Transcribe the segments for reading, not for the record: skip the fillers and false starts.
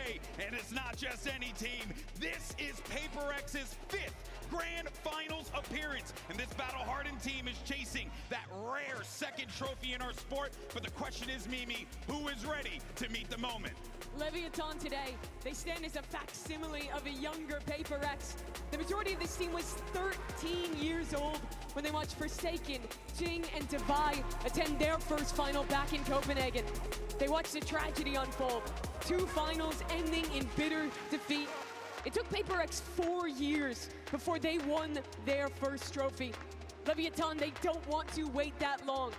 today, and it's not just any team. This is PaperX's 5th Grand Finals appearance, and this battle-hardened team is chasing that rare second trophy in our sport. But the question is, Mimi, who is ready to meet the moment? Leviathan today, they stand as a facsimile of a younger PaperX. The majority of this team was 13 years old when they watched Forsaken, Jing, and Divai attend their first final back in Copenhagen. They watched the tragedy unfold, 2 finals ending in bitter defeat. It took PaperX 4 years before they won their first trophy. Leviathan, they don't want to wait that long.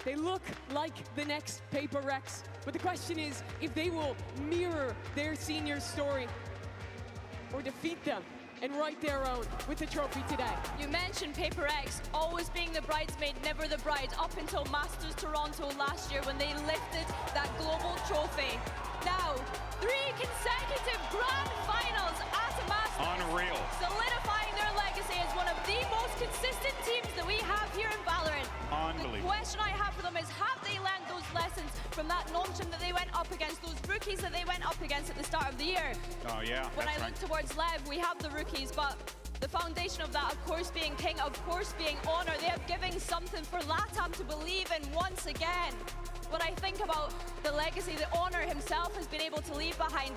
They look like the next PaperX, but the question is if they will mirror their senior story or defeat them and write their own with the trophy today. You mentioned PaperX always being the bridesmaid, never the bride, up until Masters Toronto last year when they lifted that global trophy. Now, 3 consecutive grand finals at a Masters. Unreal. Solidifying their legacy as one of the most consistent teams that we have here in Valorant. Unbelievable. The question I have for them is, have they learned those lessons from that non-team that they went up against, those rookies that they went up against at the start of the year? Oh, yeah. When I look towards Lev, we have the rookies, but the foundation of that, of course, being King, of course, being Honor. They are giving something for LATAM to believe in once again. When I think about the legacy that Honor himself has been able to leave behind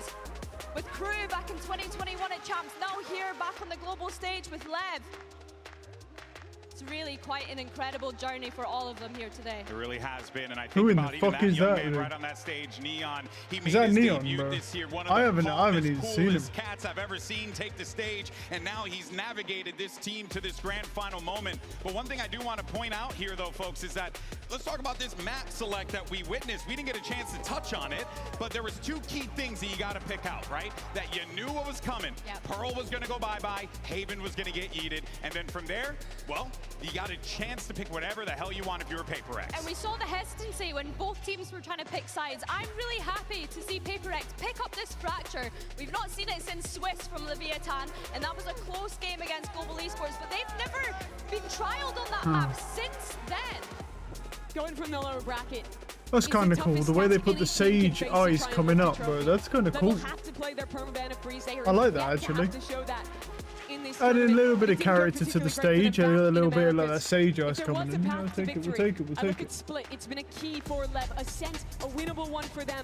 with Crew back in 2021 at Champs, now here back on the global stage with Lev. It's really quite an incredible journey for all of them here today. It really has been, and I think Who in about the even fuck that is young that, man dude? right on that stage, Neon. He made Is that his Neon, debut bro? this year. One of I the haven't calmest, even seen him. coolest cats I've ever seen take the stage, and now he's navigated this team to this grand final moment. But one thing I do want to point out here, though, folks, is that let's talk about this map select that we witnessed. We didn't get a chance to touch on it, but there was 2 key things that you got to pick out, right? That you knew what was coming. Yep. Pearl was going to go bye-bye, Haven was going to get yeeted, and then from there, well, you got a chance to pick whatever the hell you want if you're a PaperX. And we saw the hesitancy when both teams were trying to pick sides. I'm really happy to see PaperX pick up this fracture. We've not seen it since Swiss from Leviathan, and that was a close game against Global Esports, but they've never been trialed on that map since then. Going from the lower bracket. That's kind of cool. The way they put the Sage eyes coming up, bro. That's kind of cool. Have to play their permaban of freeze. I like that, actually. Adding a little bit of character to the stage, and a little bit of like that Sage eyes coming in. We'll take it, we'll take it, we'll take it. Split. It's been a key for Lev, Ascent, a winnable one for them.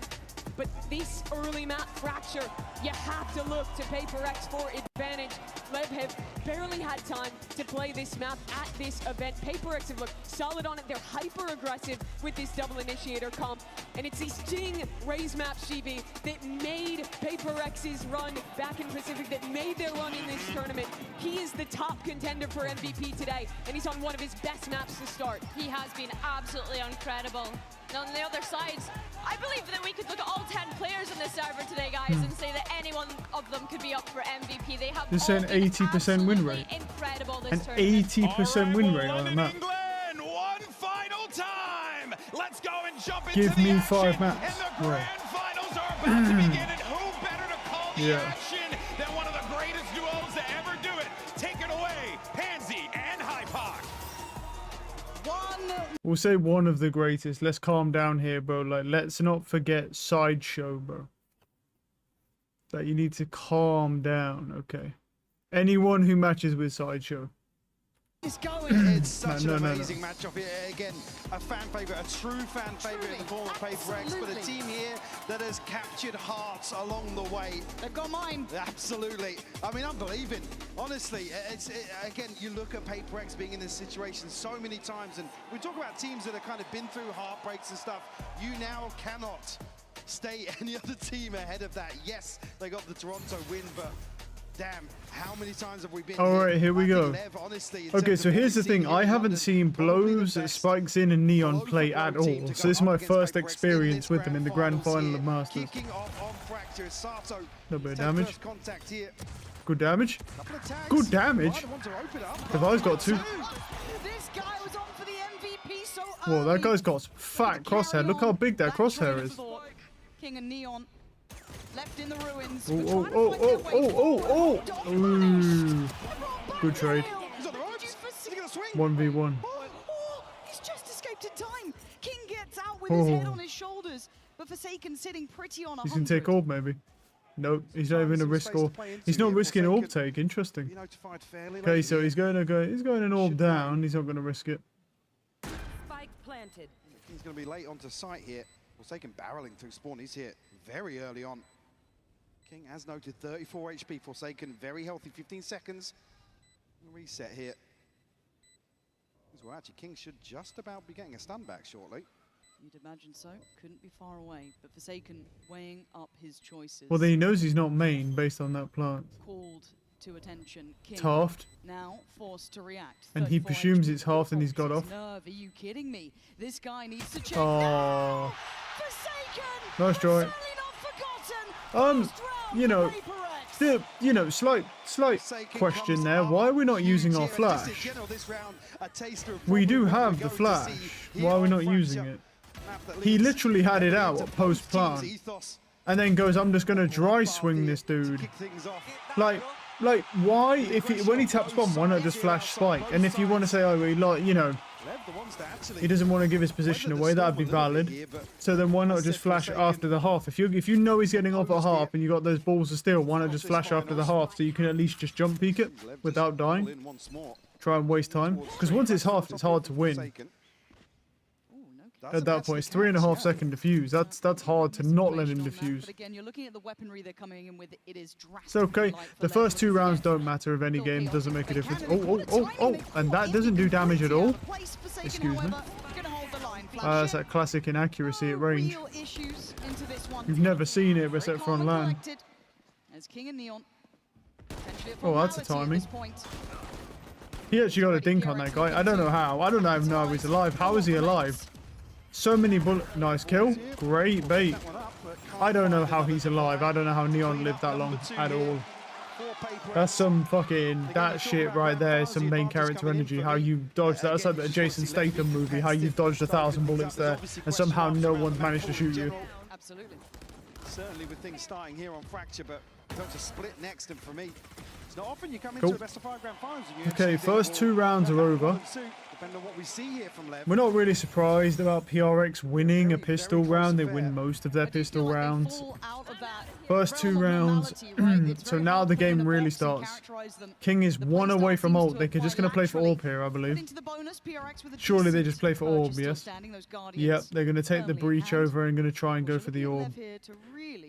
But this early map fracture, you have to look to PaperX for advantage. Lev have barely had time to play this map at this event. PaperX have looked solid on it. They're hyper-aggressive with this double initiator comp. And it's these Jing Raze maps, GB, that made PaperX's run back in Pacific, that made their run in this tournament. He is the top contender for MVP today, and he's on one of his best maps to start. He has been absolutely incredible. Now on the other side, I believe that we could look at all 10 players on this server today, guys, and say that any one of them could be up for MVP. They have This is an 80% win rate. Incredible this An tournament. 80% win rate on the map. England, one final time. Let's go and jump into Give the me action. 5 maps. And the grand finals are about to begin. And who better to call the action than one of the greatest duos to ever do it? Take it away, Pansy and Hypoc. We'll say one of the greatest. Let's calm down here, bro. Like, let's not forget Sideshow, bro. That you need to calm down, okay? Anyone who matches with Sideshow. It's going. It's such an amazing matchup here. Again, a fan favorite, a true fan favorite in the form of PaperX, but a team here that has captured hearts along the way. They've got mine. Absolutely. I mean, I'm believing. Honestly, again, you look at PaperX being in this situation so many times, and we talk about teams that have kind of been through heartbreaks and stuff. You now cannot stay any other team ahead of that. Yes, they got the Toronto win, but damn, how many times have we been Alright, here we go. Lev, honestly, Okay, so here's the thing. I haven't seen Blows, Spikes In, and Neon play at all. So this is my first experience with them in the grand final of Masters. A bit of damage. Good damage. Good damage. Divai's got 2. This guy was on for the MVP so Whoa, that guy's got fat crosshair. Look how big that crosshair is. King and Neon left in the ruins. Oh. Ooh. Good trade. 1v1. He's just escaped in time. King gets out with his head on his shoulders, but Forsaken sitting pretty on 100. He's gonna take orb, maybe. Nope, he's not even a risk or he's not risking orb take. Interesting. Be notified fairly Okay, late so here. he's going an orb down. He's not going to risk it. Spike planted. He's going to be late onto site here. Forsaken barreling through spawn. He's here very early on. King, as noted, 34 HP. Forsaken, very healthy. 15 seconds. Reset here. Well, actually, King should just about be getting a stun back shortly. You'd imagine so. Couldn't be far away. But Forsaken weighing up his choices. Well, then he knows he's not main based on that plant. Called to attention. King Halved. now forced to react. And he 34 presumes HP it's halved and he's got his off. Nerve. Are you kidding me? This guy needs to check. Oh, Forsaken. nice try. Certainly not forgotten. First round You know, Paper X. slight question there. Why are we not using our flash? We do have the flash. Why are we not using it? He literally had it out post plant, and then goes, "I'm just gonna dry swing this dude." Like why? If when he taps bomb, why not just flash spike? And if you want to say, "Oh, he doesn't want to give his position away," that'd be valid. So then why not just flash after the half? If you know he's getting off at half and you got those balls of steel, why not just flash after the half so you can at least just jump peek it without dying? Try and waste time, because once it's half, it's hard to win. At that point, it's 3.5 second defuse. That's hard to not let him defuse. But again, you're looking at the weaponry they're coming in with. It is It's okay. The first 2 rounds don't matter of any game. Doesn't make a difference. Oh! And that doesn't do damage at all. Excuse me. That's that classic inaccuracy at range. You've never seen it except for on LAN. Oh, that's a timing. He actually got a dink on that guy. I don't know how. I don't even know how he's alive. How is he alive? So many bullet. Nice kill. Great bait. I don't know how he's alive. I don't know how Neon lived that long at all. That's some fucking, that shit right there is some main character energy. How you dodged that. That's like the Jason Statham movie. How you dodged 1,000 bullets there and somehow no one's managed to shoot you. Absolutely. Certainly with things starting here on Fracture, but to split next, and for me, it's not often you come into a best of 5 grand finals. Okay, first 2 rounds are over. Depending on what we see here from Lev. We're not really surprised about PRX winning a pistol round. They win most of their pistol rounds. First 2 rounds. So now the game really starts. King is 1 away from ult. They're just going to play for orb here, I believe. Surely they just play for orb, yes? Yep, they're going to take the breach over and going to try and go for the orb.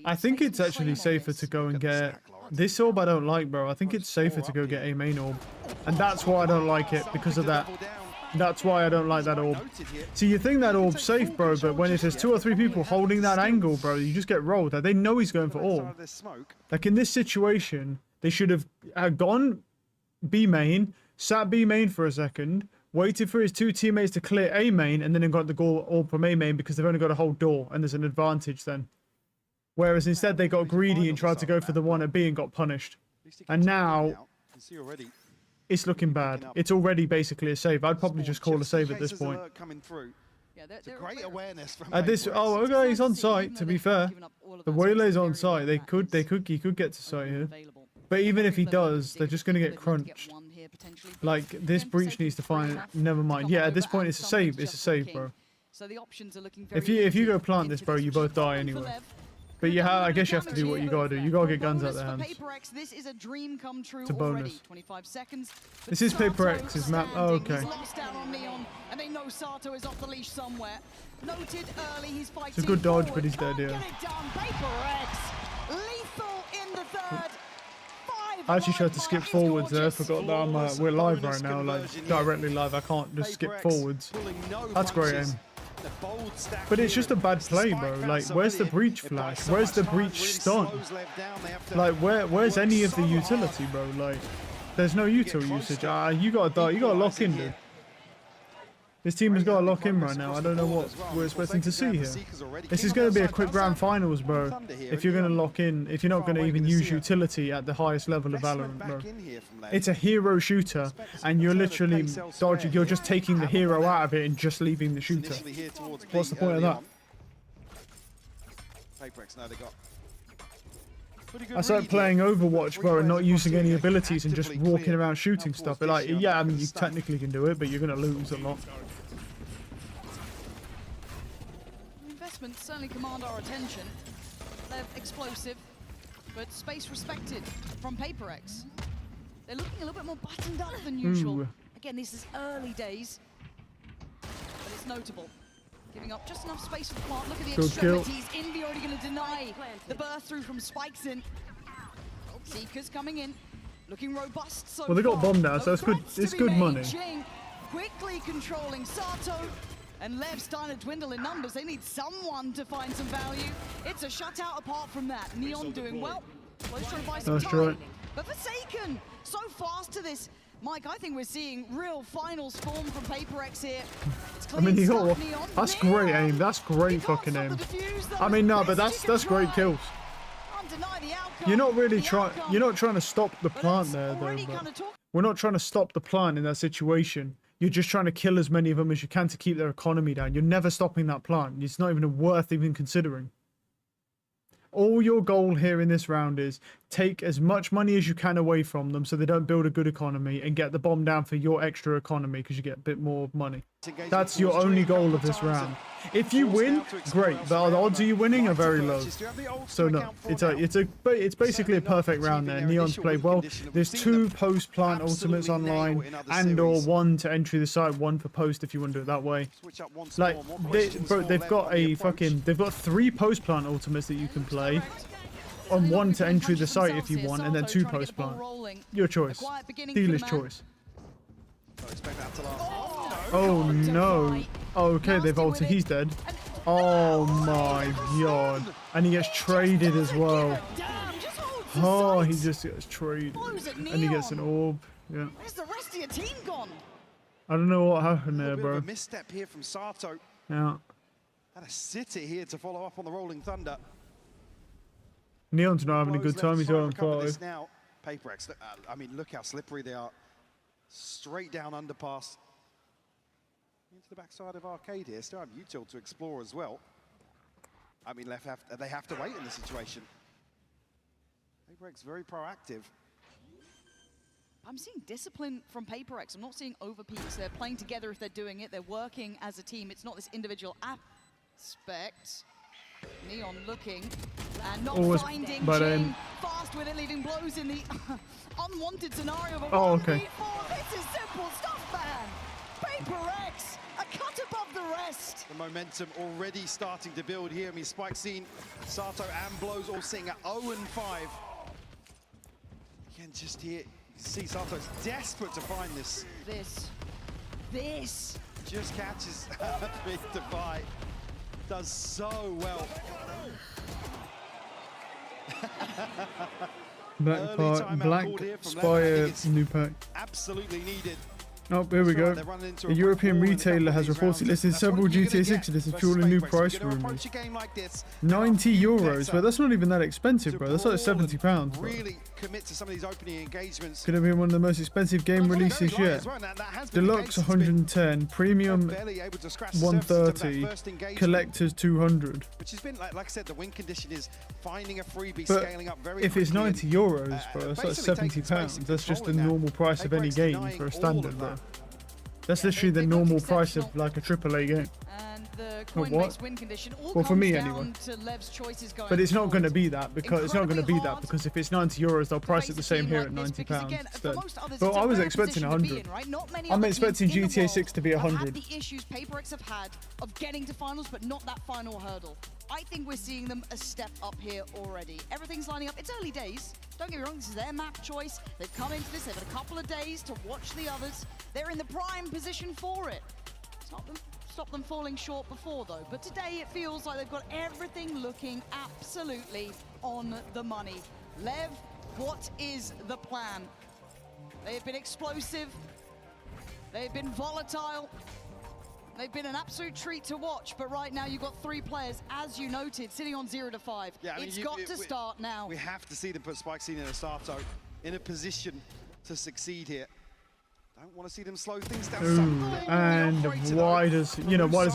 I think it's actually safer to go and get... This orb I don't like, bro. I think it's safer to go get a main orb. And that's why I don't like it, because of that. That's why I don't like that orb. See, you think that orb's safe, bro, but when it says 2 or 3 people holding that angle, bro, you just get rolled. Like, they know he's going for orb. Like, in this situation, they should have gone B main, sat B main for a second, waited for his 2 teammates to clear A main, and then got the orb from A main because they've only got a whole door, and there's an advantage then. Whereas instead they got greedy and tried to go for the one at B and got punished. And now it's looking bad. It's already basically a save. I'd probably just call a save at this point. It's a great awareness from At this, oh, okay, he's on site. To be fair, the Waylay's on site. He could get to site here. But even if he does, they're just gonna get crunched. Like, this breach needs to find. Never mind. Yeah, at this point it's a save. It's a save, bro. If you go plant this, bro, you both die anyway. But yeah, I guess you have to do what you gotta do. You gotta get guns out their hands. It's a bonus. This is Paper X's map. Oh, okay. It's a good dodge, but he's dead, yeah. I actually tried to skip forwards there. I forgot that we're live right now, like directly live. I can't just skip forwards. That's great aim. But it's just a bad play, bro. Like, where's the breach flash? Where's the breach stun? Like, where's any of the utility, bro? Like, there's no util usage. You gotta lock in, dude. This team has got to lock in right now. I don't know what we're expecting to see here. This is going to be a quick grand finals, bro. If you're going to lock in, if you're not going to even use utility at the highest level of Valorant, bro. It's a hero shooter, and you're literally dodging. You're just taking the hero out of it and just leaving the shooter. What's the point of that? I started playing Overwatch, bro, and not using any abilities and just walking around shooting stuff. But like, yeah, I mean, you technically can do it, but you're going to lose a lot. Investments certainly command our attention. They're explosive. but space respected from PaperX. They're looking a little bit more buttoned up than usual. Ooh. Again, this is early days, but it's notable. Giving up just enough space for the plant. Look at the Good kill. extremities. Envy already going to deny the burst through from Spikes in. Seekers coming in, looking robust so Well, they got far. bombed now, so that's good. Threats to It's be good made. money. Jing quickly controlling Sato. And Lev starting to dwindle in numbers. They need someone to find some value. It's a shutout apart from that. Neon doing well. Well, he's trying to buy some That's time. right. But Forsaken, so fast to this. Mike, I think we're seeing real finals form from PaperX here. It's I mean, clean Neon, stuff, Neon. that's Neon! great aim. That's He great can't fucking stop aim. the defuse, though. I mean, no, Best but you can that's great try. kills. Can't deny the outcome. You're not really The trying. outcome. You're not trying to stop the But plant it's there, though. already But kinda talk- we're not trying to stop the plant in that situation. You're just trying to kill as many of them as you can to keep their economy down. You're never stopping that plant. It's not even worth even considering. All your goal here in this round is take as much money as you can away from them so they don't build a good economy and get the bomb down for your extra economy because you get a bit more money. That's your only goal of this round. If you win, great. But the odds of you winning are very low. So no, it's basically a perfect round there. Neon's played well. There's 2 post-plant ultimates online and/or 1 to entry the site, 1 for post if you want to do it that way. Like they've got 3 post-plant ultimates that you can play. On 1 to entry the site if you want, and then 2 post-plant. Your choice. Dealer's choice. Oh no. Okay, they've ulted. He's dead. Oh my god. And he gets traded as well. Oh, he just gets traded. And he gets an orb. Yeah. Where's the rest of your team gone? I don't know what happened there, A bit of bro. a misstep here from Sato. Yeah. And a city here to follow up on the Rolling Thunder. Neon's not having a good time. He's on Recover this 5. now. PaperX. I mean, look how slippery they are. Straight down underpass. Into the backside of Arcade here. Still have Util to explore as well. I mean, they have to wait in this situation. PaperX very proactive. I'm seeing discipline from PaperX. I'm not seeing overpeaks. They're playing together if they're doing it. They're working as a team. It's not this individual aspect. Neon looking and not Always, finding but, Jing. Fast with it, leaving blows in the unwanted scenario of a Oh, okay. 1v4. This is simple stuff, man. PaperX, a cut above the rest. The momentum already starting to build here. I mean, Spike seen Sato and Blows all sitting at 0 and 5. Again, just here, you can see Sato's desperate to find this. This. Just catches Big Defy. Does so well. Black Early Park, timeout Black called here from Spire, Lev. It's new pack. Absolutely needed. Oh, here we go. They're running into A European brick wall in a couple retailer of has these reported rounds. listed That's several what you're gonna GTA 6 get editions versus fueling new PaperX. price You're gonna rumors. approach a game like this, 90 euros, better bro. That's not even that expensive, to bro. That's like brawl and £70, bro. really commit to some of these opening engagements. Could have been one of the most expensive game Very releases light yet. as well, and that has been the Deluxe case. It's been 110, Premium barely able to scratch the surface of that 130, first engagement, Collectors 200. which has been like I said, the win condition is finding a freebie, But scaling up very if it's quickly 90 and, euros, bro, that's like basically £70. taking space and That's just the controlling that. normal price of any PaperX game denying for all a of standard, bro. that. That's Yeah, literally the they've got normal price of exceptional- like a AAA game. And the What? coin-based win condition all Well, for comes me down anyway. to Lev's choices going But it's not going to forward. be that because if it's 90 euros, they'll price it the same here at 90 pounds instead. But I was expecting 100. I'm expecting GTA 6 to be 100. The issues PaperX have had of getting to finals, but not that final hurdle. I think we're seeing them a step up here already. Everything's lining up. It's early days. Don't get me wrong, this is their map choice. They've come into this, they've had a couple of days to watch the others. They're in the prime position for it. Stop them falling short before, though. But today it feels like they've got everything looking absolutely on the money. Lev, what is the plan? They have been explosive. They've been volatile. They've been an absolute treat to watch, but right now you've got 3 players, as you noted, sitting on 0 to 5. Yeah, I mean, it's got to start now. We have to see them put Spike Scene and Sato in a position to succeed here. Don't want to see them slow things down. Ooh, and why does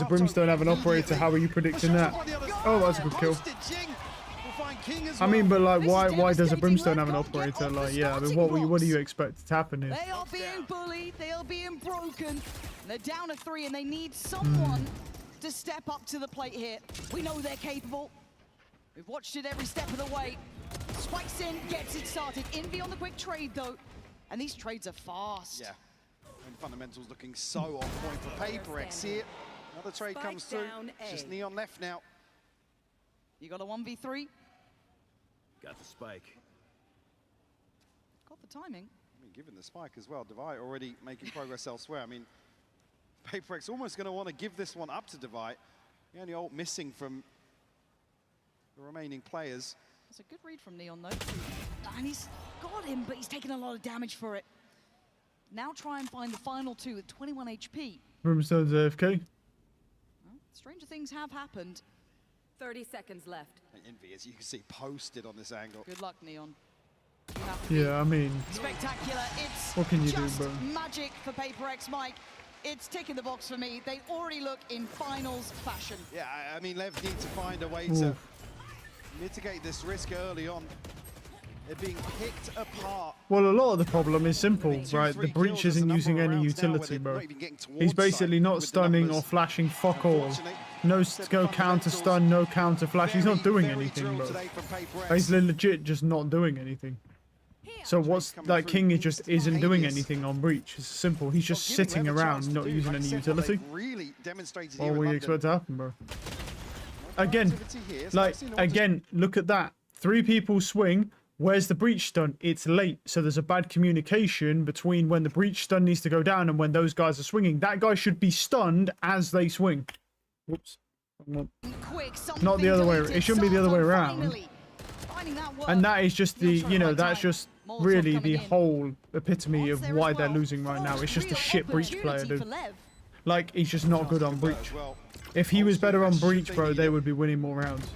a Brimstone have an operator? How are you predicting that? Oh, that's a good kill. I mean, but like, why does a Brimstone have an operator? Like, yeah, I mean, what do you expect to happen here? They are being bullied, they are being broken. They're down to 3 and they need someone to step up to the plate here. We know they're capable. We've watched it every step of the way. Spikes in, gets it started. Envy on the quick trade though. And these trades are fast. Yeah. And fundamentals looking so on point for PaperX here. Another trade comes through. It's just Neon left now. You got a 1v3. Got the spike. Got the timing. I mean, given the spike as well, Devi already making progress elsewhere. I mean, PaperX almost going to want to give this one up to Devi. The only ult missing from the remaining players. That's a good read from Neon though. And he's got him, but he's taken a lot of damage for it. Now try and find the final two with 21 HP. Brimstone's AFK. Well, stranger things have happened. 30 seconds left. And Envy, as you can see, posted on this angle. Good luck, Neon. You have to Yeah, I mean, be spectacular. It's what can you do, just bro? magic for PaperX, Mike. It's ticking the box for me. They already look in finals fashion. Yeah, I mean, Lev need to find a way to mitigate this risk early on. They're being picked apart. Well, a lot of the problem is simple, right? The breach isn't using any utility, bro. He's basically not stunning or flashing fuck all. No counter stun, no counter flash. He's not doing anything, bro. He's legit just not doing anything. So what's like King is just isn't doing anything on breach. It's simple. He's just sitting around, not using any utility. What will you expect to happen, bro? Again, like again, look at that. 3 people swing. Where's the breach stun? It's late, so there's a bad communication between when the breach stun needs to go down and when those guys are swinging. That guy should be stunned as they swing. Whoops. Not the other way. It shouldn't be the other way around. And that is just the, you know, that's just really the whole epitome of why they're losing right now. It's just a shit breach player, dude. Like, he's just not good on breach. If he was better on breach, bro, they would be winning more rounds.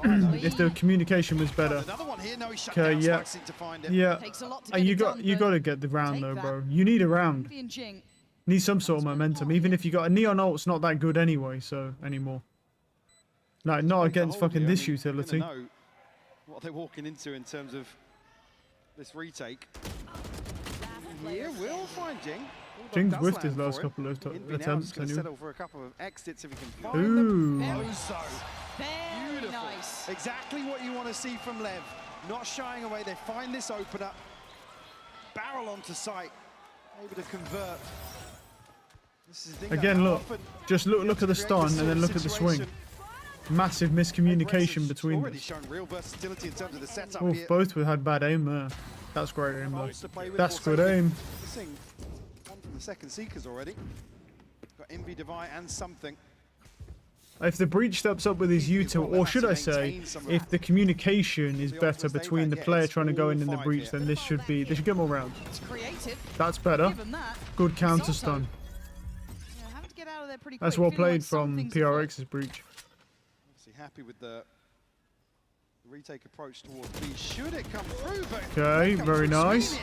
If the communication was better. Okay, yeah. Yeah. You got to get the round though, bro. You need a round. Need some sort of momentum. Even if you got a Neon ult's not that good anyway, so anymore. Like, not against fucking this utility. Know what they're walking into in terms of this retake. Here we'll find Jing. Jing's whiffed his last couple of attempts anyway. Settle for a couple of exits if he can find Ooh. them. Very Beautiful. nice. Exactly what you want to see from Lev. Not shying away. They find this opener. Barrel onto sight. Able to convert. This is the thing Again, that look. often Just look at the stun and then look at the swing. Massive miscommunication between them. Already shown real versatility in terms of the setup Oof, here. both had bad aim there. That's great aim though. That's good aim. Missing one from the second Seekers already. Got Envy, Devi and something. If the breach steps up with his util, or should I say, if the communication is better between the player trying to go in the breach, then this should get more rounds. It's creative. That's better. Given that, Good counter stun. yeah, having to get out of there pretty That's quick, well feeling played like from something's afoot. PRX's breach. Obviously happy with the retake approach towards B. Should it come through? But Okay, very nice.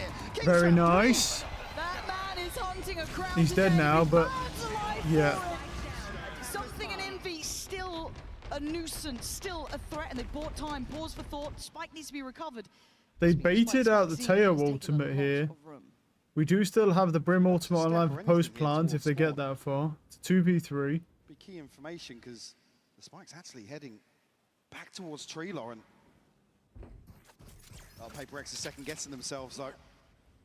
Very nice. That man is hunting a crowd He's dead today. now, Big but birds alive yeah. for it. Something in Envy still a nuisance, still a threat, and they bought time. Pause for thought. Spike needs to be recovered. They Speaking of baited Spike, out the Spike Teo has taken a ultimate lot here. of room. We do still have the Brim ultimate Step online or for anything post here plant if towards they get spawn. that far. It's 2v3. be key information because the Spike's actually heading back towards Tree, Lauren. PaperX is second guessing themselves though.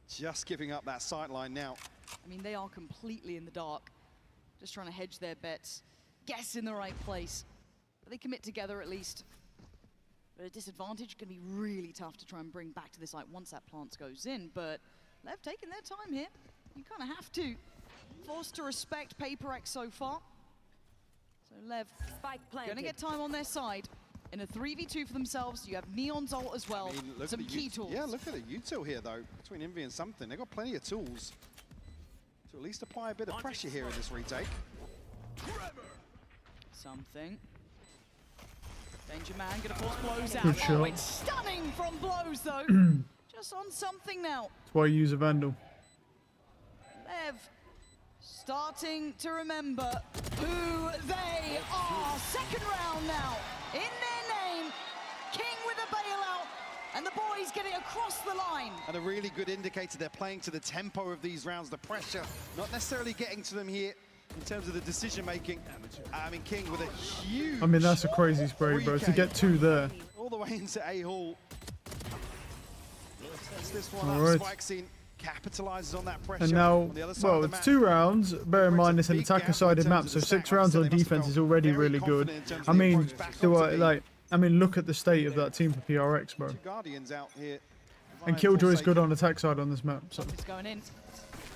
Just giving up that sight line now. I mean, they are completely in the dark. Just trying to hedge their bets. Guess in the right place. But they commit together at least. But a disadvantage can be really tough to try and bring back to this site once that plant goes in. But they've taken their time here. You kind of have to. Forced to respect PaperX so far. So Lev going to get time on their side. In a 3v2 for themselves, you have Neon's ult as well. I mean, look Some at the key tools. Yeah, look at the util here though, between Envy and something. They've got plenty of tools to at least apply a bit of pressure here in this retake. Something. Danger Man gonna force blows out. Good Oh, shot. it's stunning from blows though. Just on something now. That's why you use a Vandal. Lev starting to remember who they are. Second round now. In their name. King with a bailout. And the boys getting across the line. And a really good indicator they're playing to the tempo of these rounds, the pressure, not necessarily getting to them here in terms of the decision making. I mean, King with a huge. I mean, that's a crazy spray, bro. To get 2 there. all the way into A Hall. sets this one All up. right. Spike scene capitalizes on that pressure. And now, on the other side well, of the it's map. 2 rounds. Bear in mind, it's an Big gap in attacker-sided terms map, of so the 6 stack. rounds So on they must have defense felt is already very really good. confident in terms of I the mean, approach back onto B. look at the state of that team for PRX, bro. Two Guardians out here. And Killjoy is good on attack side on this map. So Something's going in.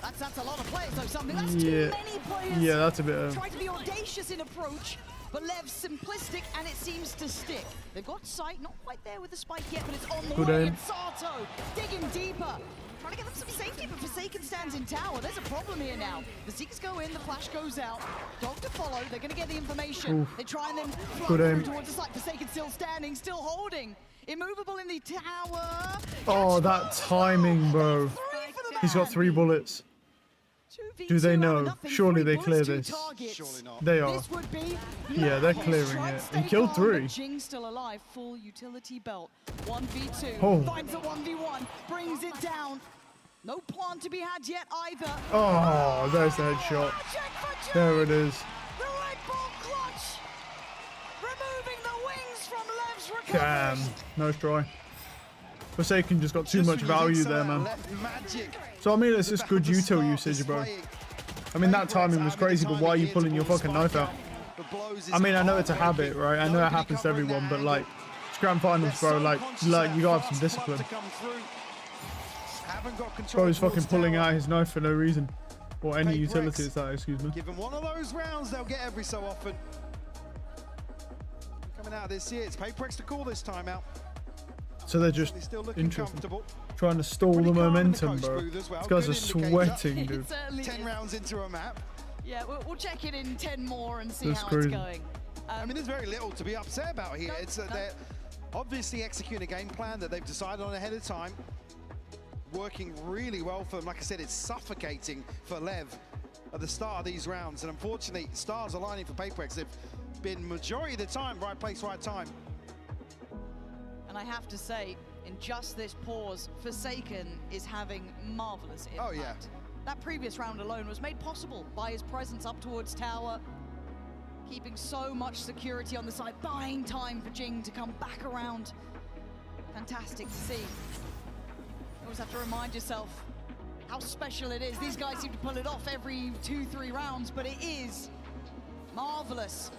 That's a lot of players, though. Something that's yeah, too many players. yeah, that's a bit of. Trying to be audacious in approach, but Lev's simplistic, and it seems to stick. They've got sight, not quite there with the spike yet, but it's on the Good way. aim. It's Sato digging deeper, trying to get them some safety, but Forsaken stands in tower. There's a problem here now. The Zeeks go in, the flash goes out. Dog to follow. They're going to get the information. Oof. They try and then fly Good aim. through towards the site. Forsaken still standing, still holding. Immovable in the tower. Oh, that Catch timing, bro. 3 for the He's got man. 3 bullets. 2v2 Do they out of know? nothing, Surely 3 they clear bullets, 2 this. targets. Surely not. They are. This would be Yeah, they're massive. clearing Try it. and He stay killed calm, 3. but Jing's still alive. Full utility belt. 1v2. Oh. Finds a 1v1. Brings it down. No plant to be had yet either. Oh, there's the headshot. Check for Jing. There it is. The Red Bull clutch. Removing the wings from Lev's recovery. Damn. Nice try. Forsaken just got too much value there, man. So, I mean, it's just good util usage, bro. I mean, that timing was crazy, but why are you pulling your fucking knife out? I mean, I know it's a habit, right? I know it happens to everyone, but, like, it's grand finals, bro. Like you gotta have some discipline. Bro's fucking pulling out his knife for no reason. Or any utility is that, excuse me. Give them one of those rounds they'll get every so often. Coming out of this year, it's PaperX to call this time out. So they're just Still looking interesting. comfortable. Trying to stall the Pretty calm in the momentum, coach bro. booth as well. These guys Good are indicator. sweating, dude. It certainly 10 is. rounds into a map. Yeah, we'll check it in 10 more and see That's how crazy. it's going. I mean, there's very little to be upset about here. No, It's no. they're obviously executing a game plan that they've decided on ahead of time. Working really well for them. Like I said, it's suffocating for Lev at the start of these rounds. And unfortunately, stars aligning for PaperX. They've been majority of the time, right place, right time. And I have to say, in just this pause, Forsaken is having marvelous impact. Oh, yeah. That previous round alone was made possible by his presence up towards tower, keeping so much security on the side, buying time for Jing to come back around. Fantastic to see. You always have to remind yourself how special it is. These guys seem to pull it off every 2-3 rounds, but it is marvelous.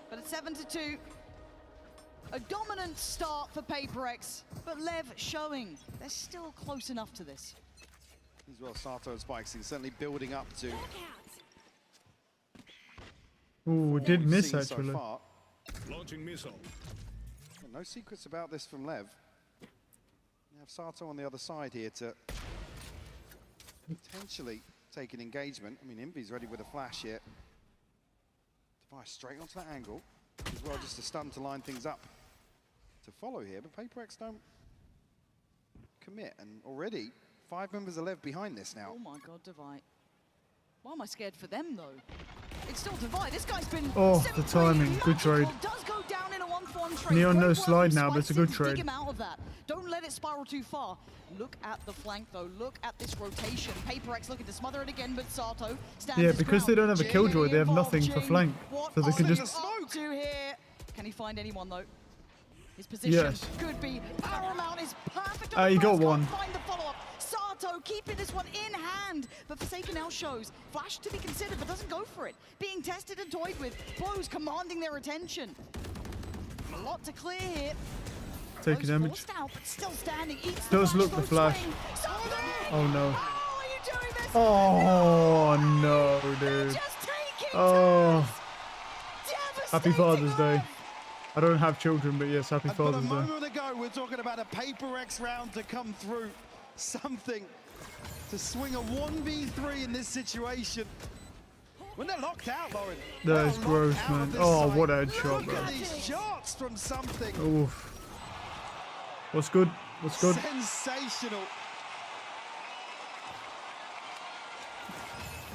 But at 7-2, a dominant start for PaperX, but Lev showing they're still close enough to this. As well, Sato and Spikes certainly building up to Ooh, it did miss, seen so actually. far. Launching missile. No secrets about this from Lev. You have Sato on the other side here to potentially take an engagement. I mean, Envy's ready with a flash here. Device straight onto that angle. As well, just a stun to line things up to follow here. But PaperX don't commit. And already, 5 members are Lev behind this now. Oh my God, Divide. Why am I scared for them though? It's still Divide. This guy's been Oh, simply the timing. Good trade. magical. Does go down in a 1-for-1 trade. Neon Great no work slide from now, but it's a Spikes good to dig trade. him out of that. Don't let it spiral too far. Look at the flank though. Look at this rotation. PaperX looking to smother it again, but Sato stands Yeah, his because they ground. don't have a Jing Killjoy, they have involved. nothing for Jing, flank. what So they are can you just... up to here? Can he find anyone though? His position Yes. could be paramount. Is perfect. You got Can't one. Find the follow-up. Sato keeping this one in hand, but Forsaken now shows flash to be considered, but doesn't go for it. Being tested and toyed with, blows commanding their attention. A lot to clear here. Taking Blows damage. forced out, but still standing. Eats Does look the slow flash. swing. Sato! Oh, no. How are you doing this? Oh, no, They're dude. just taking Oh. turns. Happy Devastating Father's Day. love. I don't have children, but yes, happy And but a Father's Day. moment ago, we're talking about a PaperX round to come through. Something to swing a 1v3 in this situation. When they're locked out, Lauren. That they're is locked gross, out man. of this Oh, site. what a headshot, Look bro. at these shots from Something. Oof. What's good? What's good? Sensational.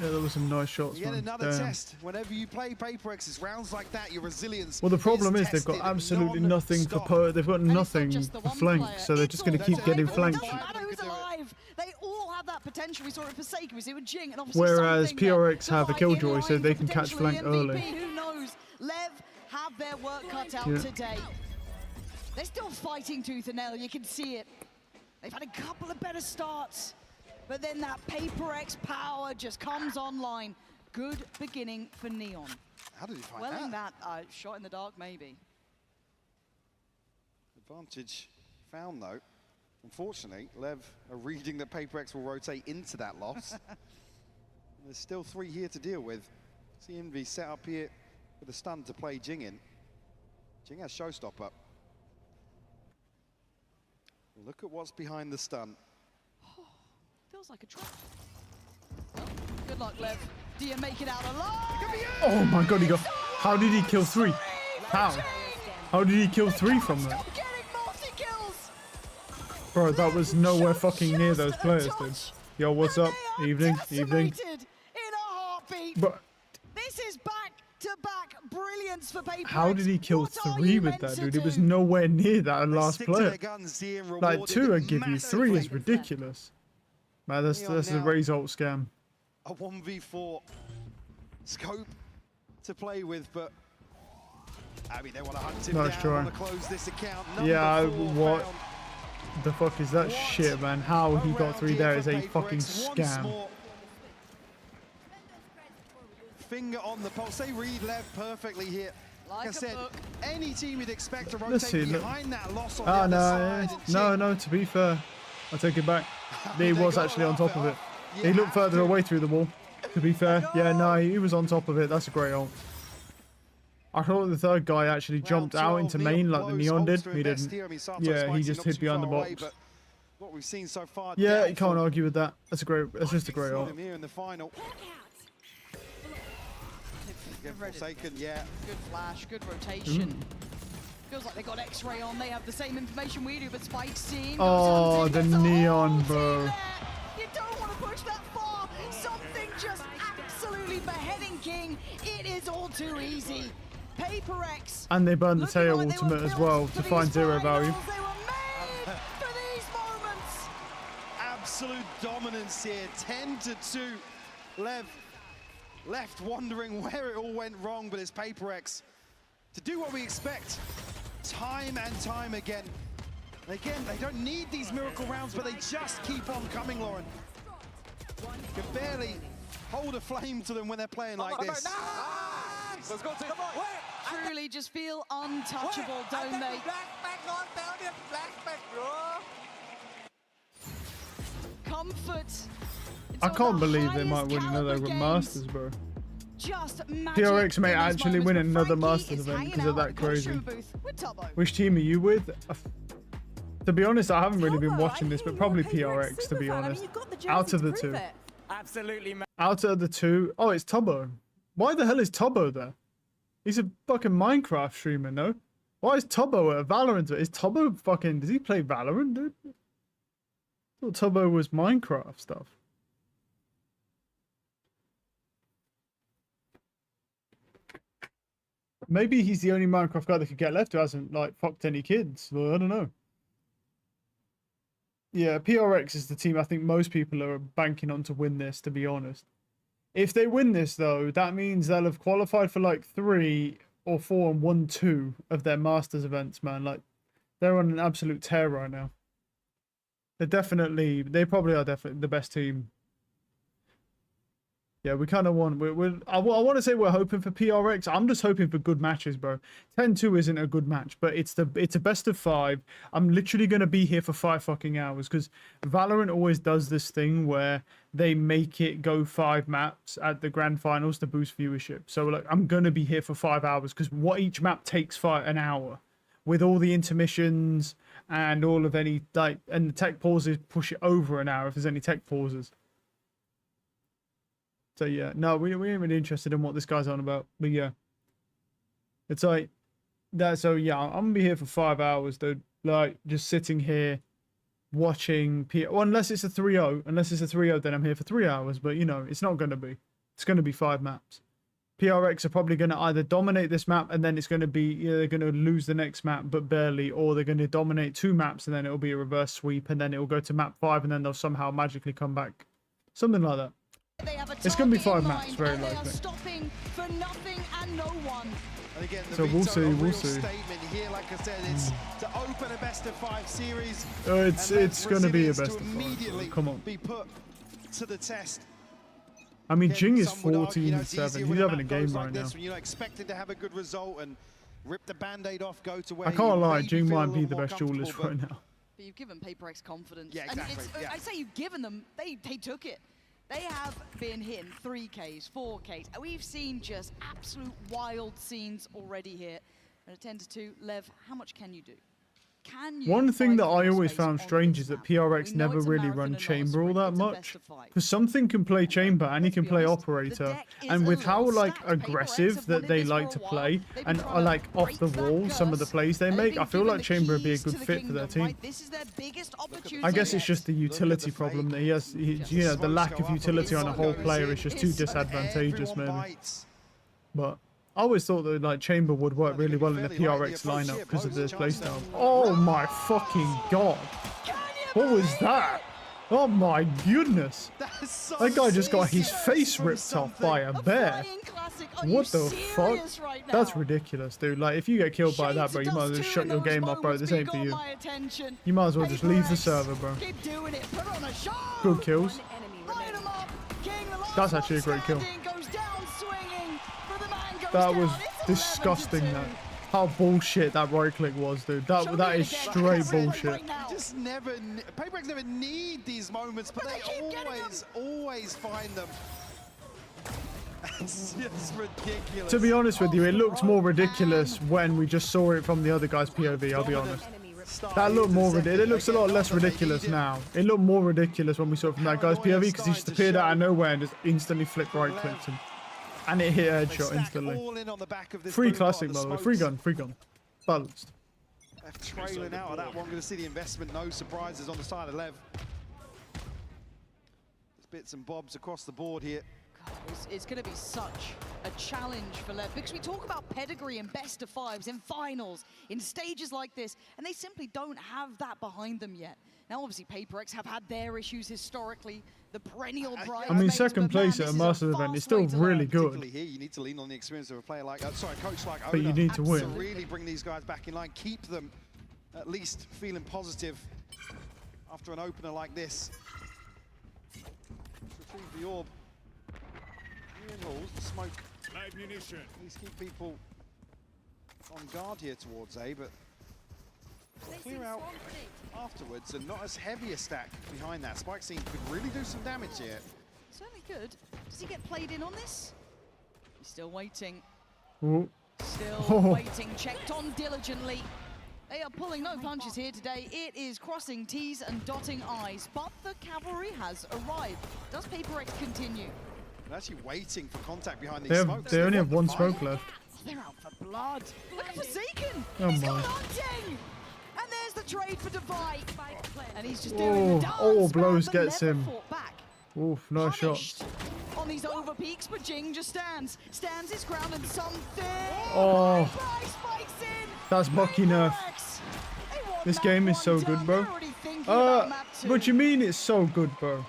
Yeah, there were some nice shots, Yet man. another Damn. test. Whenever you play PaperX, it's rounds like that, your resilience. Well, the problem is they've tested got absolutely nothing for non-stop. they've got And it's not nothing just the for one flank, player, so they're it's just going to all keep the getting time. flanked. It doesn't matter who's Could do it. alive. They all have that potential. We saw it with Forsaken, we see it with Jing, and obviously Whereas Something there. PRX have a Divide Killjoy, in so line they for can catch potentially flank MVP. early. Who knows? Lev have their work cut out Yeah. today. They're still fighting tooth and nail. You can see it. They've had a couple of better starts, but then that Paper X power just comes online. Good beginning for Neon. How did he find Welling that? that shot in the dark, maybe. Advantage found though. Unfortunately, Lev are reading that Paper X will rotate into that loss. There's still 3 here to deal with. CMV set up here with a stun to play Jing in. Jing has showstopper. Look at what's behind the stun. Feels like a trap. Well, good luck, Lev. Do you make it out alive? Oh my god, he got... How did he kill 3? How? How did he kill 3 from that? Stop getting multi-kills! Bro, that was nowhere fucking near those players, dude. Yo, what's up? Evening, evening. In a heartbeat. But This is back-to-back brilliance for Paper how X. did he kill What are 3 you with meant that, to dude? It was do? nowhere near that last Stick to player. their guns here and Like rewarded 2 and give you 3 is massively. ridiculous. Man, that's a result scam. A 1v4 scope to play with, but I mean, they want to hunt him Nice down, try. want to close this account. Yeah, Number 4 what found. the fuck is that What shit, man? How he got Around 3 here there for is a Paper fucking X once scam. more. Finger on the pulse. They read Lev perfectly here. Like I a said, book. any team you'd expect to Let's rotate see, look. behind that loss on Ah, the no, other side. no, to be fair, I'll take it back. He They was gotta actually on laugh top it of it. off. You He looked have further to. away through the wall, to be fair. Yeah, no, he was on top of it. That's a great ult. I thought the third guy actually jumped out into main like the Neon did. He didn't. Yeah, he just hid behind the box. What we've seen so far, Yeah, you can't argue with that. That's just a great ult. him here in the final. Get Forsaken, yeah. Good flash, good rotation. Feels like they got X-ray on. They have the same information we do, but Spike's seeing. Oh, the neon, bro. You don't want to push that far. Something just absolutely beheading King. It is all too easy. Paper X. And they burned the looking tail like they were ultimate as built well for to find these 0 value. finals. They were made for these moments. Absolute dominance here, 10-2. Lev left wondering where it all went wrong, but it's Paper X to do what we expect time and time again. And again, they don't need these miracle rounds, but they just keep on coming, Lauren. Can barely hold a flame to them when they're playing like this. Let's go to Truly just feel untouchable, don't they? Comfort. It's I on can't the believe they highest might win another caliber games. Masters, bro. Just magic PRX may in these actually moments, win but another Frankie Masters is event hanging because of out that at the costume crazy. booth with Tubbo. Which team are you with? To be honest, I haven't really been watching this, but probably PRX, to be honest. Out of the 2. Absolutely, man. Out of the 2. Oh, it's Tubbo. Why the hell is Tubbo there? He's a fucking Minecraft streamer, no? Why is Tubbo at a Valorant? Is Tubbo fucking... Does he play Valorant, dude? I thought Tubbo was Minecraft stuff. Maybe he's the only Minecraft guy that could get left who hasn't, like, fucked any kids. Well, I don't know. Yeah, PRX is the team I think most people are banking on to win this, to be honest. If they win this, though, that means they'll have qualified for, like, 3 or 4 and won 2 of their Masters events, man. Like, they're on an absolute tear right now. They probably are definitely the best team. Yeah, we kind of want. I want to say we're hoping for PRX. I'm just hoping for good matches, bro. 10-2 isn't a good match, but it's a best of 5. I'm literally gonna be here for 5 fucking hours because Valorant always does this thing where they make it go 5 maps at the grand finals to boost viewership. So like, I'm gonna be here for 5 hours because what each map takes an hour, with all the intermissions and all of any like and the tech pauses push it over an hour if there's any tech pauses. So yeah, no, we ain't really interested in what this guy's on about. But yeah, it's like that. So yeah, I'm gonna be here for 5 hours, dude. Like just sitting here watching. Well, unless it's a 3-0. Unless it's a 3-0, then I'm here for 3 hours. But you know, it's not gonna be. It's gonna be 5 maps. PRX are probably gonna either dominate this map and then it's gonna be they're gonna lose the next map but barely, or they're gonna dominate 2 maps and then it'll be a reverse sweep and then it'll go to map 5 and then they'll somehow magically come back. Something like that. They have a It's gonna be target 5 in maps, mind, very and they are likely. stopping for nothing and no one. And again, the So we'll veto, see, a we'll real see. statement here. Like I said, it's to open a best-of-5 series. It's going to be a Brazilians best to of 5. immediately Come on. be put to the test. I mean, Again, Jing is some would argue, 14 and it's 7. easier He's when a having a map game goes right like now. this, when you're not expecting to have a good result and rip the band-aid off, go to where I can't you lie, maybe Jing feel a might be little the more best duelist comfortable, right but now. But you've given PaperX confidence. Yeah, And exactly, yeah. I say you've given them, they took it. They have been hitting 3Ks, 4Ks. And we've seen just absolute wild scenes already here. And at 10-2, Lev, how much can you do? Can you One thing fight that for I your always space found on strange this is that map? PRX We know never it's a really marathon run and not a chamber all sprint. that It's a much. best of 5. Because something can play chamber and he Let's can be play honest, the operator. deck is And a with how little like stacked. PaperX aggressive have that wanted they this like for to a while. play They've and been are trying to like off break the that wall, some of the curse, plays they and make, they've I feel been like given the chamber would be a keys good to the fit for their kingdom, team. right? This is their biggest opportunity I guess it's yet. just the utility the problem fake. that he has. The smokes lack go of up and utility the on a sun whole goes player in. is just too It's- disadvantageous, everyone maybe. bites. But I always thought that like chamber would work Well, they really could be well in the fairly lightly PRX approached lineup here, because of blows the the chance playstyle. now. Oh my fucking god! What was that? Oh my goodness! That's so That guy just got his serious face from ripped off by a A bear. flying classic. Are What you the fuck? serious right now? That's ridiculous, dude. Like, if you get killed by that, Shades bro, of you might as dust well too just shut in your those game off, bro. moments, This but you ain't for got you. my attention. You might as well just leave the PaperX, server, bro. Keep doing it. Put on a show. Good kills. Line 'em up. King, the last That's actually a one great kill. standing, goes down swinging, but the man goes That down. was It's disgusting, 11-2. that. How bullshit that right click was, dude. Show That me is it again. straight Let's see it bullshit. right now. Just never, PaperX never need these moments, but But they they keep getting always find them. It's just ridiculous. To be honest with you, it looks more Bro, ridiculous when we just saw it from the other guy's POV, I'll be honest. That looked more ridiculous. It looks a lot less ridiculous now. It looked more ridiculous when we saw it from that guy's POV because he just appeared out of nowhere and just instantly flicked right clicked him. And it hit a headshot instantly. Free classic, by the way. Free gun, free gun. Balanced. Left trailing out of that one. Going to see the investment. No surprises on the side of Lev. There's bits and bobs across the board here. It's going to be such a challenge for Lev because we talk about pedigree in best of fives, in finals, in stages like this, and they simply don't have that behind them yet. Now, obviously, PaperX have had their issues historically, the perennial I mean, bridesmaids, second but place man, at a this Masters is event fast is still way to really learn. good. Particularly here, you need to lean on the experience of a player like, sorry, a coach like But you Oda need to win. to really bring these guys back in line, keep them at least feeling positive after an opener like this. Let's retrieve the orb. Walls, the smoke. At least keep people on guard here towards A, but clear out afterwards and not as heavy a stack behind that. Spike scene could really do some damage here. Certainly good. Does he get played in on this? He's still waiting. Ooh. Still waiting. Checked on diligently. They are pulling no punches here today. It is crossing T's and dotting I's, but the cavalry has arrived. Does PaperX continue? They're actually waiting for contact behind these smokes. They only have one want the smoke left. Oh, they're out for blood. Look at Forsaken. Oh He's my. gone hunting. And there's the trade for Divide. And he's just doing the dance. all blows but gets never him. fought back. Oof, no Punished shots. on these over peaks, but Jing just stands his ground, and something. Oh. Price spikes in. That's Bucky nerf. PaperX. They want This map game is one so done. good, bro. They're already thinking about map two. What do you mean it's so good, bro?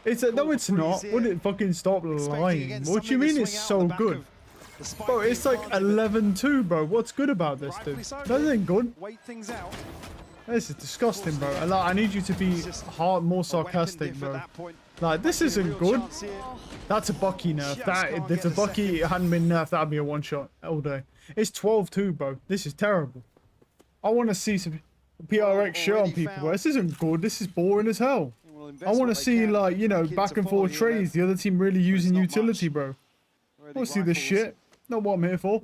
It's no, it's not. Would it fucking stop lying? What do you mean it's so good? Bro, it's like 11-2, bro. What's good about this, dude? That ain't good. Wait things out. This is disgusting, bro. I need you to be more sarcastic, bro. Like, this isn't good. That's a Bucky nerf. That, if the Bucky hadn't been nerfed, that'd be a one-shot all day. It's 12-2, bro. This is terrible. I want to see some PRX shit on people, bro. This isn't good. This is boring as hell. I want to see, like, you know, back and forth trades. The other team really using utility, bro. I want to see this shit. Not what I'm here for.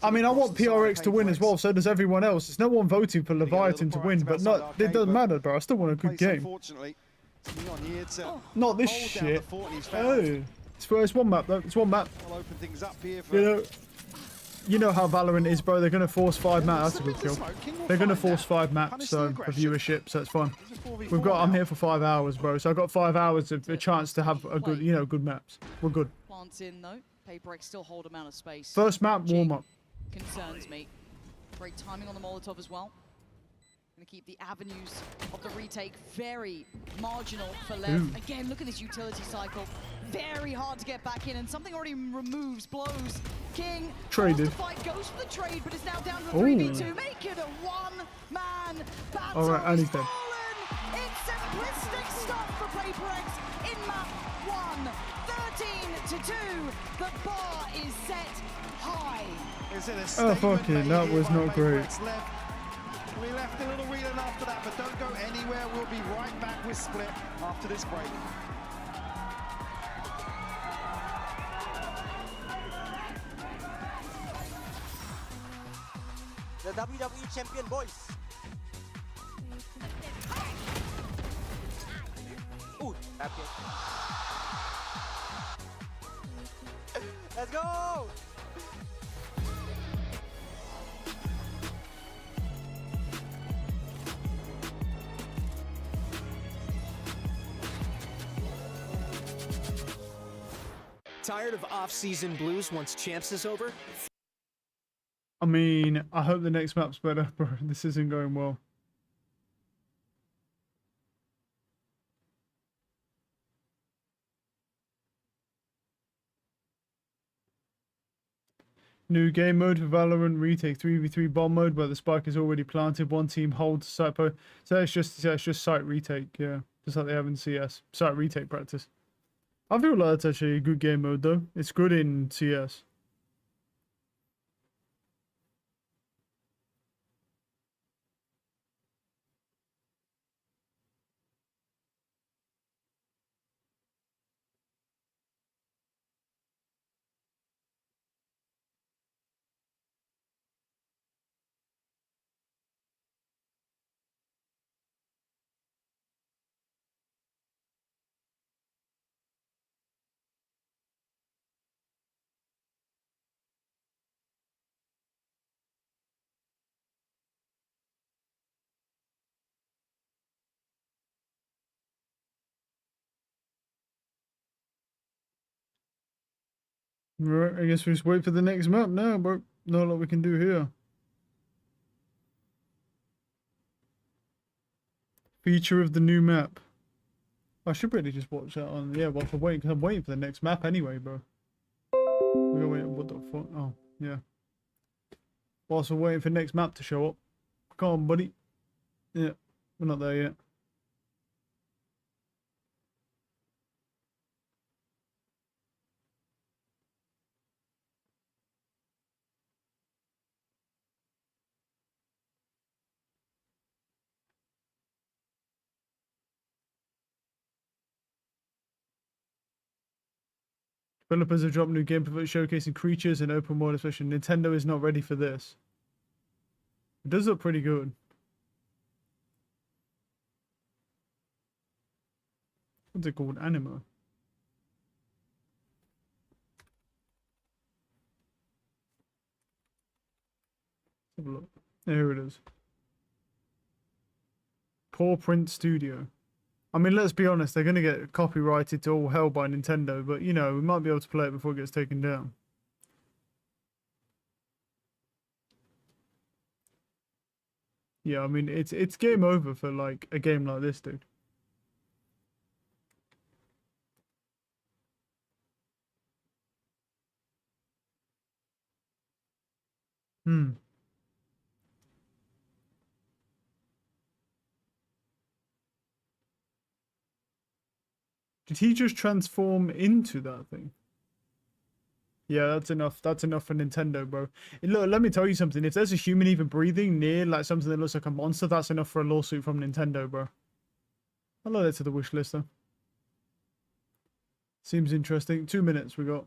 I mean, I want PRX to win as well, so does everyone else. There's no one voting for Leviathan to win, but not, it doesn't matter, bro. I still want a good game. Not this shit. Oh, it's one map, though. It's one map. You know how Valorant is, bro. They're going to force 5 maps. That's a good kill. They're going to force 5 maps for viewership, so it's fine. I'm here for 5 hours, bro. So I've got 5 hours of a chance to have a good, good maps. We're good. Plants in though. PaperX still hold amount of space. First map, warm up. Concerns me. Great timing on the Molotov as well. Gonna keep the avenues of the retake very marginal for Lev. Again, look at this utility cycle. Very hard to get back in, and something already removes blows. King Traded. the fight, goes for the trade, but it's now down to a 3v2. Make it a one-man battle. All right, and he's dead. It's simplistic stuff for PaperX in map 1. 13-2. The bar is set high. Is it a Oh, statement fuck it, made that here was by not great. PaperX? We left a little reeling after that, but don't go anywhere. We'll be right back with Split after this break. The WWE champion, boys. Ooh, happy. Let's go! Tired of off-season blues once champs is over? I mean, I hope the next map's better, bro. This isn't going well. New game mode for Valorant, retake 3v3 bomb mode where the spike is already planted. One team holds site po. So it's just site retake, yeah. Just like they have in CS. Site retake practice. I feel like that's actually a good game mode though. It's good in CS. Right, I guess we just wait for the next map now, but not a lot we can do here. Feature of the new map. I should really just watch that on. Yeah, well, I'm waiting for the next map anyway, bro. We're gonna wait. What the fuck? Oh, yeah. Whilst we're waiting for next map to show up. Come on, buddy. Yeah, we're not there yet. Developers have dropped new gameplay showcasing creatures and open world, especially Nintendo is not ready for this. It does look pretty good. What's it called? Anima. Let's have a look. Here it is. Paw Print Studio. I mean, let's be honest, they're going to get copyrighted to all hell by Nintendo, but, you know, we might be able to play it before it gets taken down. Yeah, I mean, it's game over for, like, a game like this, dude. Did he just transform into that thing? Yeah, that's enough. That's enough for Nintendo, bro. Look, let me tell you something. If there's a human even breathing near like something that looks like a monster, that's enough for a lawsuit from Nintendo, bro. I'll add it to the wish list, though. Seems interesting. 2 minutes we got.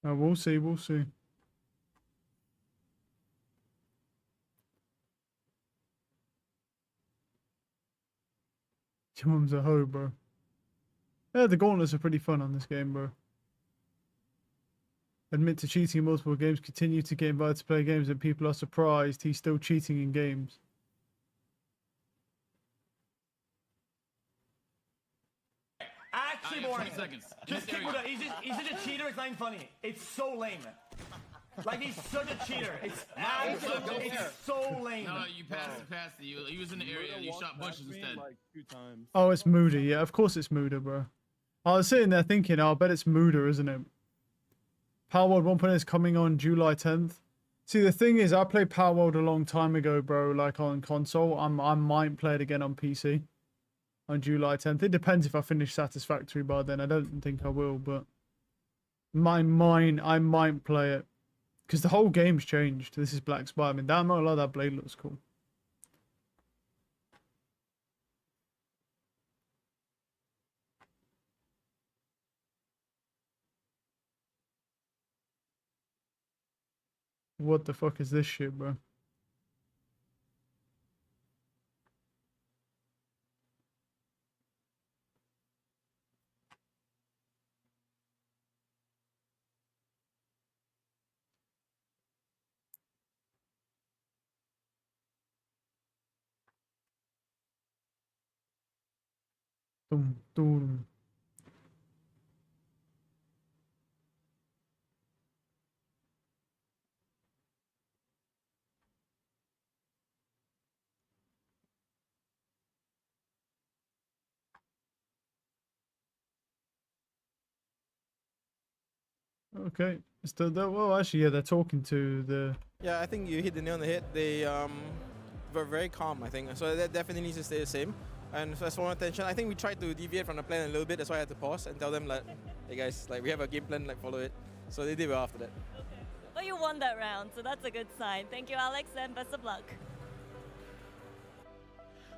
We'll see, we'll see. Your mum's a hoe, bro. Yeah, the gauntlets are pretty fun on this game, bro. admit to cheating in multiple games, continue to get invited to play games, and people are surprised he's still cheating in games. Actually, boring. 20 seconds. Just kick Buddha. He's such a cheater. It's not even funny. It's so lame. Like he's such a cheater. It's absolutely. It's so lame. No, you passed it. You was in the area. You shot bushes instead. Like 2 times. Oh, it's Muda. Yeah, of course it's Muda, bro. I was sitting there thinking, oh, I bet it's Muda, isn't it? Power World 1.0 is coming on July 10th. See, the thing is, I played Power World a long time ago, bro, like on console. I might play it again on PC on July 10th. It depends if I finish Satisfactory by then. I don't think I will, but I might play it. Because the whole game's changed. This is Black Spire. I mean, damn, not a lot of that blade looks cool. What the fuck is this shit, bro? Boom, boom. Okay. Well, actually, yeah, they're talking to the... Yeah, I think you hit the nail on the head. They were very calm, I think. So that definitely needs to stay the same. And as for my attention, I think we tried to deviate from the plan a little bit. That's why I had to pause and tell them, like, hey guys, like we have a game plan, like follow it. So they did well after that. Well, you won that round, so that's a good sign. Thank you, Alex, and best of luck.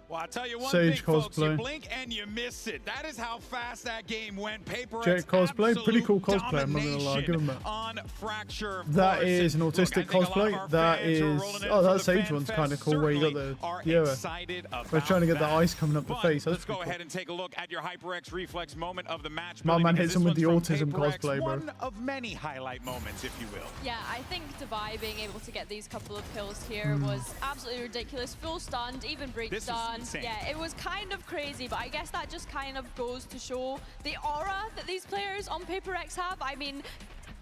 Well, I'll tell you one Sage thing, folks, you cosplay. blink and you miss it. That is how fast that game went. Paper Jet cosplay, pretty cool cosplay, I'm not gonna lie, give him that. On Fracture That Force. is an And autistic look, I think a lot of cosplay. our That fans who are is... rolling in Oh, for that the Sage Fan one's Fest kind of cool, where you got certainly the... are Yeah, excited they're trying to get the about ice coming up the that. face. But That's let's go pretty ahead and take a look at your HyperX Reflex moment of the match. My man hits him with the autism PaperX, cosplay, bro. One of many highlight moments, if you will. Yeah, I think Devi being able to get these couple of kills here was absolutely ridiculous. Full stunned, even breach This is stun. insane. Yeah, it was kind of crazy, but I guess that just kind of goes to show the aura that these players on PaperX have. I mean,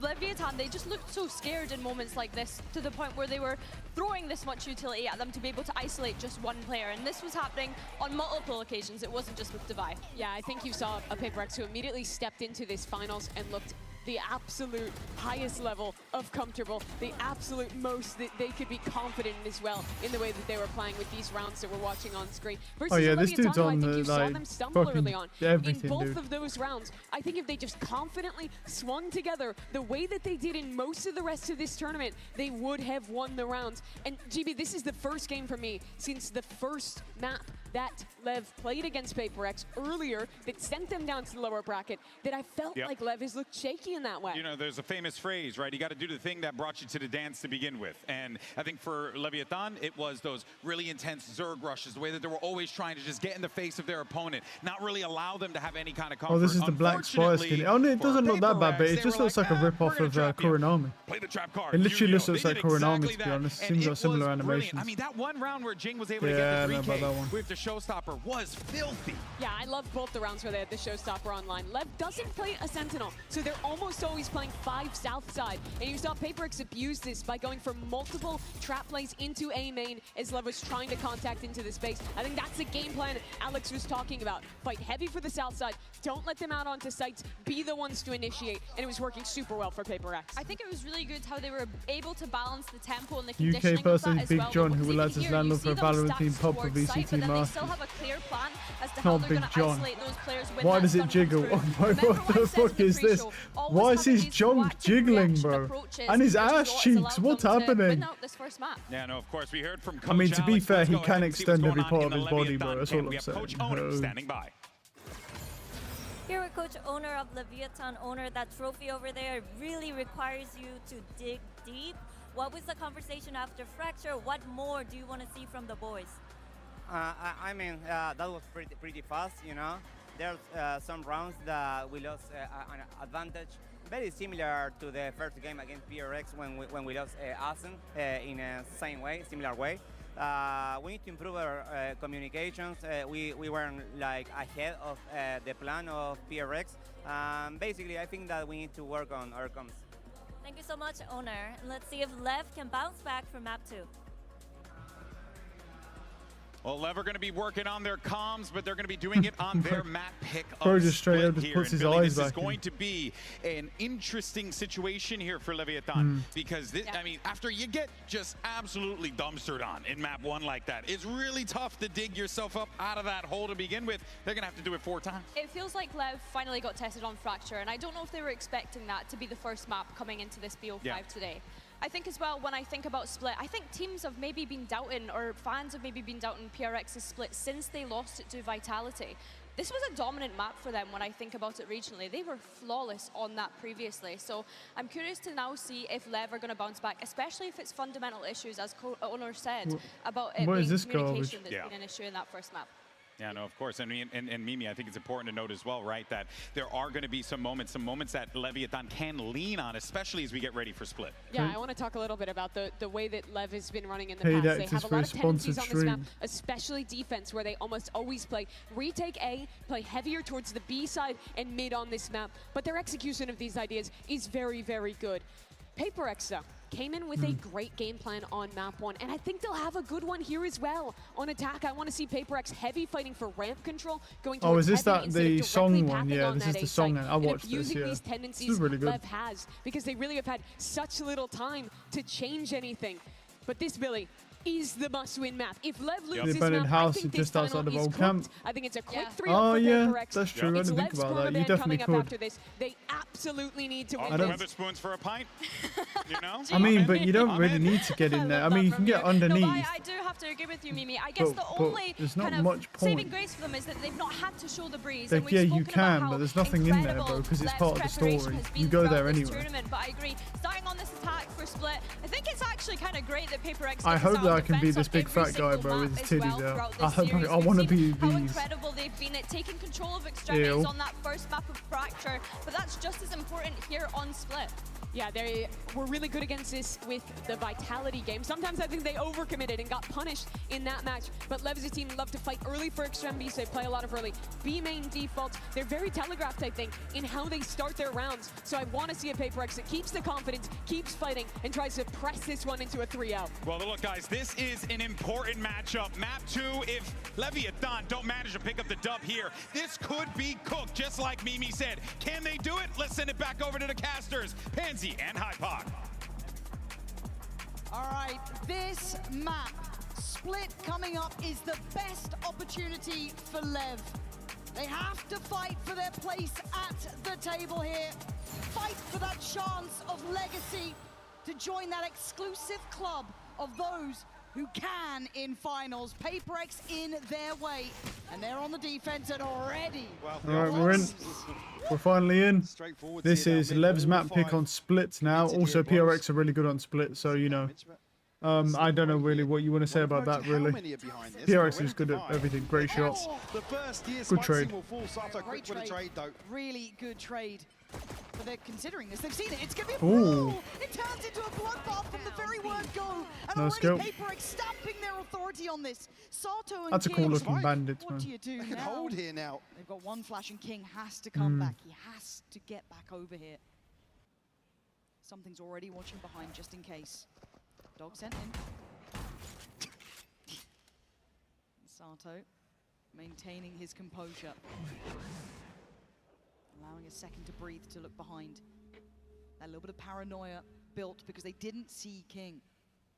Leviathan, they just looked so scared in moments like this to the point where they were throwing this much utility at them to be able to isolate just one player. And this was happening on multiple occasions. It wasn't just with Devi. Yeah, I think you saw a PaperX who immediately stepped into this finals and looked the absolute highest level of comfortable, the absolute most that they could be confident in as well in the way that they were playing with these rounds that we're watching on screen. Versus Oh yeah, this Leviathan, dude's I on think the, you saw like, them stumble fucking early on. everything, In both dude. of those rounds, I think if they just confidently swung together the way that they did in most of the rest of this tournament, they would have won the rounds. And GB, this is the first game for me since the first map that Lev played against PaperX earlier that sent them down to the lower bracket that I felt like Lev has looked shaky in that way. You know, there's a famous phrase, right? You got to do the thing that brought you to the dance to begin with. And I think for Leviathan, it was those really intense Zerg rushes, the way that they were always trying to just get in the face of their opponent, not really allow them to have any kind of comfort. Oh, this is the Black Spire skin. Oh, no, it doesn't look that bad, but it just looks like a rip-off of Kuranami. Play the trap card. It literally looks like They did Kuranami, exactly to be honest. that. Seems And like it similar was brilliant. animations. I mean, that one round where Jing was able to Yeah, I get know the about that 3K one. with the showstopper was filthy. Yeah, I love both the rounds where they had the showstopper online. Lev doesn't play a Sentinel, so they're almost always playing 5 south side. And you saw PaperX abuse this by going for multiple trap plays into A main as Lev was trying to contact into the space. I think that's the game plan Alex was talking about. Fight heavy for the south side, don't let them out onto sites, be the ones to initiate, and it was working super well for PaperX. I think it was really good how they were able to balance the tempo and the UK conditioning person of is that as Big well. John, who Because will even add his here, landlord you for see a them Valorant stacked team pub for towards site, VCT but then they Masters. still have a clear plan as to Not how they're Big going to John. isolate those players when Why that does it stun jiggle? comes through. What Remember the what I said fuck in the is this? pre-show? Always Why have is his these junk proactive jiggling, reaction bro? approaches, And his which is ass what has cheeks, allowed what's them to happening? win out this first map. Yeah, no, of course, we heard from Coach I mean, to be Alex. fair, Let's he go can ahead and see what's extend every going part on of in his the body, bro. Leviathan That's camp. all We I'm have Coach saying. Owner Oh. standing by. Here with Coach Owner of Leviathan Owner, that trophy over there really requires you to dig deep. What was the conversation after Fracture? What more do you want to see from the boys? I mean, that was pretty fast, you know. There's some rounds that we lost an advantage very similar to the first game against PRX when we lost Asen in a same way, similar way. We need to improve our communications. We weren't like ahead of the plan of PRX. Basically, I think that we need to work on our comms. Thank you so much, Owner. And let's see if Lev can bounce back from map 2. Well, Lev are going to be working on their comms, but they're going to be doing it on their map pick Bro of just straight Split up just here. puts And his Billy, eyes this is back going in. to be an interesting situation here for Leviathan because this, I mean, after you get just absolutely dumpstered on in map 1 like that, it's really tough to dig yourself up out of that hole to begin with. They're going to have to do it 4 times. It feels like Lev finally got tested on Fracture, and I don't know if they were expecting that to be the first map coming into this BO5 today. I think as well, when I think about Split, I think teams have maybe been doubting, or fans have maybe been doubting PRX's Split since they lost it to Vitality. This was a dominant map for them when I think about it regionally. They were flawless on that previously. So I'm curious to now see if Lev are going to bounce back, especially if it's fundamental issues, as Owner said, about it being communication that's been an issue in that first map. Yeah, no, of course. And Mimi, I think it's important to note as well, right, that there are going to be some moments that Leviathan can lean on, especially as we get ready for Split. Yeah, I want to talk a little bit about the way that Lev has been running in the Paid past. They access have a for lot a of tendencies on this map, stream. especially defense, where they almost always play retake A, play heavier towards the B side and mid on this map. But their execution of these ideas is very, very good. PaperX, though, came in with a great game plan on map 1, and I think they'll have a good one here as well. On attack, I want to see PaperX heavy fighting for ramp control, going towards Oh, is this heavy that the song one? Yeah, this is A the song. site, I watched this. using Yeah, these this tendencies is really good. Lev has, because they really have had such little time to change anything. But this, Billy, is the must-win map. If Lev loses this map, I think this just outside final of is old camp. cooked. I think it's a quick 3-0 Oh for yeah, PaperX. that's true. I It's didn't think Lev's about that. You Cornerman definitely coming up could. after this. They absolutely need to All win the this. Weatherspoons for a pint, you know? I mean, but you don't really need to get in there. I mean, you can get underneath. No, I do have to agree with you, Mimi. I guess the only there's not kind of much saving point. grace for them is that they've not had to show the breeze. Like, and we've yeah, you spoken about can, how but there's nothing in there, bro, incredible because it's Lev's part of the preparation story. has been You go there throughout this anyway. tournament, but I agree. Starting on this attack for Split, I think it's actually kind of great that PaperX I gets hope out that I of can be defense this on big every fat guy, single bro, map with his as well titties out. throughout I this hope series. I We've want to seen be how these. incredible they've been at taking control of extremities Ew. on that first map of Fracture, but that's just as important here on Split. Yeah, they were really good against this with the Vitality game. Sometimes I think they overcommitted and got punished in that match, but Lev's team love to fight early for extremities. They play a lot of early B main defaults. They're very telegraphed, I think, in how they start their rounds. So I want to see a PaperX that keeps the confidence, keeps fighting, and tries to press this one into a 3-0. Well, look, guys, this is an important matchup. Map 2, if Leviathan don't manage to pick up the dub here, this could be cooked, just like Mimi said. Can they do it? Let's send it back over to the casters, Pansy and Hypoc. All right, this map, Split coming up, is the best opportunity for Lev. They have to fight for their place at the table here. Fight for that chance of legacy to join that exclusive club of those who can in finals. PaperX in their way, and they're on the defense and already. All right, we're in. We're finally in. This is Lev's map pick on Split now. Also, PRX are really good on Split, so you know. I don't know really what you want to say about that, really. PRX is good at everything. Great shots. Good trade. Great trade, though. Really good trade. But they're considering this. They've seen it. It's going to be a Ooh. brawl. It turns into a bloodbath from the very word go. And Nice already go. PaperX stamping their authority on this. Sato and That's a King, cool looking bandit, what man. do you do They can now? hold here now. They've got one flash and King has to come back. He has to get back over here. Something's already watching behind just in case. Dog sent in. Sato maintaining his composure. Allowing a second to breathe, to look behind. That little bit of paranoia built because they didn't see King.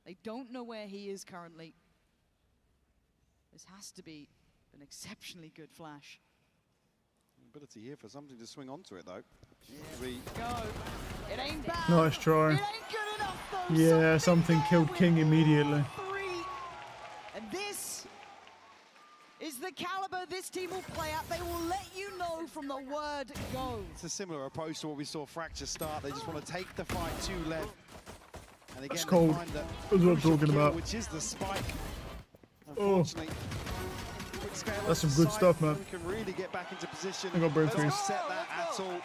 They don't know where he is currently. This has to be an exceptionally good flash. Ability here for something to swing onto it, though. Go. It ain't bad. Nice try. It ain't good enough, though. Yeah, something killed King immediately. And this is the caliber this team will play at. They will let you know from the word go. It's a similar approach to what we saw Fracture start. They just want to take the fight to Lev. And again, That's cold. find that That's what I'm crucial talking kill, about. which is the spike. Oh. Unfortunately, quick scale That's off some the good side, stuff, man. We can really get back into position. I got brain Let's freeze. not set that at all.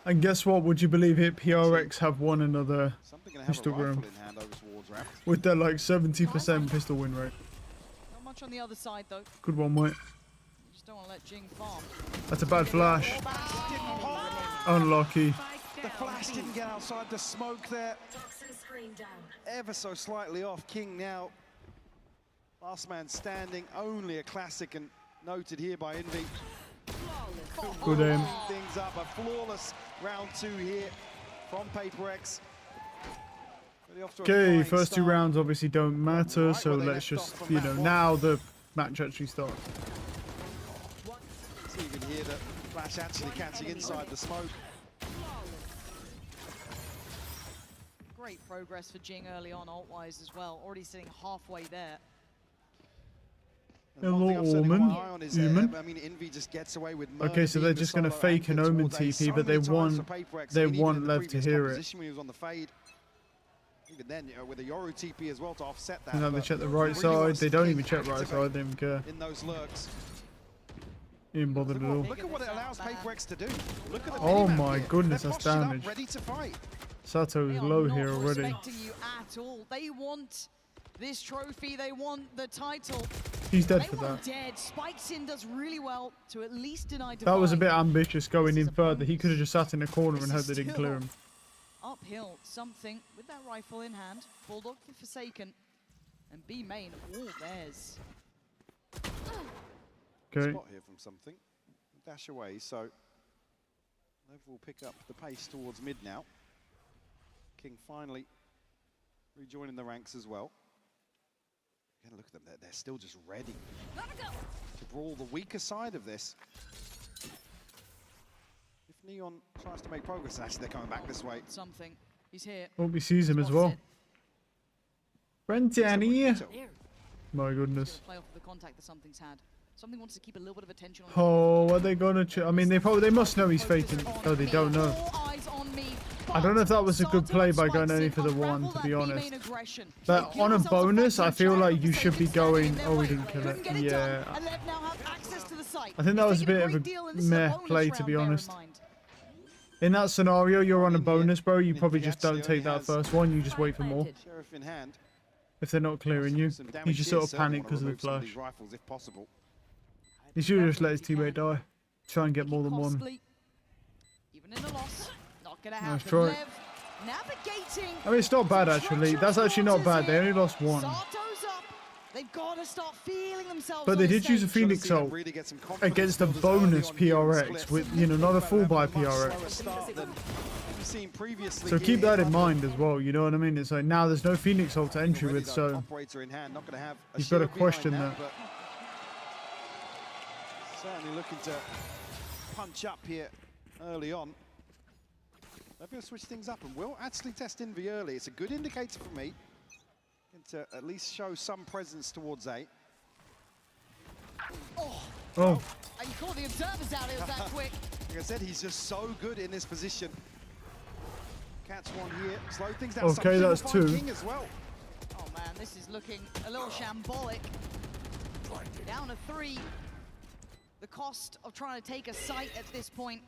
And guess what? Would you believe it? PRX have won another pistol round with their like 70% pistol win rate. Not much on the other side though. Good one, mate. Just don't want to let Jing farm. That's a bad flash. Unlucky. The flash didn't get outside the smoke there. Ever so slightly off. King now. Last man standing. Only a classic and noted here by Envy. Good aim. Things up. A flawless round 2 here from PaperX. Okay, first 2 rounds obviously don't matter, so let's just, you know, now the match actually starts. See, you can hear the flash actually catching inside the smoke. Great progress for Jing early on, ult-wise as well. Already sitting halfway there. Hello, Omen. Human. I mean, Envy just gets away with okay, so they're just going to fake an Omen TP, but they want Lev to hear it. Even then, you know, with a Yoru TP as well to offset that. And now they check the right side. They don't even check right side. They don't even care. In those lurks. Even bothered at all. Look at what it allows PaperX to do. Look at the oh my goodness, that's damage. Ready to fight. Sato is low here already. You at all. They want this trophy. They want the title. He's dead for that. Dead. Spikes in does really well to at least deny That was a bit ambitious going in further. He could have just sat in the corner and hoped they didn't clear him. Uphill, something with that rifle in hand. Bulldog for Forsaken. And B main all theirs. Okay. Spot here from something. Dash away, so Lev will pick up the pace towards mid now. King finally rejoining the ranks as well. Again, look at them, they're still just ready to brawl the weaker side of this. If Neon tries to make progress, actually they're coming back this way. Something. He's here. Hope he sees him as well. Brentani. My goodness. Play off of the contact that Something's had. Something wants to keep a little bit of attention on. Oh, are they gonna? I mean, they must know he's faking. Oh, they don't know. I don't know if that was a good play by going only for the one, to be honest. But on a bonus, I feel like you should be going. Oh, we didn't kill it. Yeah. I think that was a bit of a meh play, to be honest. In that scenario, you're on a bonus, bro. You probably just don't take that first one. You just wait for more. If they're not clearing you, you just sort of panic because of the flash. He should have just let his teammate die. Try and get more than one. Even in a loss, not gonna nice try. Navigating. I mean, it's not bad actually. That's actually not bad. They only lost one. They've got to start feeling themselves. But they did use a Phoenix ult against a bonus PRX with, you know, not a full buy PRX. So keep that in mind as well. You know what I mean? It's like now there's no Phoenix ult to entry with, so you've got to question that. Certainly looking to punch up here early on. They're going to switch things up and will actually test Envy early. It's a good indicator for me. To at least show some presence towards A. Oh. Oh. And you caught the observers out, it was that quick. Like I said, he's just so good in this position. Catch one here, slow things down. Okay, that's 2. As well. Oh man, this is looking a little shambolic. Down to 3. The cost of trying to take a site at this point.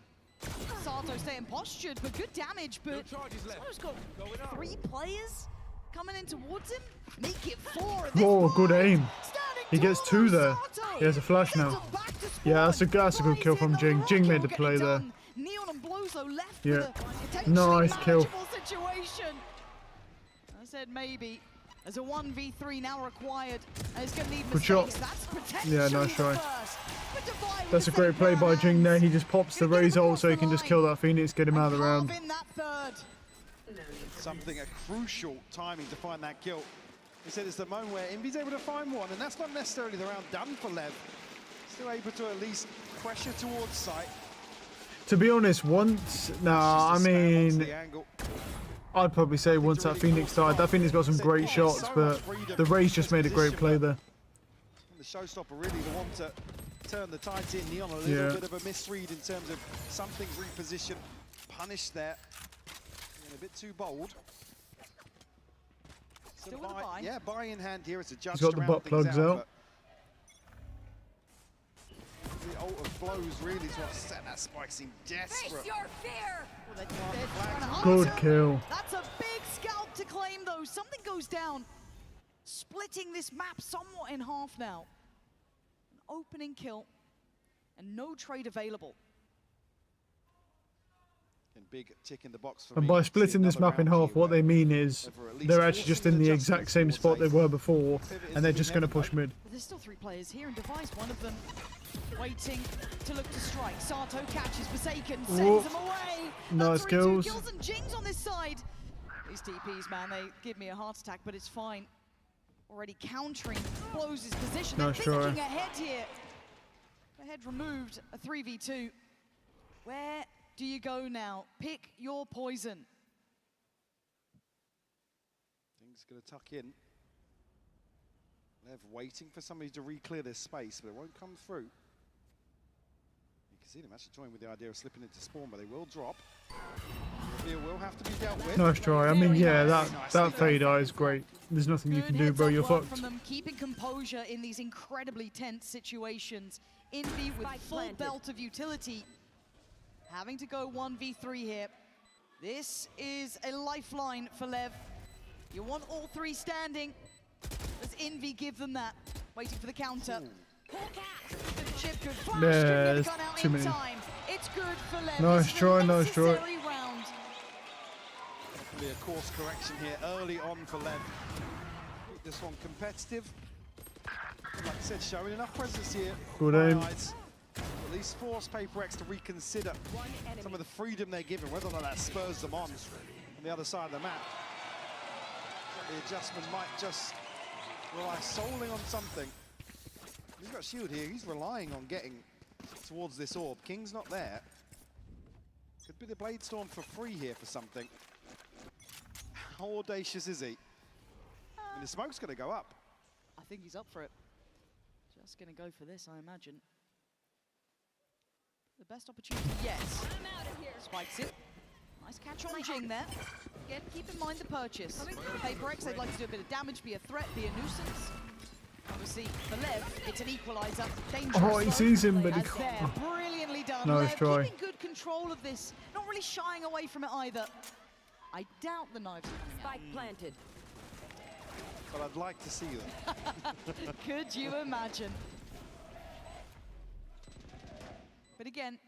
Sato staying postured, but good damage, but Sato's got 3 players coming in towards him. Make it 4. Oh, good aim. He gets 2 there. He has a flash now. Yeah, that's a good kill from Jing. Jing made the play there. Neon and Blozo left yeah. with a nice kill. Situation. I said maybe. There's a 1v3 now required. And it's going to need good shot. Yeah, nice try. That's a great play by Jing there. He just pops the Raze ult so he can just kill that Phoenix, get him out of the round. Something, a crucial timing to find that kill. He said it's the moment where Envy's able to find one, and that's not necessarily the round done for Lev. Still able to at least pressure towards sight. To be honest, once, I mean, I'd probably say once that Phoenix died, that Phoenix got some great shots, but the Raze just made a great play there. And the showstopper really the one to turn the tides in. Neon a little bit of a misread in terms of something repositioned, punished there. A bit too bold. Still with a buy. Yeah, buy in hand here. It's a judge. He's got the butt plugs out. The ult of blows really to offset that spike seemed desperate. Your fear. Good kill. That's a big scalp to claim, though. Something goes down, splitting this map somewhat in half now. An opening kill, and no trade available. And big tick in the box for And me. by See splitting this another map in round half, here what they where mean is over at least they're actually just in the forcing exact same adjustments spot they towards were before, Pivot and they're is just going to inevitable. push mid. There's still 3 players here in Device, one of them waiting to look to strike. Sato catches Forsaken, sends Whoop. him away. Nice 3-2 kills. kills and Jings on this side. These TPs, man, they give me a heart attack, but it's fine. Already countering, blows his position. Nice They're try. thinking ahead here. Ahead removed, a 3v2. Where do you go now? Pick your poison. Things going to tuck in. Lev waiting for somebody to re-clear this space, but it won't come through. You can see them actually toying with the idea of slipping into spawn, but they will drop. It will have to be dealt with. Nice try. I mean, yeah, that fade eye is great. There's nothing you can do, bro. You're Work fucked. from them, keeping composure in these incredibly tense situations. Envy with full belt of utility. Having to go 1v3 here. This is a lifeline for Lev. You want all 3 standing. Does Envy give them that? Waiting for the counter. The chip could flash, couldn't get Yeah, the it's gun out too in many. time. It's good for Lev. Nice It's the try, nice try. necessary round. Be a course correction here early on for Lev. Keep this one competitive. And like I said, showing enough presence here. Good My aim. eyes. At least force Paper X to reconsider some of the freedom they're given, whether or not that spurs them on the other side of the map. The adjustment might just rely solely on something. He's got shield here. He's relying on getting towards this orb. King's not there. Could be the Blade Storm for free here for something. How audacious is he? And the smoke's going to go up. I think he's up for it. Just going to go for this, I imagine. The best opportunity, yes. Spikes it. Nice catch on Jing there. Again, keep in mind the purchase. Paper X, they'd like to do a bit of damage, be a threat, be a nuisance. Obviously, for Lev, it's an equalizer. Dangerous. Oh, he sees him, but he As there, can't. brilliantly done. Nice Lev try. keeping good control of this, not really shying away from it either. I doubt the knives are coming out. planted. But I'd like to see them. Could you imagine? But again,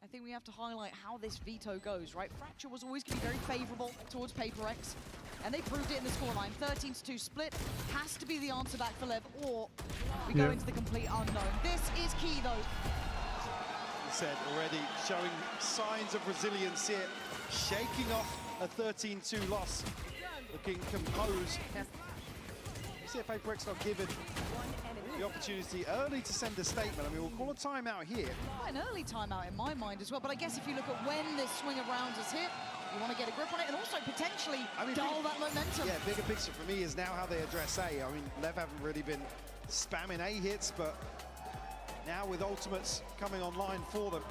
I think we have to highlight how this veto goes, right? Fracture was always going to be very favorable towards Paper X, and they proved it in the scoreline. 13-2 split has to be the answer back for Lev, or we go into the complete unknown. This is key, though. He said already, showing signs of resilience here, shaking off a 13-2 loss, looking composed. You see if Paper X not given the opportunity early to send a statement. I mean, we'll call a timeout here. An early timeout in my mind as well, but I guess if you look at when this swing of rounds is hit, you want to get a grip on it and also potentially dull that momentum. Yeah, bigger picture for me is now how they address A. I mean, Lev haven't really been spamming A hits, but now with ultimates coming online for them,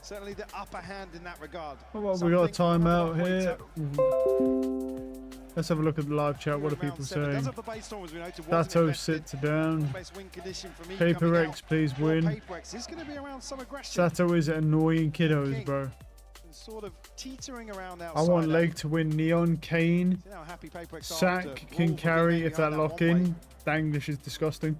certainly the upper hand in that regard. Well, we got a timeout here. Let's have a look at the live chat. What are people saying? Sato sits down. Paper X, please win. Sato is annoying kiddos, bro. Sort of teetering around outside. I want Leg to win. Neon, Kane, Sack can carry if that lock in. Dang, this is disgusting.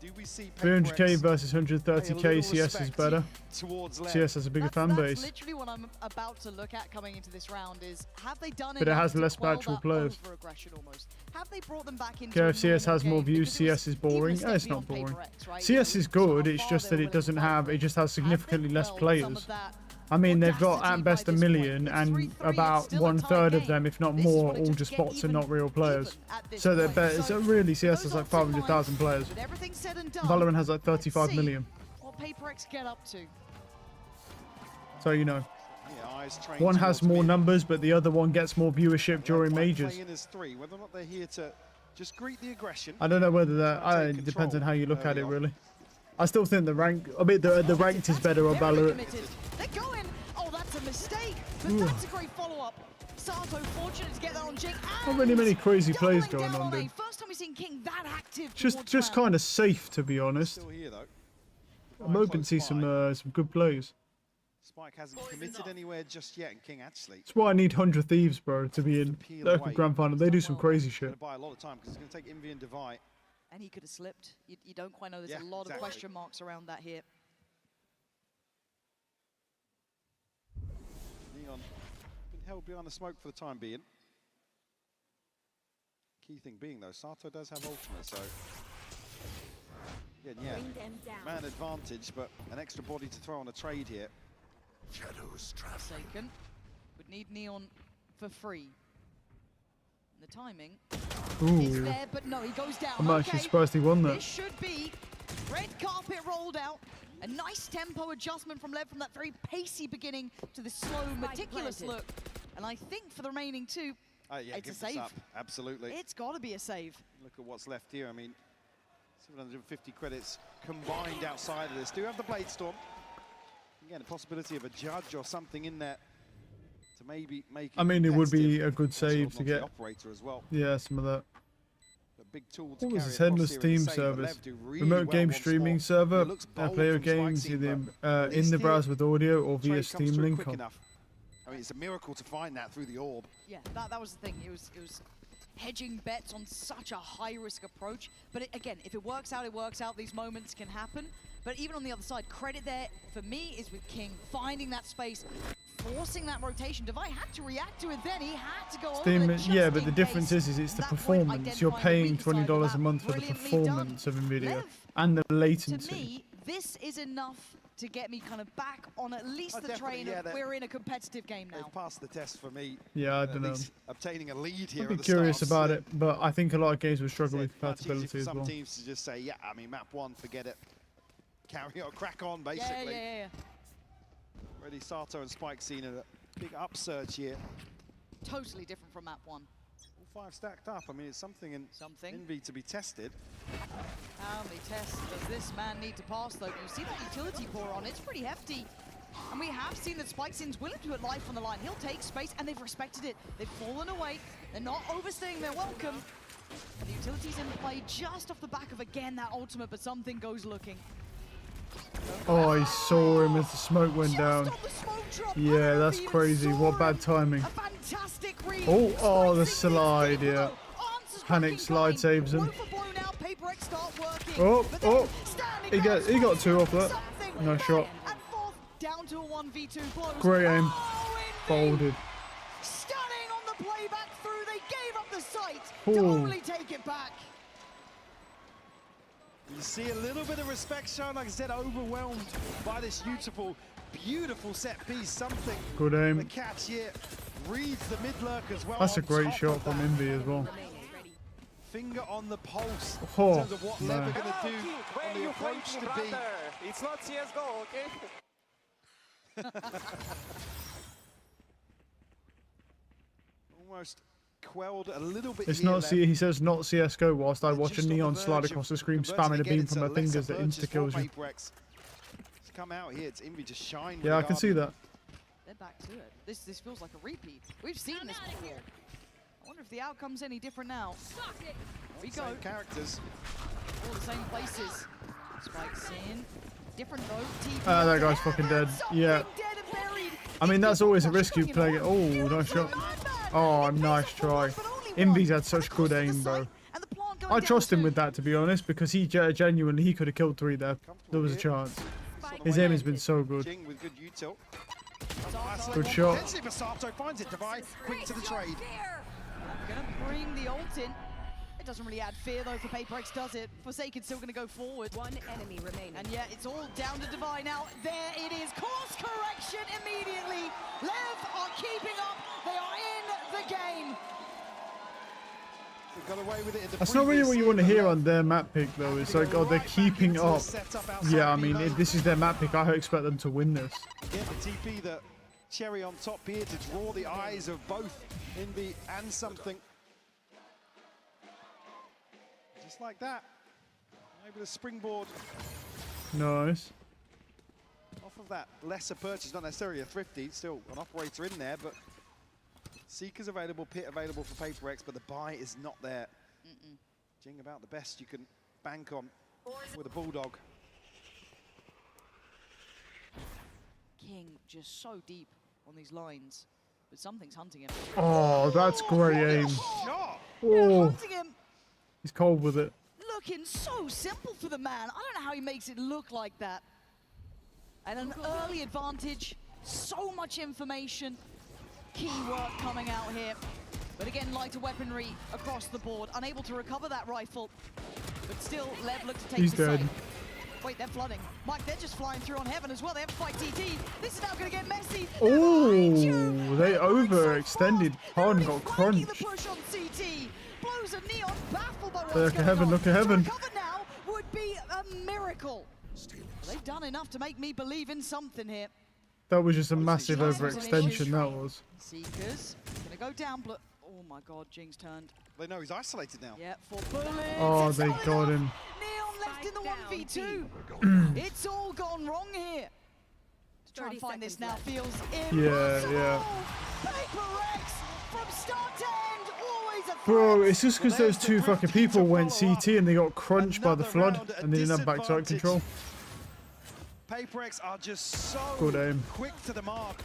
300k versus 130k. CS is better. CS has a bigger fan base. That's literally what I'm about to look at coming into this round is, have they done But it enough has to less quell actual that players. overaggression almost? Have they brought them back into Okay, a if CS normal has more game? views, Because it was CS is even a boring. step It's not beyond Paper boring. X, right? CS is good, it's just that it doesn't have, it just has significantly less players. I mean, they've got at best 1 million, and about 1/3 of them, if not more, all just bots and not real players. So they're better. So really, CS has like 500,000 players. With everything said and done, Valorant has like 35 see million. what Paper X get up to. So you know, one has more numbers, but the other one gets more viewership during majors. Whether or not they're here to just greet the aggression. I don't know whether that. It depends on how you look at it, really. I still think the rank. I mean, the ranked is better on Valorant. They're going. Oh, that's a mistake. But that's a great follow-up. Sato fortunate to get that on Jing. Not really many crazy plays going on, dude. First time we've seen King that active. Just kind of safe, to be honest. Still here though. I'm hoping to see some good plays. Spike hasn't committed anywhere just yet, and King actually. That's why I need 100 Thieves, bro, to be in local grand final. They do some crazy shit. Going to buy a lot of time because it's going to take Envy and Devi. And he could have slipped. You don't quite know. There's a lot of question marks around that here. Neon been held behind the smoke for the time being. Key thing being though, Sato does have ultimate, so yeah, man advantage, but an extra body to throw on a trade here. Shadows Forsaken would need Neon for free. And the timing is there, but no, he goes down. I'm actually surprised he won that. This should be red carpet rolled out. A nice tempo adjustment from Lev from that very pacey beginning to the slow, meticulous look. And I think for the remaining two, Yeah, it's a save. Absolutely. It's got to be a save. Look at what's left here. I mean, 750 credits combined outside of this. Do have the Blade Storm. Again, a possibility of a judge or something in there to maybe make it. I mean, it would be a good save to get. Operator as well. Yeah, some of that. A big tool to What was carry this headless across here Steam is the save, but service? Lev do really Remote well game on streaming spot. server. It looks bold Player from Spike games Team, either but at in least the here, browser with audio or via trade Steam comes through link. quick On. enough. I mean, it's a miracle to find that through the orb. Yeah, that was the thing. It was hedging bets on such a high-risk approach. But again, if it works out, it works out. These moments can happen. But even on the other side, credit there for me is with King finding that space, forcing that rotation. Devi had to react to it then. He had to go Steam, over it yeah, but the difference is it's the performance. You're paying $20 a month for the performance of NVIDIA and the latency. To me, this is enough to get me kind of back on at least the train of we're in a competitive game now. They've passed the test for me. Yeah, I don't know. Obtaining a lead here. I'd be curious about it, but I think a lot of games will struggle with compatibility as well. Some teams to just say, yeah, I mean, map one, forget it. Carry on, crack on, basically. Yeah. Already Sato and Spike seen a big upsurge here. Totally different from map one. All five stacked up. I mean, it's something in Envy to be tested. How many tests does this man need to pass, though? You see that utility pour on, it's pretty hefty. And we have seen that Spikesin's willing to put life on the line. He'll take space, and they've respected it. They've fallen away. They're not overstaying their welcome. And the utility's in play just off the back of, again, that ultimate, but something goes looking. Oh, I saw him as the smoke went down. Yeah, that's crazy. What bad timing. Oh, the slide, yeah. Panic slide saves him. Oh, he got two off that. Nice shot. Great aim. Folded. Stunning on the playback through. They gave up the sight to only take it back. You see a little bit of respect shown, like I said, overwhelmed by this beautiful set piece. Something. Good aim. The catch here reads the mid lurk as well. That's a great shot from Envy as well. Finger on the pulse in terms of what Lev are going to do on the approach to B. It's not CSGO, okay? Almost quelled a little bit. It's not he says not CSGO whilst I watch a Neon slide across the screen spamming a beam from her fingers that insta-kills you. To come out here, it's Envy just shine. Yeah, I can see that. They're back to it. This feels like a repeat. We've seen this before. I wonder if the outcome's any different now. Here we go. Same characters. All the same places. Spike's in. Different though. Ah, that guy's fucking dead. Yeah. I mean, that's always a risk you play. Oh, nice shot. Oh, nice try. Envy's had such good aim, bro. I trust him with that, to be honest, because he genuinely, he could have killed 3 there. There was a chance. His aim has been so good. Good shot. Potentially Basato finds it. Devi, quick to the trade. Gonna bring the ult in. It doesn't really add fear though for PaperX, does it? Forsaken's still gonna go forward. One enemy remaining. And yeah, it's all down to Devi now. There it is. Course correction immediately. Lev are keeping up. They are in the game. Got away with it in the That's not really what you want to hear on their map pick, though. It's like, oh, they're keeping up. Yeah, I mean, if this is their map pick, I expect them to win this. Get the TP, the cherry on top here to draw the eyes of both Envy and something. Just like that. Maybe the springboard. Nice. Off of that lesser purchase, not necessarily a thrifty, still an operator in there, but Seeker's available, Pit available for PaperX, but the buy is not there. Jing about the best you can bank on with a Bulldog. King just so deep on these lines, but something's hunting him. Oh, that's great aim. Shot. Oh, Hunting him. he's cold with it. Looking so simple for the man. I don't know how he makes it look like that. And an early advantage, so much information. Key work coming out here. But again, lighter weaponry across the board. Unable to recover that rifle. But still, Lev looks to take He's the dead. site. Wait, they're flooding. Mike, they're just flying through on Heaven as well. They have to fight TT. This is now going to get messy. Oh, they overextended. Pond got Flanking crunched. the push on CT. Blows a Neon, baffled by what's Look at going Heaven, on. look at Heaven. To recover now would be a miracle. They've done enough to make me believe in something here. That was just a massive Giants was an overextension, issue. that was. Seekers gonna go down. Oh my God, Jinx turned. They know he's isolated now. Yeah, 4 bullets. Oh, It's they not got enough. him. Neon left in the 1v2. It's all gone wrong here. To try and find this now feels impossible. Yeah. Paper Rex from start to end, always a Bro, threat. it's just because those two fucking people went CT and they got crunched by the flood and they didn't have backside control. Paper X are just so Good aim. quick to the mark.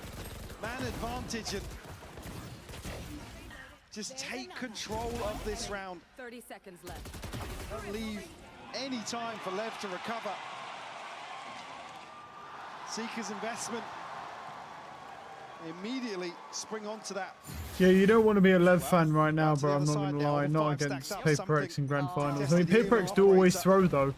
Man advantage and just take control of this round. 30 seconds left. Don't leave any time for Lev to recover. Seeker's investment. Immediately spring onto that. Yeah, you don't want to be a Lev fan right now, bro. I'm not going to lie. Not against Paper X in Grand Finals. I mean, Paper X do always throw, though.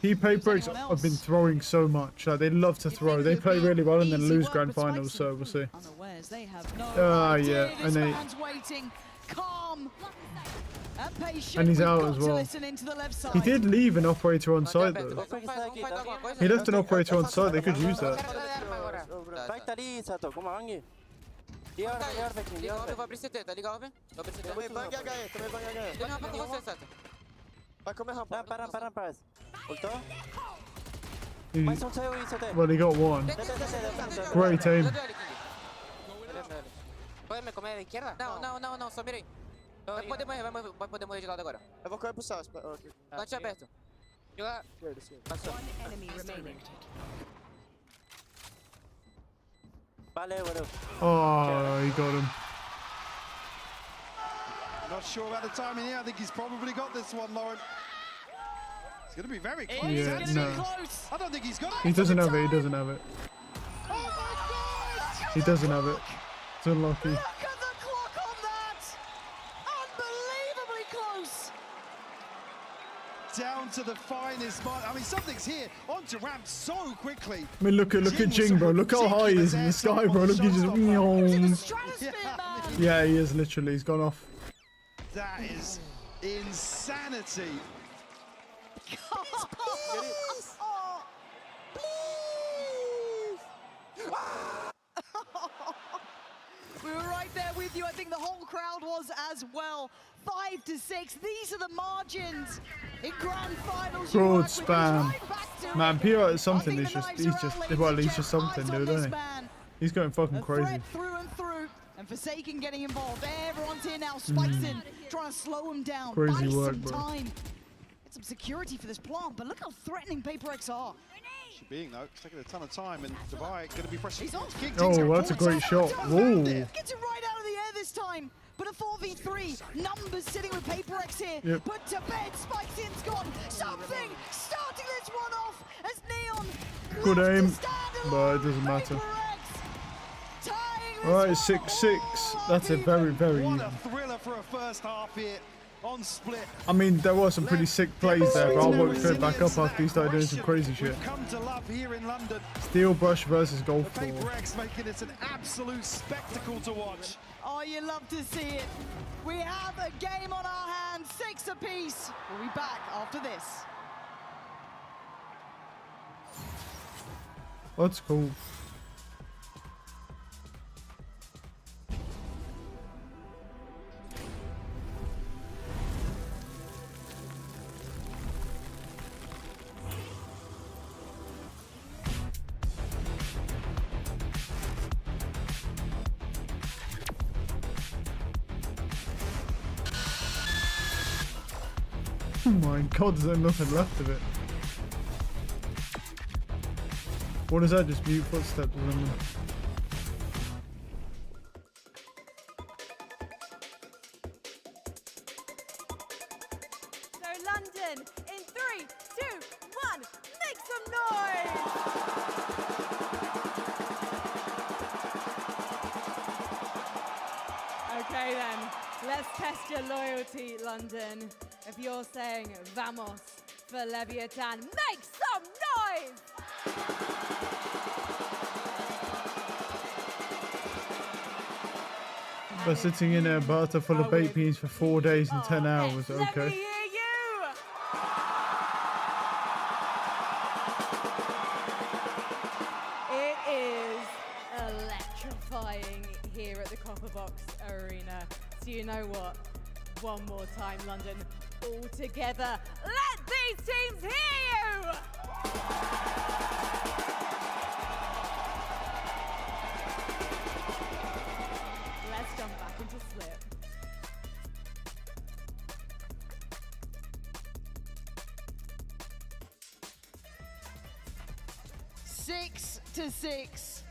Paper X have been throwing so much. Like, they love to throw. They play really well and then lose Grand Finals, so we'll see. Unawares, they have no Yeah, idea. and This they... man's waiting, calm and patient. And he's We've out got as to well. listen into the left side. He did leave an operator on site, though. He left an operator on site. They could use that. Liga vou abrir CT, liga Alvin. Vou abrir CT. Também bang HE, também bang HE. Tem uma com você, Seta. Vai comer rampa. Para. Ultou? Mais saiu aí, CT. Well, he got one. Great aim. Pode comer à esquerda? Não, só mirei. Vai poder morrer de lado agora. Eu vou correr pro Sas. Bate aberto. Joga. Passou. Valeu. Oh, he got him. Not sure about the timing here. I think he's probably got this one, Lauren. It's going to be very close. Yeah, no. I don't think he's got it. He doesn't have it. He doesn't have it. Oh my God! He doesn't have it. It's unlucky. Look at the clock on that! Unbelievably close! Down to the finest mark. I mean, something's here. Onto ramp so quickly. I mean, look at Jing, bro. Look how high he is in the sky, bro. Look, he just... Yeah, he is literally. He's gone off. That is insanity. Please! Oh, please! We were right there with you. I think the whole crowd was as well. 5-6. These are the margins in grand finals. Broad spam. Man, PR is something. He's just something, dude, isn't he? He's going fucking crazy. Through and through. And Forsaken getting involved. Everyone's here now. Spikes in, trying to slow him down. Crazy Buy work, some bro. time. Get some security for this plant. But look how threatening Paper X are. Should being though, it's taking a ton of time, and Devi going to be pressing. He's on. Oh, that's a great shot. Whoa. Gets it right out of the air this time. But a 4v3. Numbers sitting with Paper X here. Yep. Put to bed. Spikes in's gone. Something starting this one off as Neon. Good left to aim, stand but alone. it doesn't matter. Paper X tying this Alright, one 6-6. That's a very, very What even. a thriller for a first half here on split. I mean, there were some pretty sick plays there, but I won't fit back up after he started doing some crazy shit. We've come to love here in London. Steel Brush versus Golf Ball. Paper X making it an absolute spectacle to watch. Oh, you love to see it. We have a game on our hands, 6 apiece. We'll be back after this. That's cool. Oh my god, there's nothing left of it. What is that? Just mute footsteps or something? So London, in 3, 2, 1, make some noise! Okay then, let's test your loyalty, London. If you're saying vamos for Leviathan, make some noise! But sitting in a bathtub full of baked beans for 4 days and 10 hours, Let me okay. hear you! It is electrifying here at the Copper Box Arena. So you know what? One more time, London, all together. Let these teams hear you! Let's jump back into Slip. Six to 6.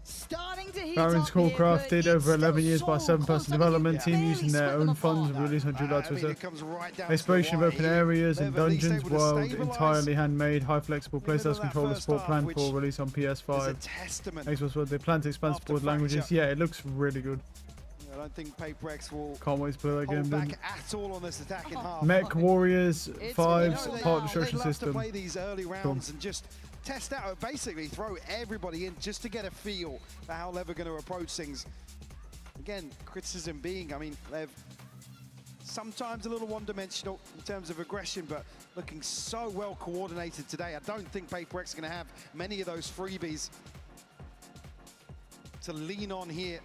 Starting to heat Valorant's up core here, but crafted it's over 11 still years by a so 7-person close. I mean, development you team barely using their split them own funds, apart. released on July I mean, 27th. it comes right down to Exploration of the open wire. areas and They've at least dungeons, able to world stabilise entirely handmade, high flexible in the middle playstyle of that controller first support half, planned which for release on is a PS5. testament Xbox One, they plan to expand after support languages. Fracture. Yeah, it looks really good. I don't think PaperX will Can't wait to play that game. hold back Dude. at all on this attacking half. Mech Warriors It's 5's really part now. destruction They love system. to play these early rounds and just test out, basically throw everybody in just to get a feel for how they're going to approach things. Again, criticism being, I mean, they've sometimes a little one-dimensional in terms of aggression, but looking so well coordinated today. I don't think PaperX are going to have many of those freebies to lean on here.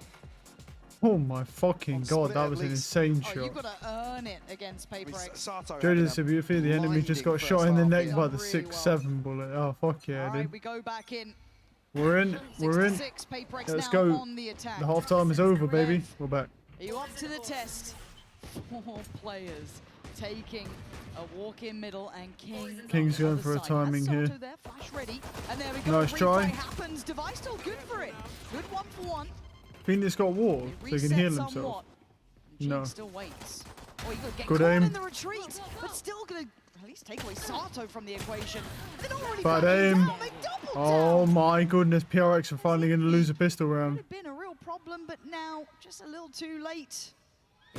Oh my fucking god, split that at was an least. insane Oh, shot. you've got to earn it against I mean, PaperX. Sato Judges having to beautifully, the enemy just got blinding shot in the first neck half by here. the Really 6-7 bullet. Oh fuck yeah, All right, dude. we go back in. We're in, 6 we're to in. 6. PaperX Let's now go. on the attack. The half time is over, baby. We're back. Are you up to the test? 4 players taking a walk in middle and King's on going the for a side. timing That's here. Sato there, flash ready. And there we go. Nice the try. replay happens. Device still good for it. Good 1-for-1. Phoenix got wall, They so he can reset heal somewhat. himself. Jake No. still waits. Oh, you got to get Good caught aim. in the retreat, but still going to at least take away Sato from the equation. They're not really Bad backing aim. down. They double Oh down. my goodness, PRX are finally going to lose a pistol Would round. have been a real problem, but now just a little too late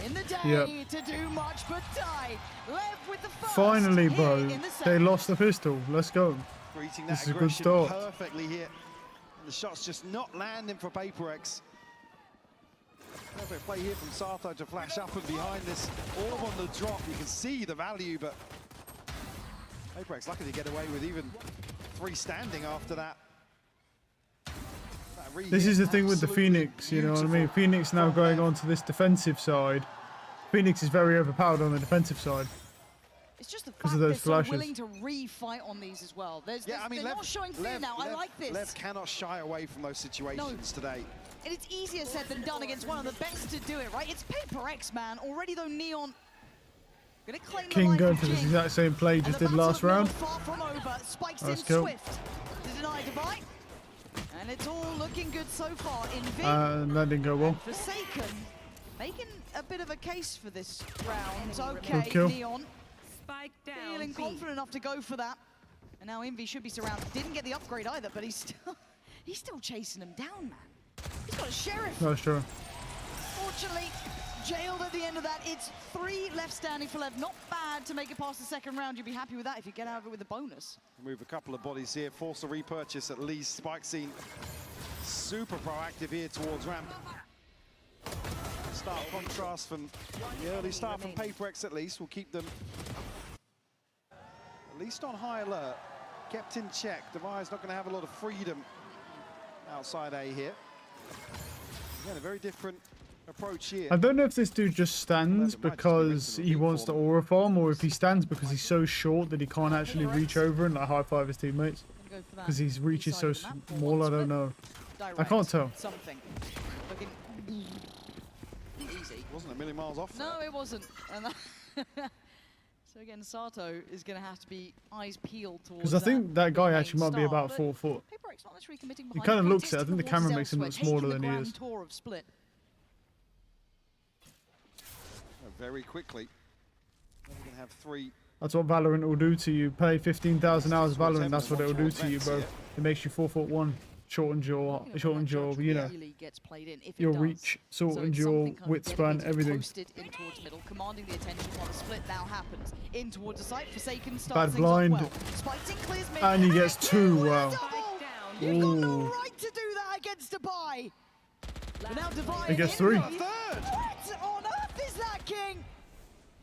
in the day Yep. to do much but die. Lev with the first Finally, here bro, in the they second. lost the pistol. Let's go. Greeting This that is a good aggression start. perfectly here. And the shot's just not landing for PaperX. Perfect play here from Sato to flash up and behind this orb on the drop. You can see the value, but PaperX lucky to get away with even 3 standing after that. This is the thing with the Phoenix, you know what I mean? Phoenix now going on to this defensive side. Phoenix is very overpowered on the defensive side. It's just the because fact of those they're so flashes. willing to re-fight on these as well. They're not showing fear now. I like this. Lev cannot shy away from those situations today. And it's easier said than done against one of the best to do it, right? It's PaperX, man. Already though, Neon gonna claim the King life going of for this Jing. exact same play he And just the did battle last of middle round. far from over. Spikes Let's in go. Swift to deny Divide. And it's all looking good so far. In V, And that didn't go well. Forsaken making a bit of a case for this round. Okay, Good kill. Neon feeling confident enough to go for that. And now Envy should be surrounded. Didn't get the upgrade either, but he's still chasing him down, man. He's got a sheriff. That's true. Fortunately, jailed at the end of that. It's 3 left standing for Lev. Not bad to make it past the second round. You'd be happy with that if you get out of it with a bonus. Move a couple of bodies here, force a repurchase at least. Spike scene super proactive here towards ramp. Start contrast from the early start from PaperX at least will keep them at least on high alert. Kept in check. Devi's not going to have a lot of freedom outside A here. Again, a very different approach here. I don't know if this dude just stands because he wants to aura farm, or if he stands because he's so short that he can't actually reach over and like high five his teammates. Because his reach is so small, I don't know. I can't tell. Something. Looking easy. Wasn't a million miles off. No, it wasn't. And so again, Sato is going to have to be eyes peeled towards Because I think that guy actually might be start, about but 4 foot. PaperX not necessarily committing He behind. kind of looks it. I contesting think the the camera waters makes him look elsewhere, smaller taking than the he grand is. tour of Split. Very quickly. We're going to have 3. That's what Valorant will do to you. Play 15,000 hours of Valorant. That's what it will do to you, bro. It makes you 4'1", shortens your, you know, Really gets played in if it your does. reach, So shortens it's your something kind of width span, dedicated, everything. posted in towards middle, commanding the attention while the split now happens. In towards the site, Forsaken starts Bad things blind. off well. Spikes in, clears mid, And he gets 2, wow. You've got no Ooh. right to do that against Dubai. But now Dubai He gets in 3. the third. What on earth is that, King?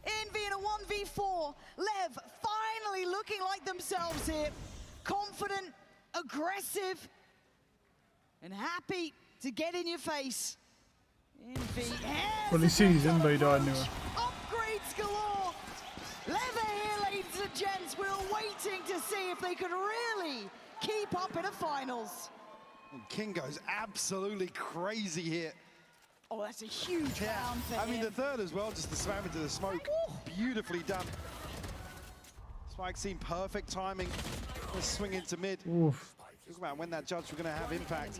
Envy in a 1v4. Lev finally looking like themselves here. Confident, aggressive, and happy to get in your face. Envy. Well, he sees him, but he died anyway. Upgrades galore. Lev here, ladies and gents. We're waiting to see if they could really keep up in the finals. And King goes absolutely crazy here. Oh, that's a huge round for I mean, him. the third as well, just to slam into the smoke. Beautifully done. Spike seemed perfect timing. Let's swing into mid. Oof. Talk about when that judge were going to have impact.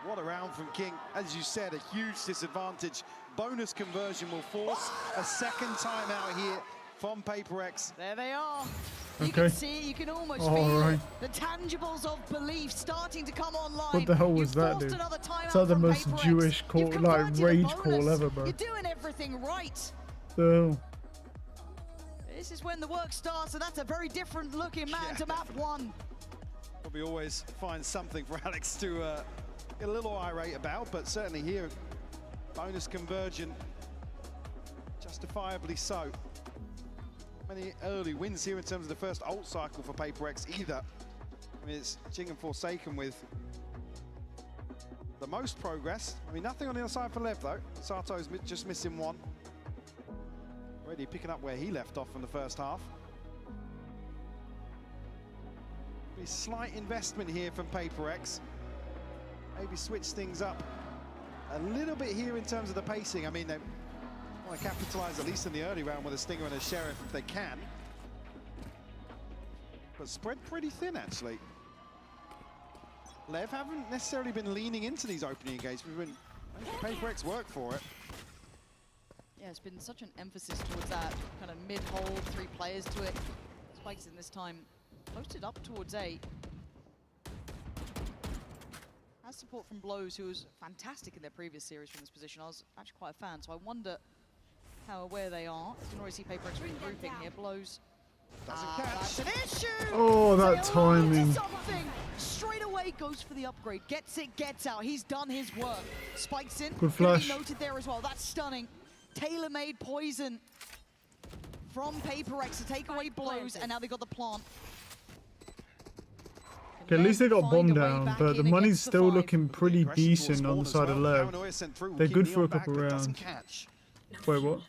What a round from King. As you said, a huge disadvantage. Bonus conversion will force a second timeout here from PaperX. There they are. You Okay. can see it, you can almost All feel right. it. The tangibles of belief starting to come online. What the hell was You've that, forced dude? another timeout It's like the from most PaperX. Jewish call, You've like converted a rage bonus. call ever, bro. You're doing everything right. So, This is when the work starts, and that's a very different looking man to map 1. Probably always find something for Alex to get a little irate about, but certainly here, bonus conversion, justifiably so. Many early wins here in terms of the first ult cycle for PaperX either. I mean, it's Jing and Forsaken with the most progress. I mean, nothing on the other side for Lev though. Sato's just missing 1. Already picking up where he left off from the first half. A slight investment here from PaperX. Maybe switch things up a little bit here in terms of the pacing. I mean, they want to capitalize at least in the early round with a Stinger and a Sheriff if they can. But spread pretty thin, actually. Lev haven't necessarily been leaning into these opening engagements. We've been making PaperX work for it. Yeah, it's been such an emphasis towards that kind of mid-hold, 3 players to it. Spikes in this time posted up towards A. Has support from Blows, who was fantastic in their previous series from this position. I was actually quite a fan, so I wonder how aware they are. You can already see PaperX regrouping here. Blows doesn't catch. That's an issue! Oh, that They alert to timing. something. Straight away goes for the upgrade. Gets it, gets out. He's done his work. Spikes in. Good Gonna be flash. noted there as well. That's stunning. Tailor-made poison from PaperX to take away Blows, and now they got the plant. okay, at least they got bomb down, but the money's still looking pretty decent on the side of Lev. They're good for a couple rounds. Wait, what?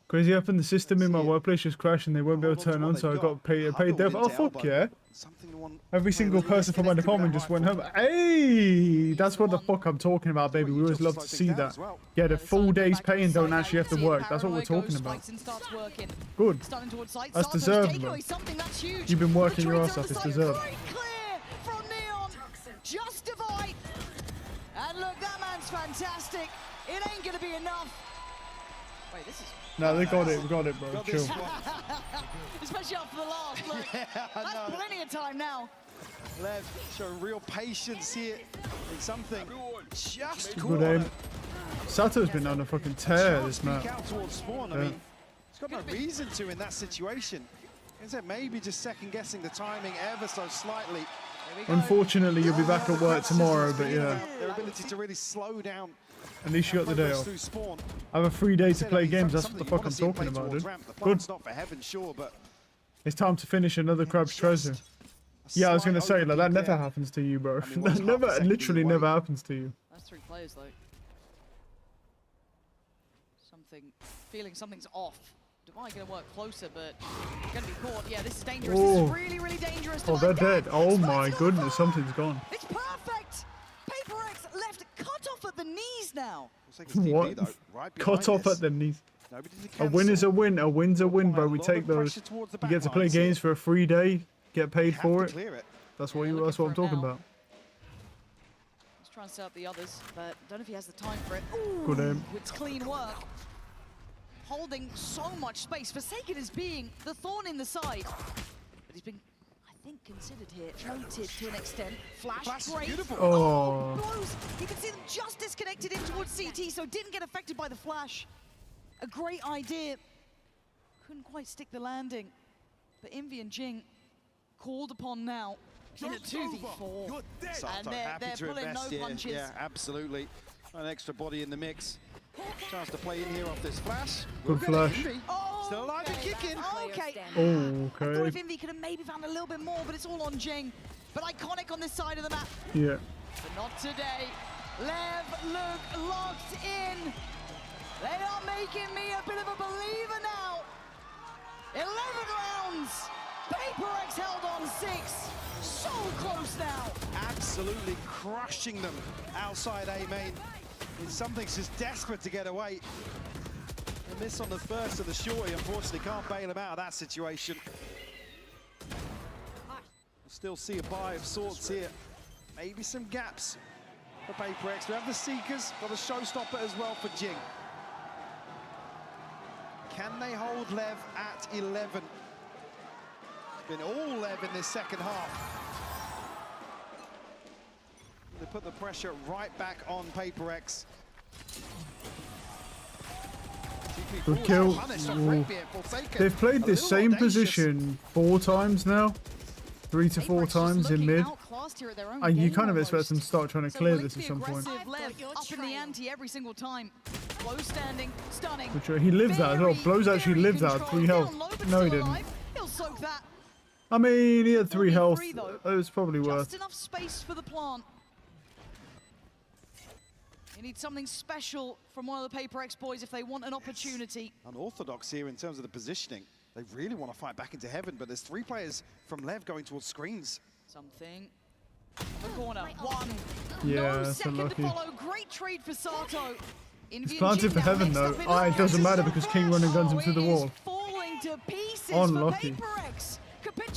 Crazy happened, the system in my workplace just crashed and they won't be able to turn on, so I got paid dev. Oh, fuck yeah. Every single person from my department just went home. Hey, that's what the fuck I'm talking about, baby. We always love to see that. Get a full day's pay and don't actually have to work. That's what we're talking about. Good. That's deserved, bro. You've been working your ass off. It's deserved. Just divide. And look, that man's fantastic. It ain't gonna be enough. Wait, this is... No, they got it. We got it, bro. Chill. Especially after the last look. That's plenty of time now. Lev showing real patience here. And something just Good aim. Sato's been on a fucking tear this map. map. Out towards spawn. I mean, he's got no reason to in that situation. Is it maybe just second guessing the timing ever so slightly? Unfortunately, you'll be back at work tomorrow, but yeah. Their ability to really slow down. At least you got the day off. I have a free day to play games. That's what the fuck I'm talking about, dude. Good. It's time to finish another Crab's Treasure. Yeah, I was gonna say, like, that never happens to you, bro. That never, literally never happens to you. That's 3 players, though. Feeling something's off. Divine gonna work closer, but gonna be caught. Yeah, this is dangerous. Oh. This is really, really dangerous. Oh, they're dead. Oh my goodness, something's gone. It's perfect! PaperX left cut off at the knees now. What? Cut off at the knees. A win is a win. A win's a win, bro. We take those. You get to play games for a free day. Get paid for it. That's what that's what I'm talking about. He's trying to set up the others, but don't know if he has the time for it. Ooh, Good aim. it's clean work. Holding so much space. Forsaken as being the thorn in the side. But he's been, I think, considered here. Floated to an extent. Flash, great. Beautiful. Oh. Blows. You can see them just disconnected in towards CT, so didn't get affected by the flash. A great idea. Couldn't quite stick the landing. But Envy and Jing called upon now in a 2v4. And they're pulling no punches. Yeah, absolutely. An extra body in the mix. Chance to play in here off this flash. Good flash. Oh, still alive and kicking. Okay. Oh, I thought okay. if Envy could have maybe found a little bit more, but it's all on Jing. But iconic on this side of the map. Yeah. But not today. Lev look locked in. They are making me a bit of a believer now. 11 rounds. Paper X held on 6. So close now. Absolutely crushing them outside A main. Something's just desperate to get away. A miss on the first of the shorty, unfortunately, can't bail him out of that situation. We'll still see a buy of sorts here. Maybe some gaps for Paper X. We have the Seekers, got a showstopper as well for Jing. Can they hold Lev at 11? It's been all Lev in this second half. They put the pressure right back on Paper X. Good kill. Ooh. They've played this same position 4 times now. 3 to 4 times in mid. And you kind of expect them to start trying to clear this at some point. Lev up in the ante every single time. Blow standing, stunning. He lived that as well. Blows actually lived that 3 health. No, he didn't. He'll soak that. I mean, he had 3 health. It was probably worth. Just enough space for the plant. You need something special from one of the Paper X boys if they want an opportunity. Unorthodox here in terms of the positioning. They really want to fight back into heaven, but there's 3 players from Lev going towards screens. Something. The corner. 1. Yeah, no that's second unlucky. to follow. Great trade for Sato. He's planted for heaven though. It doesn't matter because King running guns him through the wall. Falling to pieces Unlucky. for Paper X.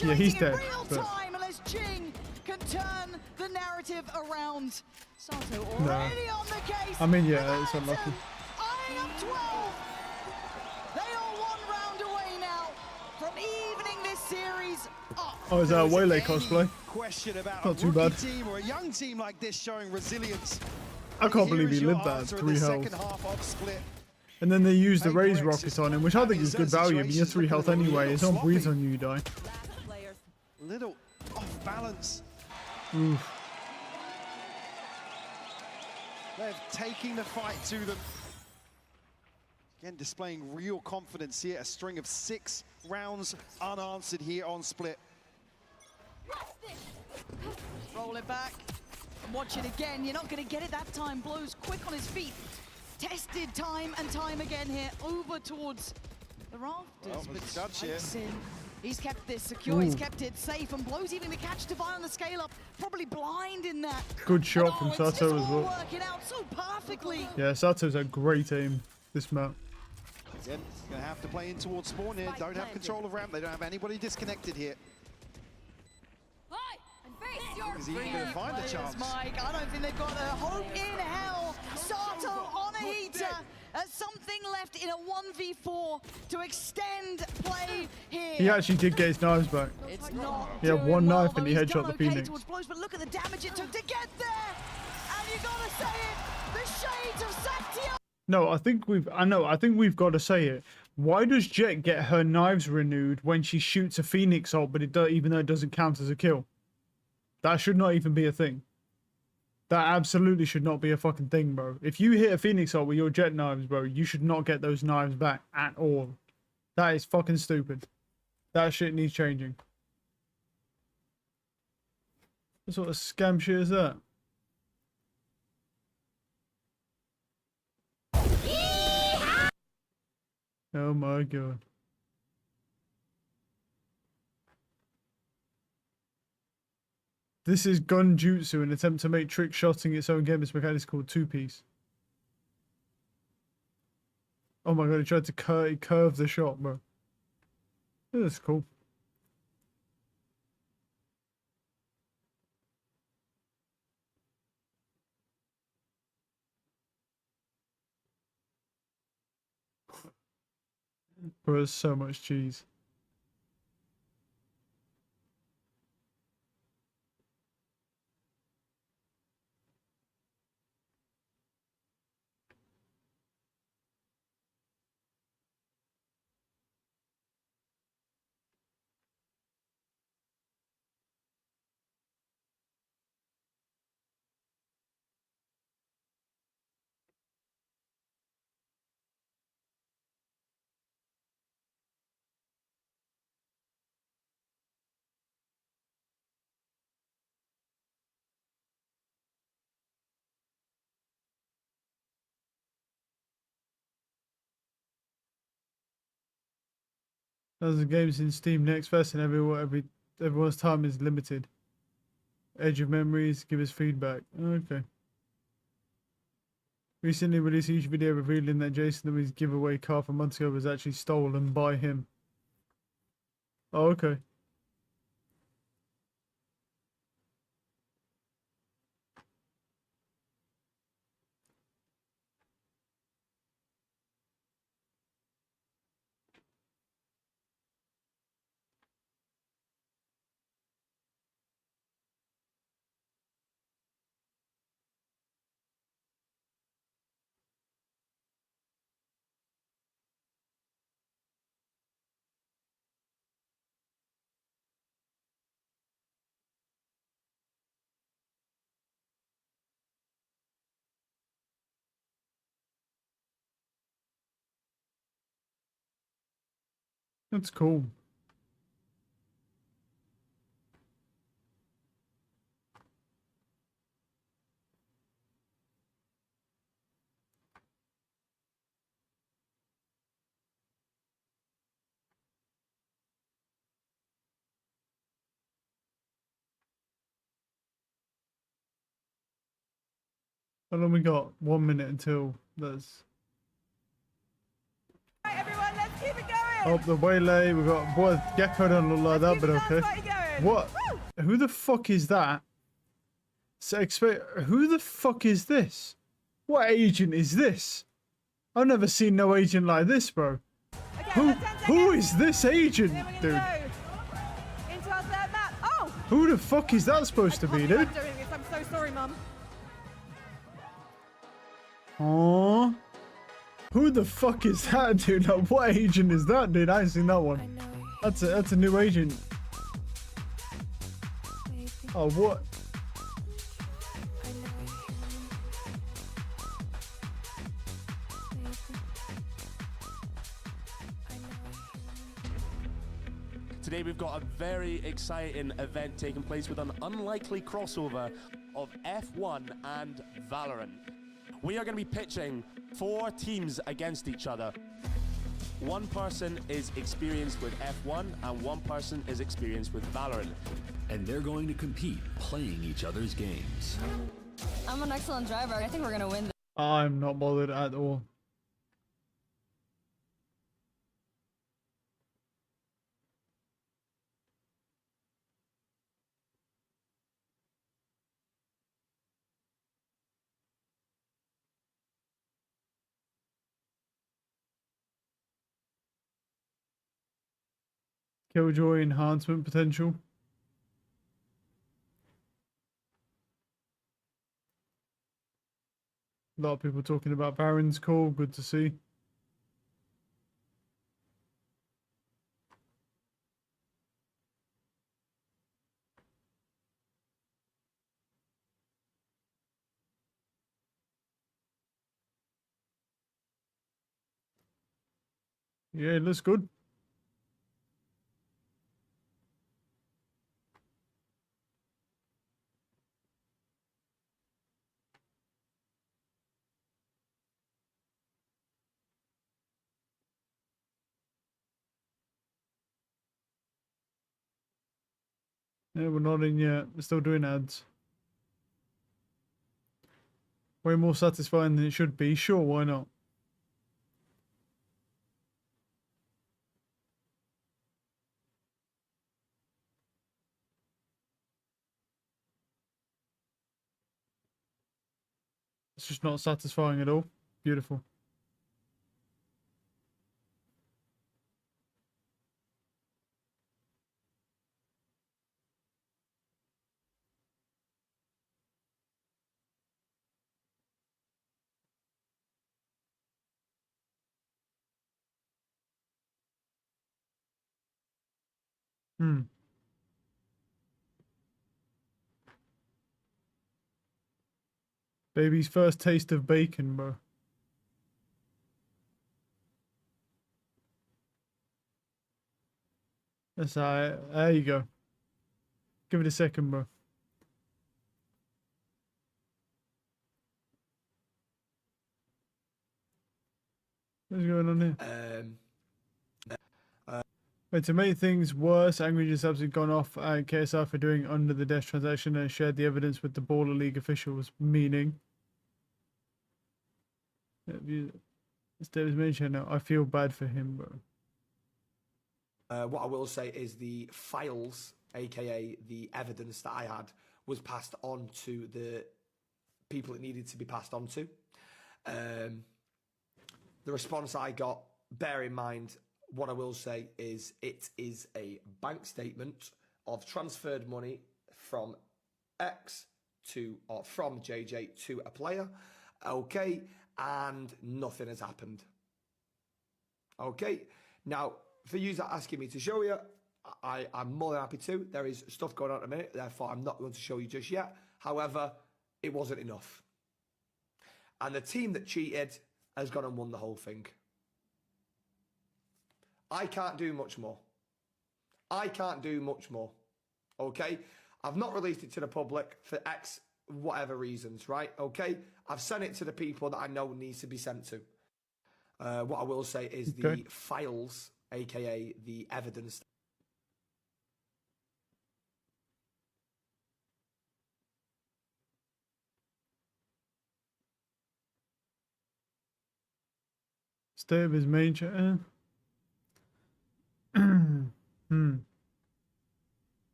Yeah, he's dead. In real But time, unless Jing can turn the narrative around. Sato already on the case. I mean, yeah, it's unlucky. Eyeing up 12. They are 1 round away now from evening this series up. Oh, is that a Waylay cosplay? Question about Not a too rookie bad. team or a young team like this showing resilience. I can't Here believe is he your lived that at answer in 3 the health. second half of Split. And then they used the Paper raise X rockets is on him, which I think is good value. I mean, you're 3 health anyway. It's on breathe on you, you die. Little off balance. Oof. They're taking the fight to them. Again, displaying real confidence here. A string of 6 rounds unanswered here on Split. Roll it back and watch it again. You're not going to get it that time. Blows quick on his feet. Tested time and time again here. Over towards the rafters. Well, but Dutch here. strikes in. He's kept this secure. He's kept it safe. And Blows even the catch Divine on the scale up. Probably blind in that. Good shot from It's Sato as all well. working out so perfectly. Yeah, Sato's a great aim this map. Again, going to have to play in towards spawn here. Don't have control of ramp. They don't have anybody disconnected here. Is he even going to find a chance? Mike, I don't think they've got a hope in hell. Sato on a heater. Something left in a 1v4 to extend play here. He actually did get his knives back. It's not He had 1 well, knife and he though. He's headshot done the okay Phoenix. towards Blows, but look at the damage it took to get there. And you gotta say it, the shades of Sanctio. No, I think we've got to say it. Why does Jet get her knives renewed when she shoots a Phoenix ult, but even though it doesn't count as a kill? That should not even be a thing. That absolutely should not be a fucking thing, bro. If you hit a Phoenix ult with your Jet knives, bro, you should not get those knives back at all. That is fucking stupid. That shit needs changing. What sort of scam shit is that? Oh my god. This is gun jutsu, an attempt to make trick shotting its own game. This mechanic is called 2-piece. Oh my god, he tried to curve the shot, bro. That's cool. Bro, there's so much cheese. There's a games in Steam Next Fest and everyone's time is limited. Edge of Memories, give us feedback. Okay. Recently released a huge video revealing that Jason Lee's giveaway car from months ago was actually stolen by him. Oh, okay. That's cool. How long we got? 1 minute until there's... Right, everyone, let's keep it going. Oh, the waylay. We got... Boy, Gecko don't look like that, but okay. What? Woo! Who the fuck is that? So who the fuck is this? What agent is this? I've never seen no agent like this, bro. Okay, Who is this agent, dude? Into our third map. Oh! Who the fuck is that supposed to be, dude? I'm doing this. I'm so sorry, Mum. Aww. Who the fuck is that, dude? Like, what agent is that, dude? I ain't seen that one. That's a new agent. Oh, what? Today we've got a very exciting event taking place with an unlikely crossover of F1 and Valorant. We are going to be pitching 4 teams against each other. One person is experienced with F1 and one person is experienced with Valorant. And they're going to compete playing each other's games. I'm an excellent driver. I think we're going to win. I'm not bothered at all. Killjoy enhancement potential. A lot of people talking about Baron's call. Good to see. Yeah, it looks good. Yeah, we're not in yet. We're still doing ads. Way more satisfying than it should be. Sure, why not? It's just not satisfying at all. Beautiful. Hmm. Baby's first taste of bacon, bro. That's alright. There you go. Give it a second, bro. What's going on here? Wait, to make things worse, Angry just absolutely gone off at KSI for doing under the desk transaction and shared the evidence with the Baller League officials, meaning. As Davis mentioned, I feel bad for him, bro. What I will say is the files, aka the evidence that I had, was passed on to the people it needed to be passed on to. The response I got, bear in mind, what I will say is it is a bank statement of transferred money from X to, or from JJ to a player. Okay, and nothing has happened. Okay, now, for you asking me to show you, I'm more than happy to. There is stuff going on at the minute, therefore I'm not going to show you just yet. However, it wasn't enough. And the team that cheated has gone and won the whole thing. I can't do much more. I can't do much more. Okay? I've not released it to the public for X whatever reasons, right? Okay? I've sent it to the people that I know needs to be sent to. What I will say is the files, aka the evidence. State of his main chat.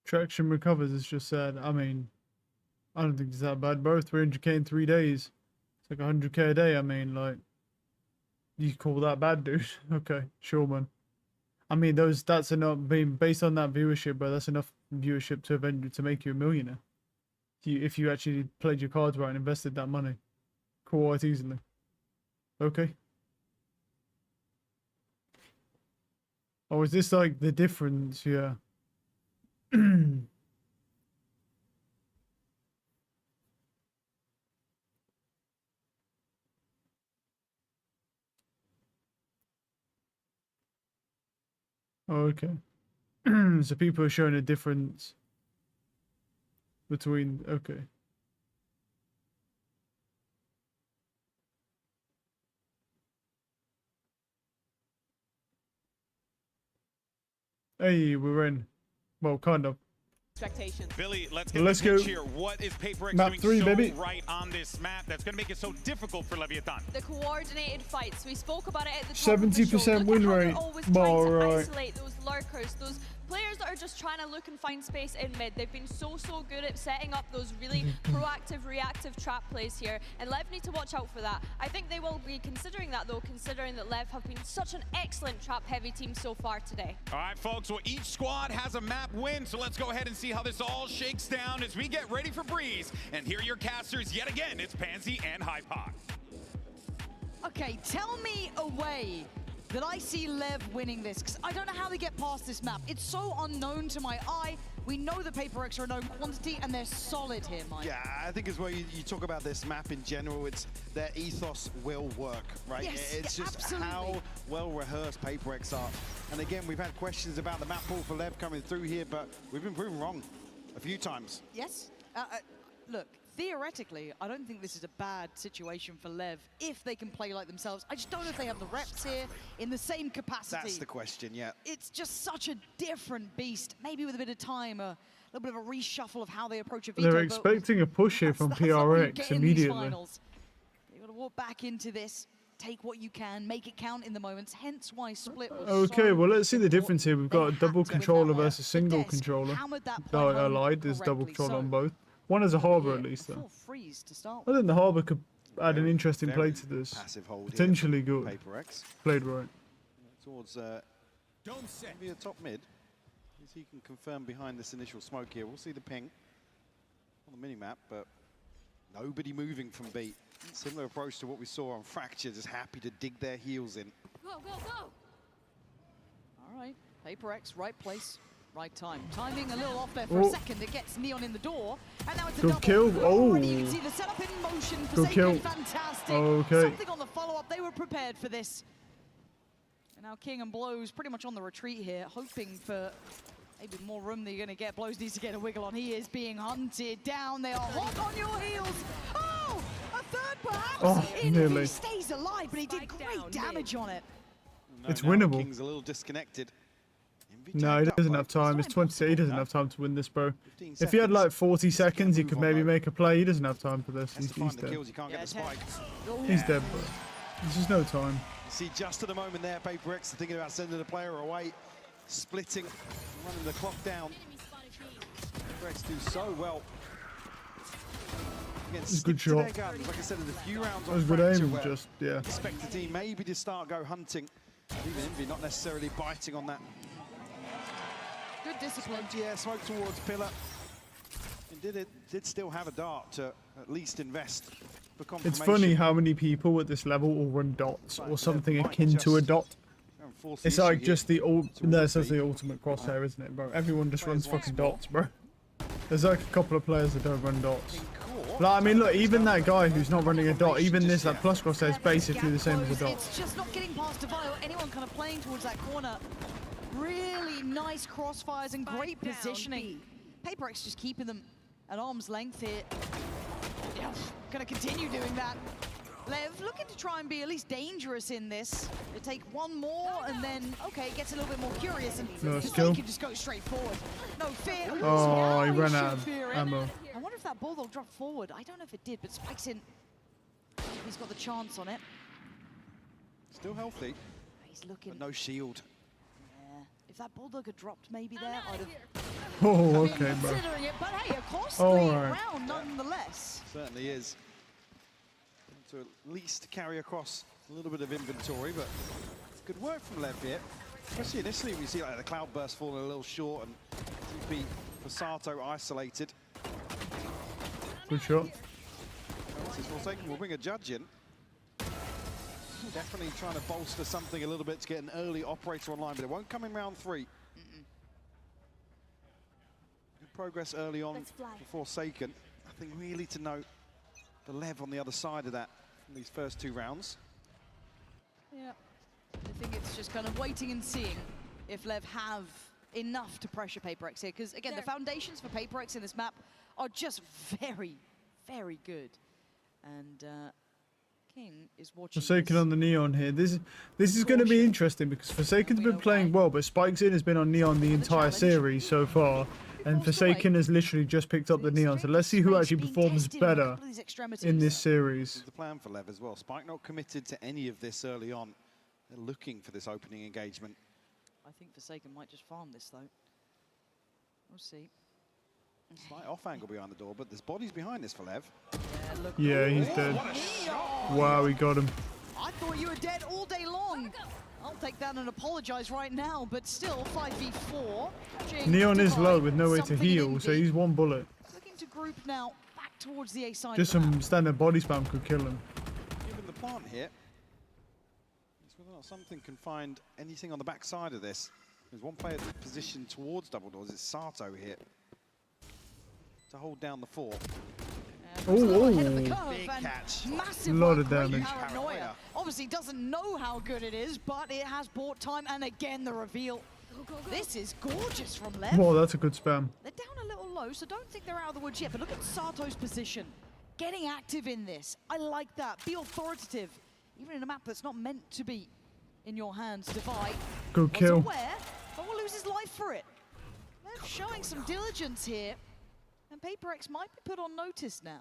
Traction recovers, it's just sad. I mean, I don't think it's that bad, bro. 300k in 3 days. It's like 100k a day. I mean, like, you call that bad, dude? Okay, sure, man. I mean, that's enough. Being based on that viewership, bro, that's enough viewership to make you a millionaire. If you actually played your cards right and invested that money, quite easily. Okay. Oh, is this like the difference? Yeah. Oh, okay. So people are showing a difference between. Okay. Hey, we're in. Well, kind of. Expectations. Billy, let's get Let's the pitch go. here. What is PaperX Map doing 3, so baby. right on this map that's going to make it so difficult for Leviathan? The coordinated fights. We spoke about it at the top of the show. 70% Look win at how rate. they're always trying to Right. isolate those lurkers, those players that are just trying to look and find space in mid. They've been so good at setting up those really proactive, reactive trap plays here, and Lev need to watch out for that. I think they will be considering that, though, considering that Lev have been such an excellent trap-heavy team so far today. All right, folks, well, each squad has a map win, so let's go ahead and see how this all shakes down as we get ready for Breeze. And here are your casters yet again. It's Pansy and Hypox. Okay, tell me a way that I see Lev winning this, because I don't know how they get past this map. It's so unknown to my eye. We know the PaperX are a known quantity, and they're solid here, Mike. Yeah, I think as well you talk about this map in general, it's their ethos will work, right? Yes, it's yeah, just absolutely. how well rehearsed PaperX are. And again, we've had questions about the map pool for Lev coming through here, but we've been proven wrong a few times. Yes. Look, theoretically, I don't think this is a bad situation for Lev if they can play like themselves. I just don't know if they have the reps here in the same capacity. That's the question, yeah. It's just such a different beast. Maybe with a bit of time, a little bit of a reshuffle of how they approach a veto. They're expecting a push here from PRX immediately. You've got to walk back into this, take what you can, make it count in the moments, hence why Split was Okay, so well, let's see the important. difference here. We've got a double controller versus single Desk controller. hammered that point home Allied, there's double correctly, controller so on both. One has a harbor at least, though. full freeze to start I think the harbor could add an Very, interesting play very to this. passive hold here Potentially from good. PaperX. Played right. Towards maybe a top mid. As he can confirm behind this initial smoke here. We'll see the ping on the mini-map, but Nobody moving from B. Similar approach to what we saw on Fracture, just happy to dig their heels in. Go, go, go! All right, Paper X, right place, right time. Timing a little off there for a second. It gets Neon in the door, and now it's a double. Kill. Oh, you can see the setup in motion. Good kill. Fantastic. Okay. Something on the follow-up. They were prepared for this. And now King and Blows pretty much on the retreat here, hoping for maybe more room than you're going to get. Blows needs to get a wiggle on. He is being hunted down. They are hot on your heels. Oh, a third perhaps. Oh, nearly. He stays alive, but he did great damage on it. It's winnable. King's a little disconnected. No, he doesn't have time. It's 28. He doesn't have time to win this, bro. If he had like 40 seconds, he could maybe make a play. He doesn't have time for this. He's dead. He's dead, bro. There's just no time. You see, just at the moment there, Paper X thinking about sending the player away, splitting, running the clock down. Paper X do so well. Again, It's a good shot. Like I said, in a few rounds That was on good Fracture aim, where just, yeah. expect the team maybe to start go hunting. Even Envy not necessarily biting on that. Good discipline. Yeah, smoke towards Pillar. And did still have a dart to at least invest for confirmation. It's funny how many people at this level will run dots or something akin to a dot. It's like just the that's the ultimate crosshair, isn't it, bro? Everyone just runs fucking dots, bro. There's like a couple of players that don't run dots. Like, I mean, look, even that guy who's not running a dot, even this like plus crosshair is basically the same as a dot. It's just not getting past Devi or anyone kind of playing towards that corner. Really nice crossfires and great positioning. Paper X just keeping them at arm's length here. Yeah, gonna continue doing that. Lev looking to try and be at least dangerous in this. They take one more and then, okay, it gets a little bit more curious and skill. he can just go straight forward. No fear. Oh, he ran out of ammo. I wonder if that Bulldog dropped forward. I don't know if it did, but Spike's in. He's got the chance on it. Still healthy. He's looking. But no shield. Yeah. If that Bulldog had dropped maybe there, I'd have. Oh, okay, bro. Considering it, but hey, a costly round nonetheless. Certainly is. To at least carry across a little bit of inventory, but it's good work from Lev here. Especially initially, we see like the cloudburst falling a little short and TP for Sato isolated. Good shot. We'll bring a judge in. Definitely trying to bolster something a little bit to get an early operator online, but it won't come in round 3. Good progress early on for Forsaken. Nothing really to note. The Lev on the other side of that from these first 2 rounds. Yeah, I think it's just kind of waiting and seeing if Lev have enough to pressure Paper X here, because again, the foundations for Paper X in this map are just very, very good. And King is watching. Forsaken on the Neon here. This is going to be interesting because Forsaken's been playing well, but Spike's in has been on Neon the entire series so far, and Forsaken has literally just picked up the Neon. So let's see who actually performs better in this series. The plan for Lev as well. Spike not committed to any of this early on. They're looking for this opening engagement. I think Forsaken might just farm this though. We'll see. Slight off angle behind the door, but there's bodies behind this for Lev. Yeah, he's dead. Wow, he got him. I thought you were dead all day long. I'll take that and apologize right now, but still 5v4. Neon is low with no way to heal, so he's 1 bullet. Looking to group now back towards the A side. Just some standard body spam could kill him. Given the plant here, it's whether or not something can find anything on the back side of this. There's one player positioned towards double doors. It's Sato here to hold down the 4. Oh, big catch. Massive lot of damage. Paranoia. Obviously doesn't know how good it is, but it has bought time, and again the reveal. This is gorgeous from Lev. Whoa, that's a good spam. They're down a little low, so don't think they're out of the woods yet, but look at Sato's position. Getting active in this. I like that. Be authoritative. Even in a map that's not meant to be in your hands, Devi. Good kill. Aware, but will lose his life for it. Lev showing some diligence here. And Paper X might be put on notice now.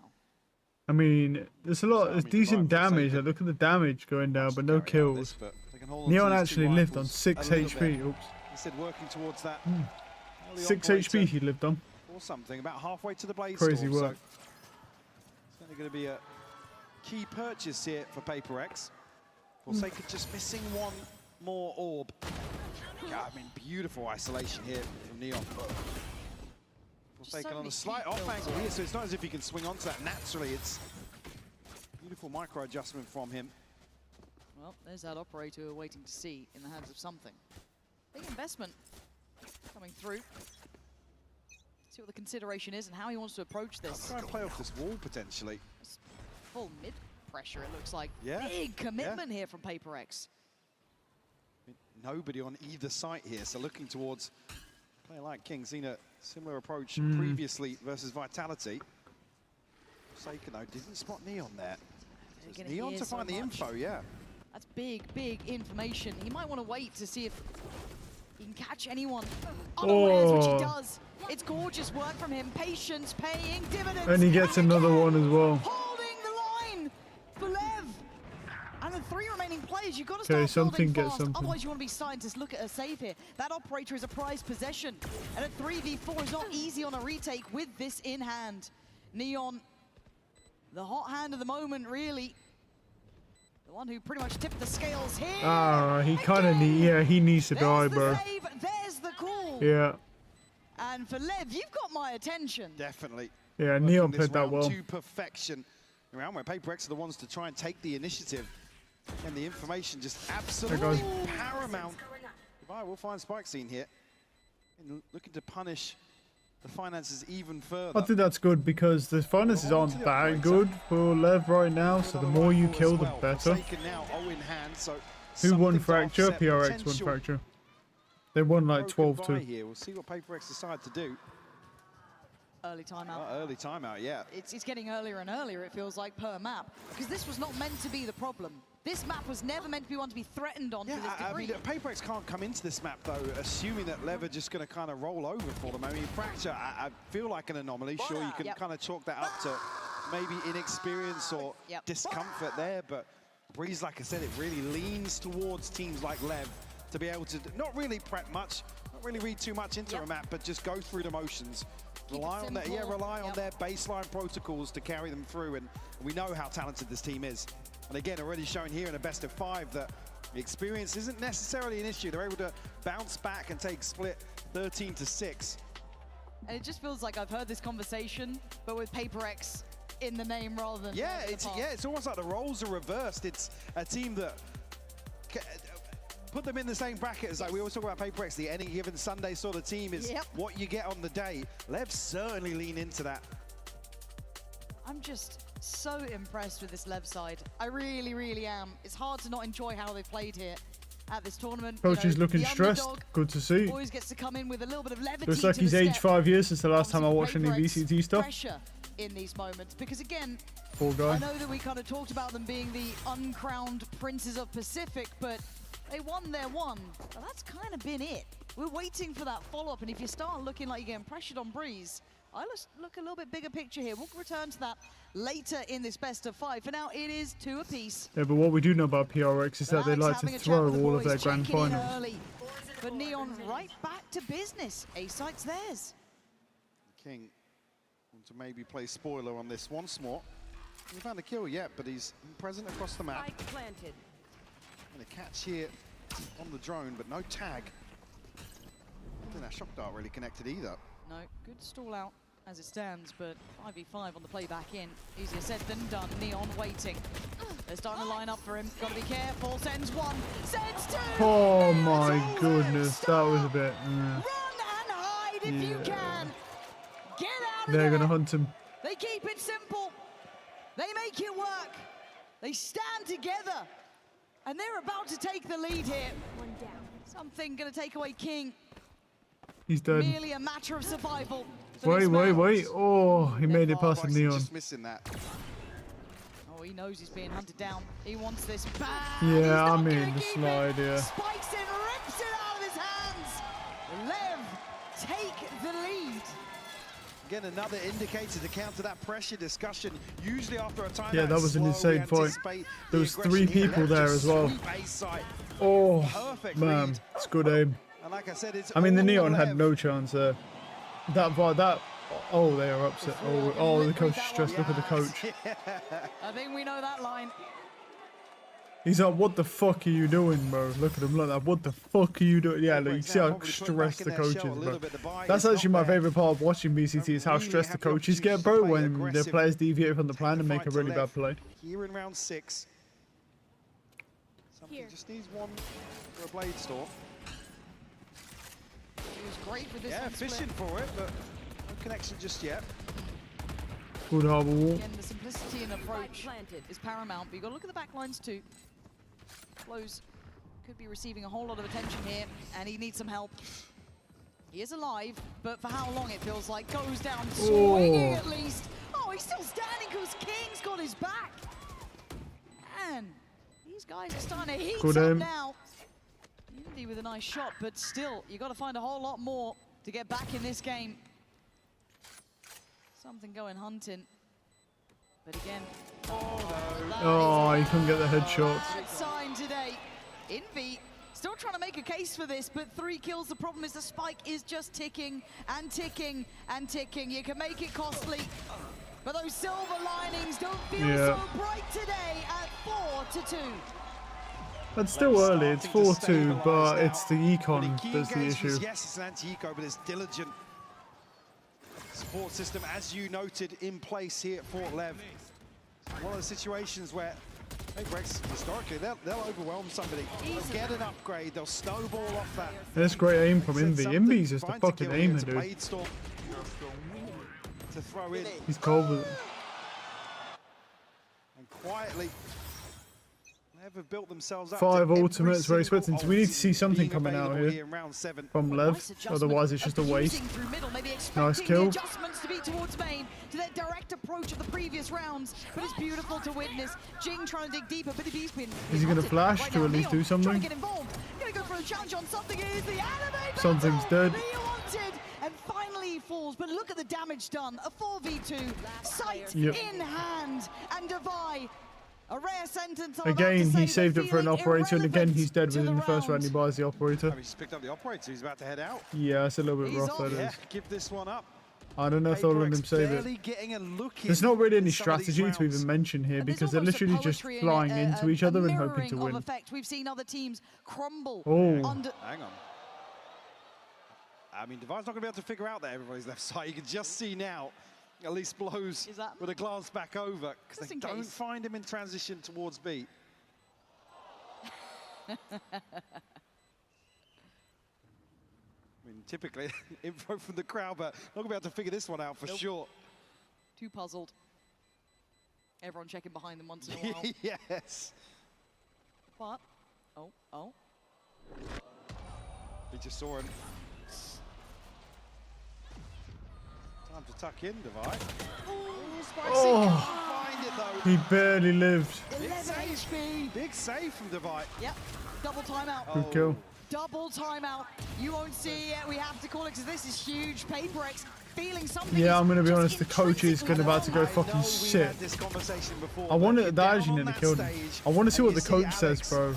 I mean, there's decent damage. Look at the damage going down, but no kills. Neon actually lived on 6 HP. Oops. Instead working towards that 6 HP he lived on. Or something, about halfway to the Blaze Crazy Storm, work. So certainly going to be a key purchase here for Paper X. Forsaken just missing 1 more orb. Yeah, I mean, beautiful isolation here from Neon. Taken on a slight off angle here, so it's not as if he can swing onto that naturally. It's beautiful micro adjustment from him. Well, there's that operator waiting to see in the hands of something. Big investment coming through. See what the consideration is and how he wants to approach this. Try and play off this wall potentially. Full mid pressure, it looks like. Yeah. Big commitment here from Paper X. Nobody on either site here, so looking towards a player like King. Seen a similar approach previously versus Vitality. Forsaken though didn't spot Neon there. So it's Neon to find the info, yeah. That's big, big information. He might want to wait to see if he can catch anyone unawares, which he does. It's gorgeous work from him. Patience paying dividends. And he gets another one as well. Holding the line for Lev. And the 3 remaining players, you've got to start something building get fast. something. Otherwise, you want to be scientists. Look at a save here. That operator is a prized possession. And a 3v4 is not easy on a retake with this in hand. Neon, the hot hand of the moment, really. The one who pretty much tipped the scales here. Ah, he kind of he needs to die, bro. Save, there's the call. Yeah. And for Lev, you've got my attention. Definitely. Yeah, Neon played that well. To perfection. Around where Paper X are the ones to try and take the initiative. And the information just absolutely paramount. Goodbye, we'll find Spike Scene here. And looking to punish the finances even further. I think that's good because the finances aren't that good for Lev right now, so the more you kill, the better. Who won Fracture? PRX won Fracture. They won like 12-2. Here. We'll see what Paper X decide to do. Early timeout. Early timeout, yeah. It's getting earlier and earlier, it feels like, per map. Because this was not meant to be the problem. This map was never meant to be one to be threatened on to this degree. I mean, Paper X can't come into this map, though, assuming that Lev are just going to kind of roll over for them. I mean, Fracture, I feel like an anomaly. Sure, you can kind of chalk that up to maybe inexperience or discomfort there, but Breeze, like I said, it really leans towards teams like Lev to be able to not really prep much, not really read too much into a map, but just go through the motions. Rely on their baseline protocols to carry them through, and we know how talented this team is. And again, already showing here in a best of 5 that the experience isn't necessarily an issue. They're able to bounce back and take split 13-6. And it just feels like I've heard this conversation, but with Paper X in the name rather than it's almost like the roles are reversed. It's a team that put them in the same bracket as like we always talk about Paper X, the any given Sunday sort of team is what you get on the day. Lev certainly lean into that. I'm just so impressed with this Lev side. I really, really am. It's hard to not enjoy how they've played here at this tournament. Coach is looking stressed. Good to see. Always gets to come in with a little bit of levity. Looks like he's aged 5 years since the last time I watched any VCT stuff. Pressure in these moments, because again, poor guy. I know that we kind of talked about them being the uncrowned princes of Pacific, but they won their one. But that's kind of been it. We're waiting for that follow-up, and if you start looking like you're getting pressured on Breeze, I look a little bit bigger picture here. We'll return to that later in this best of 5. For now, it is 2 apiece. Yeah, but what we do know about PRX is that they like to throw all of their grand finals. But Neon right back to business. A-site's theirs. King want to maybe play spoiler on this once more. He hasn't found a kill yet, but he's present across the map. Planted. And a catch here on the drone, but no tag. I don't think that shock dart really connected either. No, good stall out as it stands, but 5v5 on the play back in. Easier said than done. Neon waiting. They're starting to line up for him. Gotta be careful. Sends 1, sends 2. Oh my goodness, that was a bit. Run and hide if you can. Get out of They're there. gonna hunt him. They keep it simple. They make it work. They stand together. And they're about to take the lead here. 1 down. Something gonna take away King. He's dead. Merely a matter of survival. Wait. Oh, he made it past the Neon. Just missing that. Oh, he knows he's being hunted down. He wants this bad. Yeah, I mean the slide, yeah. Spikes in, rips it out of his hands. Lev take the lead. Again, another indicator to counter that pressure discussion. Usually after a time, yeah, that was an insane fight. There was 3 people there as well. Oh, man, it's good aim. And like I said, it's I mean, the Neon had no chance there. Oh, they are upset. Oh, the coach is stressed. Look at the coach. I think we know that line. He's like, what the fuck are you doing, bro? Look at him like that. What the fuck are you doing? Yeah, look, you see how stressed the coaches, bro. That's actually my favorite part of watching VCT is how stressed the coaches get, bro, when their players deviate from the plan and make a really bad play. Here in round 6. Something just needs one for a Blade Storm. He was great for this. Yeah, fishing for it, but no connection just yet. Good harbor wall. Again, the simplicity and approach is paramount, but you got to look at the back lines too. Flows could be receiving a whole lot of attention here, and he needs some help. He is alive, but for how long it feels like goes down swinging at least. Oh, he's still standing because King's got his back. And these guys are starting to heat up now. Indy with a nice shot, but still, you got to find a whole lot more to get back in this game. Something going hunting. But again, oh, he couldn't get the headshots. bad sign today. Envy still trying to make a case for this, but 3 kills. The problem is the spike is just ticking and ticking and ticking. You can make it costly, but those silver linings don't feel so bright today at 4-2. It's still early, it's 4-2, but it's the econ that's the issue. Yes, it's an anti-eco, but it's diligent. Support system, as you noted, in place here at Fort Lev. One of the situations where PaperX, historically, they'll overwhelm somebody. They'll get an upgrade, they'll snowball off that. That's great aim from Envy. Envy's just a fucking aimer, dude. To throw in. He's cold with it. And quietly, Lev have built themselves up. 5 ultimates, very expecting. So we need to see something coming out here from Lev. Otherwise, it's just a waste. Nice kill. Adjustments to be towards main, to their direct approach of the previous rounds, but it's beautiful to witness. Jing trying to dig deeper, but he's been. Is he going to flash to at least do something? Get involved. Gonna go for a challenge on something. Is the anime Something's dead. And finally he falls, but look at the damage done. A 4v2, sight in hand, and Devi. A rare sentence. Again, he saved it for an operator, and again, he's dead within the first round. He buys the operator. Oh, he just picked up the operator. He's about to head out. Yeah, it's a little bit rough, that is. Give this one up. I don't know if they'll let him save it. There's not really any strategy to even mention here because they're literally just flying into each other and hoping to win. We've seen other teams crumble. Oh. Hang on. I mean, Devi's not going to be able to figure out that everybody's left side. You can just see now. At least blows with a glance back over because they don't find him in transition towards B. I mean, typically info from the crowd, but not going to be able to figure this one out for sure. Too puzzled. Everyone checking behind them once in a while. Yes. But, We just saw him. Time to tuck in, Devi. Oh, find it, though. He barely lived. 11 HP. Big save from Devi. Yep, double timeout. Good kill. Double timeout. You won't see it. We have to call it because this is huge. PaperX feeling something. Yeah, I'm going to be honest. The coach is about to go fucking shit. I wanted that actually nearly killed him. I want to see what the coach says, bro.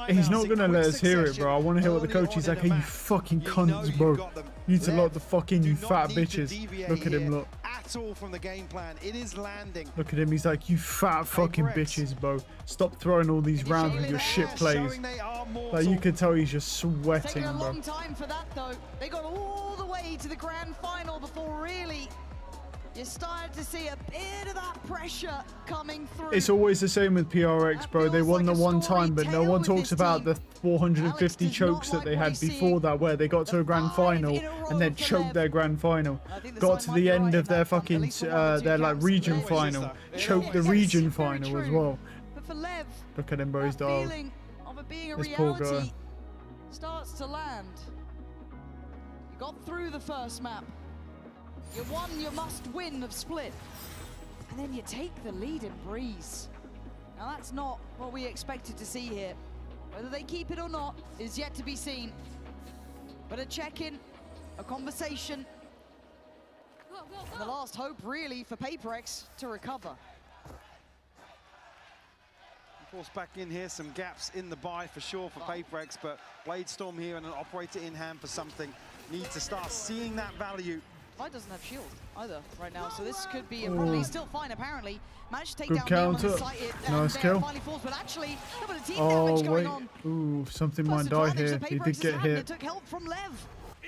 He's not going to let us hear it, bro. I want to hear what the coach is like. Hey, you fucking cunts, bro. You need to lock the fucking you fat bitches. Look at him, look. At all from the game plan. It is landing. Look at him. He's like, you fat fucking bitches, bro. Stop throwing all these rounds with your shit plays. Like, you can tell he's just sweating, Taking a bro. long time for that, though. They got all the way to the grand final before really you started to see a bit of that pressure coming through. It's always the same with PRX, bro. They won the one time, but no one talks about the 450 chokes that they had before that, where they got to a grand final and then choked their grand final. Got to the end of their fucking, their like region final, choked the region final as well. But for Lev, look at him, bro. He's dog. feeling of it being a This poor guy. reality starts to land. You got through the first map. You won your must-win of Split. And then you take the lead in Breeze. Now that's not what we expected to see here. Whether they keep it or not is yet to be seen. But a check-in, a conversation, and the last hope really for PaperX to recover. Force back in here, some gaps in the buy for sure for PaperX, but Blade Storm here and an operator in hand for something. Need to start seeing that value Spike doesn't have shield either right now, so this could be a problem. He's still fine, apparently. Managed to take Good down Neon counter. and sight it, Nice and kill. finally falls, but actually, a bit of team Oh, damage going wait. on. Ooh, something Plus might die advantage here. that He Paper did X get has had, and hit. it took help from Lev.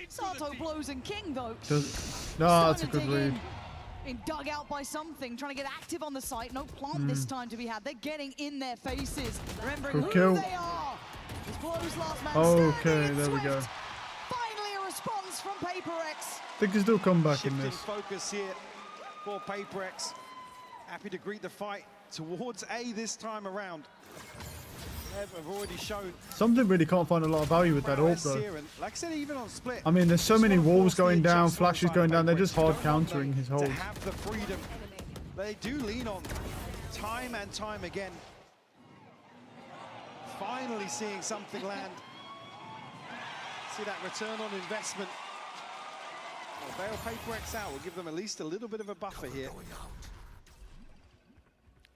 Sato blows and King, though. No, that's a starting to good dig read. in. Being dug out by something, trying to get active on the site. No plant this time to be had. They're getting in their faces, remembering Good who kill. they are. This blows last man Okay, standing, there we Swift. go. Finally a response from Paper X. They can still come back in Shifting this. focus here for Paper X. Happy to greet the fight towards A this time around. They've already shown. Something really can't find a lot of value with that ult, though. Here, and like I said, even on split. I mean, there's so many walls going down, flashes going down. They're just hard Don't want countering them his to hold. have the freedom they do lean on time and time again. Finally seeing something land. See that return on investment. Well, bail Paper X out will give them at least a little bit of a buffer here.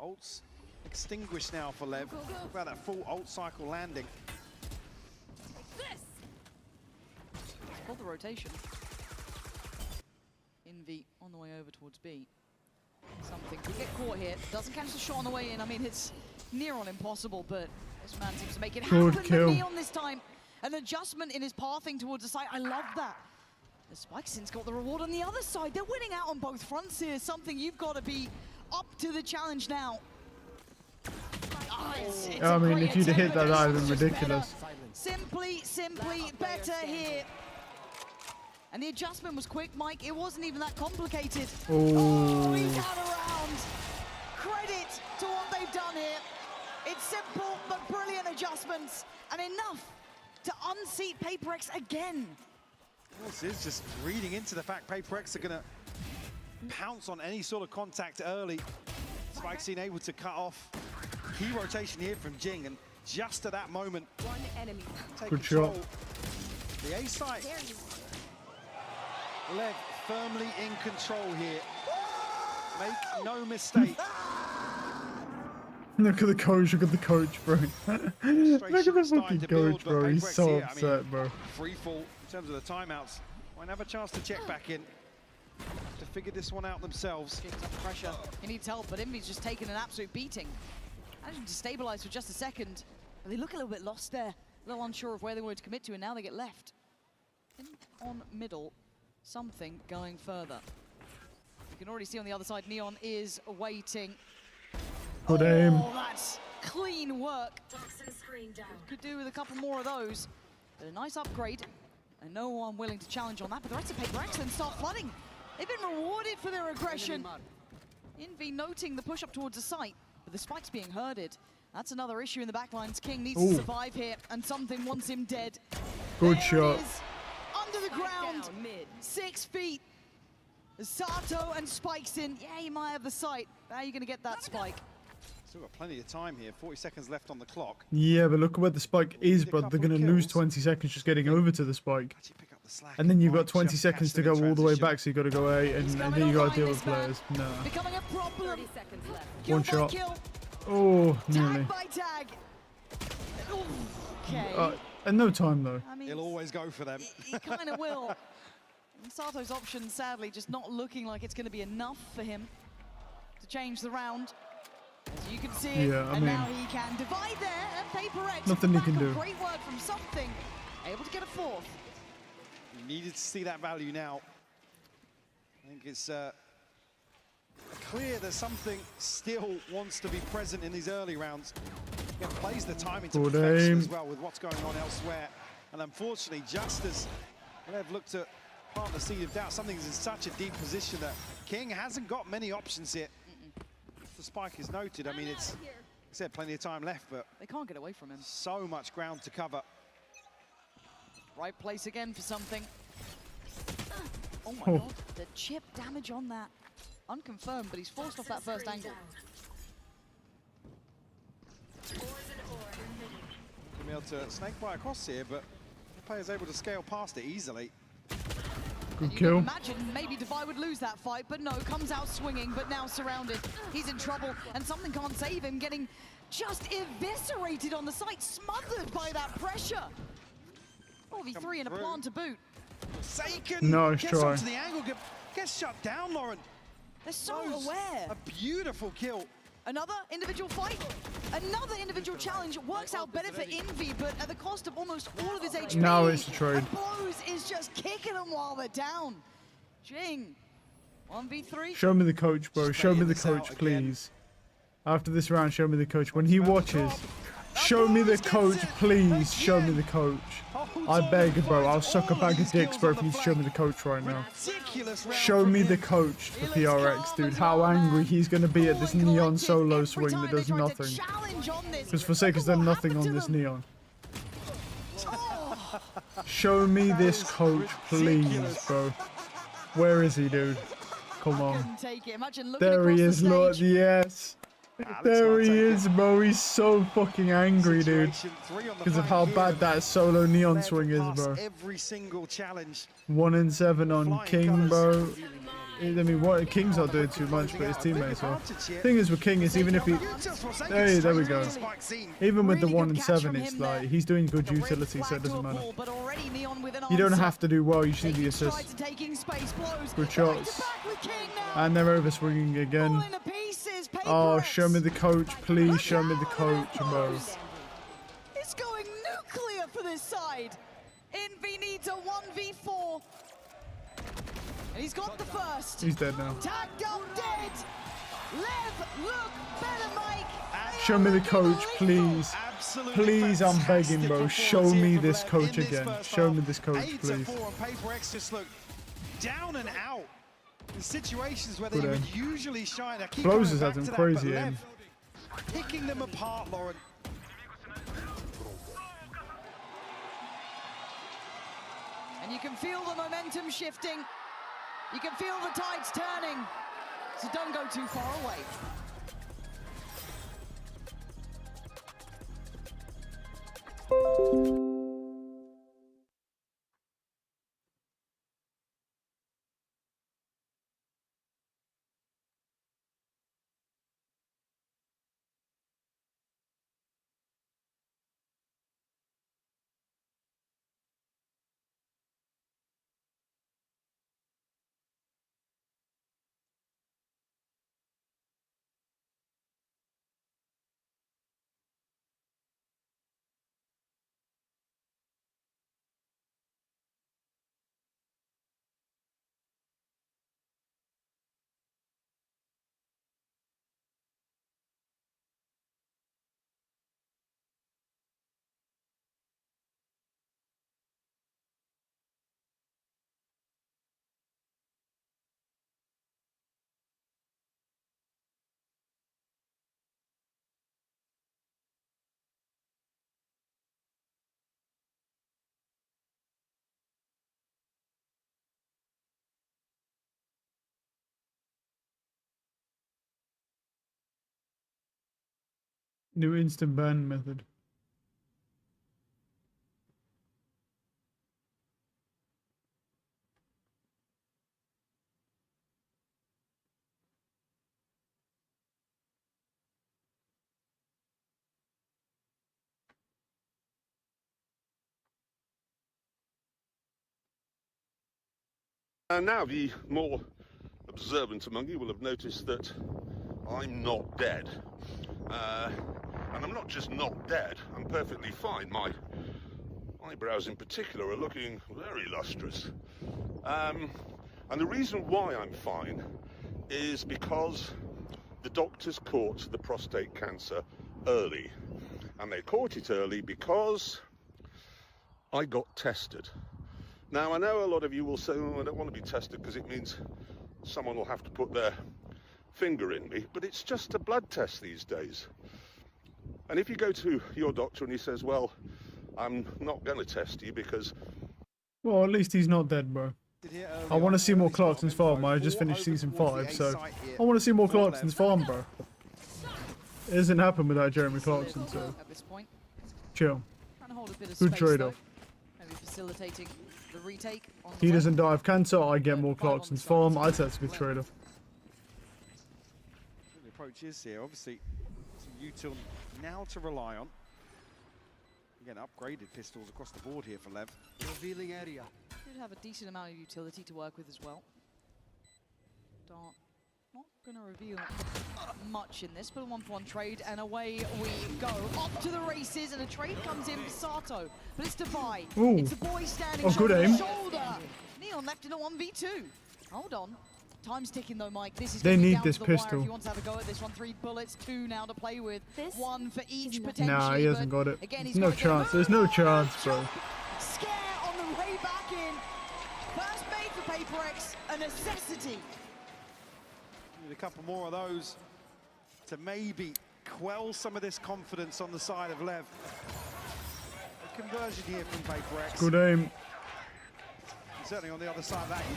Ults extinguished now for Lev. Talk about that full ult cycle landing. It's called the rotation. Envy on the way over towards B. Something could get caught here. Doesn't catch the shot on the way in. I mean, it's near on impossible, but this man seems to make it Good happen. kill. But Neon this time, an adjustment in his pathing towards the site. I love that. The Spikeson's got the reward on the other side. They're winning out on both fronts here. Something you've got to be up to the challenge now. It's I a mean, great if you'd have hit attempt, that, but that would have it's been just ridiculous. better. Simply better here. And the adjustment was quick, Mike. It wasn't even that complicated. Oh. He's had around. Credit to what they've done here. It's simple but brilliant adjustments, and enough to unseat Paper X again. This is just reading into the fact Paper X are going to pounce on any sort of contact early. Spikeseen able to cut off. Key rotation here from Jing, and just at that moment, One enemy. take Good control. shot. The A site. Lev firmly in control here. Make no mistake. Look at the coach, look at the coach, bro. Look at the fucking coach, bro. He's so upset, bro. Free fall in terms of the timeouts. Won't have a chance to check back in. To figure this one out themselves. Kicks up pressure. He needs help, but Envy's just taken an absolute beating. Managed to stabilize for just a second. But they look a little bit lost there. A little unsure of where they wanted to commit to, and now they get left. In on middle, something going further. You can already see on the other side, Neon is waiting. Good aim. Oh, that's clean work. Could do with a couple more of those. But a nice upgrade. And no one willing to challenge on that, but the rest of Paper X then start flooding. They've been rewarded for their aggression. Envy noting the push up towards the site, but the spike's being herded. That's another issue in the backlines. King needs to survive here, and something wants him dead. Good There shot. it is, under the ground, 6 feet. Sato and Spikes in. Yeah, you might have the site. How are you going to get that spike? Still got plenty of time here. 40 seconds left on the clock. Yeah, but look at where the spike is, bro. They're going to lose 20 seconds just getting over to the spike. And then you've got 20 seconds to go all the way back, so you've got to go A, and then you got to deal with players. No. Becoming a problem. 30 seconds left. One Kill by shot. kill, Oh, nearly. tag by tag. Ooh, okay. And no time, though. I mean, He'll always go for them. he kind of will. And Sato's option, sadly, just not looking like it's going to be enough for him to change the round. As you can see it, Yeah, I and mean, now he can divide there, and Paper X, nothing he can back a do. great work from something, able to get a fourth. You needed to see that value now. I think it's clear that something still wants to be present in these early rounds. Again, plays the timing to Good perfection aim. as well with what's going on elsewhere. And unfortunately, just as Lev looked to plant the seed of doubt, something's in such a deep position that King hasn't got many options here. The spike is noted. I mean, it's, like I said, plenty of time left, but they can't get away from him. So much ground to cover. Right place again for something. Oh my Oh. god, the chip damage on that. Unconfirmed, but he's forced off that first angle. Gonna be able to snake bite across here, but the player's able to scale past it easily. Good You kill. can imagine maybe Divide would lose that fight, but no, comes out swinging, but now surrounded. He's in trouble, and something can't save him, getting just eviscerated on the site, smothered by that pressure. Oh, V3 and a plant to boot. Forsaken Nice gets try. onto the angle, gets shut down, Lauren. They're so aware. A beautiful kill. Another individual fight, another individual challenge works out better for Envy, but at the cost of almost all of his HP. Now it's a trade. Blows is just kicking them while they're down. Jing, 1v3. Show me the coach, bro. Show me the coach, please. After this round, show me the coach. When he watches, show me the coach, please. Show me the coach. I beg, bro. I'll suck a bag of dicks, bro, if you show me the coach right now. Show me the coach for PRX, dude. How angry he's going to be at this Neon solo swing that does nothing. Because Forsaken's done nothing on this Neon. Show me this coach, please, bro. Where is he, dude? Come on. There he is, Lord. Yes. There he is, bro. He's so fucking angry, dude. Because of how bad that solo Neon swing is, bro. Every single challenge. 1 and 7 on King, bro. I mean, what King's not doing too much, but his teammates are. Thing is with King is even if he, hey, there we go. Even with the 1 and 7, it's like he's doing good utility, so it doesn't matter. You don't have to do well. You should do the assists. Good shots, and they're over swinging again. Oh, show me the coach, please. Show me the coach, bro. It's going nuclear for this side. Envy needs a 1v4. And he's got the first. He's dead now. Tagged up dead. Lev, look better, Mike. Show me the coach, please. Please, I'm begging, bro. Show me this coach again. Show me this coach, please. PaperX just look down and out in situations where they would usually shine. Blows has had some crazy aim. Picking them apart, Lauren. And you can feel the momentum shifting. You can feel the tides turning. So don't go too far away. New instant ban method. Now the more observant among you will have noticed that I'm not dead. And I'm not just not dead, I'm perfectly fine. My eyebrows in particular are looking very lustrous. And the reason why I'm fine is because the doctors caught the prostate cancer early. And they caught it early because I got tested. Now, I know a lot of you will say, oh, I don't want to be tested because it means someone will have to put their finger in me, but it's just a blood test these days. And if you go to your doctor and he says, well, I'm not going to test you because... Well, at least he's not dead, bro. I want to see more Clarkson's farm. I just finished season 5, so I want to see more Clarkson's farm, bro. It doesn't happen without Jeremy Clarkson, so chill. Good trade-off. Facilitating the retake. He doesn't die of cancer, I get more Clarkson's farm. I'd say it's a good trade-off. The approach is here, obviously, some util now to rely on. Again, upgraded pistols across the board here for Lev. Revealing area. Should have a decent amount of utility to work with as well. Dart not going to reveal much in this, but a 1-for-1 trade, and away we go. Off to the races, and a trade comes in for Sato, but it's Defy. Ooh. It's the boy standing Oh, shoulder good to aim. shoulder. Neon left in a 1v2. Hold on. Time's ticking though, Mike. This is They gonna be need down this to the wire pistol. if he wants to have a go at this one. 3 bullets, 2 now to play with. One for each potentially. Nah, he hasn't but got it. again, he's No gotta get chance. There's no chance, bro. Scare on the way back in. First made for PaperX, a necessity. Need a couple more of those to maybe quell some of this confidence on the side of Lev. A conversion here from PaperX. Good aim. Certainly on the other side of that, you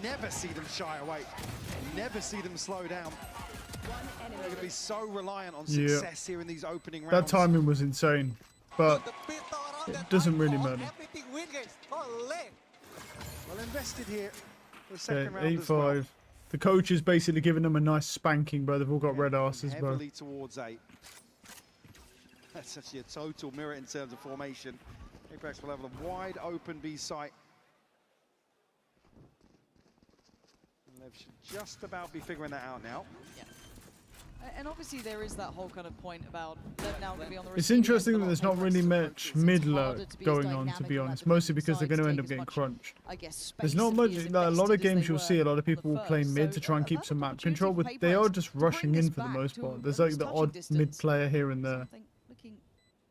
never see them shy away. Never see them slow down. They're going to be so reliant on success here in these opening rounds. That timing was insane, but it doesn't really matter. Well invested here for the second round as 8-5. well. The coach is basically giving them a nice spanking, bro. They've all got red asses, bro. Heavily towards 8. That's actually a total mirror in terms of formation. PaperX will have a wide open B site. Lev should just about be figuring that out now. Yeah. And obviously there is that whole kind of point about Lev now going to be on the It's receiving interesting end that of there's a lot not of really PaperX much approaches. mid It's lurk harder to be as going on, to dynamic be on that honest. Mostly because they're side going to to end take up as getting much, crunched. I guess, There's space not and much. be as Like, a lot of invested as games they you'll see a lot of people were will play first. mid to So try and a keep some map perfect control, but opportunity they for are PaperX just to bring rushing this in for the back most to part. There's at like least the touching odd distance. mid player here and there. Something looking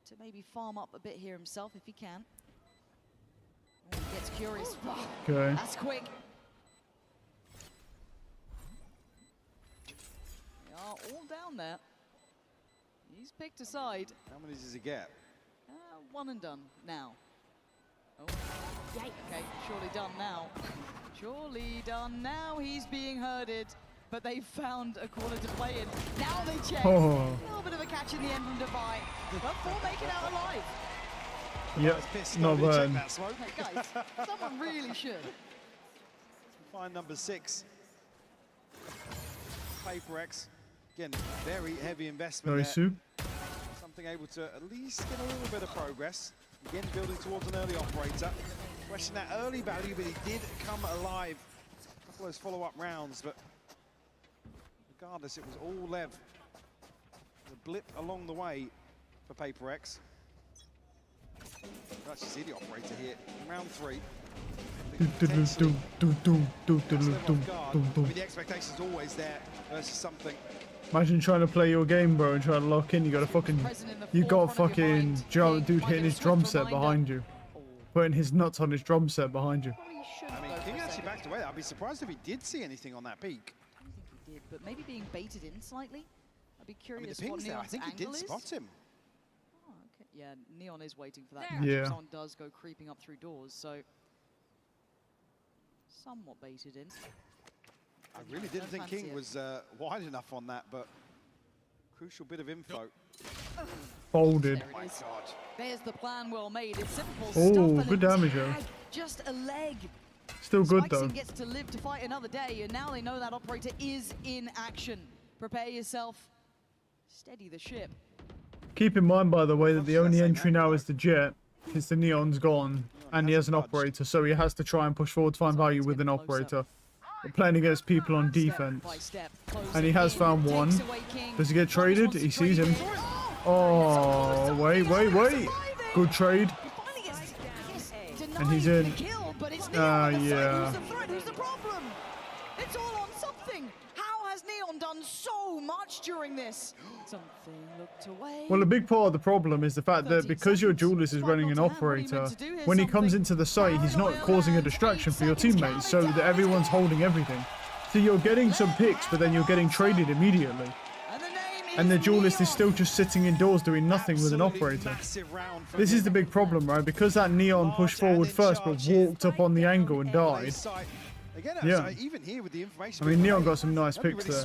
to maybe farm up a bit here himself if he can. Oh, he gets curious. Okay. That's quick. They are all down there. He's picked a side. How many does he get? One and done now. Oh, okay, surely done now. Surely done now. He's being herded, but they found a corner to play in. Now they check. Oh. A little bit of a catch in the end from Defy, but 4 make it out alive. Yep, not Check bad. that smoke. Hey guys, someone really should. Find number 6. PaperX. Again, very heavy investment Very there. soup. Something able to at least get a little bit of progress. Again, building towards an early operator. Question that early value, but he did come alive. A couple of those follow-up rounds, but regardless, it was all Lev. The blip along the way for PaperX. We'll actually see the operator here in round 3. I mean, the expectation's always there versus something. Imagine trying to play your game, bro, and trying to lock in. You got a fucking, you got a fucking dude hitting his drum set behind you, putting his nuts on his drum set behind you. I mean, King actually backed away. I'd be surprised if he did see anything on that peak. I don't think he did, but maybe being baited in slightly. I'd be I curious mean, the ping's what there. I Neon's think he angle did is. spot him. Oh, okay. Yeah, Neon is waiting for that. Yeah. If someone does go creeping up through doors, so somewhat baited in. I really didn't think fancy King it. was wide enough on that, but crucial bit of info. Folded. There it is. There's the plan well made. It's simple Oh, stuff. and good a damage, yo. tag, just a leg. Still good Spikeson though. gets to live to fight another day, and now they know that operator is in action. Prepare yourself. Steady the ship. Keep in mind, by the way, that the only entry now is the jet, because the Neon's gone, and he has an operator, so he has to try and push forward to find value with an operator. We're playing against people on defense, and he has found one. Does he get traded? He sees him. Oh, wait. Good trade. And he's in. Yeah. Who's the problem? It's all on something. How has Neon done so much during this? Something looked away. Well, a big part of the problem is the fact that because your duelist is running an operator, when he comes into the site, he's not causing a distraction for your teammates, so that everyone's holding everything. So you're getting some picks, but then you're getting traded immediately. And the duelist is still just sitting indoors doing nothing with an operator. This is the big problem, right? Because that Neon pushed forward first, but walked up on the angle and died. Yeah. Even here with the information, I mean, Neon got some nice picks there.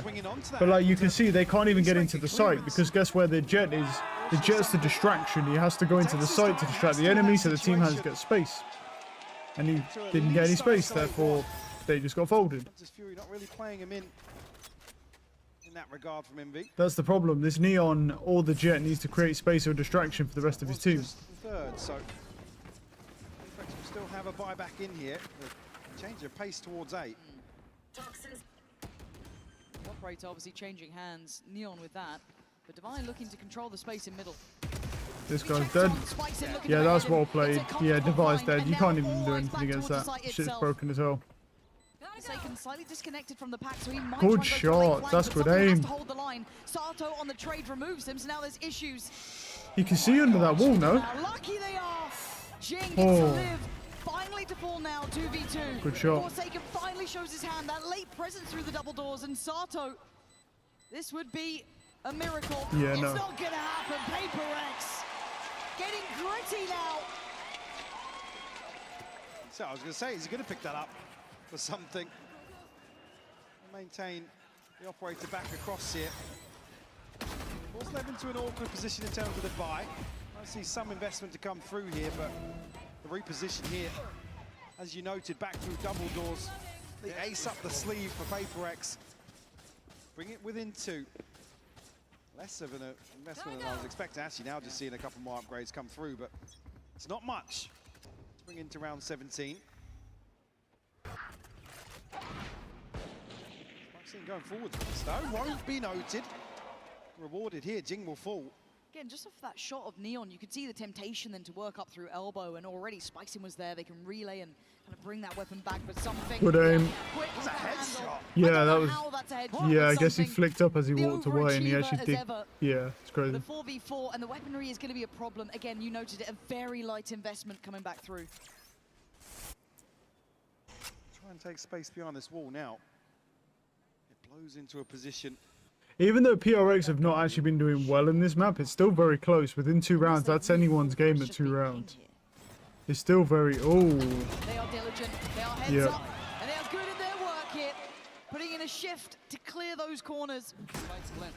But like you can see, they can't even get into the site because guess where the jet is? The jet's the distraction. He has to go into the site to distract the enemy so the team has to get space. And he didn't get any space, therefore they just got folded. Fury not really playing him in that regard from MV. That's the problem. This Neon or the jet needs to create space or distraction for the rest of his team. Third, so we still have a buyback in here. Change of pace towards 8. Operator obviously changing hands. Neon with that. But Divine looking to control the space in middle. This guy's dead. Yeah, that's well played. Yeah, Devi's dead. You can't even do anything against that. Shit's broken as hell. Forsaken slightly disconnected from the pack, so he might Good try and go for lane shot. flank, That's but good somebody has aim. to hold the line. Sato on the trade removes him, so now there's issues. You can see under that wall, no? Now lucky they are. Jing gets to Oh. live. Finally to fall now, 2v2. Good shot. Forsaken finally shows his hand. That late presence through the double doors, and Sato. This would be a miracle. Yeah, it's no. not gonna happen. Paper X getting gritty now. So I was going to say, he's going to pick that up for something. Maintain the operator back across here. Force led into an awkward position in terms of the buy. I see some investment to come through here, but the reposition here, as you noted, back through double doors. The ace up the sleeve for Paper X. Bring it within 2. Less of an investment than I was expecting. Actually, now just seeing a couple more upgrades come through, but it's not much. Let's bring into round 17. Going forward with this though, won't be noted. Rewarded here, Jing will fall. Again, just off that shot of Neon, you could see the temptation then to work up through elbow, and already Spicing was there. They can relay and kind of bring that weapon back, but something. Good aim. Quick to handle. Yeah, that was. How that's a headshot, Yeah, I but guess he something flicked up as he the walked away, and he overachiever actually as did. ever. Yeah, it's crazy. The 4v4 and the weaponry is going to be a problem. Again, you noted it, a very light investment coming back through. Try and take space behind this wall now. It blows into a position. Even though PRX have not actually been doing well in this map, it's still very close. Within 2 rounds, that's anyone's game at 2 rounds. It's still very. Oh. They are diligent, they are heads Yep. up, and they are good at their work here. Putting in a shift to clear those corners.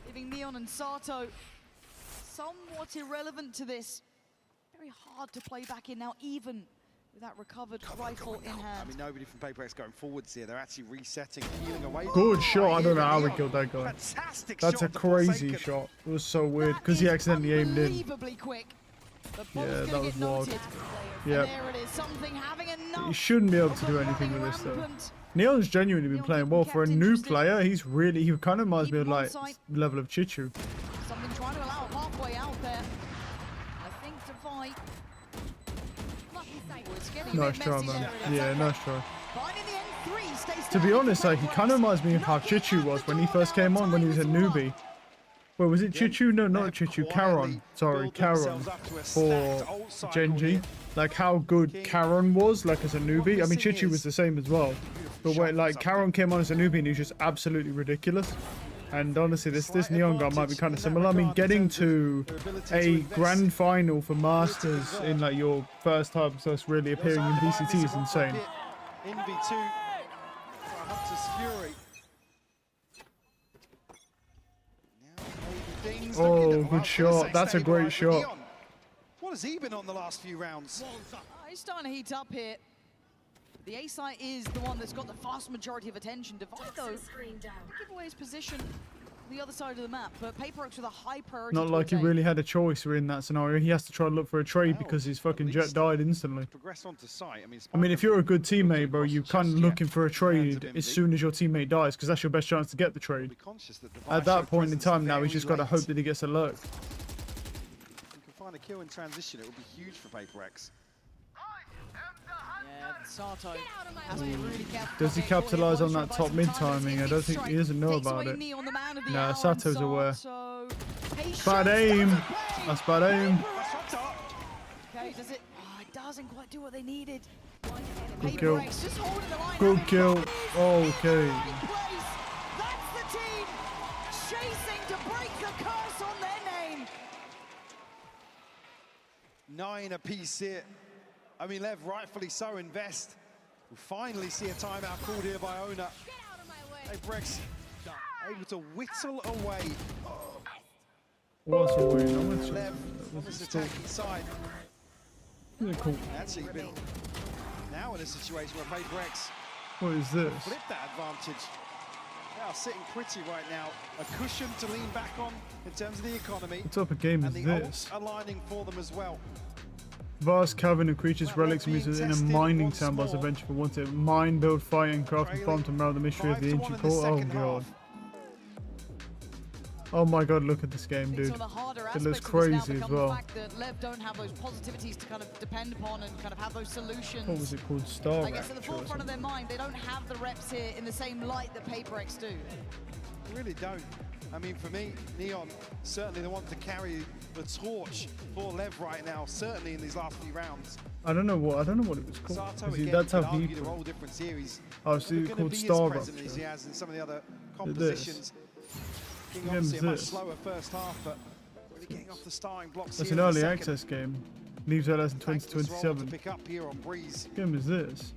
Leaving Neon and Sato somewhat irrelevant to this. Very hard to play back in now, even with that recovered rifle in hand. I mean, nobody from Paper X going forwards here. They're actually resetting, healing away. Good shot. I don't know how he Neon. killed that guy. Fantastic That's a shot to crazy Forsaken. shot. It was so weird because he accidentally aimed in. Unbelievably quick. The Yeah, bomb's that gonna was get wild. noted. Yeah. And there it is, something having enough. You shouldn't be able to do anything with this though. Neon's genuinely been playing well for a new player. He kind of reminds me of like level of Chichu. Something trying to allow a pathway out there. I think Divide. Oh, it's getting a Nice bit try, messy man. there, and it's Yeah, okay. nice try. Finding the N3 stays To be down honest, for like he Paper kind of X. reminds me of how Chichu was when he first came on, when he was a newbie. Wait, was it Chichu? No, not Chichu. Charon. Sorry, Charon for Genji. Like how good Charon was, like as a newbie. I mean, Chichu was the same as well. But when like Charon came on as a newbie, and he was just absolutely ridiculous. And honestly, this Neon guy might be kind of similar. I mean, getting to a grand final for Masters in like your first time, so it's really appearing in VCT is insane. In V2, Hunter's Fury. Now maybe things Oh, looking at- good well, shot. say That's a great stabilised with shot. Neon. What has he been on the last few rounds? He's starting to heat up here. The A site is the one that's got the vast majority of attention. Divide, though, give away his position on the other side of the map, but Paper X with a high priority. Not like he towards A. really had a choice in that scenario. He has to try and look for a trade because his fucking jet died instantly. Progress onto site. I mean, if you're a good teammate, bro, you're kind of looking for a trade as soon as your teammate dies because that's your best chance to get the trade. At that point in time now, he's just got to hope that he gets a lurk. If you can find a kill in transition, it would be huge for Paper X. Yeah, Sato has to be really careful. Does he capitalize on that top mid timing? I don't think he doesn't know about it. No, Sato's aware. Bad aim. That's bad aim. Okay, does it? Oh, it doesn't quite do what they needed. Good kill. Paper X just holding the line. Good kill. Okay. That's the team chasing to break the curse on their name. 9 apiece here. I mean, Lev, rightfully so, invest. We'll finally see a timeout called here by owner. Paper X able to whittle away. What's away? No, it's Lev on this attacking side. yeah, cool. Actually been now in a situation where Paper X What is this? flip that advantage. They are sitting pretty right now. A cushion to lean back on in terms of the economy. What type of game and is the this? ults aligning for them as well. Vast cavern of creatures, relics, and music in a mining town boss adventure for wanted. Mine, build, fight, and craft and farm to marrow the mystery of the ancient port. Oh god. Oh my god, look at this game, dude. Some of the harder It looks aspects of this now crazy as become the well. fact that Lev don't have those positivities to kind of depend upon and kind of have those solutions. What was it called? Star I guess at the Rapture or forefront of their something? mind, they don't have the reps here in the same light that PaperX do. They really don't. I mean, for me, Neon, certainly the one to carry the torch for Lev right now, certainly in these last few rounds. I don't know what it was called. Sato, 'Cause again, that's you how could he. argue they're all different series. Oh, so They're it's gonna called be Star as present as he Rapture. has in some of the other Look at this. compositions. Being What obviously a game's much this? slower first half, but really getting off the starting blocks That's here an in the early second. access game. Leaves out as in Thankless role to 2027. pick up here on Breeze. What game is this?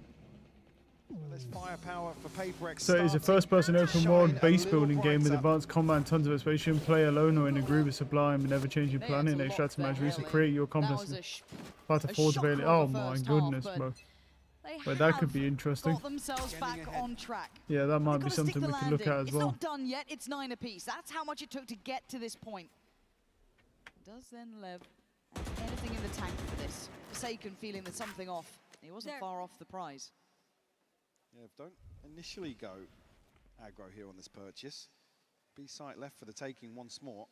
There's firepower for PaperX. So it's a starting first-person open shine world a base little building game with brighter. advanced combat and tons of exploration. Play alone or in a group of sublime and ever-changing planet and extract some magic to create your accomplishments. Part to forge available. Oh my goodness, bro. But that could be interesting. Got themselves back on track. Yeah, that might They've be gotta stick something the we could look at landing. as It's well. not done yet. It's 9 apiece. That's how much it took to get to this point. Does then Lev have anything in the tank for this? Forsaken feeling there's something off. He wasn't far off the prize. Yeah, don't initially go aggro here on this purchase. B site left for the taking once more.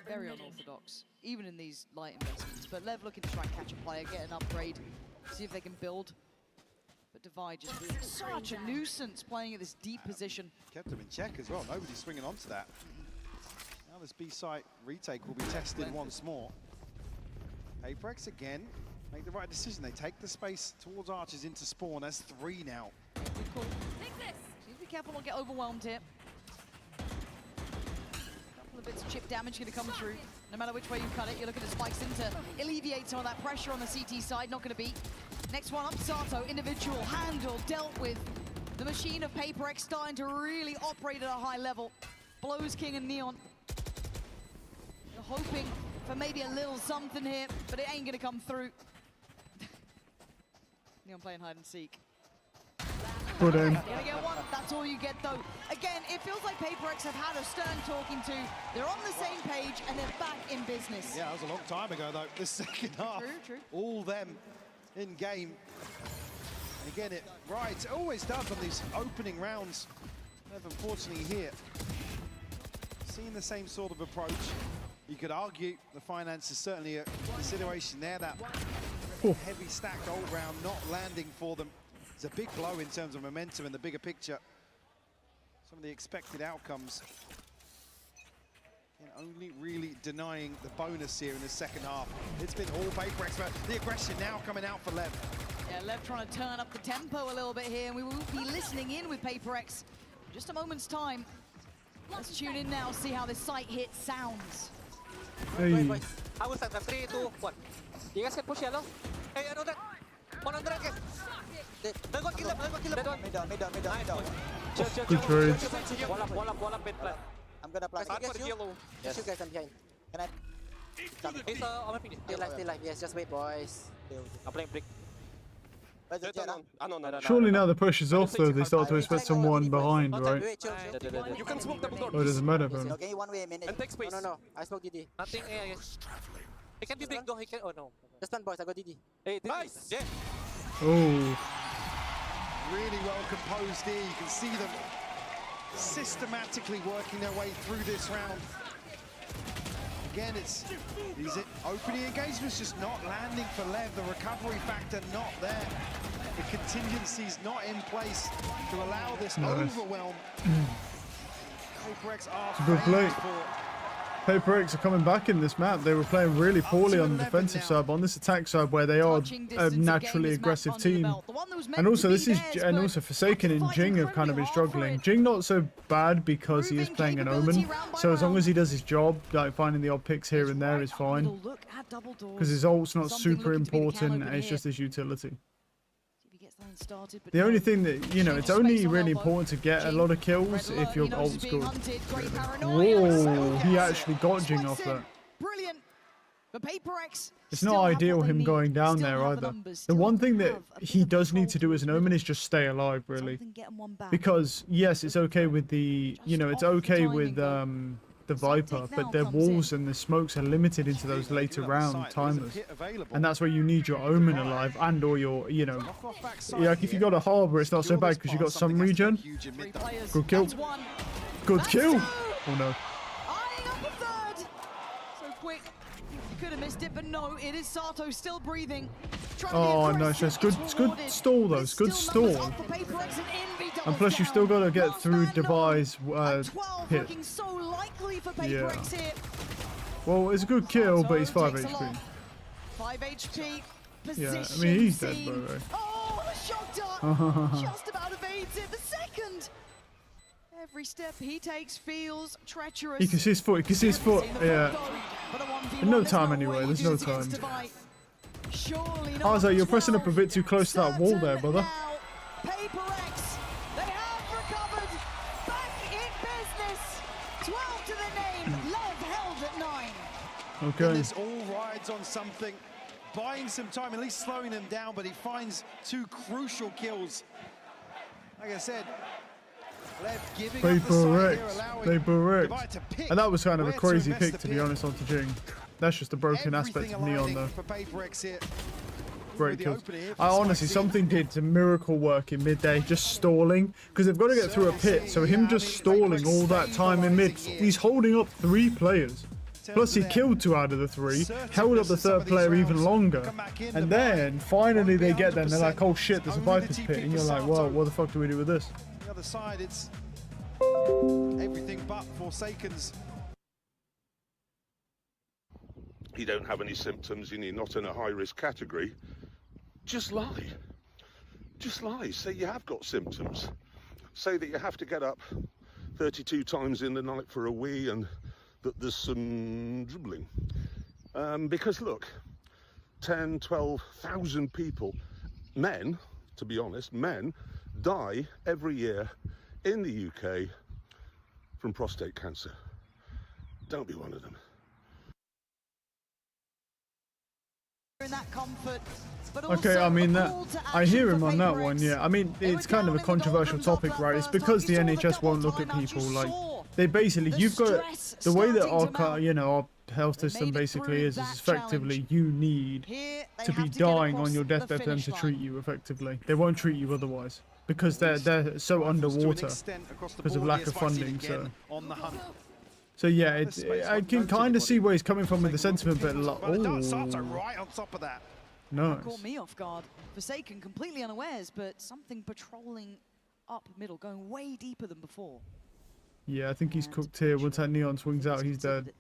Very unorthodox, even in these light investments. But Lev looking to try and catch a player, get an upgrade, see if they can build. But Divide just being such a nuisance playing at this deep position. Kept him in check as well. Nobody's swinging onto that. Now this B site retake will be tested once more. PaperX again make the right decision. They take the space towards Archers into spawn. That's 3 now. Good call. Need to be careful not get overwhelmed here. Couple of bits of chip damage going to come through. No matter which way you cut it, you're looking at spikes in to alleviate some of that pressure on the CT side. Not going to be. Next one up, Sato, individual, handle, dealt with. The machine of PaperX starting to really operate at a high level. Blows King and Neon. They're hoping for maybe a little something here, but it ain't going to come through. Neon playing hide and seek. Good aim. You're gonna get one, that's all you get though. Again, it feels like PaperX have had a stern talking to. They're on the same page and they're back in business. Yeah, that was a long time ago though. The second half. True. All them in game. And again, it always does on these opening rounds. Never unfortunately here. Seeing the same sort of approach. You could argue the finance is certainly a consideration there. That heavy stacked old round not landing for them. It's a big blow in terms of momentum and the bigger picture. Some of the expected outcomes. And only really denying the bonus here in the second half. It's been all PaperX, but the aggression now coming out for Lev. Yeah, Lev trying to turn up the tempo a little bit here, and we will be listening in with PaperX in just a moment's time. Let's tune in now, see how this site hit sounds. Hey. I will start 3, 2, 1. You guys can push yellow. Hey, I know that. 100 guys. They'll go kill them, Mid down. Good trade. Wall up, mid plan. I'm gonna plant. Yes, you guys are behind. Can I? He's on my finish. Still live. Yes, just wait, boys. I'm playing brick. Surely now the push is off though, they start to expect someone behind, right? You can smoke the door. Oh, it doesn't matter for him. Okay, 1 way a minute. And take space. No. I smoke DD. Nothing A, I guess. He can be big though, he can. Oh no. Just one, boys. I got DD. Hey, nice. Yeah. Oh. Really well composed here. You can see them systematically working their way through this round. Again, it's these opening engagements just not landing for Lev. The recovery factor not there. The contingencies not in place to allow this overwhelm. PaperX are It's a good play. famous for PaperX are coming back in this map. They were playing really poorly on the defensive side, but on this attack side where they are a naturally aggressive team. And also this is, and also Forsaken and Jing have kind of been struggling. Jing not so bad because he is playing an Omen. So as long as he does his job, like finding the odd picks here and there is fine. Because his ult's not super important, it's just his utility. The only thing that, you know, it's only really important to get a lot of kills if you're old school. Whoa, he actually got Jing off that. Brilliant. But PaperX It's not ideal him going down there either. The one thing that he does need to do as an Omen is just stay alive, really. Because, yes, it's okay with the, you know, it's okay with the Viper, but their walls and the smokes are limited into those later round timers. And that's where you need your Omen alive and or your, you know, like if you got a Harbor, it's not so bad because you got some regen. Good kill. Good kill. Oh no. Eyeing up a third. So quick. You could have missed it, but no, it is Sato still breathing. Oh, nice. It's good. It's good stall though. It's good stall. And plus, you still got to get through Devi's hit. Looking so likely for PaperX here. Well, it's a good kill, but he's 5 HP. 5 HP. Yeah, I mean he's dead, bro. Oh, the shock dart! Just about evades it. The second. Every step he takes feels treacherous. He can see his foot. He can see his foot. Yeah. No time anyway. There's no time. Arza, you're pressing up a bit too close to that wall there, brother. PaperX, they have recovered. Back in business. 12 to the name. Lev held at 9. Okay. And this all rides on something. Buying some time, at least slowing them down, but he finds 2 crucial kills. Like I said, Lev giving up the side here, allowing Divide to pick. And that was kind of a where to crazy invest pick, the to be honest, onto Jing. That's just a broken aspect of Neon, though. For PaperX here. Great kills. I honestly, something did some miracle work in midday, just stalling, because they've got to get through a pit. So him just stalling all that time in mid, he's holding up 3 players. Plus he killed 2 out of the 3, held up the 3rd player even longer, and then finally they get there and they're like, oh shit, there's a Viper's pit, and you're like, well, what the fuck do we do with this? The other side, it's everything but Forsaken's. You don't have any symptoms and you're not in a high-risk category, just lie. Just lie. Say you have got symptoms. Say that you have to get up 32 times in the night for a wee and that there's some dribbling. Because look, 10, 12,000 people, men, to be honest, men die every year in the UK from prostate cancer. Don't be one of them. In that comfort, but Okay, I mean that I hear him on that one. Yeah, I mean it's kind of a controversial topic, right? It's because the NHS won't look at people like they basically. You've got the way that our health system basically is effectively you need to be dying on your deathbed for them to treat you effectively. They won't treat you otherwise because they're so underwater because of lack of funding. So yeah, I can kind of see where he's coming from with the sentiment, but right on top of that. Nice. Caught me off guard. Forsaken completely unawares, but something patrolling up middle, going way deeper than before. Yeah, I think he's cooked here. Once that Neon swings out, he's dead.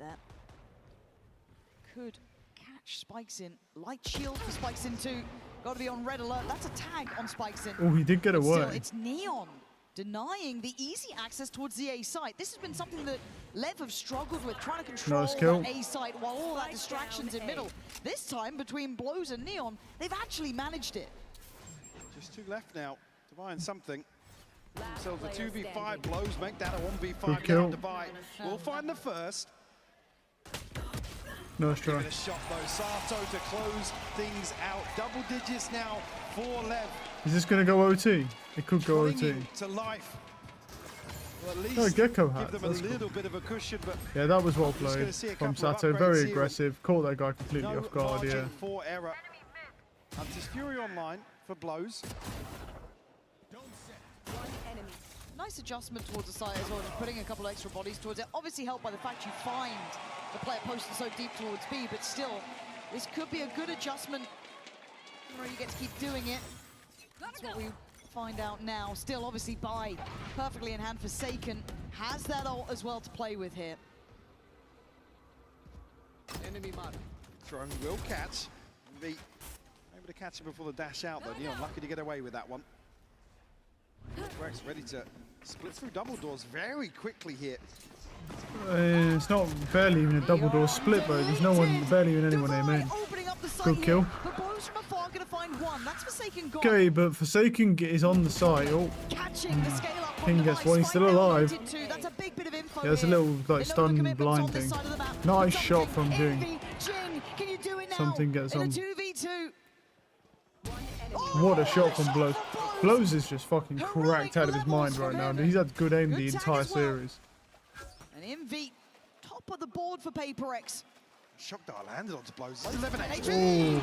Could catch Spikes in. Light shield for Spikes in too. Got to be on red alert. That's a tag on Spikes in. Oh, he did get away. Still, it's Neon denying the easy access towards the A site. This has been something that Lev have struggled with, trying to control that A site while all that distractions in middle. This time, between Blows and Neon, they've actually managed it. Just 2 left now to find something. Themselves a 2v5. Blows make that a 1v5 down to Divide. We'll find the first. Nice try. Give it a shot though. Sato to close things out. Double digits now for Lev. Is this going to go OT? It could go OT. To life. Well, at least oh, Gecko hat. give them a little bit of a cushion, but yeah, that was well played from Sato. Very aggressive. Caught that guy completely off guard. Yeah. For error. Hunter's Fury online for Blows. Nice adjustment towards the side as well, just putting a couple extra bodies towards it. Obviously helped by the fact you find the player posted so deep towards B, but still, this could be a good adjustment. Where you get to keep doing it. That's what we find out now. Still, obviously, by perfectly in hand. Forsaken has that ult as well to play with here. Enemy mark. Drone will catch. Be able to catch him before the dash out, though. Neon lucky to get away with that one. Rex ready to split through double doors very quickly here. It's not barely even a double door split, though. There's no one, barely even anyone aim in. Good kill. Okay, but Forsaken is on the side. Oh, King gets one. He's still alive. Yeah, it's a little like stun blind thing. Nice shot from Jing. Something gets on. What a shot from Blows. Blows is just fucking cracked out of his mind right now. He's had good aim the entire series. An MV, top of the board for PaperX. Shock dart landed onto Blows. 11 HP.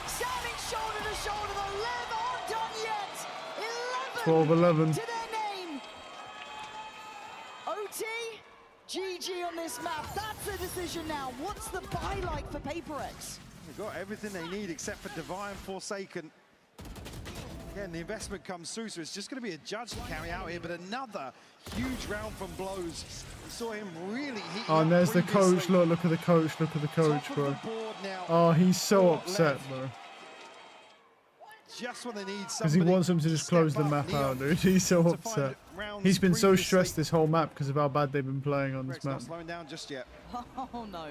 Standing shoulder to shoulder, the Lev aren't done yet. 12-11. To their name. OT, strategy on this map. That's the decision now. What's the buy like for PaperX? They've got everything they need except for Divine Forsaken. Again, the investment comes through, so it's just going to be a judge to carry out here, but another huge round from Blows. We saw him really heat. Oh, and there's the coach. Look at the coach. Look at the coach, bro. Oh, he's so upset, bro. Just when they need because he wants them to just close the map out, dude. He's so upset. He's been so stressed this whole map because of how bad they've been playing on this map. Not slowing down just yet. Oh no,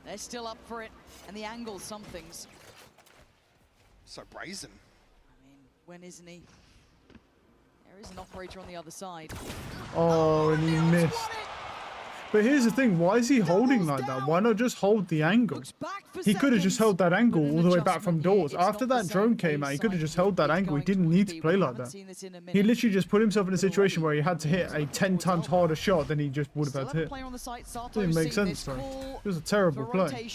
they're still up for it, and the angle, something's so brazen. I mean, when isn't he? There is an operator on the other side. Oh, and he missed. But here's the thing, why is he holding like that? Why not just hold the angle? He could have just held that angle all the way back from doors. After that drone came out, he could have just held that angle. He didn't need to play like that. He literally just put himself in a situation where he had to hit a 10 times harder shot than he just would have had to hit. Didn't make sense, bro. It was a terrible play.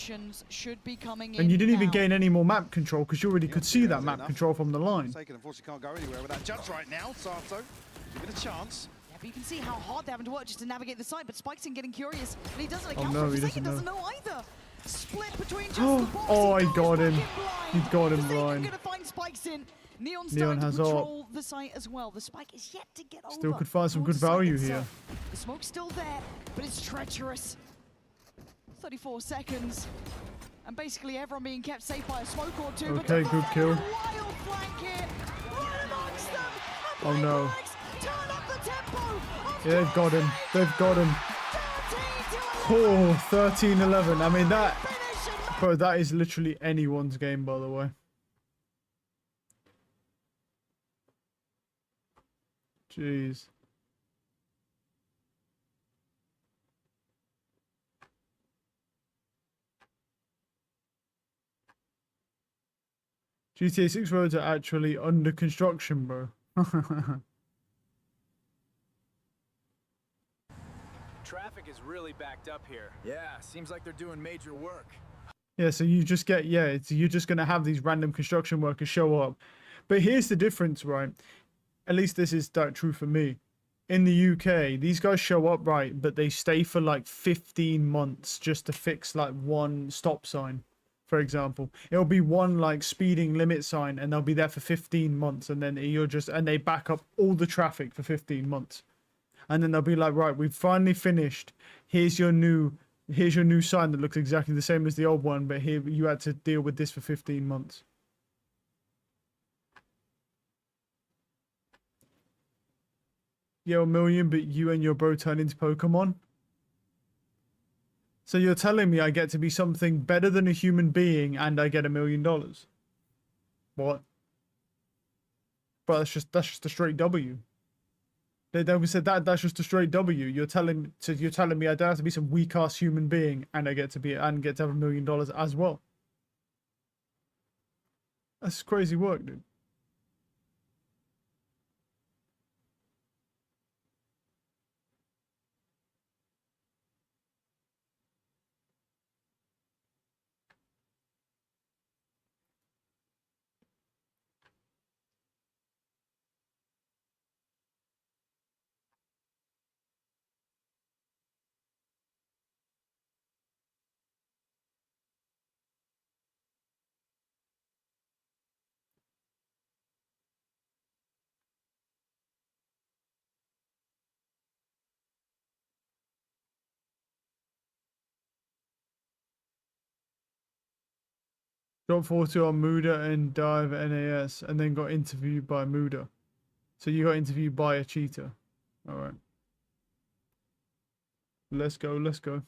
And you didn't even gain any more map control because you already could see that map control from the line. Unfortunately can't go anywhere with that judge right now. Sato, give it a chance. But you can see how hard they're having to work just to navigate the site, but Spike's in getting curious, and he doesn't Oh account no, for he it. doesn't Doesn't know either. Split between just the box. Oh, I got him. He got him blind. Gonna find Spikes in. Neon's Neon starting has to patrol the site as well. The Spike is yet to get over. Still could find some good value here. The smoke's still there, but it's treacherous. 34 seconds. And basically everyone being kept safe by a smoke or two. Okay, good kill. Wild flank here. Right amongst them. Oh no. Turn up the tempo. Yeah, they've got him. They've got him. Oh, 13-11. I mean, that... Bro, that is literally anyone's game, by the way. Jeez. GTA 6 roads are actually under construction, bro. Traffic is really backed up here. Yeah, seems like they're doing major work. Yeah, so you just get, you're just going to have these random construction workers show up. But here's the difference, right? At least this is true for me. In the UK, these guys show up, right, but they stay for like 15 months just to fix like one stop sign, for example. It'll be one like speeding limit sign and they'll be there for 15 months and then and they back up all the traffic for 15 months. And then they'll be like, right, we've finally finished. Here's your new sign that looks exactly the same as the old one, but here you had to deal with this for 15 months. Yo, Million, but you and your bro turn into Pokemon? So you're telling me I get to be something better than a human being and I get $1 million? What? But that's just a straight W. They said that's just a straight W. You're telling me I don't have to be some weak ass human being and I get to have $1 million as well. That's crazy work, dude. Got 40 on Muda and dive NAS and then got interviewed by Muda. So you got interviewed by a cheater. Alright. Let's go, let's go.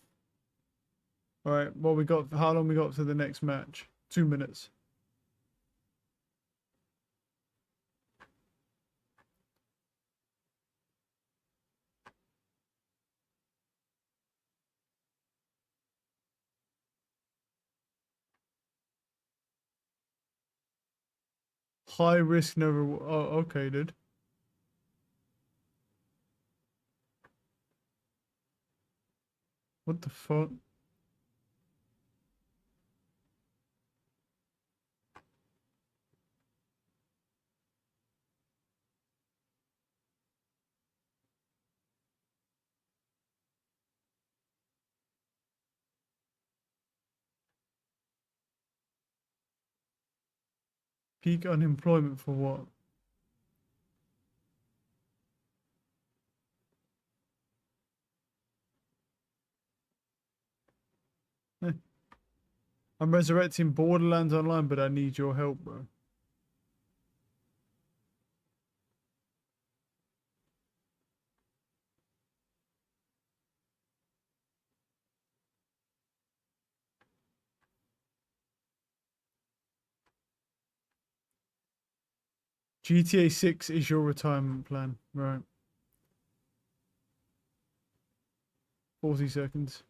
Alright, well we got, how long we got to the next match? 2 minutes. High risk, no reward. Oh, okay, dude. What the fuck? Peak unemployment for what? I'm resurrecting Borderlands Online, but I need your help, bro. GTA 6 is your retirement plan, right? 40 seconds.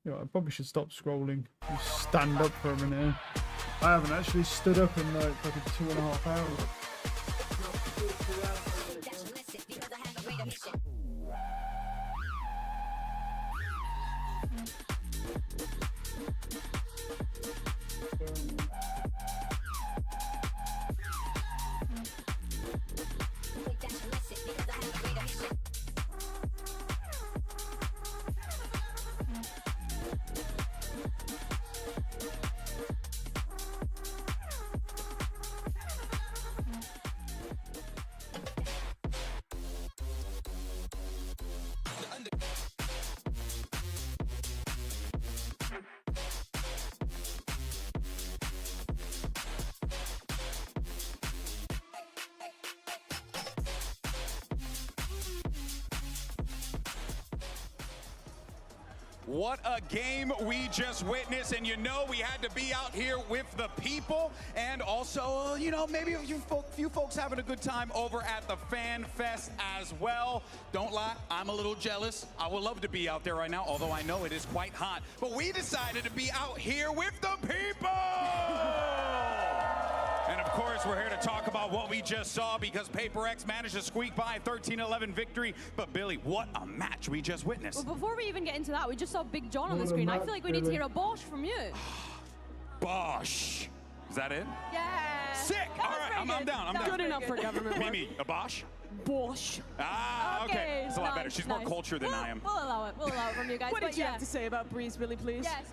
Yeah, I probably should stop scrolling. Just stand up for a minute. I haven't actually stood up in like fucking 2.5 hours. What a game we just witnessed, and you know we had to be out here with the people, and also, you know, maybe a few folks having a good time over at the Fan Fest as well. Don't lie, I'm a little jealous. I would love to be out there right now, although I know it is quite hot, but we decided to be out here with the people! And of course, we're here to talk about what we just saw because PaperX managed to squeak by a 13-11 victory. But Billy, what a match we just witnessed. Well, before we even get into that, we just saw Big John on the screen. I feel like we need to hear a Bosch from you. Bosch. Is that it? Yeah. Sick. All right, I'm down. I'm down. Good enough for government work. Mimi, a Bosch? Bosch. Ah, okay. It's a lot better. She's more cultured than I am. We'll allow it. We'll allow it from you guys. What did you have to say about Breeze, Billy, please? Yes.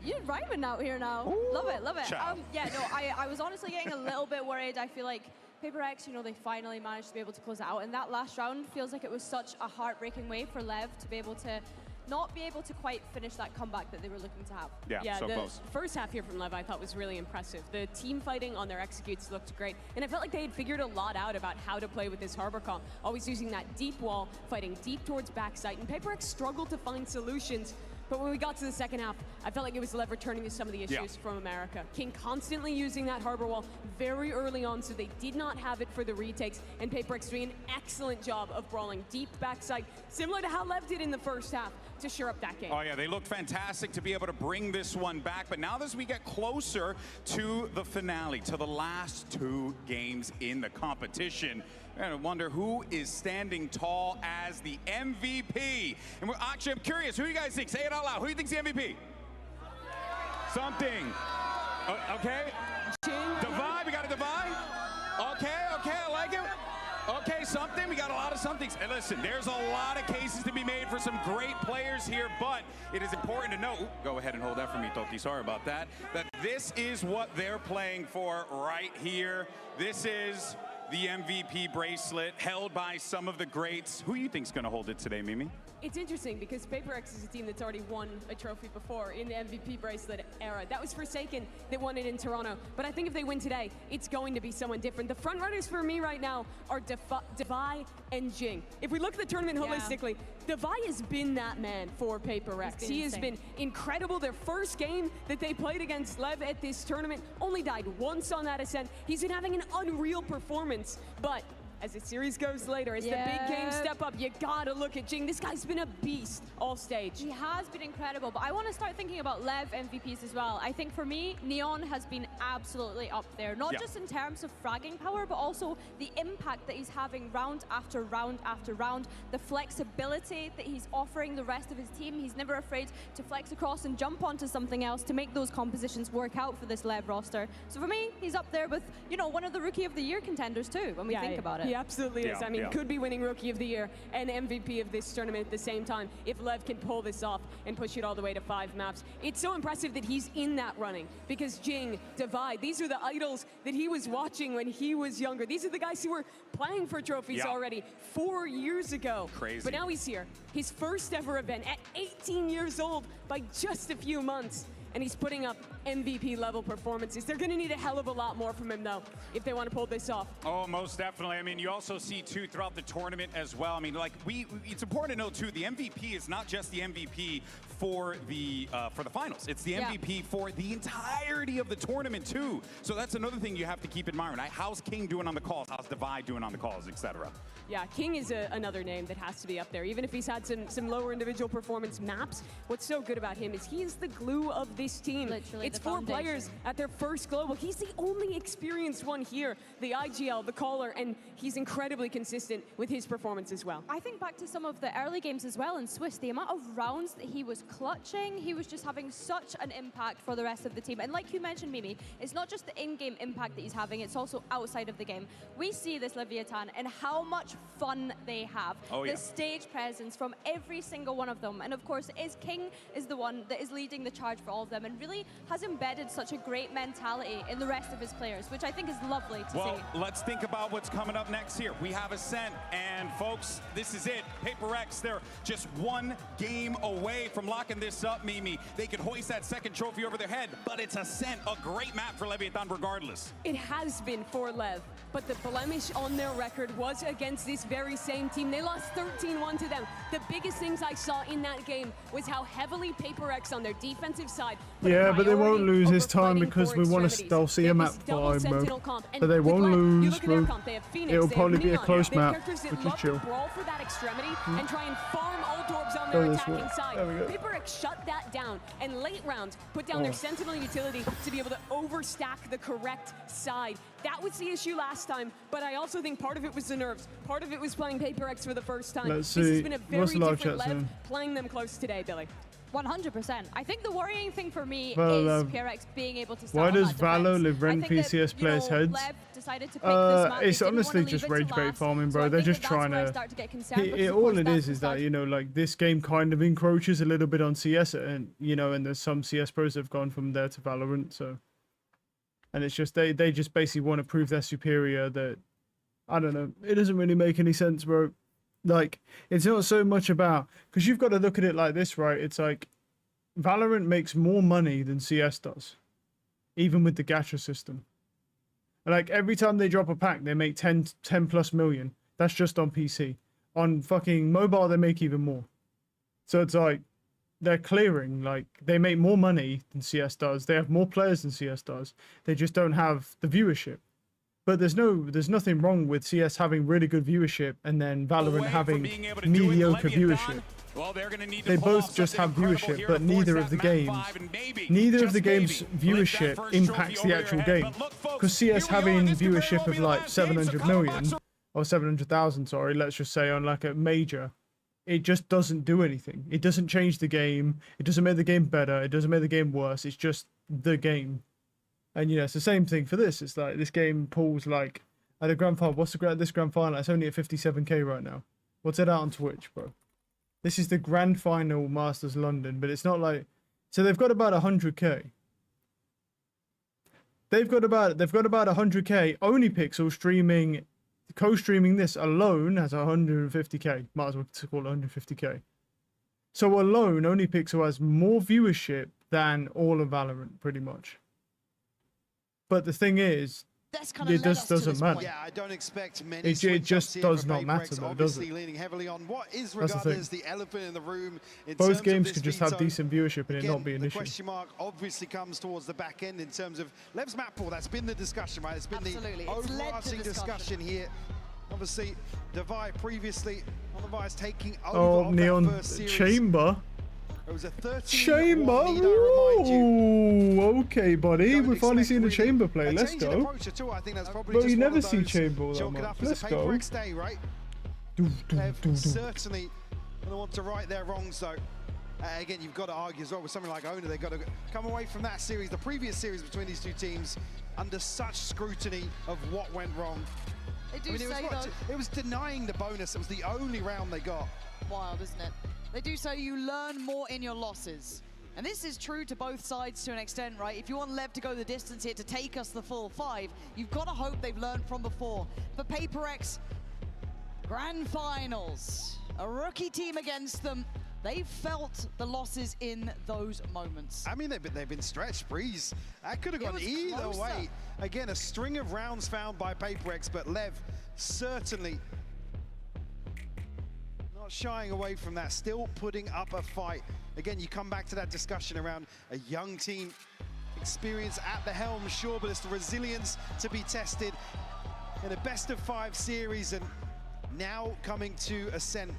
You're rhyming out here now. Ooh, love it, love it. child. Yeah, no, I was honestly getting a little bit worried. I feel like PaperX, you know, they finally managed to be able to close it out. And that last round feels like it was such a heartbreaking way for Lev to be able to not be able to quite finish that comeback that they were looking to have. Yeah, so the close. First half here from Lev I thought was really impressive. The team fighting on their executes looked great, and I felt like they had figured a lot out about how to play with this harbor comp, always using that deep wall, fighting deep towards backside, and PaperX struggled to find solutions. But when we got to the second half, I felt like it was Lev returning to some of the issues from America. King constantly using that harbor wall very early on, so they did not have it for the retakes, and PaperX doing an excellent job of brawling deep backside, similar to how Lev did in the first half, to shore up that game. Oh yeah, they looked fantastic to be able to bring this one back, but now as we get closer to the finale, to the last 2 games in the competition, I wonder who is standing tall as the MVP. And actually, I'm curious, who do you guys think? Say it out loud. Who do you think's the MVP? Something. Okay. Divide. We got a divide. Okay. I like it. Okay, something. We got a lot of somethings. And listen, there's a lot of cases to be made for some great players here, but it is important to note, go ahead and hold that for me, Toki, sorry about that this is what they're playing for right here. This is the MVP bracelet held by some of the greats. Who do you think's gonna hold it today, Mimi? It's interesting because PaperX is a team that's already won a trophy before in the MVP bracelet era. That was Forsaken that won it in Toronto. But I think if they win today, it's going to be someone different. The front runners for me right now are Devi and Jing. If we look at the tournament holistically, Devi has been that man for PaperX. He has been incredible. Their first game that they played against Lev at this tournament only died once on that ascent. He's been having an unreal performance, but as the series goes later, as the big games step up, you gotta look at Jing. This guy's been a beast all stage. He has been incredible, but I want to start thinking about Lev MVPs as well. I think for me, Neon has been absolutely up there, not just in terms of fragging power, but also the impact that he's having round after round after round, the flexibility that he's offering the rest of his team. He's never afraid to flex across and jump onto something else to make those compositions work out for this Lev roster. So for me, he's up there with, you know, one of the Rookie of the Year contenders too, when we think about it. He absolutely is. I mean, could be winning Rookie of the Year and MVP of this tournament at the same time if Lev can pull this off and push it all the way to 5 maps. It's so impressive that he's in that running because Jing, Divide, these are the idols that he was watching when he was younger. These are the guys who were playing for trophies already 4 years ago. Crazy. But now he's here. His first ever event at 18 years old by just a few months. And he's putting up MVP level performances. They're gonna need a hell of a lot more from him though, if they want to pull this off. Oh, most definitely. I mean, you also see too throughout the tournament as well. I mean, like it's important to know too, the MVP is not just the MVP for the finals. It's the MVP for the entirety of the tournament too. So that's another thing you have to keep in mind. Right? How's King doing on the calls? How's Divide doing on the calls, etc. Yeah, King is another name that has to be up there. Even if he's had some lower individual performance maps, what's so good about him is he is the glue of this team. Literally it's the 4 foundation. players at their first global. He's the only experienced one here, the IGL, the caller, and he's incredibly consistent with his performance as well. I think back to some of the early games as well in Swiss, the amount of rounds that he was clutching, he was just having such an impact for the rest of the team. And like you mentioned, Mimi, it's not just the in-game impact that he's having, it's also outside of the game. We see this Leviathan and how much fun they have. The stage presence from every single one of them. And of course, King is the one that is leading the charge for all of them and really has embedded such a great mentality in the rest of his players, which I think is lovely to see. Well, let's think about what's coming up next here. We have Ascent, and folks, this is it. Paper X, they're just 1 game away from locking this up, Mimi. They could hoist that second trophy over their head, but it's Ascent, a great map for Leviathan regardless. It has been for Lev, but the blemish on their record was against this very same team. They lost 13-1 to them. The biggest things I saw in that game was how heavily Paper X on their defensive side. Yeah, but they won't lose this time because we want to still see a map 5, bro. But they won't lose, bro. It'll probably be a close map, which is chill. Brawl for that extremity and try and farm ult orbs on their attacking side. Paper X shut that down, and late rounds put down their Sentinel utility to be able to overstack the correct side. That was the issue last time, but I also think part of it was the nerves. Part of it was playing Paper X for the first time. Let's this see. has been a very different Lev soon? playing them close today, Billy. 100%. I think the worrying thing for me is PRX being able to why does Valo live rent PCS players' heads? It's honestly just rage bait farming, bro. They're just trying to. All it is that, you know, like this game kind of encroaches a little bit on CS, and you know, and there's some CS pros that have gone from there to Valorant, so. And it's just they just basically want to prove they're superior. That I don't know. It doesn't really make any sense, bro. Like, it's not so much about, because you've got to look at it like this, right? It's like Valorant makes more money than CS does, even with the gacha system. Like, every time they drop a pack, they make 10 plus million. That's just on PC. On fucking mobile, they make even more. So it's like, they're clearing, like, they make more money than CS does. They have more players than CS does. They just don't have the viewership. But there's nothing wrong with CS having really good viewership and then Valorant having mediocre viewership. Well, they're gonna need to they both just have viewership, but neither of the games viewership impacts the actual game. Because CS having viewership of like 700 million or 700,000, sorry, let's just say on like a major, it just doesn't do anything. It doesn't change the game. It doesn't make the game better. It doesn't make the game worse. It's just the game. And you know, it's the same thing for this. It's like this game pulls like at a grand final. What's this grand final? It's only at 57k right now. What's it out on Twitch, bro? This is the grand final Masters London, but it's not like, so they've got about 100k. They've got about 100k. Only Pixel streaming, co-streaming this alone has 150k. Might as well call it 150k. So alone, Only Pixel has more viewership than all of Valorant, pretty much. But the thing is, it just doesn't matter. Yeah, I don't expect many. It just does not matter, though, does it? Leaning heavily on what is regarded as the elephant in the room. Both games could just have decent viewership and it not be an issue. The question mark obviously comes towards the back end in terms of Lev's map pool. That's been the discussion, right? It's been the overarching discussion here. Obviously, Divide previously on the Vice taking over of Neon that first series. Chamber. It was a 13-1 Chamber. lead, I remind you. Ooh, okay, buddy. We've finally seen a Chamber play. Let's go. But you never see Chamber that much. Let's go. Day, right? Certainly going to want to right their wrongs, though. Again, you've got to argue as well with something like Owner. They've got to come away from that series, the previous series between these two teams, under such scrutiny of what went wrong. They do I mean, say, though, it was denying the bonus. It was the only round they got. wild, isn't it? They do say you learn more in your losses. And this is true to both sides to an extent, right? If you want Lev to go the distance here to take us the full 5, you've got to hope they've learned from before. For PaperX, Grand Finals, a rookie team against them. They've felt the losses in those moments. I mean, they've been stretched. Breeze, that could have gone either closer. way. Again, a string of rounds found by PaperX, but Lev certainly not shying away from that, still putting up a fight. Again, you come back to that discussion around a young team, experience at the helm, sure, but it's the resilience to be tested in a best-of-5 series, and now coming to Ascent,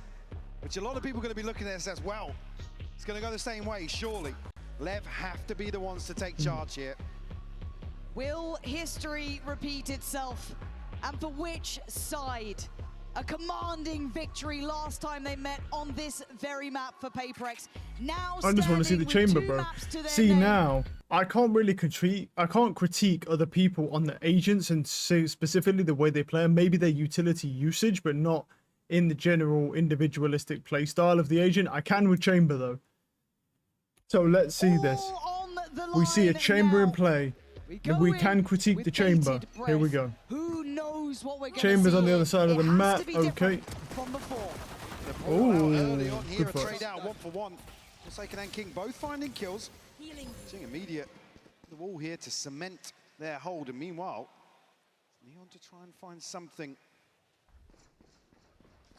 which a lot of people are going to be looking at this as, well, it's going to go the same way, surely. Lev have to be the ones to take charge here. Will history repeat itself? And for which side? A commanding victory last time they met on this very map for PaperX. Now I just want to see the chamber, bro. See, now I can't really critique other people on the agents and say specifically the way they play, and maybe their utility usage, but not in the general individualistic play style of the agent. I can with chamber though. So let's see this. We see a chamber in play. We can critique the chamber. Here we go. Who knows what we're Chamber's see on the other side of the map. Okay. From before. Oh, early on here, good a for trade us. out 1-for-1. Forsaken and King both finding kills. Seeing immediate the wall here to cement their hold, and meanwhile, Neon to try and find something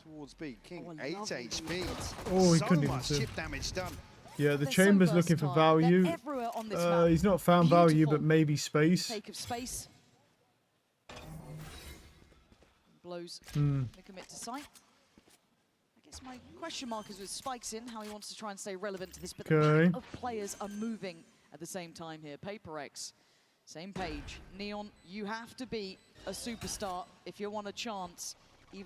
towards B. King 8 HP. Oh, he so couldn't even much see. chip damage done. Yeah, the chamber's looking for value. He's not found value, but maybe space. Take of space. Blows. They commit to sight. I guess my question mark is with Spikes in, how he wants to try and stay relevant to this, but the pack of players are moving at the same time here. PaperX, same page. Neon, you have to be a superstar if you want a chance.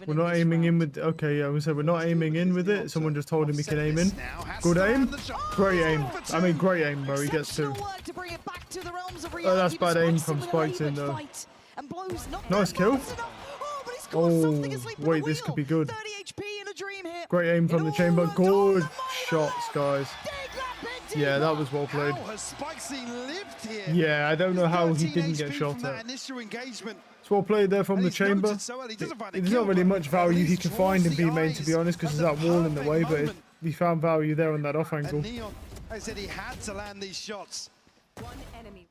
We're not aiming in with. Okay, yeah, we said we're not aiming in with it. Someone just told him he can aim in. Good aim. Great aim. I mean, great aim, bro. He gets 2. Oh, that's bad aim from Spikes in though. Nice kill. Oh, wait, this could be good. Great aim from the chamber. Good shots, guys. Yeah, that was well played. Yeah, I don't know how he didn't get shot at. It's well played there from the chamber. There's not really much value he can find in B main, to be honest, because there's that wall in the way, but he found value there on that off angle. Neon, I said he had to land these shots. One enemy.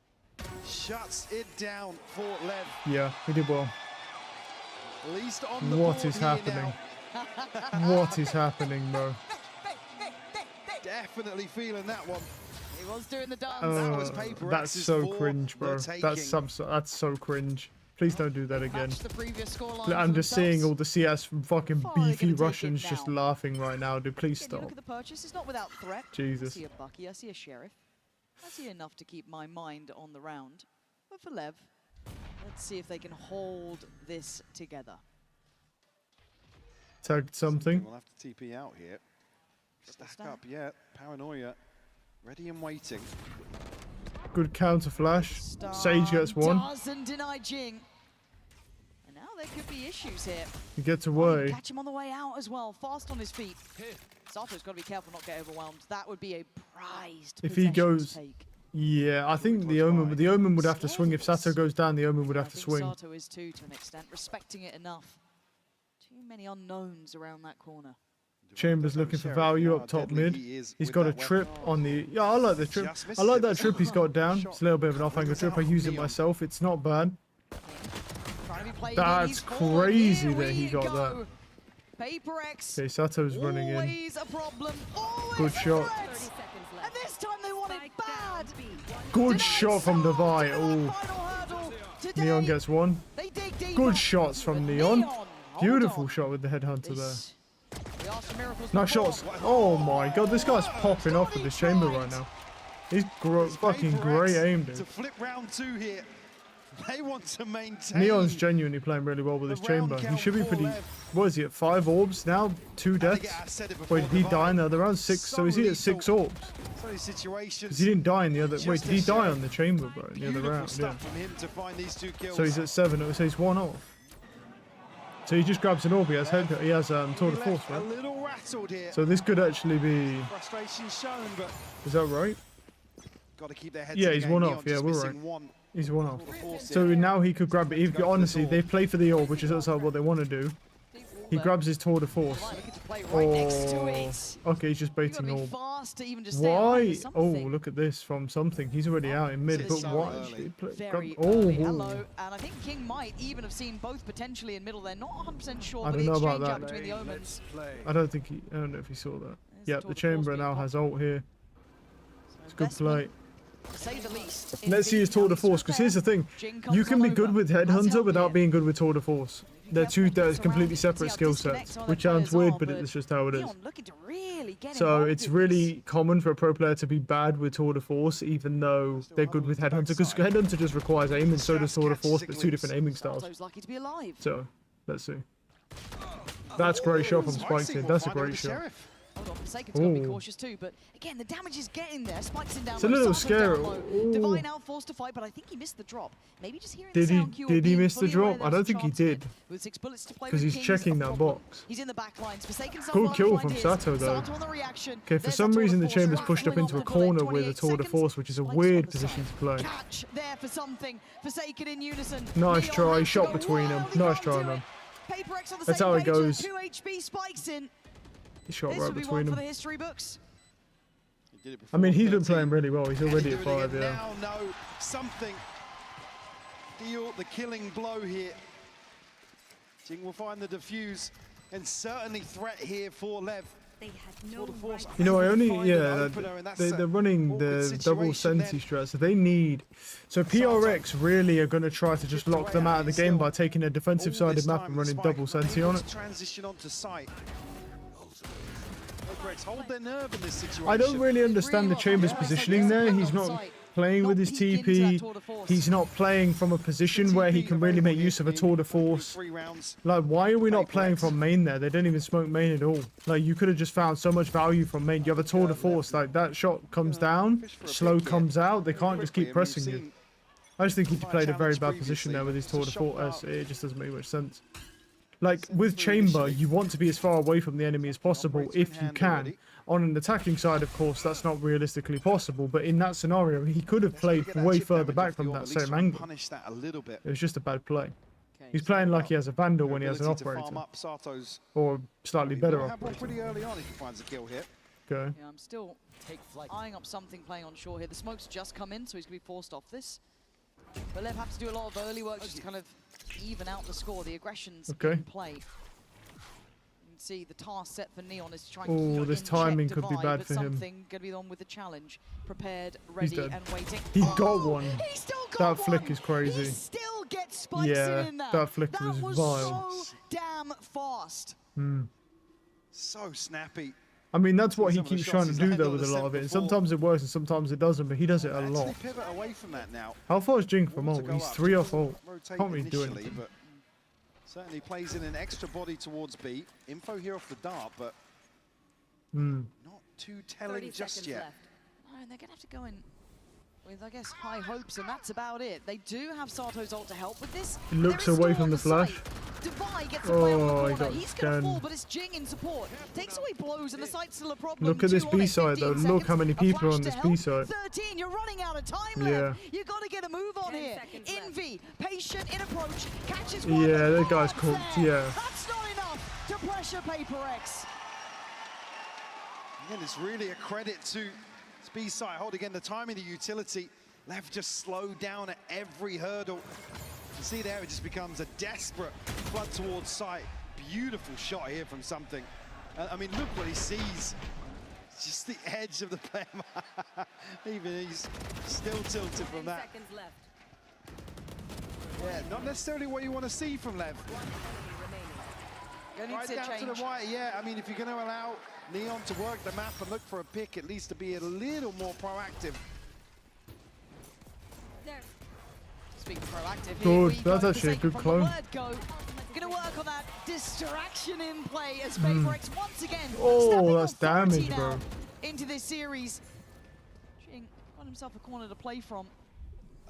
Shuts it down for Lev. Yeah, he did well. Least on the What board is here happening? now. What is happening, bro? Definitely feeling that one. He was doing the dance. That was PaperX's That's so for cringe, bro. the That's so cringe. Please don't do that again. The previous scoreline I'm for just seeing themselves. all the CS fucking Far are they beefy gonna take it Russians just now? laughing right now, dude. Please Again, you stop. look at the purchase, it's not without threat. Jesus. I see a Bucky, I see a Sheriff. I see enough to keep my mind on the round. But for Lev, let's see if they can hold this together. Tagged something. We'll have to TP out here. Stack up, yeah. Paranoia. Ready and waiting. Good counter flash. Sage gets 1. Doesn't deny Jing. And now there could be issues here. He gets away. Catch him on the way out as well, fast on his feet. Sato's got to be careful not to get overwhelmed. That would be a prized If he possession to goes, take. yeah, I think the Omen would have to swing. If Sato goes down, the Omen would have to swing. Sato is too, to an extent, respecting it enough. Too many unknowns around that corner. Chambers looking for value up top mid. He's got a trip on the. Yeah, I like the trip. I like that trip he's got down. It's a little bit of an off-angle trip. I use it myself. It's not bad. That's crazy that he got that. PaperX. Okay, Sato's running in. Always a problem. Always Good a shot. threat. And this time they want it bad. Good shot from Devi. Oh, Neon gets 1. Good shots from Neon. Beautiful shot with the headhunter there. Nice shots. Oh my god, this guy's popping off with this chamber right now. He's fucking great aim, dude. To flip round 2 here. They want to maintain. Neon's genuinely playing really well with his chamber. He should be pretty. What is he at? 5 orbs now? 2 deaths? Wait, did he die in the other round? 6. So is he at 6 orbs? Because he didn't die in the other. Wait, did he die on the chamber, bro? In the other round, yeah. So he's at 7. So he's 1 off. So he just grabs an orb. He has tour de force, A right? little rattled here. So this could actually be. Frustration shown, but Is that right? got to keep their heads. Yeah, in the he's game. one Neon off. Yeah, just we're missing right. one. He's one off. Force So here. now he could grab it. If honestly, they play for the orb, which is outside what they want to do. He grabs his tour de force. Okay, he's just baiting orb. Why? Oh, look at this from something. He's already out in mid, but why? Very early. Hello, and I think King might even have seen both potentially in middle. They're not 100% sure, I but don't the know about exchange out that. between the Omens. I don't know if he saw that. Yeah, the Chamber now has ult here. It's a good play. Say the least. Let's see his tour de force, because here's the thing. You can be good with Headhunter without being good with tour de force. They're completely separate skill sets, which sounds weird, but it's just how it is. So it's really common for a pro player to be bad with tour de force, even though they're good with Headhunter, because Headhunter just requires aim, and so does tour de force, but it's 2 different aiming styles. So, let's see. That's a great shot from Spike's in. That's a great shot. Hold on, Forsaken's got to be cautious too, but again, the damage is getting there. Spike's in down It's a low, little Sato down scary. low. Ooh. Divine out forced to fight, but I think he missed the drop. Maybe just hearing Did the he? sound cue or Did he being miss the fully aware drop? there I was don't a think he chance here. did. With 6 bullets to play Because with he's King's checking a that problem. box. He's in the back lines. Forsaken's Cool not kill blind from his. Sato though. Sato on the reaction. Okay, for There's some that reason the tour de Chamber's force pushed up rattling into a off the blade, corner with a 28 tour de seconds. force, which is a Spike's weird on the position side. to play. Catch there for something. Forsaken in unison. Nice Neon try, has to shot go between them. wild, he Nice can't try, do man. it. Paper X on the That's same how it page, goes. 2 HP Spikes in. He shot This right will be between one for them. the history books. I mean, he's been playing really well. He's already at 5, yeah. Now know something. Deal the killing blow here. Jing will find the defuse and certainly threat here for Lev. They had no right. You know, Opener, they're running the double senti strat, so they need. So PRX really are going to try to just lock them out of the game by taking a defensive-sided map and running double senti on it. Transition onto site. Hold their nerve in this situation. I don't really understand the Chamber's positioning there. He's not playing with his TP. He's not playing from a position where he can really make use of a tour de force. Like, why are we not playing from main there? They don't even smoke main at all. Like, you could have just found so much value from main. You have a tour de force. Like, that shot comes down, slow comes out. They can't just keep pressing you. I just think he played a very bad position there with his tour de force. It just doesn't make much sense. Like, with Chamber, you want to be as far away from the enemy as possible if you can. On an attacking side, of course, that's not realistically possible, but in that scenario, he could have played way further back from that same angle. It was just a bad play. He's playing like he has a Vandal when he has an Operator. Or slightly better Operator. Pretty early on if he finds a kill here. Okay. Yeah, I'm still eyeing up something playing on shore here. The smoke's just come in, so he's going to be forced off this. But Lev have to do a lot of early work just to kind of even out the score. The aggression's in play. You can see the task set for Neon is trying to keep this in timing check could be Divide, bad but for him. something going to be on with the challenge. Prepared, ready, dead. and waiting. He got one. He still got That flick is crazy. He still gets spikes Yeah, in that. that flick was vile. So damn fast. So snappy. I mean, that's what he Some of the keeps shots trying to he's do, though, landed with a on the lot of set it. before. Sometimes it works and sometimes it doesn't, but he does it a lot. Actually pivot away from that now. How far is Jing from ult? He's 3 off ult. Rotate Can't really do initially, anything. but certainly plays in an extra body towards B. Info here off the dart, but not too telling just yet. No, and they're going to have to go in with, I guess, high hopes, and that's about it. They do have Sato's ult to help with this. He looks away from the flash. Divide gets a play on the he corner. got He's going to fall, scanned. but it's Jing in support. Takes away blows, and the site's still a problem. Look at this 2 on it, B side, though. 15 Look how many seconds. A people are on flash this to B help. side. 13, you're running out of time, Yeah. Lev. You got to get a move on here. Envy, patient in approach, catches one. Yeah, that guy's cooked, yeah. That's not enough to pressure Paper X. Again, it's really a credit to B-side. Hold again, the timing, the utility. Lev just slowed down at every hurdle. You see there, it just becomes a desperate flood towards sight. Beautiful shot here from something. I mean, look what he sees. It's just the edge of the player. Even he's still tilted from that. Yeah, not necessarily what you want to see from Lev. Right down to the right, yeah. I mean, if you're going to allow Neon to work the map and look for a pick, at least to be a little more proactive. Speaking of proactive, Good, that's actually a good clone. Gonna work on that distraction in play as Paper X once again. Oh, that's damage, bro. Into this series. Jing got himself a corner to play from.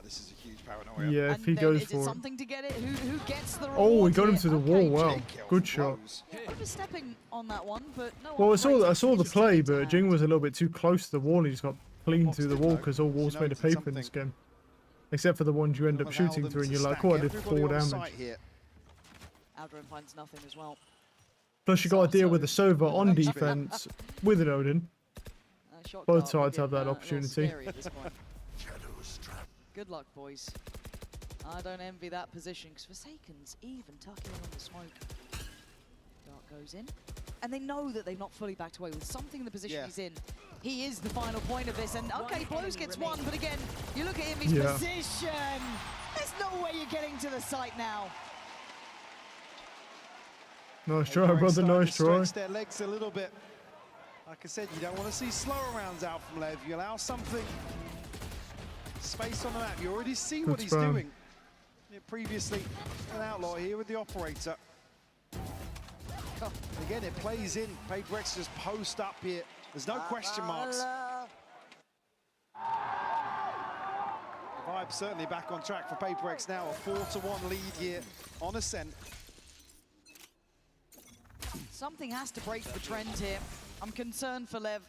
This is a huge paranoia. Yeah, if And he then goes is it for it. something to get it? Who gets the Oh, reward he got him here? to the Okay, wall. Wow, Jake kills good shot. blows. Overstepping on that one, but no. Well, I saw operating the seems play, to but hand. Jing was a little bit too close to the wall. He just got clean through the wall though. because all walls She made of noted paper in this something. game, except for the ones you end up Allow shooting them through, and to you're like, stack oh, I did everybody 4 on damage. site here. Algren finds nothing as well. Plus, you got to deal with the Sova on defense with an Odin. Shot Both dart sides have that looking, a little opportunity. scary at this point. Good luck, boys. I don't envy that position because Forsaken's even tucking in on the smoke. Dart goes in. And they know that they've not fully backed away with something in the position he's in. He is the final point of this. And okay, Blows gets one, but again, you look at him, his position. There's no way you're getting to the site now. Nice try, brother. Nice try. Stretch their legs a little bit. Like I said, you don't want to see slower rounds out from Lev. You allow something, space on the map. You already see what he's doing. Previously, an outlaw here with the operator. Again, it plays in. PaperX just post up here. There's no question marks. The vibe certainly back on track for PaperX now. A 4-1 lead here on Ascent. Something has to break the trend here. I'm concerned for Lev.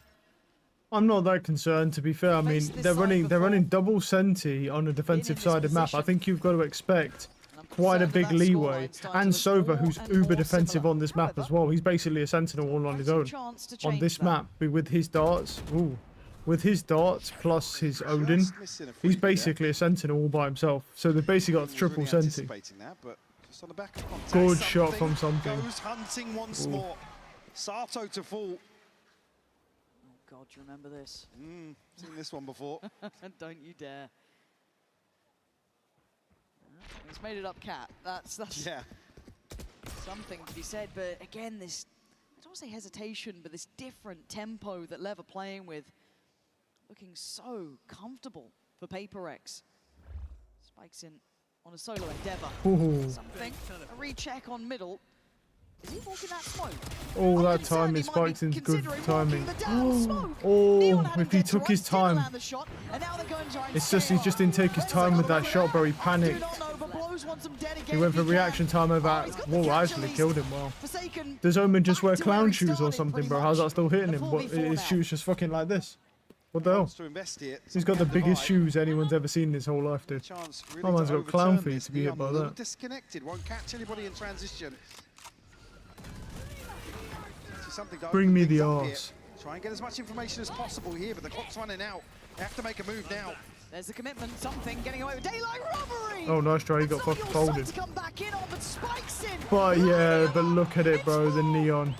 I'm not that concerned, to be fair. I mean, they're running double Senti on a defensive side of map. I think you've got to expect quite a big leeway. And Sova, who's uber defensive on this map as well. He's basically a sentinel all on his own. On this map, with his darts, with his darts plus his Odin, he's basically a sentinel all by himself. So they've basically got triple Senti. On the back of contact, Good shot from something. Goes hunting once more. Sato to fall. Oh God, do you remember this? Seen this one before. Don't you dare. He's made it up, Cat. That's something to be said. But again, this, I don't want to say hesitation, but this different tempo that Lev are playing with, looking so comfortable for PaperX. Spikes in on a solo endeavor. Something. A recheck on middle. Is he walking that smoke? Oh, that time is spikes into good timing. Oh, if he took his time. It's just he just didn't take his time with that shot, bro. He panicked. He went for reaction time over. Whoa, I actually killed him. Wow. Does Omen just wear clown shoes or something, bro? How's that still hitting him? What, his shoes just fucking like this? What the hell? He's got the biggest shoes anyone's ever seen in his whole life, dude. My man's got clown feet to be hit by that. Disconnected, won't catch anybody in transition. Bring me the arse. Try and get as much information as possible here, but the clock's running out. They have to make a move now. There's the commitment, something getting away with daylight robbery. Oh, nice try. He got fucking folded. But yeah, but look at it, bro. The neon.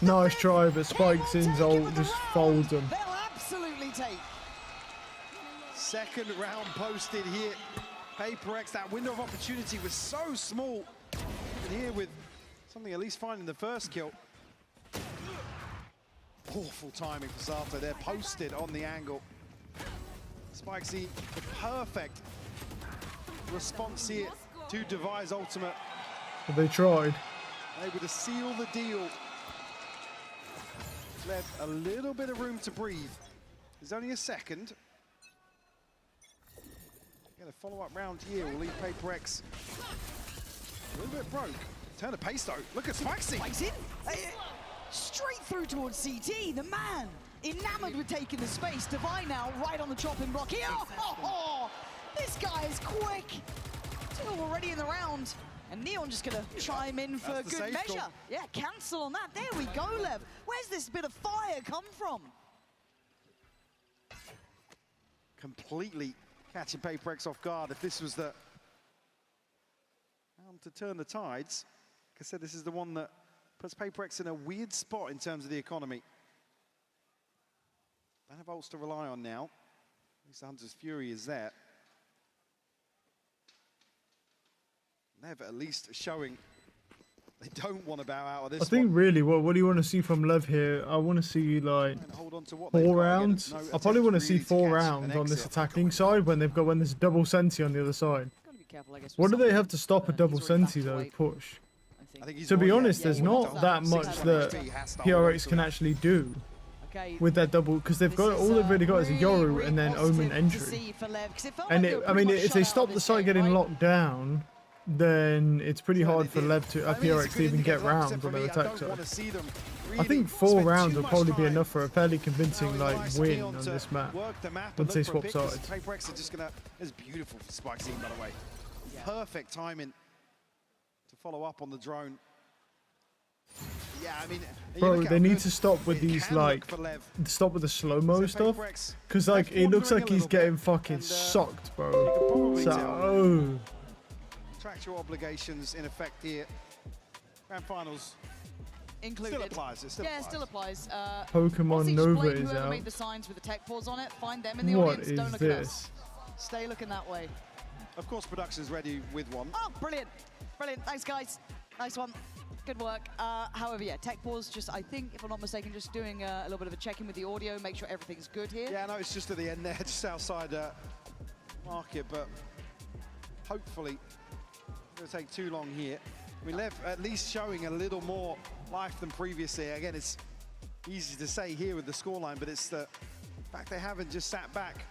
Nice try, but Spikes in's ult just folds him. They'll absolutely take. Second round posted here. PaperX, that window of opportunity was so small. And here with something at least finding the first kill. Awful timing for Sato. They're posted on the angle. Spikesy, the perfect response here to devise ultimate. But they tried. Able to seal the deal. Left a little bit of room to breathe. There's only a second. Get a follow-up round here will leave PaperX a little bit broke. Turn the pace though. Look at Spikesy. Spikes in. Straight through towards CT. The man enamored with taking the space. Divine now right on the chopping block here. Oh, this guy is quick. 2 already in the round. And Neon just gonna chime in for good measure. Yeah, cancel on that. There we go, Lev. Where's this bit of fire come from? Completely catching PaperX off guard. If this was the round to turn the tides, like I said, this is the one that puts PaperX in a weird spot in terms of the economy. Don't have ults to rely on now. At least the Hunter's Fury is there. Never at least showing they don't want to bow out of this. I think really, what do you want to see from Lev here? I want to see like 4 rounds. I probably want to see 4 rounds on this attacking side when there's a double Senti on the other side. What do they have to stop a double Senti though? Push. To be honest, there's not that much that PRX can actually do with that double, because they've got all they've really got is a Yoru and then Omen entry. And I mean, if they stop the site getting locked down, then it's pretty hard for Lev to PRX to even get rounds on their attack side. I think 4 rounds will probably be enough for a fairly convincing like win on this map once they swap sides. PaperX are just gonna. It's beautiful for Spike Scene, by the way. Perfect timing to follow up on the drone. Yeah, I mean, bro, they need to stop with these like stop with the slow-mo stuff, because like it looks like he's getting fucking sucked, bro. So contractual obligations in effect here. Grand finals included. Still applies. It still applies. Pokemon Nova is whoever out. made the signs with the tech pause on it, find them in the What audience. is Don't look this? at us. Stay looking that way. Of course, production's ready with one. Oh, brilliant. Brilliant. Thanks, guys. Nice one. Good work. However, yeah, tech pause just, I think, if I'm not mistaken, just doing a little bit of a check-in with the audio, make sure everything's good here. Yeah, no, it's just at the end there, just outside market, but hopefully it won't take too long here. I mean, Lev at least showing a little more life than previously. Again, it's easy to say here with the scoreline, but it's the fact they haven't just sat back,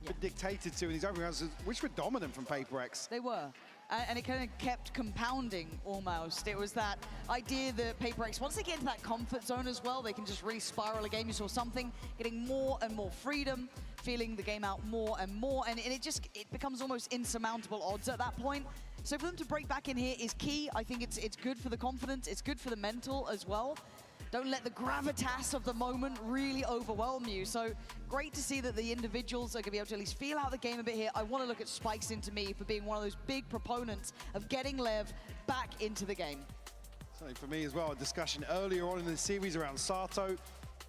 been dictated to in these opening rounds, which were dominant from PaperX. They were. And it kind of kept compounding almost. It was that idea that PaperX, once they get into that comfort zone as well, they can just really spiral a game. You saw something getting more and more freedom, feeling the game out more and more, and it becomes almost insurmountable odds at that point. So for them to break back in here is key. I think it's good for the confidence, it's good for the mental as well. Don't let the gravitas of the moment really overwhelm you. So great to see that the individuals are going to be able to at least feel out the game a bit here. I want to look at Spikes into me for being one of those big proponents of getting Lev back into the game. Something for me as well, a discussion earlier on in the series around Sato.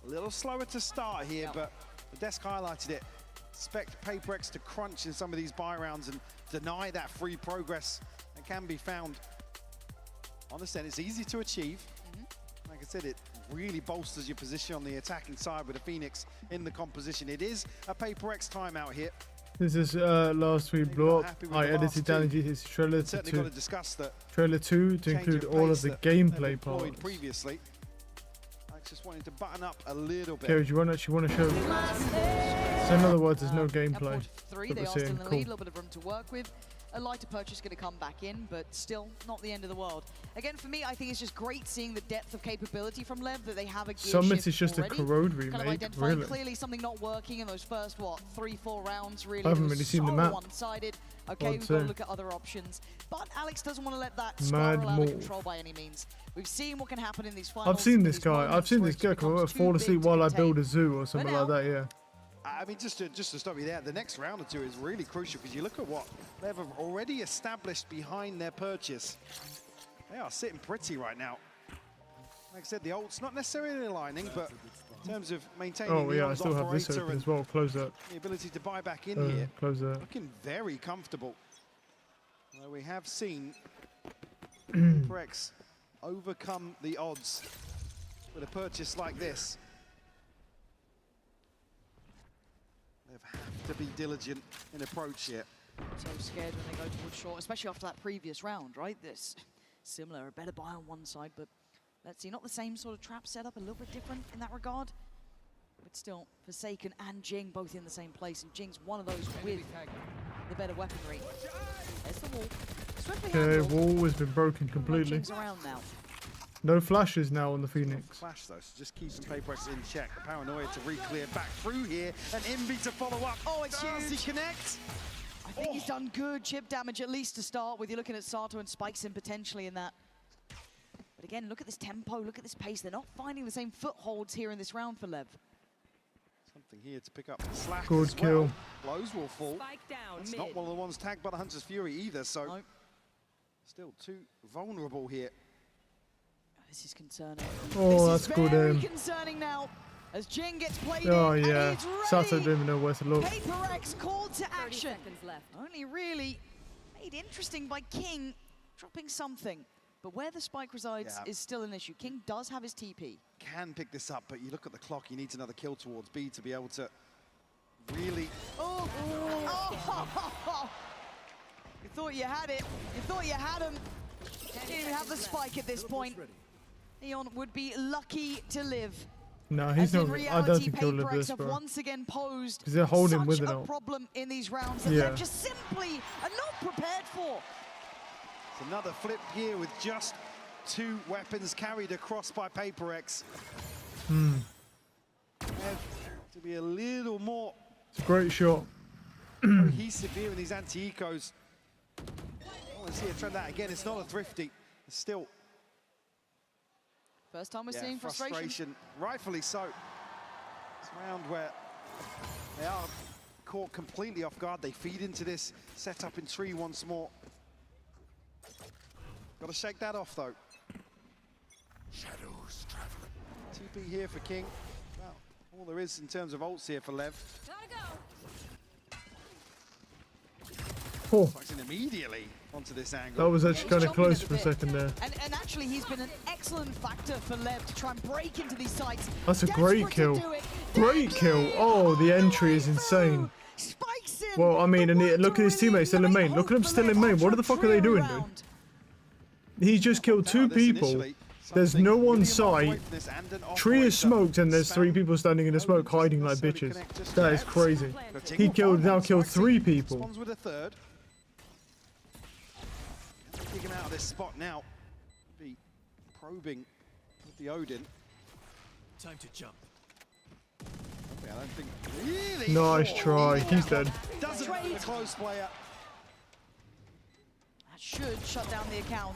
A little slower to start here, but the desk highlighted it. Expect PaperX to crunch in some of these buy rounds and deny that free progress that can be found. Understand, it's easy to achieve. Like I said, it really bolsters your position on the attacking side with a Phoenix in the composition. It is a PaperX timeout here. This is last week blow up. I edited down his trailer to trailer 2 to include all of the gameplay parts. Previously, I just wanted to button up a little bit. Okay, do you actually want to show? So in other words, there's no gameplay. 3, they are still in the lead, a little bit of room to work with. A lighter purchase going to come back in, but still not the end of the world. Again, for me, I think it's just great seeing the depth of capability from Lev, that they have a gear Summit shift is just already. a corrode remake, kind of identifying really. clearly something not working in those first, what, 3-4 rounds, really. I haven't really seen the map. One-sided. Okay, we've got to look at other options. But Alex doesn't want to let that Mad spiral out of Morph. control by any means. We've seen what can happen in these finals. I've seen this guy. I've seen this guy fall asleep while I build a zoo or something like that. Yeah. I mean, just to stop you there, the next round or two is really crucial because you look at what they've already established behind their purchase. They are sitting pretty right now. Like I said, the ult's not necessarily aligning, but in terms of maintaining the I still have this open as well. Close that. The ability to buy back in here. Close that. Looking very comfortable. Well, we have seen PaperX overcome the odds with a purchase like this. They have to be diligent in approach here. So scared when they go towards short, especially after that previous round, right? This similar, a better buy on one side, but let's see, not the same sort of trap setup, a little bit different in that regard. But still, Forsaken and Jing both in the same place, and Jing's one of those with the better weaponry. There's the wall. Okay, wall has been broken completely. Jing's around now. No flashes now on the Phoenix. Flash though, so just keeping PaperX in check. Paranoia to re-clear back through here, and Envy to follow up. Oh, it's huge. Does he connect? I think he's done good chip damage, at least to start with. You're looking at Sato and Spikes in potentially in that. But again, look at this tempo, look at this pace. They're not finding the same footholds here in this round for Lev. Something here to pick up slack Good as kill. Well. Blows will fall. It's not one of the ones tagged by the Hunter's Fury either, so still too vulnerable here. This is concerning. Oh, this that's good. Very concerning now. As Jing gets played Oh in, yeah, and he's ready. Sato didn't even know where to look. PaperX called to action. Only really made interesting by King dropping something. But where the spike resides is still an issue. King does have his TP. Can pick this up, but you look at the clock, he needs another kill towards B to be able to really... Oh! You thought you had it. You thought you had him. Didn't even have the spike at this point. Neon would be lucky to live. No, he's As not. in I don't reality, think he'll live PaperX this, have bro. once again posed 'Cause they're holding such with it a all. problem in these rounds that Yeah. they're just simply are not prepared for. It's another flip here with just 2 weapons carried across by PaperX. Have to be a little more It's a great shot. cohesive here in these anti-ecos. I want to see it try that again. It's not a thrifty. It's still First time we're seeing frustration. Rightfully so. It's a round where they are caught completely off guard. They feed into this setup in tree once more. Got to shake that off though. Shadows traveling. TP here for King. Well, all there is in terms of ults here for Lev. Oh, Fucking immediately onto this angle. that was actually kind of jumping close at for a the bit. second there. And actually, he's been an excellent factor for Lev to try and break into these sites. That's a great Desperate to kill. do it. Great kill. Oh, the entry is insane. Spikes in. Well, I mean, and But look at his teammates still in main. Look at him still in main. What the fuck are they doing, dude? He just killed 2 people. There's no one site. Tree is smoked and there's 3 people standing in the smoke hiding like bitches. That is crazy. He now killed 3 people. Responds with a third. Dig him out of this spot now. Be probing with the Odin. Time to jump. Okay, I don't think really. Nice try. He's dead. Doesn't the close player. That should shut down the account.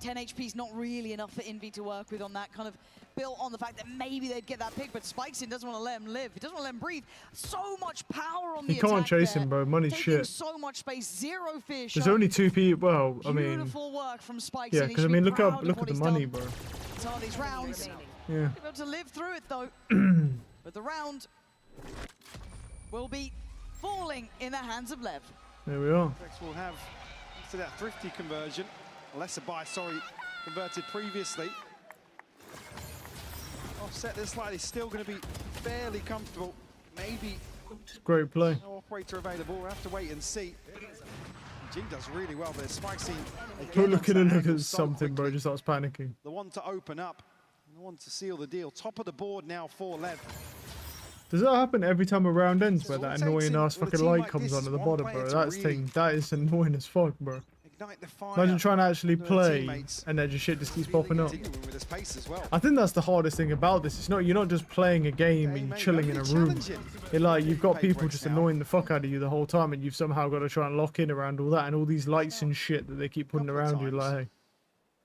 10 HP is not really enough for Envy to work with on that, kind of built on the fact that maybe they'd get that pick, but Spikeson doesn't want to let him live. He doesn't want to let him breathe. So much power on the He attack can't chase there. him, bro. Money's Taking shit. so much space, 0 fear There's shown. only 2 people. Well, I mean, Beautiful work from Spikeson. yeah, He because I should mean, be look proud up, of look what at the he's money, done. bro. Some of these rounds. Yeah. He'll be able to live through it though. But the round will be falling in the hands of Lev. There we are. Rex will have, to that thrifty conversion, lesser buy, sorry, converted previously. Offset this slightly, still going to be fairly comfortable. Maybe Great play. no operator available. We'll have to wait and see. Jing does really well there. Spike scene Go again. look onto at that look angle at so something, bro. quickly. Just starts panicking. The one to open up, and the one to seal the deal. Top of the board now for Lev. Does that happen every time a round ends where that annoying ass with a fucking team light like comes this, on at the one bottom, player bro? to That's really thing. That is annoying as fuck, bro. Ignite the fire. Imagine trying to actually for their play teammates. and then just shit just keeps Really popping up. continuing with this pace as well. I think that's the hardest thing about this. It's not you're not just playing a game and mate, chilling in a really room. challenging. It like you've got Paper people X just now. annoying the fuck out of you the whole time, and you've somehow got to try and lock in around all that and all these lights and shit that they keep putting Couple of around you, times. like, hey,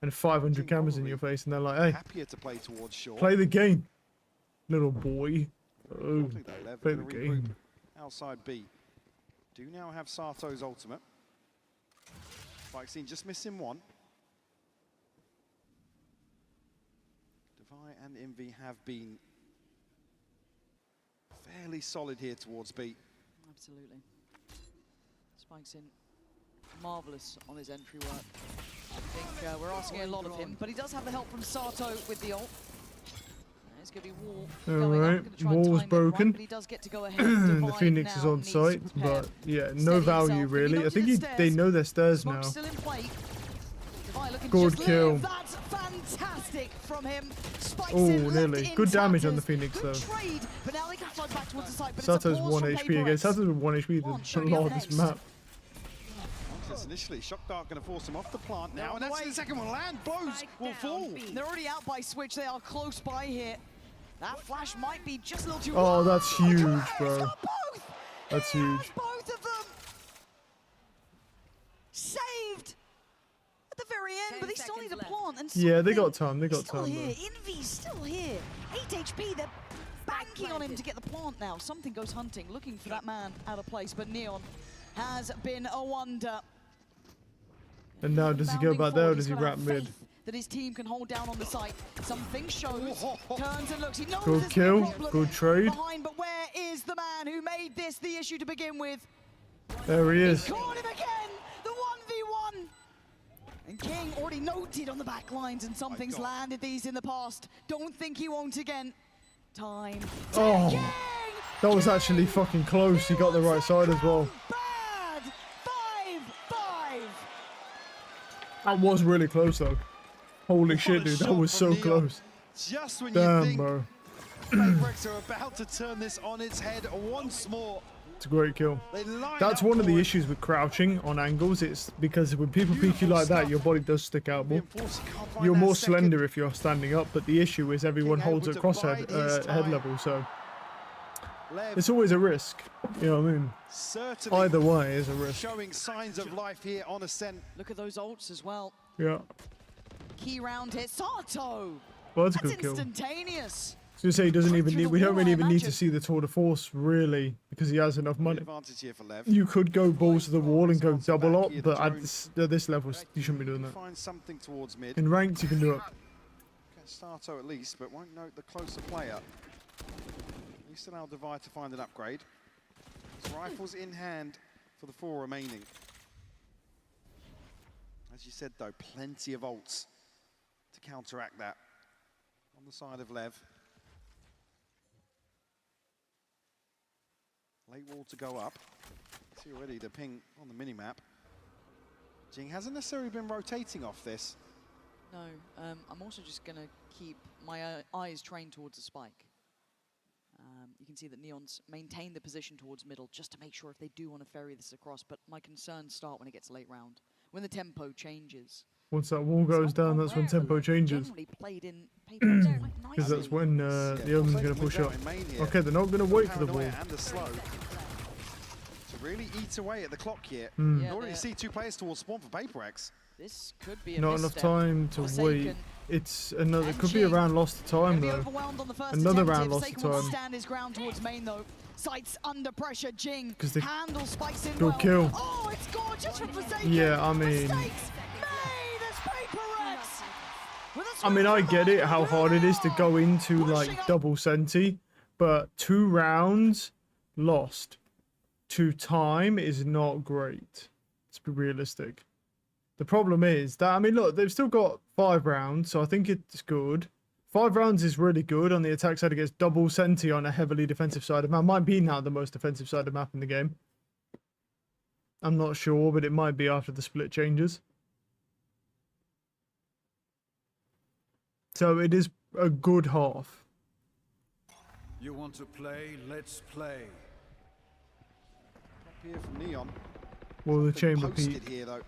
and 500 Think cameras in probably your face, and they're like, hey, Happier to play towards short. play the game, little boy. Oh, Quickly though, Lev play gonna the regroup game. outside B. Do now have Sato's ultimate. Spike scene just missing one. Devi and Envy have been fairly solid here towards B. Absolutely. Spike's in marvelous on his entry work. I think we're asking a lot of him, but he does have the help from Sato with the ult. There's going to be Wall going up. Alright, Gonna try and Wall's time it broken. right, but he does get to go ahead. The Divide Phoenix is now on needs to site, prepare. but yeah, no Steady value himself, but he really. I knows think he's they stairs. know their stairs now. Smoke's still in play. Divide looking Good to just kill. live. That's fantastic from him. Spikes Oh, in, left nearly. in Good damage on the tatters. Phoenix Good though. trade, but now they can flood back towards the site. But it's a Sato's pause 1 from HP Paper again. X. Sato's with 1 HP Come on, the show me lot up of this next. map. Initially, Shock Dart going to force him off the plant now, and that's the second one. Land blows will fall. They're already out by Switch. They are close by here. That flash might be just a little too. Oh, that's huge, He's bro. got both. That's He has huge. both of them saved at the very end, but they still need a plant. And Yeah, they something got time. They got still time. here. Bro. Envy's still here. 8 HP. They're banking on him to get the plant now. Something goes hunting, looking for that man out of place. But Neon has been a wonder. And now does he go back there or does he wrap mid? That his team can hold down on the site. Something shows. Turns and looks. He knows Good there's kill, a problem good trade. behind, but where is the man who made this the issue to begin with? There he is. Caught him again. The 1v1. And King already noted on the back lines, and something's landed these in the past. Don't think he won't again. Time. Oh, King! that was actually fucking close. He got the right side as well. Bad. 5-5. That was really close though. Holy shit, dude. That was so close. Just when you Damn, think bro. Paperex are about to turn this on its head once more. It's a great kill. They line That's up one of the for it. issues with crouching on angles. It's because when people peek you like that, your body does stick out more. You're more slender if you're standing up, but the issue is everyone holds at crosshead head level, so it's always a risk. You know what I mean? Certainly Either way is a risk. showing signs of life here on Ascent. Look at those ults as well. Yeah. Key round here. Sato! Well, that's a good kill. Instantaneous. I was gonna say he doesn't even need. We don't really even need to see the tour de force really because he has enough money. Advantage here for Lev. You could go balls to the wall and go double up, but at this level, you shouldn't be doing that. Find something towards mid. In ranked, you can do it. Sato at least, but won't note the closer player. At least allow Divide to find an upgrade. His rifles in hand for the 4 remaining. As you said though, plenty of ults to counteract that. On the side of Lev. Late wall to go up. See already the ping on the minimap. Jing hasn't necessarily been rotating off this. No, I'm also just going to keep my eyes trained towards the spike. You can see that Neon's maintained the position towards middle just to make sure if they do want to ferry this across, but my concerns start when it gets late round, when the tempo changes. Once that wall goes down, that's when tempo changes. Because that's when the other one's going to push up. Okay, they're not going to wait for the wall. And the slow to really eat away at the clock here. Mm. You already see 2 players towards spawn for Paperex. This could be a Not enough time to wait. It's another. It could be a round lost to time though. Another round lost to time. Stand his ground towards main though. Sights under pressure. Jing handles spikes in good kill. Oh, it's gorgeous from Forsaken. Yeah, I mean. I mean, I get it how hard it is to go into like double senti, but 2 rounds lost to time is not great. Let's be realistic. The problem is that, I mean, look, they've still got 5 rounds, so I think it's good. 5 rounds is really good on the attack side against double senti on a heavily defensive side of map. Might be now the most defensive side of map in the game. I'm not sure, but it might be after the split changes. So it is a good half. You want to play? Let's play. Up here from Neon. Will the chamber posted peak? Here, though.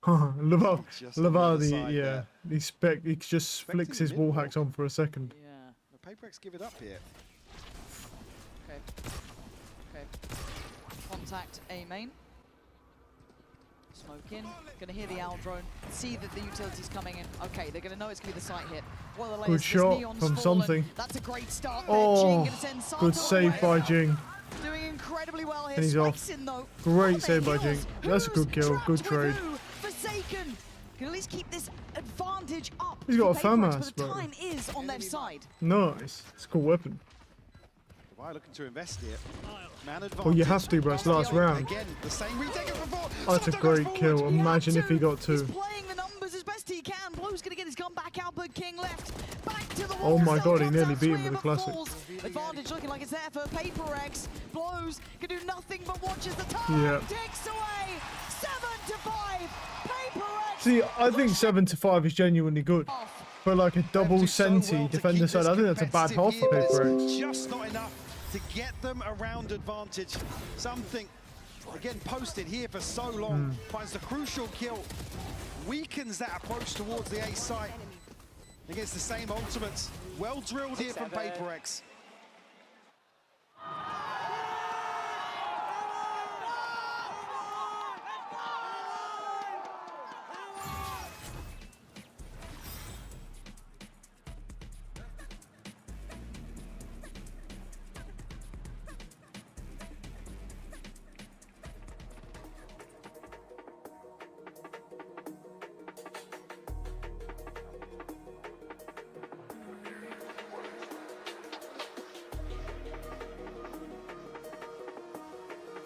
Lavar, he just flicks his wall hacks on for a second. Yeah. The Paperex give it up here. Okay. Contact A main. Smoke in. Gonna hear the owl drone. See that the utility's coming in. Okay, they're gonna know it's gonna be the site hit. What are the Good shot from something. That's a great start. Oh, good save by Jing. Doing incredibly well here. And he's off. Great save by Jing. That's a good kill. Good trade. Forsaken can at least keep this advantage up. He's got a FAMAS, but the bro. time is on their side. Nice. It's a cool weapon. Why looking to invest here? Man Well, you have to, bro. It's last round. Again, the same retake as before. Oh, that's a great kill. Imagine if he got 2. Playing the numbers as best he can. Blue's gonna get his gun back out, but King left. Back to the Oh wall. my god, he nearly beat him with a classic. Advantage looking like it's there for Paperex. Blows can do nothing but watches the time. Yeah. Takes away 7-5. Paperex. See, I think 7-5 is genuinely good. But like a double senti defender side, I think that's a bad half for Paperex. Just not enough to get them around advantage. Something, again, posted here for so long. Finds the crucial kill. Weakens that approach towards the A site. Against the same ultimates. Well drilled here from Paperex.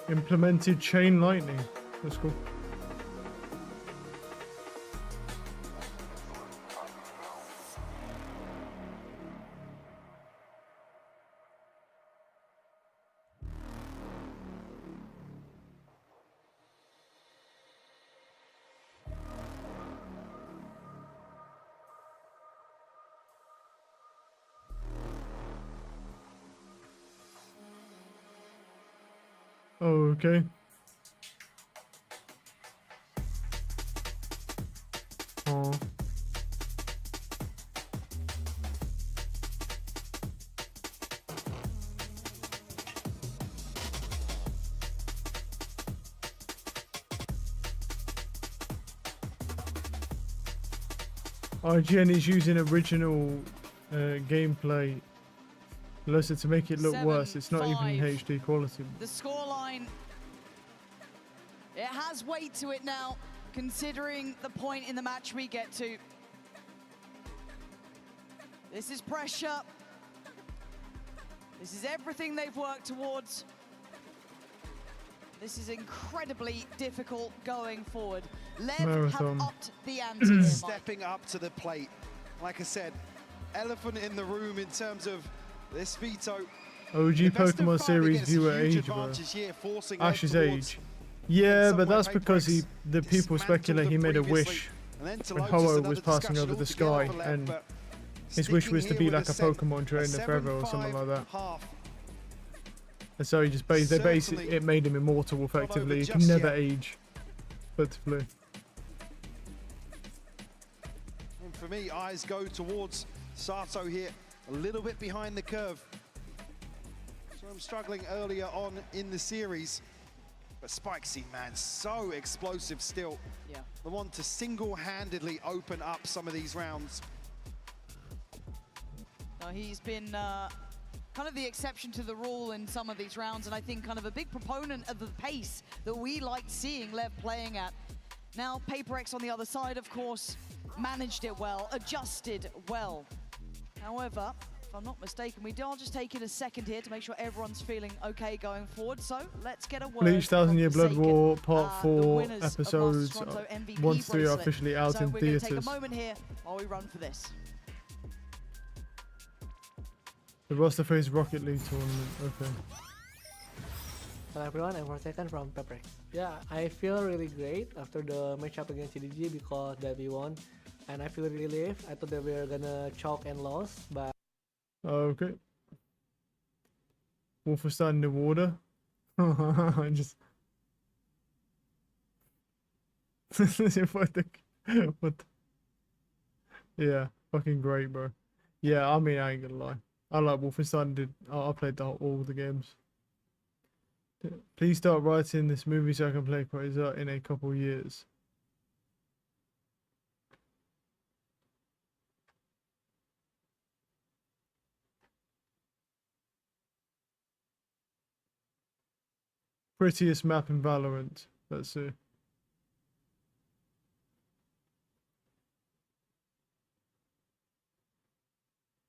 Implemented chain lightning. That's cool. Okay. Oh. IGN is using original gameplay, Melissa, to make it look worse. It's not even in HD quality. The scoreline, it has weight to it now, considering the point in the match we get to. This is pressure. This is everything they've worked towards. This is incredibly difficult going forward. Lev have upped the ante here, Stepping up to the plate. Like I said, elephant in the room in terms of this veto. OG Pokemon series viewer age, bro. Ash's age. Yeah, but that's because the people speculate he made a wish when Ho-Oh was passing over the sky, and his wish was to be like a Pokemon trainer forever or something like that. And so he just it made him immortal effectively. He can never age. Effectively. And for me, eyes go towards Sato here, a little bit behind the curve. So I'm struggling earlier on in the series. But Spikesy, man, so explosive still. Yeah. The one to single-handedly open up some of these rounds. He's been kind of the exception to the rule in some of these rounds, and I think kind of a big proponent of the pace that we liked seeing Lev playing at. Now, Paper X on the other side, of course, managed it well, adjusted well. However, if I'm not mistaken, we are just taking a second here to make sure everyone's feeling okay going forward. So let's get a word. Bleach 1000 Year Blood War Part 4 episodes 1 to 3 are officially out in theaters. Take a moment here while we run for this. The roster phase Rocket League tournament. Okay. Hello everyone, I'm Forsaken from Pepper. Yeah, I feel really great after the matchup against CDG because that we won, and I feel relieved. I thought that we were gonna choke and lose, but okay. Wolfenstein in the water. Just what the... Yeah, fucking great, bro. Yeah, I mean, I ain't gonna lie. I like Wolfenstein. I played all the games. Please start writing this movie so I can play Quasar in a couple years. Prettiest map in Valorant. Let's see.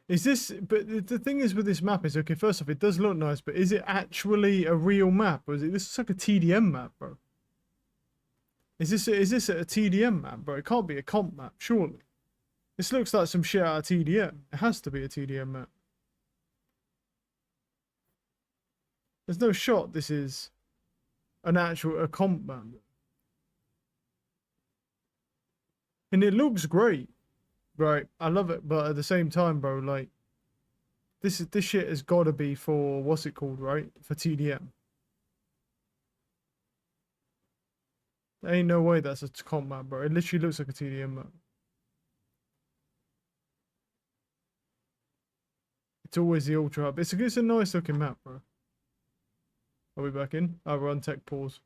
Is this, but the thing is with this map is, okay, first off, it does look nice, but is it actually a real map? Or is it, this is like a TDM map, bro? Is this a TDM map, bro? It can't be a comp map, surely. This looks like some shit out of TDM. It has to be a TDM map. There's no shot this is a comp map. And it looks great. Right, I love it, but at the same time, bro, like this shit has got to be for what's it called, right? For TDM. There ain't no way that's a comp map, bro. It literally looks like a TDM map. It's always the ultra up. It's a nice looking map, bro. Are we back in? Oh, we're on tech pause.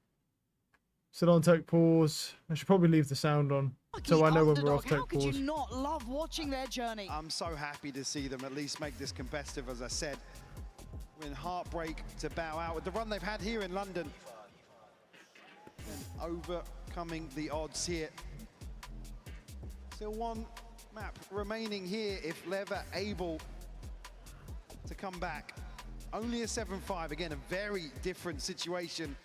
Still on tech pause. I should probably leave the sound on, so I know when we're off tech pause. How could you not love watching their journey? I'm so happy to see them at least make this competitive, as I said. We're in heartbreak to bow out with the run they've had here in London. And overcoming the odds here. Still one map remaining here if Lev are able to come back. Only a 7-5, again, a very different situation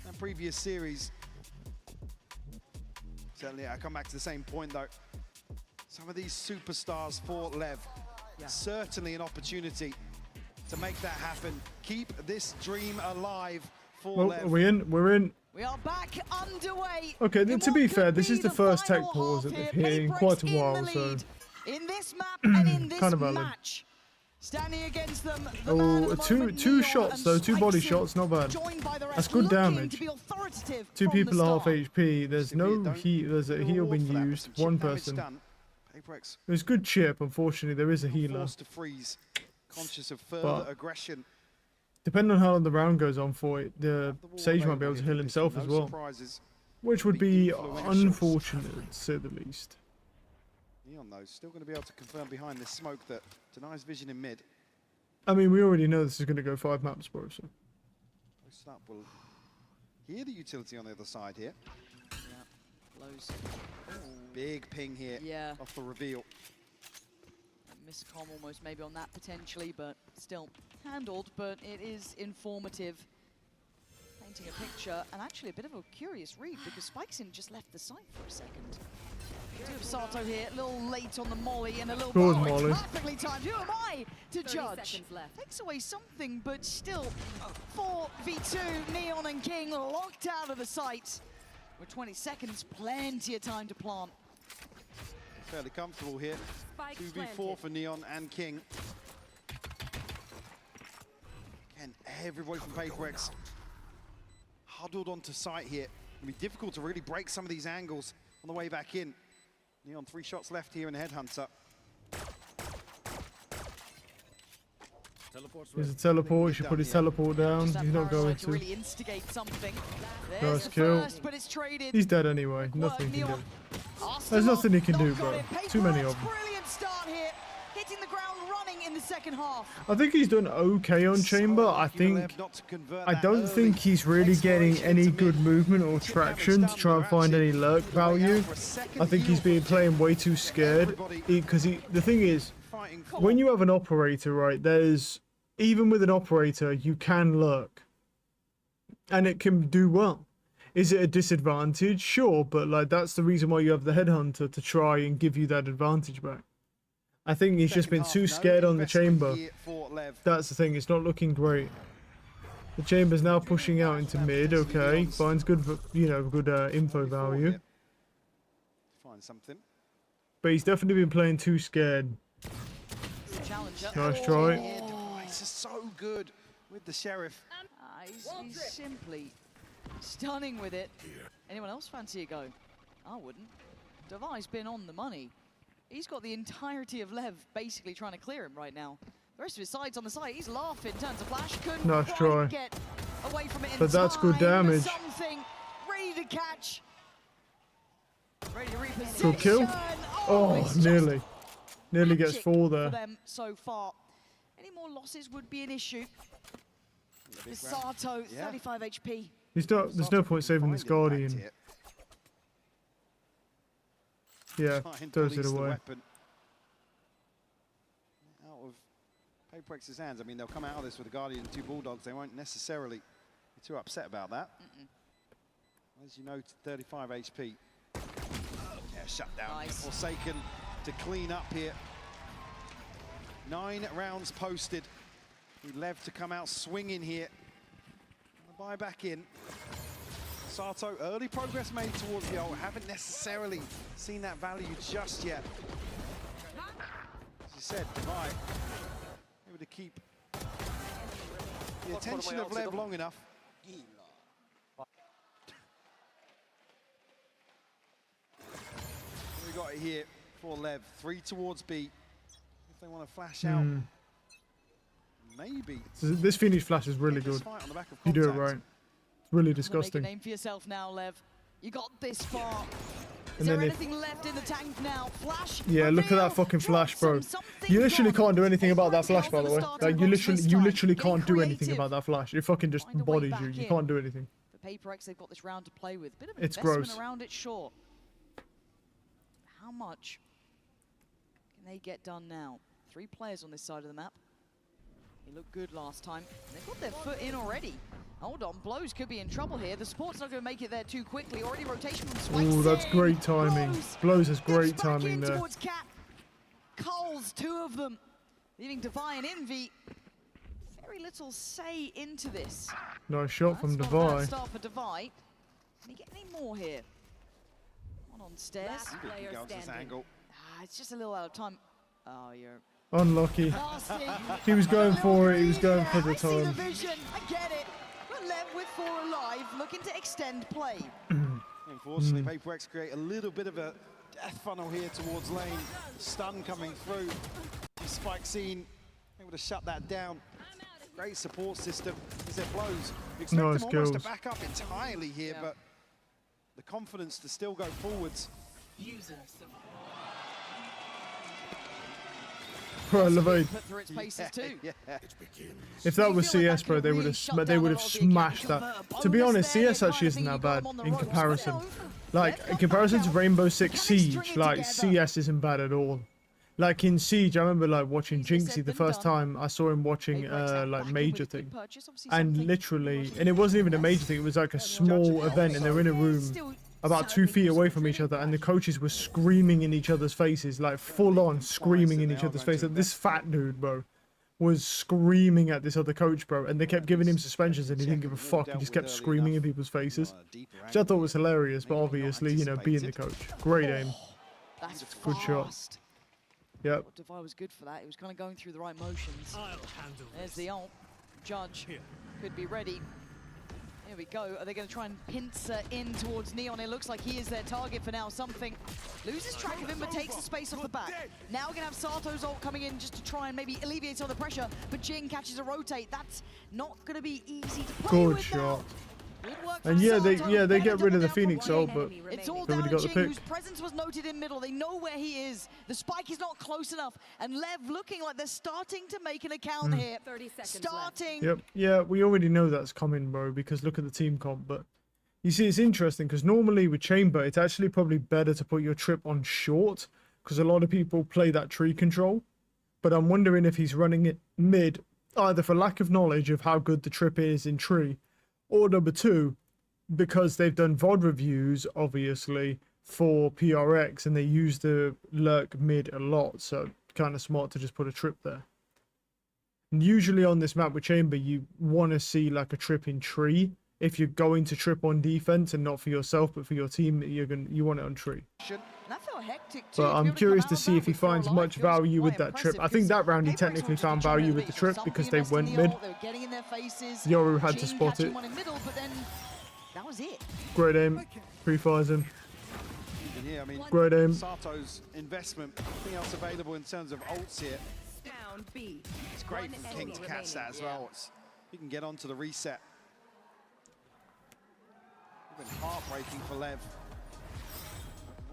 than previous series. Certainly, I come back to the same point though. Some of these superstars for Lev, certainly an opportunity to make that happen. Keep this dream alive for Lev. Are we in? We're in. We are back underway. Okay, then to be fair, this is the first tech pause that they've hit in quite a while, so in this map and in this kind of early. match. Standing against them. The man Oh, at the two moment, two Neon shots and though, two body Spikeson, shots, not bad. joined by the rest, That's good looking damage. to be authoritative Two from people the half start. HP. There's no heat. There's a heal being used. One person. PaperX It was good chip. Unfortunately, there is a healer. forced to freeze, conscious of further But aggression. depending on how long the round goes on for it, the Sage might be able to heal himself as well. Which would be unfortunate, to say the least. Neon, though, still going to be able to confirm behind this smoke that denies vision in mid. I mean, we already know this is going to go 5 maps, bro. So. Post up will hear the utility on the other side here. Yeah, blows. Big ping here off the reveal. Miscom almost maybe on that potentially, but still handled, but it is informative. Painting a picture, and actually a bit of a curious read because Spikeson just left the site for a second. We do have Sato here, a little late on the molly and a little Good bit molly. perfectly timed. Who am I to 30 judge? seconds left. Takes away something, but still 4v2, Neon and King locked out of the site. With 20 seconds, plenty of time to plant. Fairly comfortable here. 2v4 for Neon and King. Again, everybody from PaperX huddled onto site here. It'll be difficult to really break some of these angles on the way back in. Neon 3 shots left here in the Headhunter. There's a teleport. He should put his teleport down. He's not going to to. really instigate something. There's Nice the kill. first, but it's traded. He's dead anyway. Nothing he can do. Arsenal There's nothing he can not do, got bro. it. Too many PaperX, of them. brilliant start here, hitting the ground running in the second half. I think he's done okay on Chamber. I don't think he's really getting any good movement or traction to try and find any lurk value. I think he's been playing way too scared. Because the thing is, when you have an operator, right, even with an operator, you can lurk. And it can do well. Is it a disadvantage? Sure, but like that's the reason why you have the Headhunter, to try and give you that advantage back. I think he's just been too scared on the Chamber. That's the thing, it's not looking great. The Chamber's now pushing out into mid, okay. Finds good, good info value. Find something. But he's definitely been playing too scared. Nice try. This is so good with the Sheriff. He's simply stunning with it. Anyone else fancy a go? I wouldn't. Devi's been on the money. He's got the entirety of Lev basically trying to clear him right now. The rest of his side's on the side. He's laughing. Turns a flash. Couldn't Nice quite try. get away from it in But that's time. good damage. Something ready to catch. Ready to reposition. Good kill. Oh, nearly. Nearly gets Magic 4 for there. them so far. Any more losses would be an issue. Sato, 35 HP. There's no point saving this Guardian. Yeah, throws it away. Out of PaperX's hands. I mean, they'll come out of this with a Guardian and 2 Bulldogs. They won't necessarily be too upset about that. As you know, 35 HP. Yeah, shut down. Nice. Forsaken to clean up here. 9 rounds posted. Lev to come out swinging here. The buy back in. Sato, early progress made towards the ult. Haven't necessarily seen that value just yet. As you said, Devi able to keep the attention of Lev long enough. We got it here for Lev. 3 towards B. If they want to flash out, maybe. So this Phoenix flash is really good. You do it right. It's really disgusting. Make a name for yourself now, Lev. You got this far. Is And there then anything left in the tank now? Flash. Yeah, look at that fucking flash, bro. You literally can't do anything about that flash, by the way. Like you literally can't do anything about that flash. It fucking just bodies you. You can't do anything. For PaperX, they've got this round to play with. Bit of It's investment gross. around it, sure. How much can they get done now? 3 players on this side of the map. They looked good last time. They've got their foot in already. Hold on, Blows could be in trouble here. The support's not going to make it there too quickly. Already rotation from Spikes. Ooh, that's great timing. Blows has great timing there. Towards Cat. Coles, 2 of them. Leaving Devi and Envy. Very little say into this. Nice shot from That's not a bad Devi. start for Devi. Can he get any more here? One on stairs. This angle. It's just a little out of time. Oh, you're Unlucky. He was going for it. He was going for the I see the time. vision. I get it. But Lev with 4 alive, looking to extend play. Unfortunately, PaperX create a little bit of a death funnel here towards lane. Stun coming through. Spike scene able to shut that down. Great support system as it blows. You expect Nice them almost kills. to back up entirely here, but the confidence to still go forwards. Bro, Levade. Put through its paces too. If that was CS, bro, they would have smashed that. To be honest, CS actually isn't that bad in comparison. Like in comparison to Rainbow Six Siege, like CS isn't bad at all. Like in Siege, I remember like watching Jinxie the first time I saw him watching like Major thing, and literally, and it wasn't even a major thing. It was like a small event, and they're in a room about 2 feet away from each other, and the coaches were screaming in each other's faces, like full on screaming in each other's faces. Like, this fat dude, bro, was screaming at this other coach, bro, and they kept giving him suspensions, and he didn't give a fuck. He just kept screaming in people's faces, which I thought was hilarious. But obviously, you know, being the coach, great aim, That's good shot. Yep. Defy was good for that. He was kind of going through the right motions. There's the ult. Judge could be ready. Here we go. Are they going to try and pincer in towards Neon? It looks like he is their target for now. Something loses track of him, but takes the space off the back. Now we're going to have Sato's ult coming in just to try and maybe alleviate some of the pressure, but Jing catches a rotate. That's not going to be easy to play Good with shot. now. Good work And from yeah, they Sato. get rid of the Double down Phoenix for ult, Jing. but It's all they down already to got the Jing, pick. whose presence was noted in middle. They know where he is. The spike is not close enough, and Lev looking like they're starting to make an account here. 30 seconds starting. Yep. Yeah, we already know that's coming, bro, because look at the team comp. But you see, it's interesting because normally with Chamber, it's actually probably better to put your trip on short because a lot of people play that tree control. But I'm wondering if he's running it mid, either for lack of knowledge of how good the trip is in tree, or number 2, because they've done VOD reviews, obviously, for PRX, and they use the lurk mid a lot, so kind of smart to just put a trip there. And usually on this map with Chamber, you want to see like a trip in tree. If you're going to trip on defense and not for yourself, but for your team, you want it on tree. That felt hectic too. But To be I'm able to curious come to out see of if he that with finds 4 much alive feels value with quite that trip. I impressive think that round he because technically PaperX found wanted to try value and with the elevate trip something because they invested in went the mid. ult. They were getting in their faces. Yoru had to Jing spot catching it. one in middle, but then that was it. Great aim. Pre-fires him. Yeah, I mean, Great aim. Sato's investment, nothing else available in terms of ults here. Down B. It's great for King to catch that as well. He can get onto the reset. Been heartbreaking for Lev.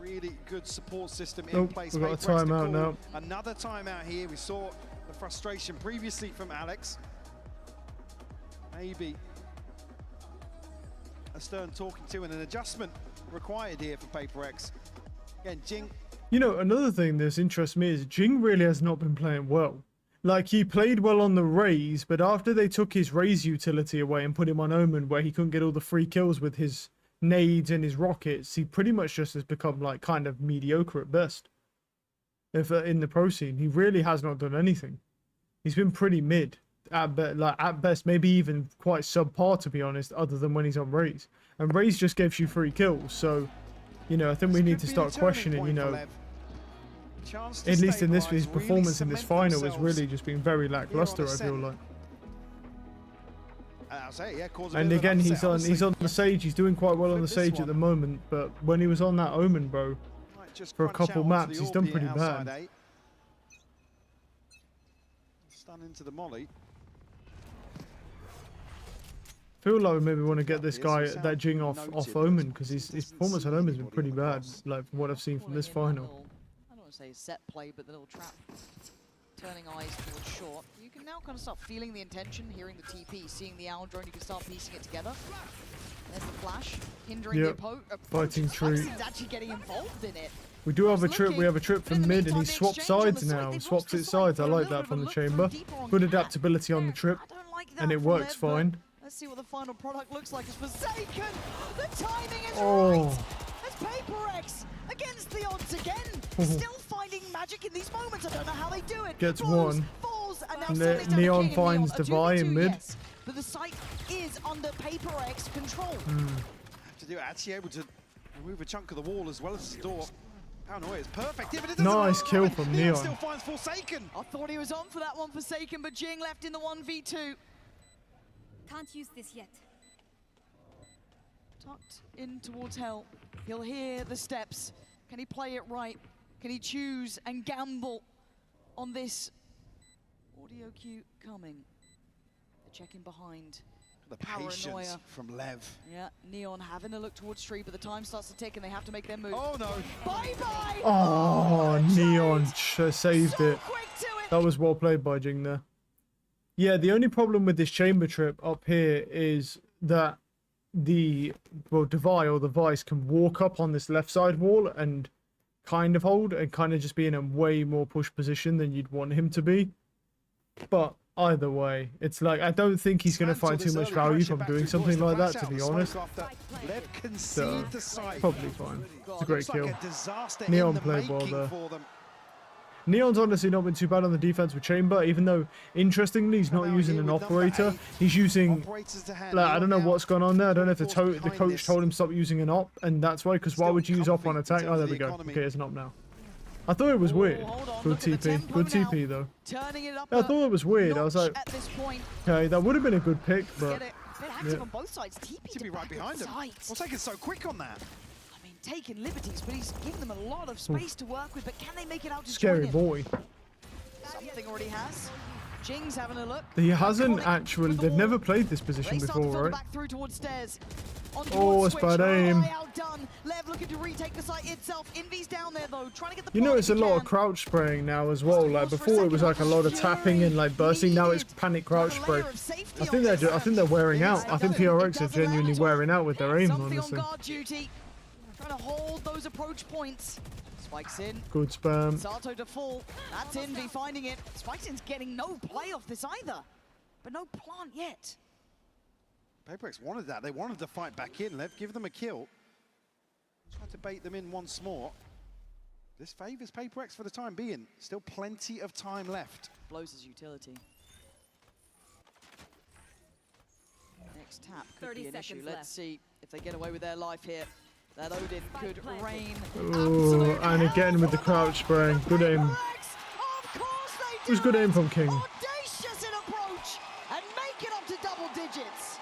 Really good support system in Nope, place. we've got a PaperX to timeout call now. Another timeout here. We saw the frustration previously from Alex. Maybe a stern talking to and an adjustment required here for PaperX. Again, Jing. You know, another thing that's interests me is Jing really has not been playing well. Like, he played well on the Raze, but after they took his Raze utility away and put him on Omen, where he couldn't get all the free kills with his nades and his rockets, he pretty much just has become, like, kind of mediocre at best. If in the pro scene, he really has not done anything. He's been pretty mid. At best, maybe even quite subpar, to be honest, other than when he's on Raze. And Raze just gives you free kills, so, you know, I think we need to start questioning, you know, at least in this, his performance in this final has really just been very lackluster, I feel like. And again, he's on the Sage. He's doing quite well on the Sage at the moment, but when he was on that Omen, bro, for a couple maps, he's done pretty bad. Stun into the molly. Feel like we maybe want to get this guy, that Jing, off Omen, because his performance on Omen's been pretty bad, like from what I've seen from this final. I don't want to say set play, but the little trap turning eyes towards short. You can now kind of start feeling the intention, hearing the TP, seeing the owl drone. You can start piecing it together. There's the flash, hindering the opponent. Fighting tree. He's actually getting involved in it. We do have a trip. We have a trip from mid, and he swapped sides now. Swaps its sides. I like that from the Chamber. Good adaptability on the trip, and it works fine. Let's see what the final product looks like. It's Forsaken. The timing is Oh. right. As PaperX against the odds again. Still finding magic in these moments. I don't know how they do it. Gets Blows, one. falls, and now suddenly down Neon to King finds and Neon. Devi in mid. Yes, but the site is under PaperX control. To do it, actually able to remove a chunk of the wall as well as the door. Oh no, it's perfect. Yeah, but it doesn't Nice work. kill from Neon. Still finds Forsaken. I thought he was on for that one, Forsaken, but Jing left in the 1v2. Can't use this yet. Tucked in towards Hell. He'll hear the steps. Can he play it right? Can he choose and gamble on this audio cue coming? The check in behind. The Paranoia. patience from Lev. Yeah, Neon having a look towards Tree, but the time starts to tick and they have to make their move. Oh no. Bye-bye! Oh, Neon saved it. Quick to it! That was well played by Jing there. Yeah, the only problem with this chamber trip up here is that Devi or the Vice can walk up on this left side wall and kind of hold and kind of just be in a way more push position than you'd want him to be. But either way, it's like, I don't think he's going to find too much value from doing something like that, to be honest. So, probably fine. It's a great kill. Neon played well there. Neon's honestly not been too bad on the defense with Chamber, even though, interestingly, he's not using an operator. He's using, like, I don't know what's gone on there. I don't know if the coach told him stop using an op, and that's why, because why would you use op on attack? Oh, there we go. Okay, it's an op now. I thought it was weird. Good TP. Good TP, though. I thought it was weird. I was like, okay, that would have been a good pick, but... Active on both sides. To be right behind him. What's taking so quick on that? Taking liberties, but he's giving them a lot of space to work with, but can they make it out to Scary boy. Something already has. Jing's having a look. He hasn't actually, they've never played this position before, right? Back through towards stairs. Oh, it's bad aim. Lev looking to retake the site itself. Envy's down there though, trying to get the You notice a lot of crouch spraying now as well. Like before it was like a lot of tapping and like bursting, now it's panic crouch spray. I think they're wearing out. I think PRX are genuinely wearing out with their aim, honestly. Trying to hold those approach points. Spikes in. Good spam. Sato to fall. That's Envy finding it. Spikes in's getting no play off this either. But no plant yet. PaperX wanted that. They wanted to fight back in. Lev, give them a kill. Try to bait them in once more. This favors PaperX for the time being. Still plenty of time left. Blows his utility. Next tap could be an issue. Let's see if they get away with their life here. That Odin could rain. Ooh, and again with the crouch spraying. Good aim. It was good aim from King. Audacious in approach and make it up to double digits.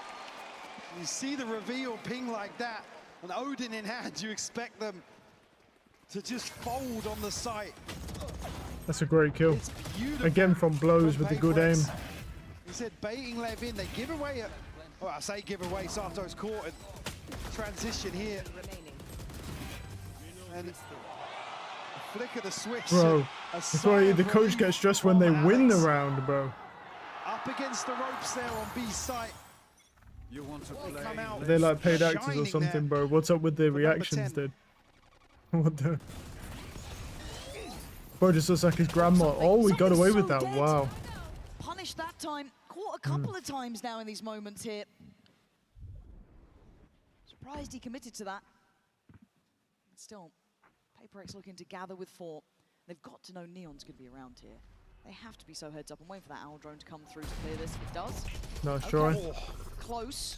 You see the reveal ping like that, and Odin in hand, you expect them to just fold on the site. That's a great kill. Again from Blows with the good aim. He said baiting Lev in, they give away a, well, I say give away, Sato's caught and transition here. And a flick of the switch. Bro, that's why the coach gets stressed when they win the round, bro. Up against the ropes there on B site. You want to play? Are they like paid actors or something, bro? What's up with the reactions, dude? What the? Bro, just looks like his grandma. Oh, we got away with that. Wow. Punished that time. Caught a couple of times now in these moments here. Surprised he committed to that. Still, PaperX looking to gather with 4. They've got to know Neon's going to be around here. They have to be so heads up and waiting for that owl drone to come through to clear this. It does. Nice try. Close.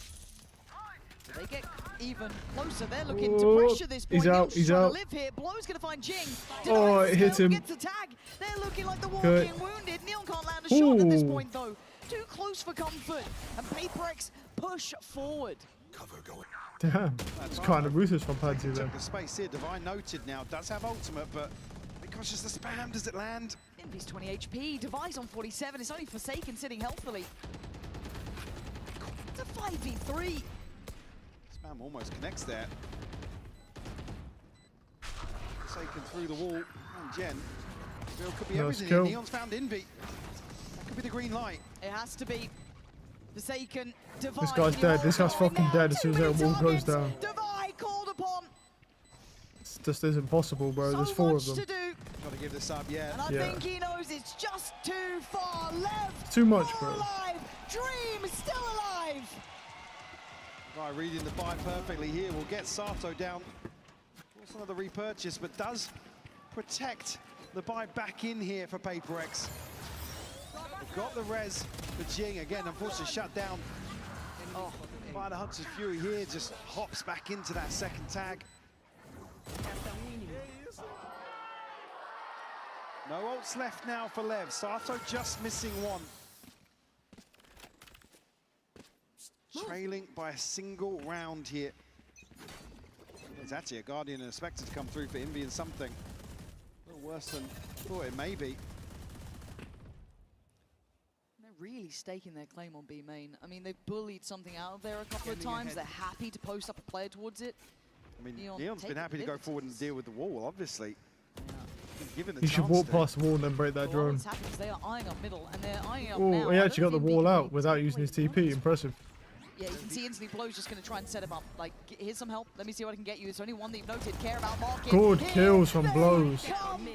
Do they get even closer? They're looking to pressure this point. He's out. He's out. Live here. Blow's going to find Jing. Oh, it hit him. Gets the tag. They're looking like the walking wounded. Neon can't land a shot at this point though. Too close for comfort. And PaperX push forward. Cover going. Damn, it's kind of ruthless from Pansy there. The space here, Divine noted now, does have ultimate, but because just the spam, does it land? Envy's 20 HP, Device on 47, it's only Forsaken sitting healthily. It's a 5v3. Spam almost connects there. Forsaken through the wall, and Jen. Bill could be everything here. Neon's found Envy. That could be the green light. It has to be. Forsaken, Divine. This guy's dead. This guy's fucking dead as soon as that wall goes down. Divine called upon. It just isn't possible, bro. There's 4 of them. To do. Got to give this up, yeah. And I think he knows it's just too far left. Too much, bro. Alive. Dream still alive. Right, reading the buy perfectly here. We'll get Sato down. Also another repurchase, but does protect the buy back in here for PaperX. They've got the res for Jing. Again, unfortunately shut down. Oh, by the Hunter's Fury here, just hops back into that second tag. No ults left now for Lev. Sato just missing one. Trailing by a single round here. There's actually a Guardian and a Spectre to come through for Envy and something. A little worse than I thought it may be. They're really staking their claim on B main. I mean, they've bullied something out of there a couple of times. They're happy to post up a player towards it. I mean, Neon's been happy to go forward and deal with the wall, obviously. Given the He should chance walk to. past the wall and then break that drone. What's happening is they are eyeing up middle, and they're eyeing up now. Oh, he I actually got don't the think wall BK out without using his TP. Impressive. Yeah, you can see instantly Blow's just going to try and set him up. Like, here's some help. Let me see what I can get you. It's only one that you've noted. Care about market. Good Here kills from they Blows. come.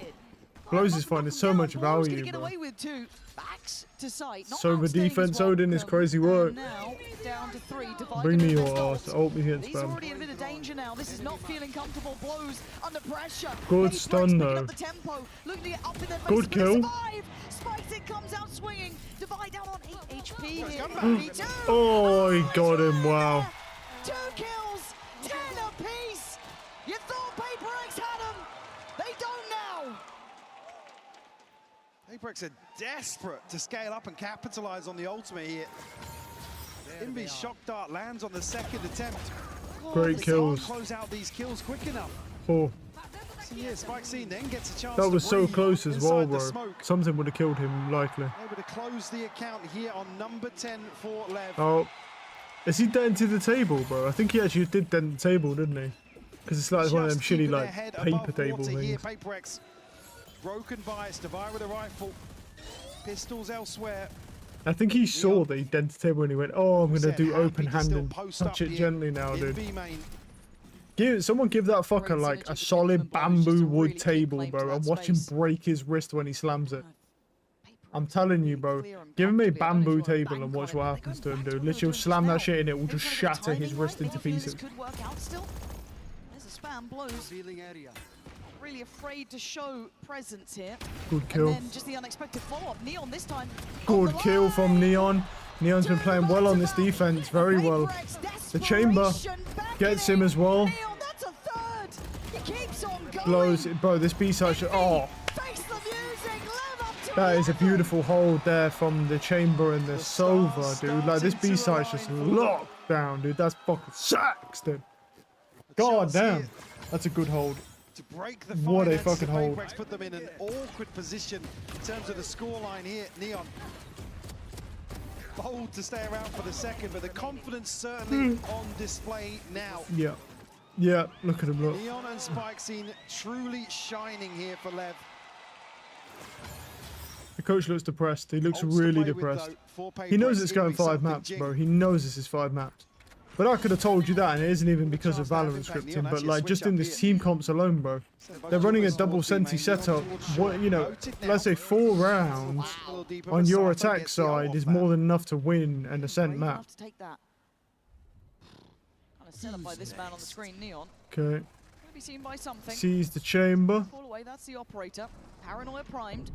Blows is finding so much Blow's value, gonna get bro. away with two. Backs to sight. Not Sober outstaying as defense, well. Odin is crazy work. Now down to 3. Divide Bring me him in your best ass. ult. Ult me against He's spam. already in a bit of danger now. This is not feeling comfortable. Blows under pressure. Good Pace stun, picking though. up the tempo. Looking to get up in their face. Good Gonna kill. survive. Spikes it, comes out swinging. Divide down on 8 HP here. 32. Oh, he got him. Wow. 2 kills, 10 apiece. You thought Paper X had them. They don't now. Apex are desperate to scale up and capitalize on the ultimate here. Envy's shock dart lands on the second attempt. Great they kills. can't close out these kills quick enough. Oh, So yeah, Spike Scene then gets a chance that to was so breathe close as well, inside the bro. smoke. Something would have killed him, likely. Able to close the account here on number 10 for Lev. Oh, is he dented the table, bro? I think he actually did dent the table, didn't he? Because it's like one of them Just shitty keeping their like head paper above table water here. things. Paper X broken bias, Divide with a rifle, pistols elsewhere. I think he saw that he dented the table and he went, "Oh, I'm gonna Said do happy open to hand still and post touch up it here gently now, in dude." B main. Someone give that fucker like a solid bamboo wood table, bro, and watch him break his wrist when he slams it. I'm telling you, bro. Give him a bamboo table and watch what happens to him, dude. Literally, slam that shit and it will just shatter his wrist into pieces. Could work out still. There's a spam. Blows. Not really afraid to show presence here. Good kill. And then just the unexpected follow-up. Neon this time. Good kill from Neon. Neon's been playing well on this defense, very well. The chamber gets him as well. Neon, that's a third. He keeps on going. Blows it, bro. This B-side shot. Oh, Face the music. Live up to that is a beautiful hold there from the chamber and the Sova, dude. Like this B-side's just locked down, dude. That's fucking sacks, dude. God damn, that's a good hold. To break the What a finance fucking of hold. Apex, put them in an awkward position in terms of the scoreline here. Neon bold to stay around for the second, but the confidence certainly on display now. Yeah, yeah. Look at him, look. Neon and Spike Scene truly shining here for Lev. The coach looks depressed. He looks Ults to really play with, depressed. though, for He knows Paper it's X, going Envy, 5 something maps, Jing. bro. He knows this is 5 maps. But I could have told you that, and it isn't even because of Valorant scripting. But like, just in this team comps alone, bro, they're running a double senti setup. What, you know, let's say 4 rounds on your attack side is more than enough to win an Ascent You map. have to take that. Kind of set up by this man on the screen, Neon. Okay. Gonna be seen by something. Sees the chamber. Fall away, that's the operator. Paranoia primed.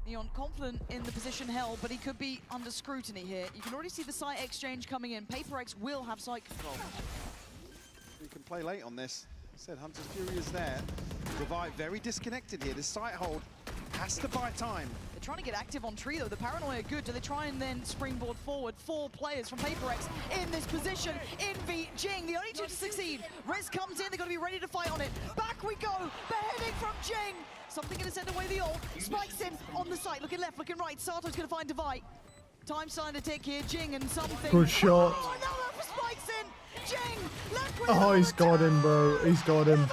Neon confident in the position held, but he could be under scrutiny here. You can already see the site exchange coming in. Paper X will have site control. We can play late on this. I said Hunter's Fury is there. Divide very disconnected here. This site hold has to buy time. They're trying to get active on tree though. The Paranoia good. Do they try and then springboard forward? 4 players from Paper X in this position. Envy, Jing, the only 2 to succeed. Riz comes in, they're going to be ready to fight on it. Back we go, beheading from Jing. Something going to send away the ult. Spikes in on the site, looking left, looking right. Sato's going to find Divide. Time starting to tick here, Jing and something. Good shot. Oh, another for Spikes in. Jing, left with Oh, he's got him, bro. He's got him.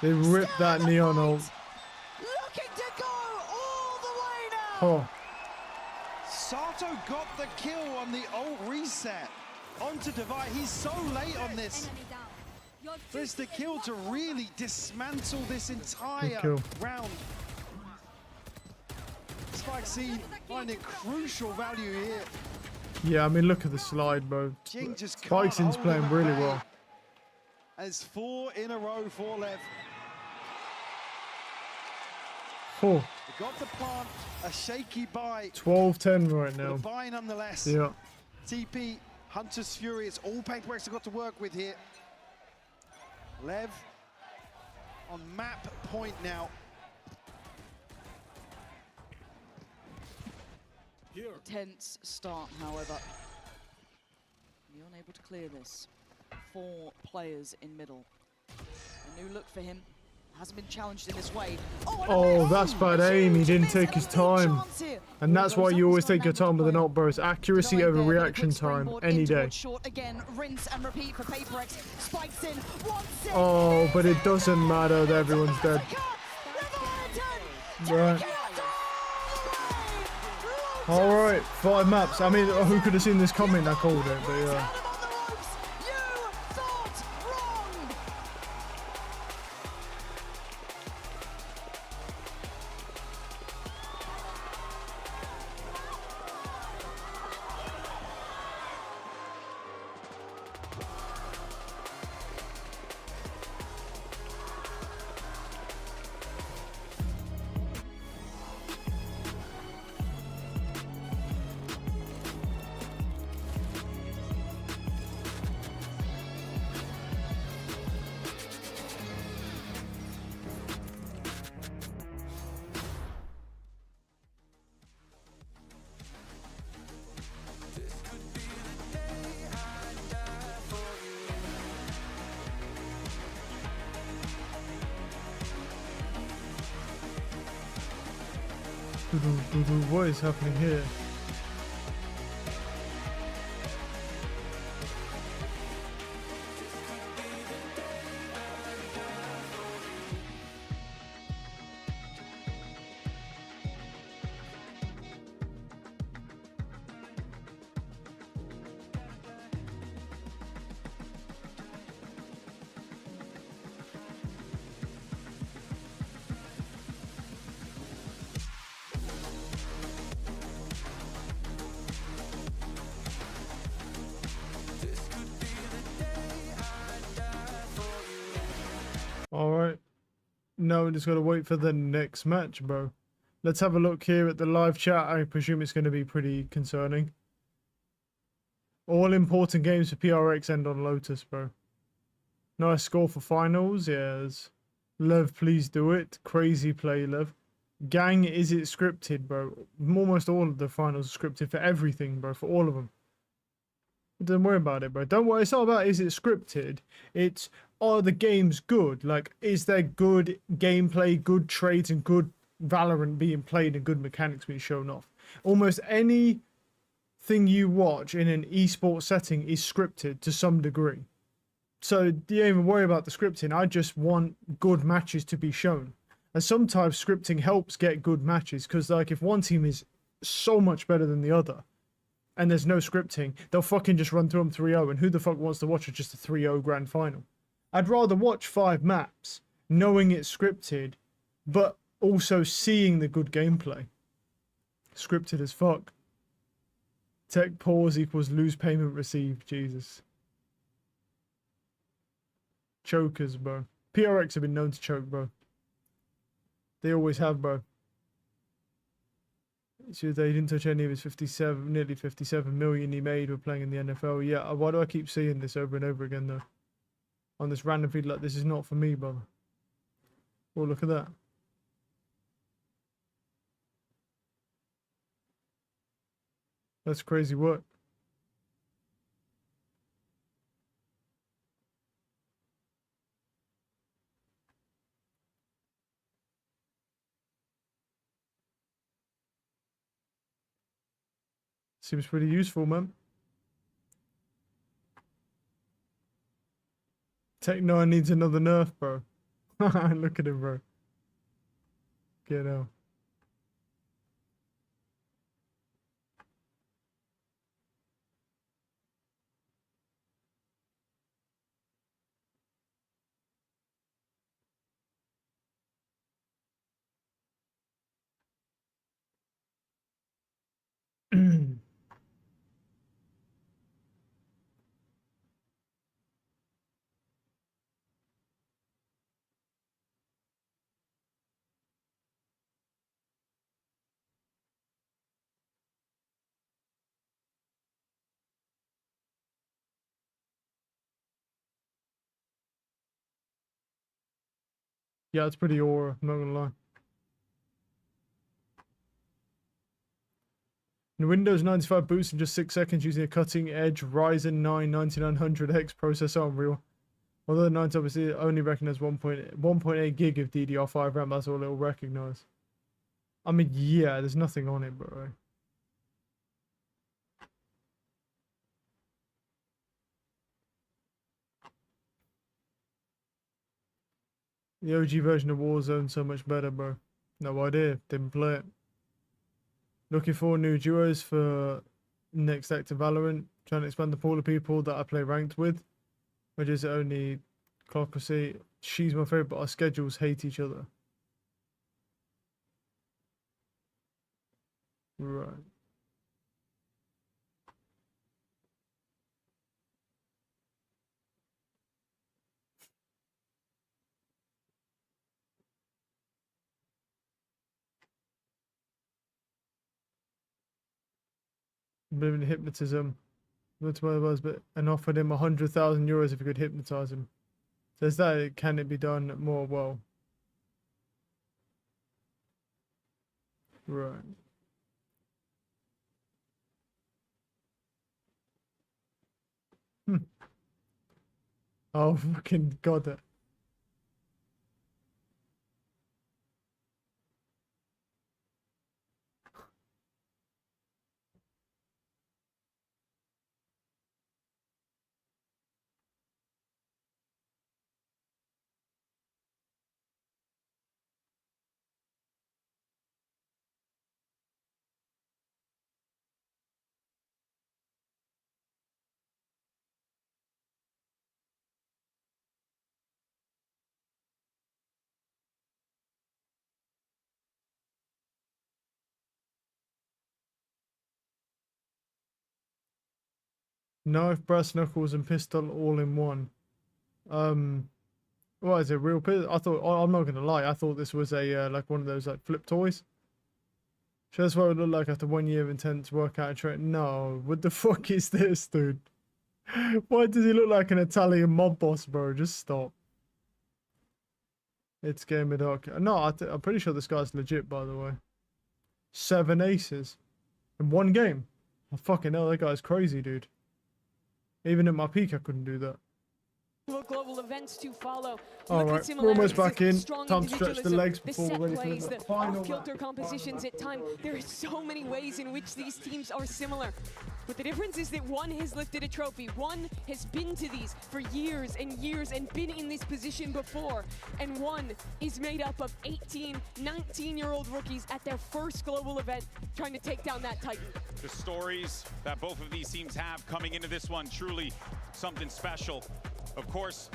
They ripped that Neon ult. looking to go all the way now. Oh. Sato got the kill on the ult reset. Onto Divide. He's so late on this. There's the kill to really dismantle this entire kill. round. Spike Scene finding crucial value here. Yeah, I mean, look at the slide, bro. Jing just can't Spikeson's hold playing him at really bay. well. As 4 in a row for Lev. Oh, They got the plant, a shaky buy. 12-10 right But a now. buy nonetheless. Yeah. TP, Hunter's Fury, it's all Paper X have got to work with here. Lev on map point now. A tense start, however. You're unable to clear this. 4 players in middle. A new look for him. Hasn't been challenged in this way. Oh, that's bad aim. He didn't take his time. And that's why you always take your time with an ult, bro. It's accuracy over reaction time any day. Again, rinse and repeat for PaperX. Spikes in, Oh, but it doesn't matter that everyone's dead. Right. Alright, 5 maps. I mean, who could have seen this coming? I called it, but yeah. What is happening here? Alright. No, we just gotta wait for the next match, bro. Let's have a look here at the live chat. I presume it's gonna be pretty concerning. All important games for PRX end on Lotus, bro. Nice score for finals, yes. Lev, please do it. Crazy play, Lev. Gang, is it scripted, bro? Almost all of the finals are scripted for everything, bro. For all of them. Don't worry about it, bro. Don't worry. It's not about is it scripted. It's, are the games good? Like, is there good gameplay, good trades, and good Valorant being played and good mechanics being shown off? Almost anything you watch in an esports setting is scripted to some degree. So you don't even worry about the scripting. I just want good matches to be shown. And sometimes scripting helps get good matches because, like, if one team is so much better than the other, and there's no scripting, they'll fucking just run through them 3-0, and who the fuck wants to watch just a 3-0 grand final? I'd rather watch 5 maps, knowing it's scripted, but also seeing the good gameplay. Scripted as fuck. Tech pause equals lose payment received, Jesus. Chokers, bro. PRX have been known to choke, bro. They always have, bro. So they didn't touch any of his nearly 57 million he made with playing in the NFL. Yeah, why do I keep seeing this over and over again, though? On this random feed, like, this is not for me, brother. Oh, look at that. That's crazy work. Seems pretty useful, man. Tech 9 needs another nerf, bro. Look at him, bro. Get out. Yeah, it's pretty aura, I'm not gonna lie. In Windows 95 boots in just 6 seconds using a cutting-edge Ryzen 9 9900X processor, Unreal. Although the 9's obviously only recognize 1.8 gig of DDR5 RAM, that's all it'll recognize. I mean, yeah, there's nothing on it, bro. The OG version of Warzone so much better, bro. No idea. Didn't play it. Looking for new duos for next active Valorant. Trying to expand the pool of people that I play ranked with. Which is only Clocracy. She's my favorite, but our schedules hate each other. Right. Believe in hypnotism. But and offered him 100,000 euros if he could hypnotize him. Says that can it be done more well? Right. Oh fucking god! Knife, brass knuckles, and pistol all in one. What is it? Real pistol? I thought. I'm not gonna lie. I thought this was a like one of those like flip toys. So that's what it would look like after 1 year of intense workout and training. No, what the fuck is this, dude? Why does he look like an Italian mob boss, bro? Just stop. It's Game of Dark. No, I'm pretty sure this guy's legit, by the way. 7 aces in one game. Oh, fucking hell, that guy's crazy, dude. Even at my peak, I couldn't do that. Global events to follow. All right, we're almost back in. Time to stretch the legs before we're ready for the final off-kilter compositions at time. There are so many ways in which these teams are similar. But the difference is that one has lifted a trophy, one has been to these for years and years and been in this position before, and one is made up of 18, 19-year-old rookies at their first global event trying to take down that Titan. The stories that both of these teams have coming into this one, truly something special. Of course,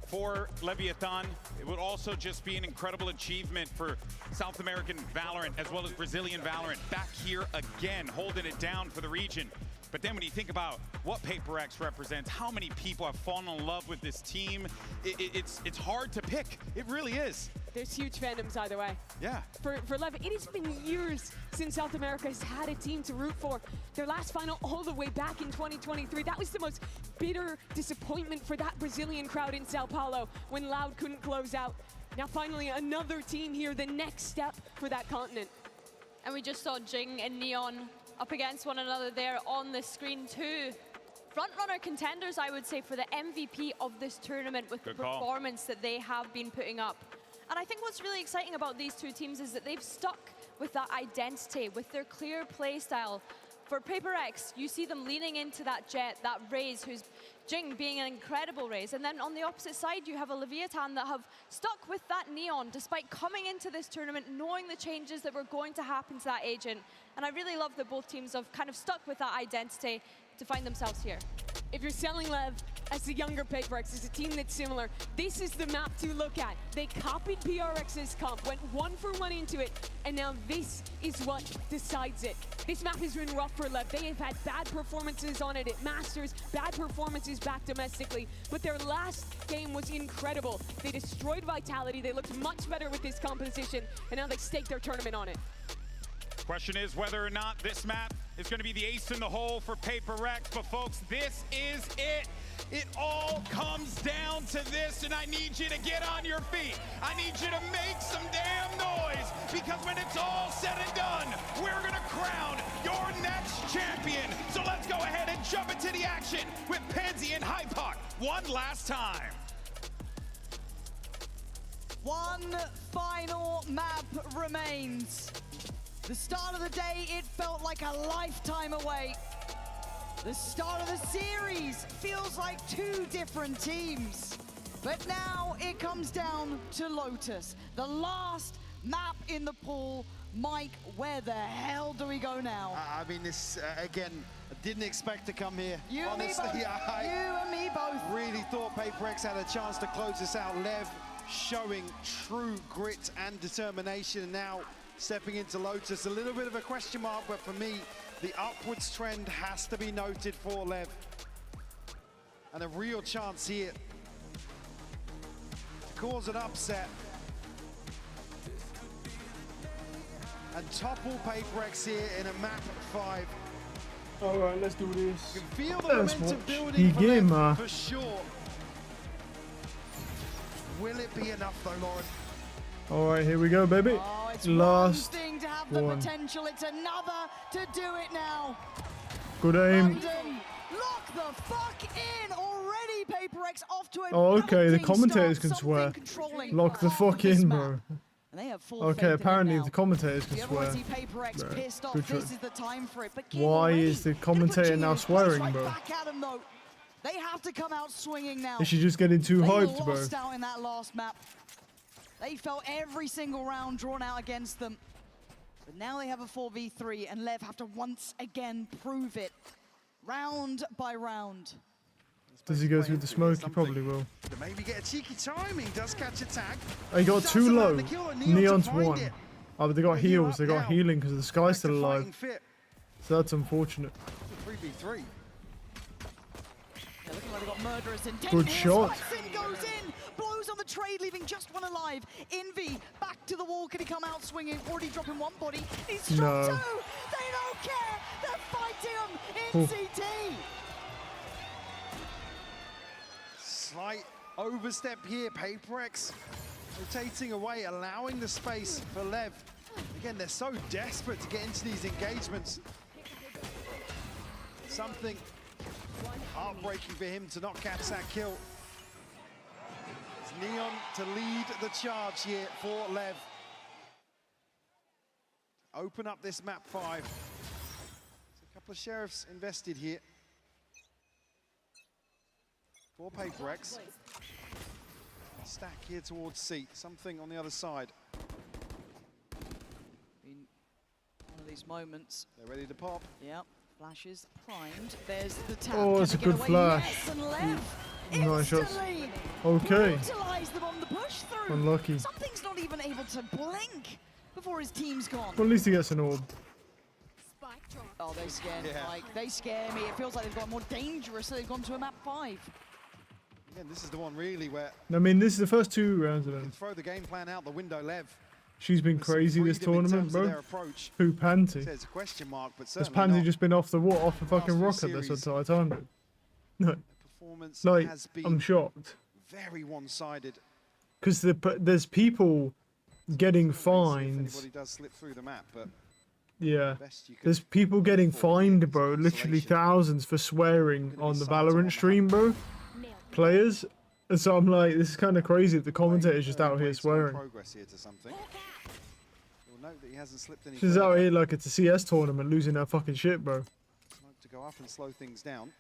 for Leviathan, it would also just be an incredible achievement for South American Valorant as well as Brazilian Valorant back here again, holding it down for the region. But then when you think about what Paper X represents, how many people have fallen in love with this team, it's hard to pick. It really is. There's huge fandoms either way. Yeah. For Lev, it has been years since South America has had a team to root for. Their last final all the way back in 2023. That was the most bitter disappointment for that Brazilian crowd in Sao Paulo when Loud couldn't close out. Now finally another team here, the next step for that continent. And we just saw Jing and Neon up against one another there on the screen too. Frontrunner contenders, I would say, for the MVP of this tournament with the performance that they have been putting up. And I think what's really exciting about these two teams is that they've stuck with that identity, with their clear play style. For Paper X, you see them leaning into that Jet, that Raze, who's Jing being an incredible Raze. And then on the opposite side, you have a Leviathan that have stuck with that Neon, despite coming into this tournament knowing the changes that were going to happen to that agent. And I really love that both teams have kind of stuck with that identity to find themselves here. If you're selling Lev as the younger Paper X, as a team that's similar, this is the map to look at. They copied PRX's comp, went 1-for-1 into it, and now this is what decides it. This map has been rough for Lev. They have had bad performances on it at Masters, bad performances back domestically, but their last game was incredible. They destroyed Vitality, they looked much better with this composition, and now they stake their tournament on it. Question is whether or not this map is going to be the ace in the hole for Paper X, but folks, this is it. It all comes down to this, and I need you to get on your feet. I need you to make some damn noise because when it's all said and done, we're going to crown your next champion. So let's go ahead and jump into the action with Pansy and Hypoc one last time. One final map remains. The start of the day, it felt like a lifetime away. The start of the series feels like two different teams. But now it comes down to Lotus, the last map in the pool. Mike, where the hell do we go now? I mean, this, again, I didn't expect to come here. You Honestly, and me both. I You and me both. really thought Paper X had a chance to close this out. Lev showing true grit and determination. Now stepping into Lotus, a little bit of a question mark, but for me, the upwards trend has to be noted for Lev. And a real chance here to cause an upset and topple Paper X here in a map 5. All right, let's do this. You can feel the Let's momentum watch building the for game, Lev, for sure. Will it be enough though, Lauren? All right, here we go, baby. Oh, it's Last one thing to have the one. potential, it's another to do it now. Good aim. London, lock the fuck in already. Paper X off to a Oh, okay, the belting commentators start, can swear. something controlling Lock the half fuck of this in, map. bro. And they have full Okay, faith in it apparently now. the commentators can You ever want swear. to see Paper X Bro, pissed off? good This try. is the time for it. But Why is the commentator now swearing, right bro? back at him, though. They have to come out swinging now. Is she just getting too They hyped, bro? lost out in that last map. They felt every single round drawn out against them. But now they have a 4v3, and Lev have to once again prove it, round by round. Does he go through the smoke? He probably will. To maybe get a cheeky timing, does catch a tag. Oh, he got too Doesn't low. land the kill, and Neon's to find one. it. Oh, but they got But you're heals. up They got now. healing because the Sky's still Fighting alive. fit. So that's unfortunate. 3v3. Yeah, looking like they got murderous intent. Good here. shot. Spikes in, goes in, blows on the trade, leaving just one alive. Envy back to the wall. Can he come out swinging? Already dropping one body. He's struck No. two. They don't care. They're fighting him in Ooh. CT. Slight overstep here. Paper X rotating away, allowing the space for Lev. Again, they're so desperate to get into these engagements. Something heartbreaking for him to not catch that kill. It's Neon to lead the charge here for Lev. Open up this map 5. There's a couple of sheriffs invested here. For Paper X. Stack here towards C. Something on the other side. In one of these moments. They're ready to pop. Yep. Flashes primed. There's the tap. Oh, Can it's a they get good away? flash. Yes, and Lev Nice shots. instantly Okay. brutalize them on the push through. Unlucky. Something's not even able to blink before his team's gone. Well, at least he gets an orb. Oh, they scare me, Yeah. Mike. They scare me. It feels like they've got more dangerous, so they've gone to a map 5. Again, this is the one really where I mean, this is the first 2 rounds of you can them. throw the game plan out the window, Lev. She's been With some crazy this freedom in tournament, terms of bro. their approach. Who, Panty? There's a question mark, but Has certainly Pansy not. just been off the off a fucking Last few rocket this series. entire time? Bro? No. Performance Like, has been I'm shocked. very one-sided. Because there's people getting If fined. anybody does slip through the map, but Yeah. best you can There's people getting afford fined, here is bro. Literally consolation. thousands for swearing Gonna be on the signed on Valorant the stream, bro. Players. And so I'm like, this is kind of crazy that the commentator's just out here Way to make swearing. progress here to something. You'll note that he hasn't slipped any She's further. out here like it's a CS tournament losing her fucking shit, bro. Smoke to go up and slow things down.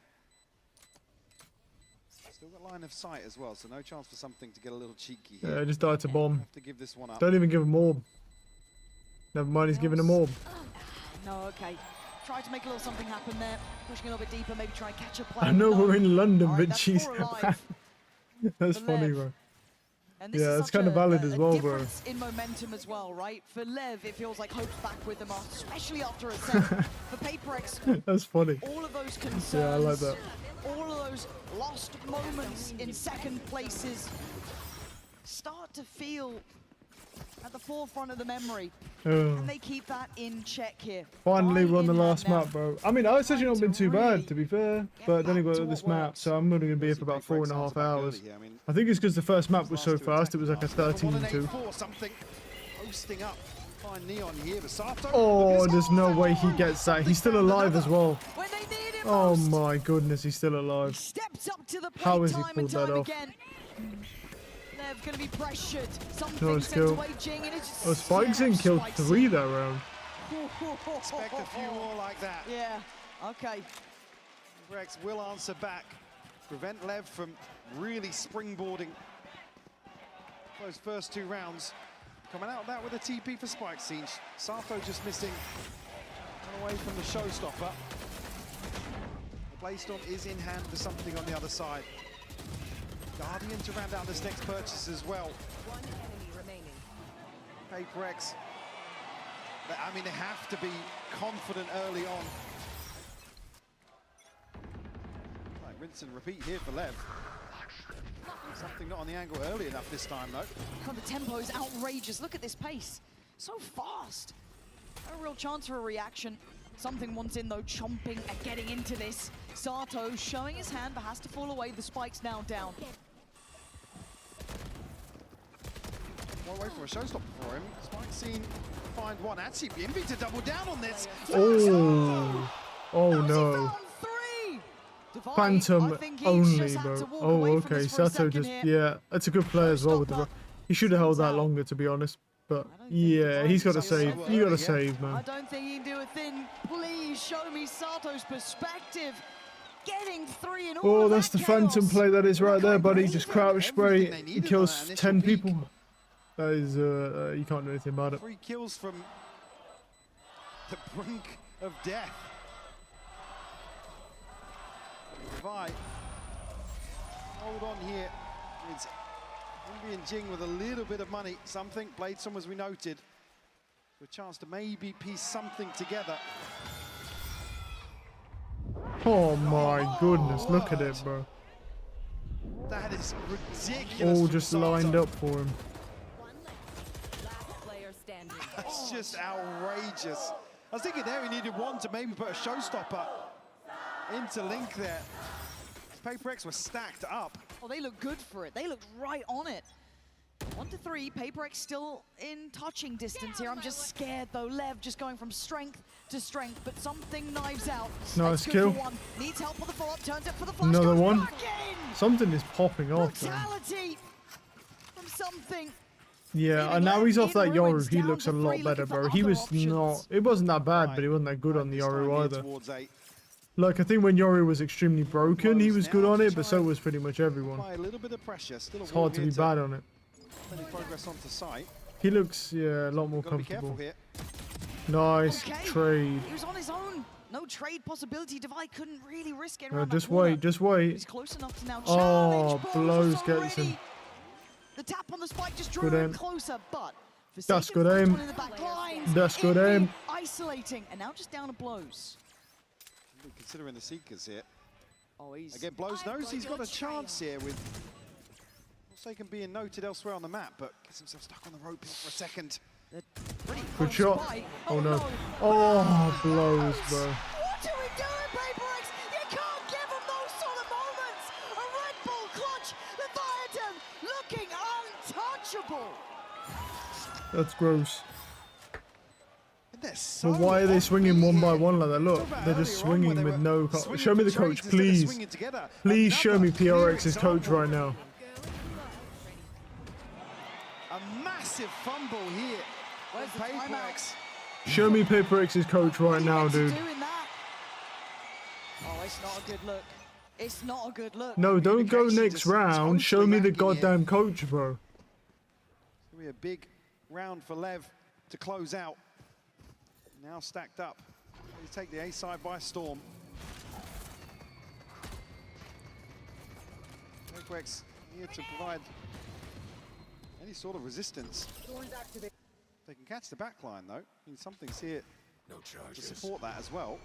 Still got line of sight as well, so no chance for something to get a little cheeky here. Yeah, just died to bomb. Have to give this one up. Don't even give him orb. Never mind, he's giving him orb. No, okay. Try to make a little something happen there. Pushing a little bit deeper, maybe try and catch a play. I know No. we're in London, All right, but that's she's... 4 alive. That's For funny, Lev. bro. And this Yeah, is it's such kind of valid as well, bro. difference in momentum as well, right? For Lev, it feels like hope's back with them, especially after a set. For Paper X, That's funny. all of those concerns, Yeah, I like that. all of those lost moments in second places start to feel at the forefront of the memory. Oh. And they keep that in check here. Finally Buy won the in last hand now. map, bro. I mean, it's actually not been too bad, to be fair. But then we got this map, so I'm only going to be here for about 4.5 hours. I think it's because the first map was so fast, it was like a 13-2. Something posting up Find Neon here, but Sato. Oh, there's no way he gets that. He's still alive as well. When they need him Oh most. my goodness, he's still alive. Steps up to the plate How has he time and pulled that time off? again. They're going to be pressured. Something No sent skill. away Jing, and it's just Oh, Spike's in killed 3 that round. Expect a few more like that. Yeah, okay. Rex will answer back. Prevent Lev from really springboarding those first 2 rounds. Coming out of that with a TP for Spike Siege. Sato just missing away from the showstopper. The Blaystorm is in hand for something on the other side. Guardian to round out this next purchase as well. One enemy remaining. Paper X. I mean, they have to be confident early on. Right, rinse and repeat here for Lev. Something not on the angle early enough this time, though. God, the tempo is outrageous. Look at this pace. So fast. No real chance for a reaction. Something wants in, though, chomping at getting into this. Sato showing his hand, but has to fall away. The spike's now down. One away from a showstopper for him. Spike seen find one. Actually, Envy to double down on this. Oh. Oh no. Phantom only, bro. Oh, okay. Sato just, yeah, that's a good play as well with the. He should have held that longer, to be honest. But yeah, he's got to save. You got to save, I man. don't think he can do a thing. Please show me Sato's perspective. Getting 3 in all. Oh, that's the Phantom play. That is right there, buddy. Just crouch spray. He kills 10 people. That is, you can't do anything about it. 3 kills from the brink of death. Vi, hold on here. It's Envy and Jing with a little bit of money. Something. Bladestorm, as we noted, with a chance to maybe piece something together. Oh my goodness, look at it, bro. That is ridiculous. All just lined up for him. That's just outrageous. I was thinking there he needed one to maybe put a showstopper into Link there. Paper X was stacked up. Oh, they look good for it. They looked right on it. 1 to 3. Paper X still in touching distance here. I'm just scared though. Lev just going from strength to strength, but something knives out. Nice That's good kill. for one. Needs help for the follow-up. Turns it for the flash. Another Goes one. back in. Something is popping off, man. Brutality from something. Yeah, and now he's off that Yoru. He looks a lot better, bro. He was not. It wasn't that bad, but he wasn't that good on the Yoru either. Like, I think when Yoru was extremely broken, he was good on it, but so was pretty much everyone. A little bit of pressure. Still It's hard to be bad on it. Progress onto site. He looks, yeah, a lot more Gotta be careful comfortable. here. Nice Okay. trade. He was on his own. No trade possibility. Divide couldn't really risk it. No, just wait, just wait. He's close enough to now Oh, challenge. blows Bowser's gets him. already. The tap on the spike just drew Good him aim. closer, but That's Forsaken good finds aim. one in the back lines. That's good Envy aim. Isolating, and now just down to blows. Considering the Seekers here. Oh, he's... Again, Blows knows he's got a chance here with Forsaken being noted elsewhere on the map, but gets himself stuck on the rope here for a second. Good shot. Oh no. Oh, blows, bro. What are we doing, Paper X? You can't give him those sort of moments! A Red Bull clutch, Leviathan looking untouchable! That's gross. So But why are they swinging one by one like that? Look, they're just swinging with no. Show me the coach, please. Please show me PRX's coach right now. A massive fumble here. Where's the Paper timeout? X. Show me Paper X's coach right now, dude. Doing that. Oh, it's not a good look. It's not a good look. No, don't go next round. Show me the goddamn coach, bro. It's going to be a big round for Lev to close out. Now stacked up. They take the A side by storm. Paper X here to provide any sort of resistance. They can catch the back line though. I mean, something's here to support that as well.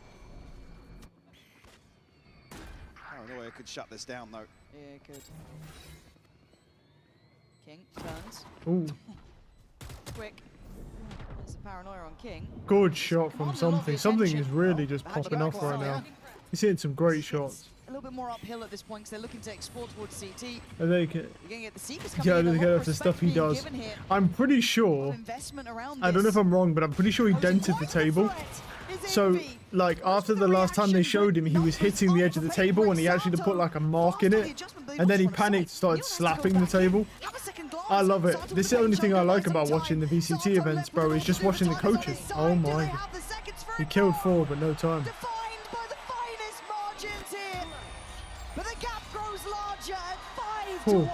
Paranoia could shut this down though. Yeah, good. King turns. Ooh, Quick. There's a Paranoia on King. good shot from something. Something is really just popping off right now. He's hitting some great shots. a little bit more uphill at this point because they're looking to explore towards CT. And they can, You're going to get the Seekers coming yeah, in. A look lot of at the respect stuff he being does. given here. I'm pretty A lot sure. of investment around I don't know if this. I'm wrong, but I'm pretty sure he dented the table. So, like, after the last time they showed him, he was hitting the edge of the table and he actually put like a mark in it. And then he panicked, started slapping the table. I love it. This is the only thing I like about watching the VCT events, bro, is just watching the coaches. Oh my god. He killed 4, but no time. Defined by the finest margins here. But the gap grows larger at 5-1.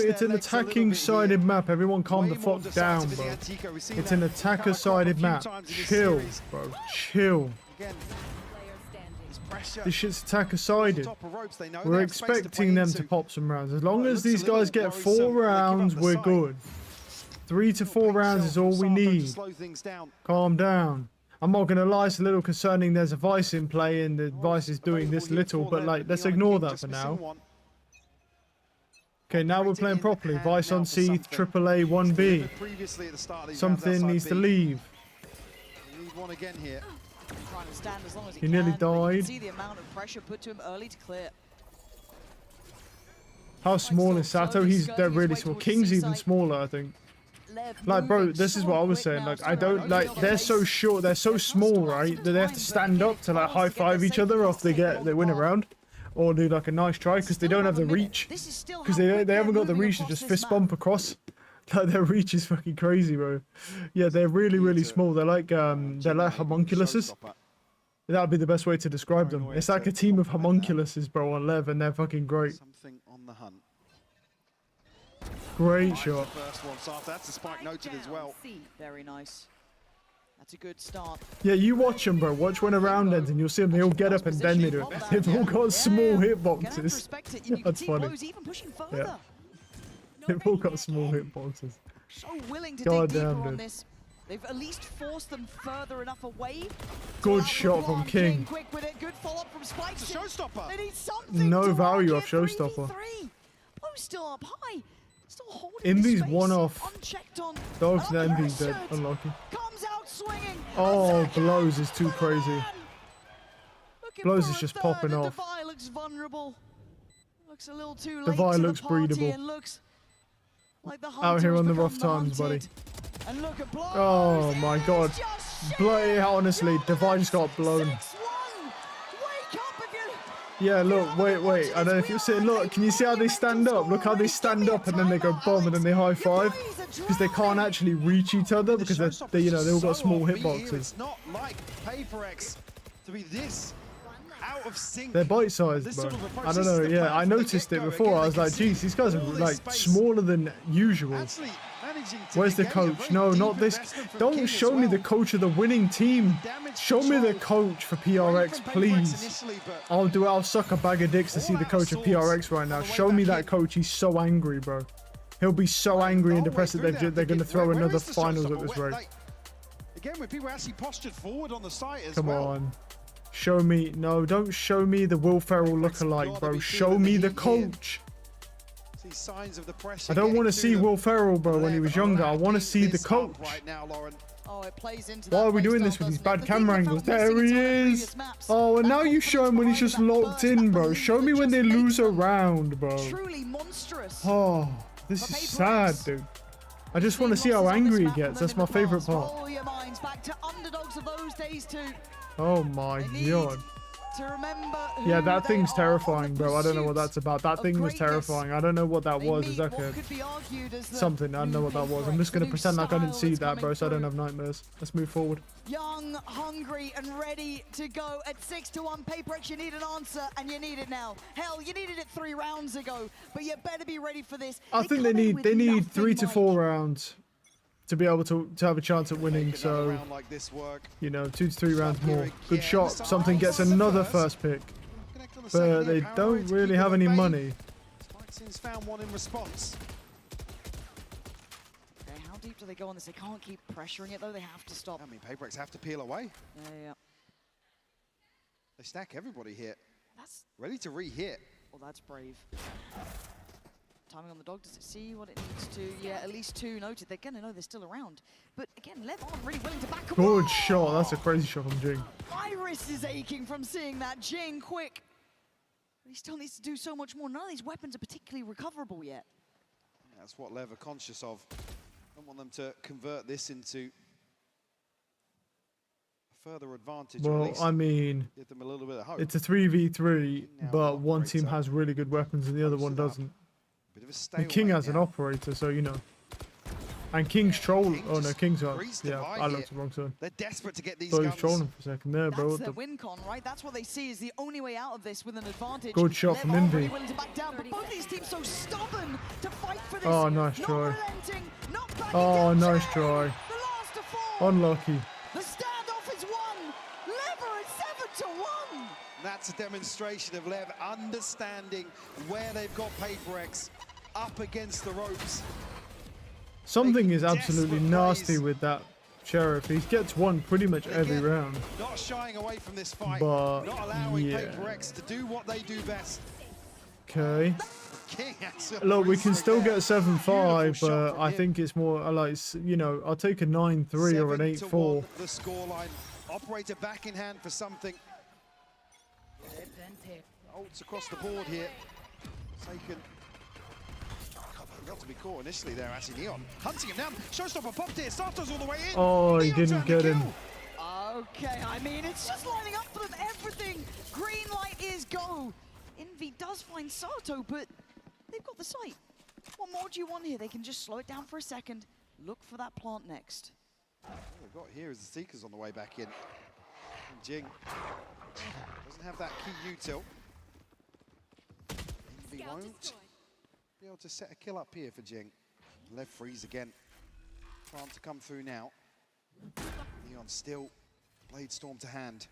It's an attacking sided map. Everyone calm the fuck down, bro. It's an attacker sided map. Chill, bro. Chill. This shit's attacker sided. We're expecting them to pop some rounds. As long as these guys get 4 rounds, we're good. 3 to 4 rounds is all we need. Calm down. I'm not gonna lie, it's a little concerning. There's a Vice in play and the Vice is doing this little, but like, let's ignore that for now. Okay, now we're playing properly. Vice on C, AAA 1B. Something needs to leave. He nearly died. See the amount of pressure put to him early to clear. How small is Sato? They're really small. King's even smaller, I think. Like, bro, this is what I was saying. Like, I don't like. They're so short. They're so small, right? That they have to stand up to like high five each other after they win a round, or do like a nice try because they don't have the reach. Because they haven't got the reach to just fist bump across. Like, their reach is fucking crazy, bro. Yeah, they're really small. They're like homunculuses. That would be the best way to describe them. It's like a team of homunculuses, bro, on Lev, and they're fucking great. Something on the hunt. Great shot. First one, so that's the spike noted as well. Very nice. That's a good start. Yeah, you watch them, bro. Watch when a round ends, and you'll see them. They all get up and then they do it. They've all got small hitboxes. That's funny. Yeah. They've all got small hitboxes. So willing to God dig deeper damn, on dude. this. They've at least forced them further enough away. Good shot from King. Quick with it. Good follow-up from Spike. Showstopper. They need something. No value off Showstopper. Oh, still up high. Still holding Invy's space. one-off. Unchecked on. Dogs and Envy's dead. Unlucky. Comes out swinging. Oh, Blows is too crazy. Blows is just popping off. Devi looks vulnerable. Looks a little too late. Devi to looks the party breedable. and looks like the Out here hunter on the has rough become times, buddy. hunted. And look at Blows. Oh my god. Honestly, Devi just got blown. Yeah, look, wait. I don't know if you're seeing, look, can you see how they stand up? Look how they stand up and then they go bomb and then they high five. Because they can't actually reach each other because they you know, they all got small hitboxes. It's not like PaperX to be this out of sync. They're bite-sized, bro. I don't know, yeah, I noticed it before. I was like, geez, these guys are like smaller than usual. Where's the coach? No, not this. Don't show me the coach of the winning team. Show me the coach for PRX, please. I'll suck a bag of dicks to see the coach of PRX right now. Show me that coach. He's so angry, bro. He'll be so angry and depressed that they're going to throw another finals at this rate. Again, when people actually postured forward on the site as Come on. Show me. No, don't show me the Will Ferrell lookalike, bro. Show me the coach. Signs of the pressure. I don't want to see Will Ferrell, bro, when he was younger. I want to see the coach. Oh, it plays into Why are we doing this with these bad camera angles? There he is. Oh, and now you show him when he's just locked in, bro. Show me when they lose a round, bro. Truly monstrous. Oh, this is sad, dude. I just want to see how angry he gets. That's my favorite part. Roll your minds back to underdogs of those days too. Oh my god. To remember Yeah, that thing's terrifying, bro. I don't know what that's about. That thing was terrifying. I don't know what that was. It's like something. I don't know what that was. I'm just going to pretend like I didn't see that, bro, so I don't have nightmares. Let's move forward. Young, hungry, and ready to go at 6-1. PaperX, you need an answer, and you need it now. Hell, you needed it 3 rounds ago, but you better be ready for this. I think they need 3 to 4 rounds to be able to have a chance at winning, so, you know, 2 to 3 rounds more. Good shot. Something gets another first pick, but they don't really have any money. Spikeson's found one in response. Okay, how deep do they go on this? They can't keep pressuring it, though. They have to stop. I mean, PaperX have to peel away. Yeah. They stack everybody here. Ready to re-hit. Well, that's brave. Timing on the dog, does it see what it needs to? Yeah, at least 2 noted. They're going to know they're still around. But again, Lev aren't really willing to back up. Good shot. That's a crazy shot from Jing. Iris is aching from seeing that. Jing, quick. But he still needs to do so much more. None of these weapons are particularly recoverable yet. That's what Lev are conscious of. Don't want them to convert this into a further advantage. Well, I mean, give them a little bit of hope. it's a 3v3, but one team has really good weapons and the other one doesn't. Bit of a And King stalemate has an now. operator, so you know. And King's troll. Oh no, King's on. Yeah, I looked wrong turn. They're desperate to get these Thought he guns. was trolling for a second there, bro. That's What their the- win con, right? That's what they see is the only way out of this with an advantage. Good shot Lev from aren't Envy. really willing to back down, but both these teams so stubborn to fight for this. Oh, nice Not try. relenting, not backing Oh, down. nice Jing, try. The last to fall. Unlucky. The standoff is won. Lever at 7-1. That's a demonstration of Lev understanding where they've got Paper X up against the ropes. Something is absolutely desperate nasty plays. with that Sheriff. He gets one pretty much every Again, round. Not shying away from this fight, But, not allowing yeah. Paper X to do what they do best. Okay. King Look, we can still get 7-5, Beautiful shot but from I him. think it's more like, you know, I'll take a 9-3 or an 8-4. 7-1 the scoreline. Operator back in hand for something. Ults across the board here. Taken. Got to be caught initially there, actually. Neon hunting him down. Showstopper popped here. Sarto's all the way in. Oh, he Neon didn't trying to get him. kill. Okay, I mean, it's just lining up for them. Everything. Green light is go. Envy does find Sato, but they've got the sight. What more do you want here? They can just slow it down for a second. Look for that plant next. What we've got here is the Seekers on the way back in. And Jing doesn't have that key util. Envy won't be able to set a kill up here for Jing. Lev freeze again. Plant to come through now. Neon still. Blade Storm to hand.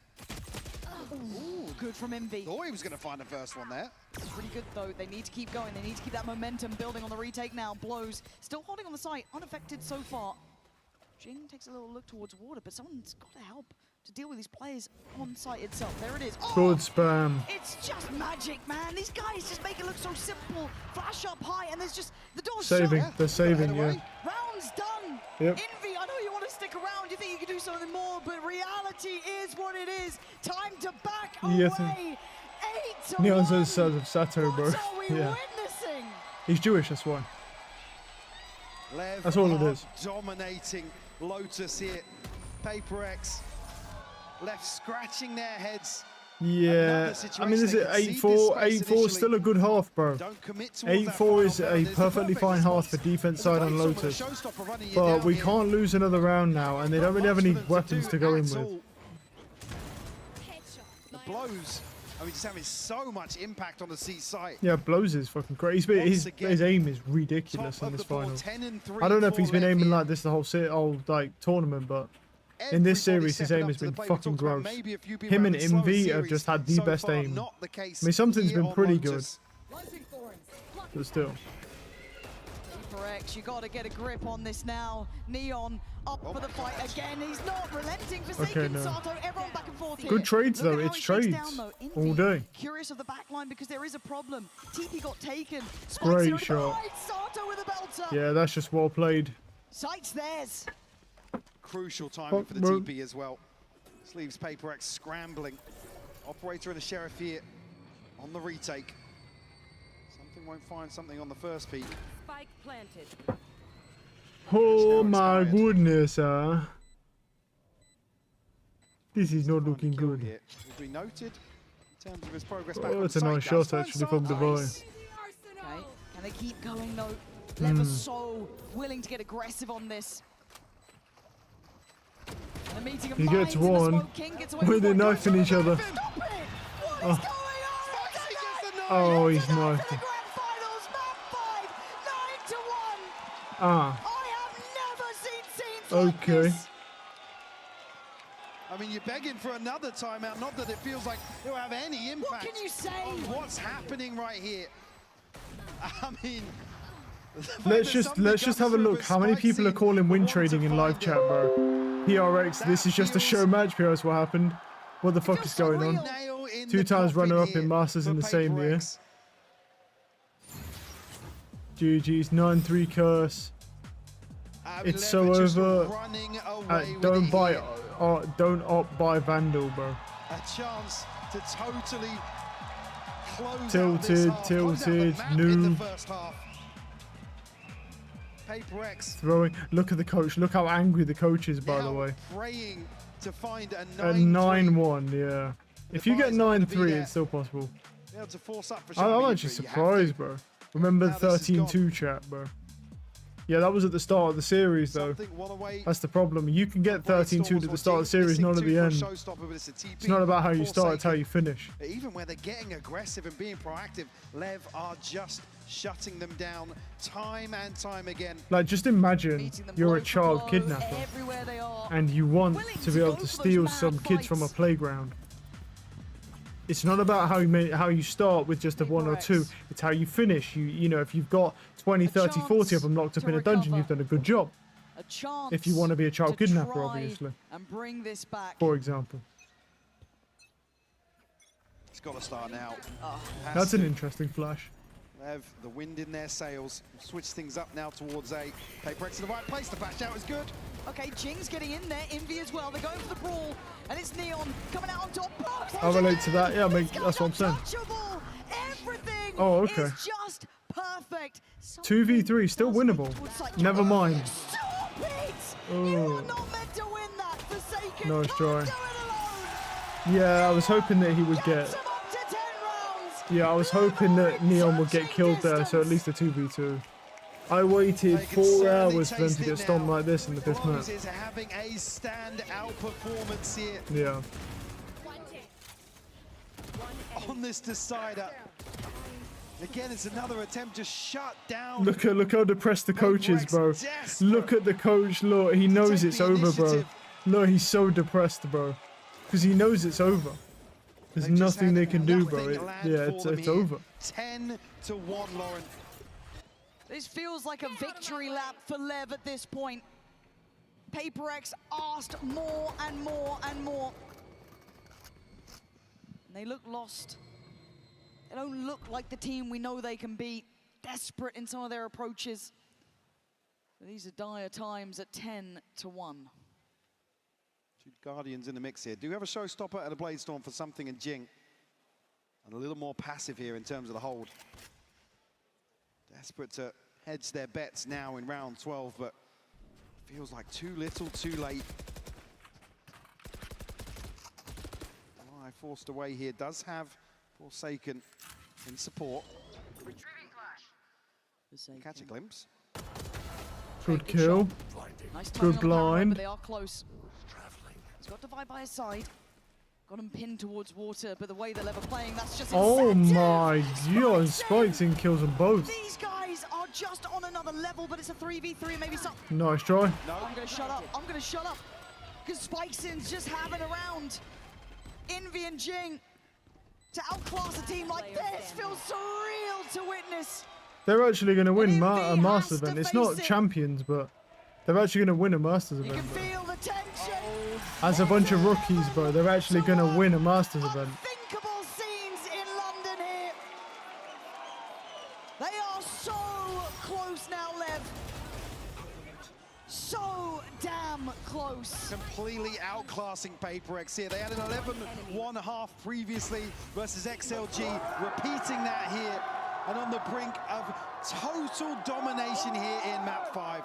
Ooh, good from Envy. Thought he was going to find the first one there. Pretty good though. They need to keep going. They need to keep that momentum building on the retake now. Blows still holding on the site, unaffected so far. Jing takes a little look towards water, but someone's got to help to deal with these players on site itself. There it is. Oh, Good spam. it's just magic, man. These guys just make it look so simple. Flash up high, and there's just the door's Saving. shut. They're saving, yeah. Round's done. Yep. Envy, I know you want to stick around. You think you can do something more, but reality is what it is. Time to back Yeah, away. 8-1. Neon says of Sato, bro. What are we Yeah. witnessing? He's Jewish, that's why. Lev That's all it are is. dominating Lotus here. Paper X left scratching their heads. Yeah, I mean, is it 8-4? 8-4 is still a good half, bro. 8-4 is a perfectly fine half for defense side on Lotus. But we can't lose another round now, and they don't really have any weapons to go in with. The blows, I mean, just having so much impact on the C site. Yeah, Blows is fucking crazy. His aim is ridiculous in this final. I don't know if he's been aiming like this the whole like tournament, but in this series his aim has been fucking gross. Him and Envy have just had the best aim. I mean, something's been pretty good, but still. Paper X, you got to get a grip on this now. Neon up for the fight again. He's not relenting. Forsaken no. Sato. Everyone back and forth here. Good trades Look though. at how It's he takes trades down, though. all Envy, day. Curious of the backline because there is a problem. TP got taken. Spikes Great it on the shot. right. Sato with a belter. Yeah, that's just well played. Sight's theirs. Crucial timing for the TP as well. This leaves Paper X scrambling. Operator and the Sheriff here on the retake. Something won't find something on the first peak. Spike planted. Oh my goodness, this is not looking good. Here. Will be noted in terms of his progress back Oh, on it's a site. nice Does shot find actually from Sato. Devoy. Okay, can they keep going though? Lever's so willing to get aggressive on this. And a meeting of He minds gets in the one smoke. King gets away with with a one. knife in each other. Stop it! What is Oh. going on? Oh, he's knifed it. Grand finals, map 5, 9-1. Ah, I have never seen scenes like okay. this. I mean, you're begging for another timeout. Not that it feels like it will have any impact. What can you say? On what's happening right here? I mean, let's just have a look. How many people are calling win trading in live chat, bro? PRX, this is just a show match. PRX, what happened? What the fuck is going on? 2 times runner-up in Masters in the same year. GG's 9-3 curse. It's so over. Don't buy. Don't opt by Vandal, bro. A chance to totally close Tilted, noob. Paper X Throwing. Look at the coach. Look how angry the coach is, by the way. praying to find a 9-1, yeah. If you get 9-3, it's still possible. To force up for I'm actually surprised, bro. Remember the 13-2 chat, bro. Yeah, that was at the start of the series, though. That's the problem. You can get 13-2 at the start of the series, not at the end. It's not about how you start, it's how you finish. Even where they're getting aggressive and being proactive, Lev are just shutting them down time and time again. Like, just imagine you're a child kidnapper and you want to be able to steal some kids from a playground. It's not about how you start with just a 1 or 2. It's how you finish. You know, if you've got 20, 30, 40 of them locked up in a dungeon, you've done a good job. If you want to be a child kidnapper, obviously. And bring this back. For example. It's got to start now. That's an interesting flash. Lev, the wind in their sails. Switch things up now towards A. Paper X in the right place. The bash out is good. Okay, Jing's getting in there. Envy as well. They're going for the brawl. And it's Neon coming out on top. I'll relate to that. Yeah, that's what I'm saying. Everything okay. is just perfect. 2v3, still winnable. Never mind. Stop it! Oh. You are not meant to win that. Forsaken. Nice try. Yeah, I was hoping that he would get... Yeah, I was hoping that Neon would get killed there, so at least a 2v2. I waited 4 hours for them to get stomped like this in the 5th map. Is having a standout performance here. Yeah. On this decider. Again, it's another attempt to shut down. Look how depressed the coach is, bro. Look at the coach. Look, he knows it's over, bro. Look, he's so depressed, bro, because he knows it's over. There's nothing they can do, bro. It's over. 10-1, Lauren. This feels like a victory lap for Lev at this point. Paper X asked more and more and more. And they look lost. They don't look like the team we know they can be. Desperate in some of their approaches. But these are dire times at 10-1. 2 Guardians in the mix here. Do you have a showstopper and a Bladestorm for something in Jing? And a little more passive here in terms of the hold. Desperate to hedge their bets now in round 12, but feels like too little, too late. I forced away here does have Forsaken in support. Catch a glimpse. Good kill. Nice good blind. They are close. He's got Divide by his side. Got him pinned towards water, but the way they're ever playing, that's just Oh incentive. my god, spikes in kills them both. These guys are just on another level, but it's a 3v3, maybe some. Nice try. No. I'm gonna shut up. I'm gonna shut up. Because Spikesin's just having a round. Envy and Jing to outclass a team like this feels surreal to witness. They're actually going to win a Masters event. It's not champions, but they're actually going to win a Masters event. You can feel the tension. As a bunch of rookies, bro, they're actually going to win a Masters event. Unthinkable scenes in London here. They are so close now, Lev. So damn close. Completely outclassing Paper X here. They had an 11-1 half previously versus XLG, repeating that here, and on the brink of total domination here in map 5.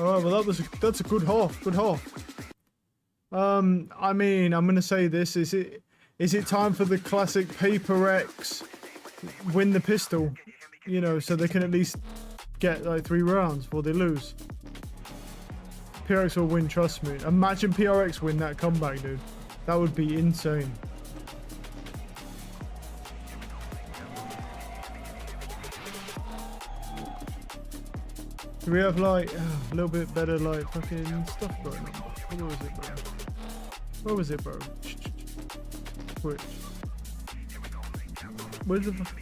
All right, well that's a good half. Good half. I mean, I'm gonna say this: is it time for the classic Paper X win the pistol? You know, so they can at least get like 3 rounds before they lose. PRX will win, trust me. Imagine PRX win that comeback, dude. That would be insane. Do we have like a little bit better like fucking stuff going on? Where was it, bro? Where was it, bro? Which? Where's the fuck?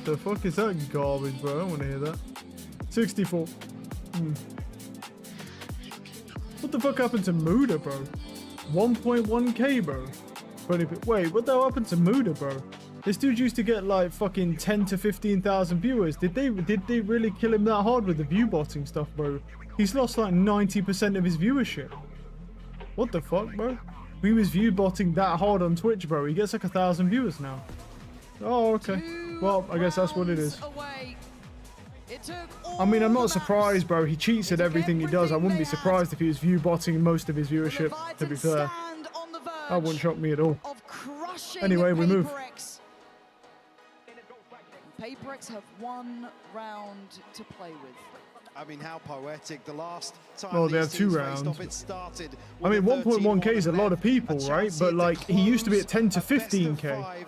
The fuck is that garbage, bro? I don't want to hear that. 64. What the fuck happened to Muda, bro? 1.1k, bro. Wait, what the hell happened to Muda, bro? This dude used to get like fucking 10 to 15,000 viewers. Did they really kill him that hard with the view botting stuff, bro? He's lost like 90% of his viewership. What the fuck, bro? He was view botting that hard on Twitch, bro. He gets like 1,000 viewers now. Oh, okay. Well, I guess that's what it is. I mean, I'm not surprised, bro. He cheats at everything he does. I wouldn't be surprised if he was view botting most of his viewership, to be fair. That wouldn't shock me at all. Anyway, we move. PaperX have one round to play with. I mean, how poetic. The last time well, they have 2 rounds. I mean, 1.1k is a lot of people, right? But like, he used to be at 10 to 15k.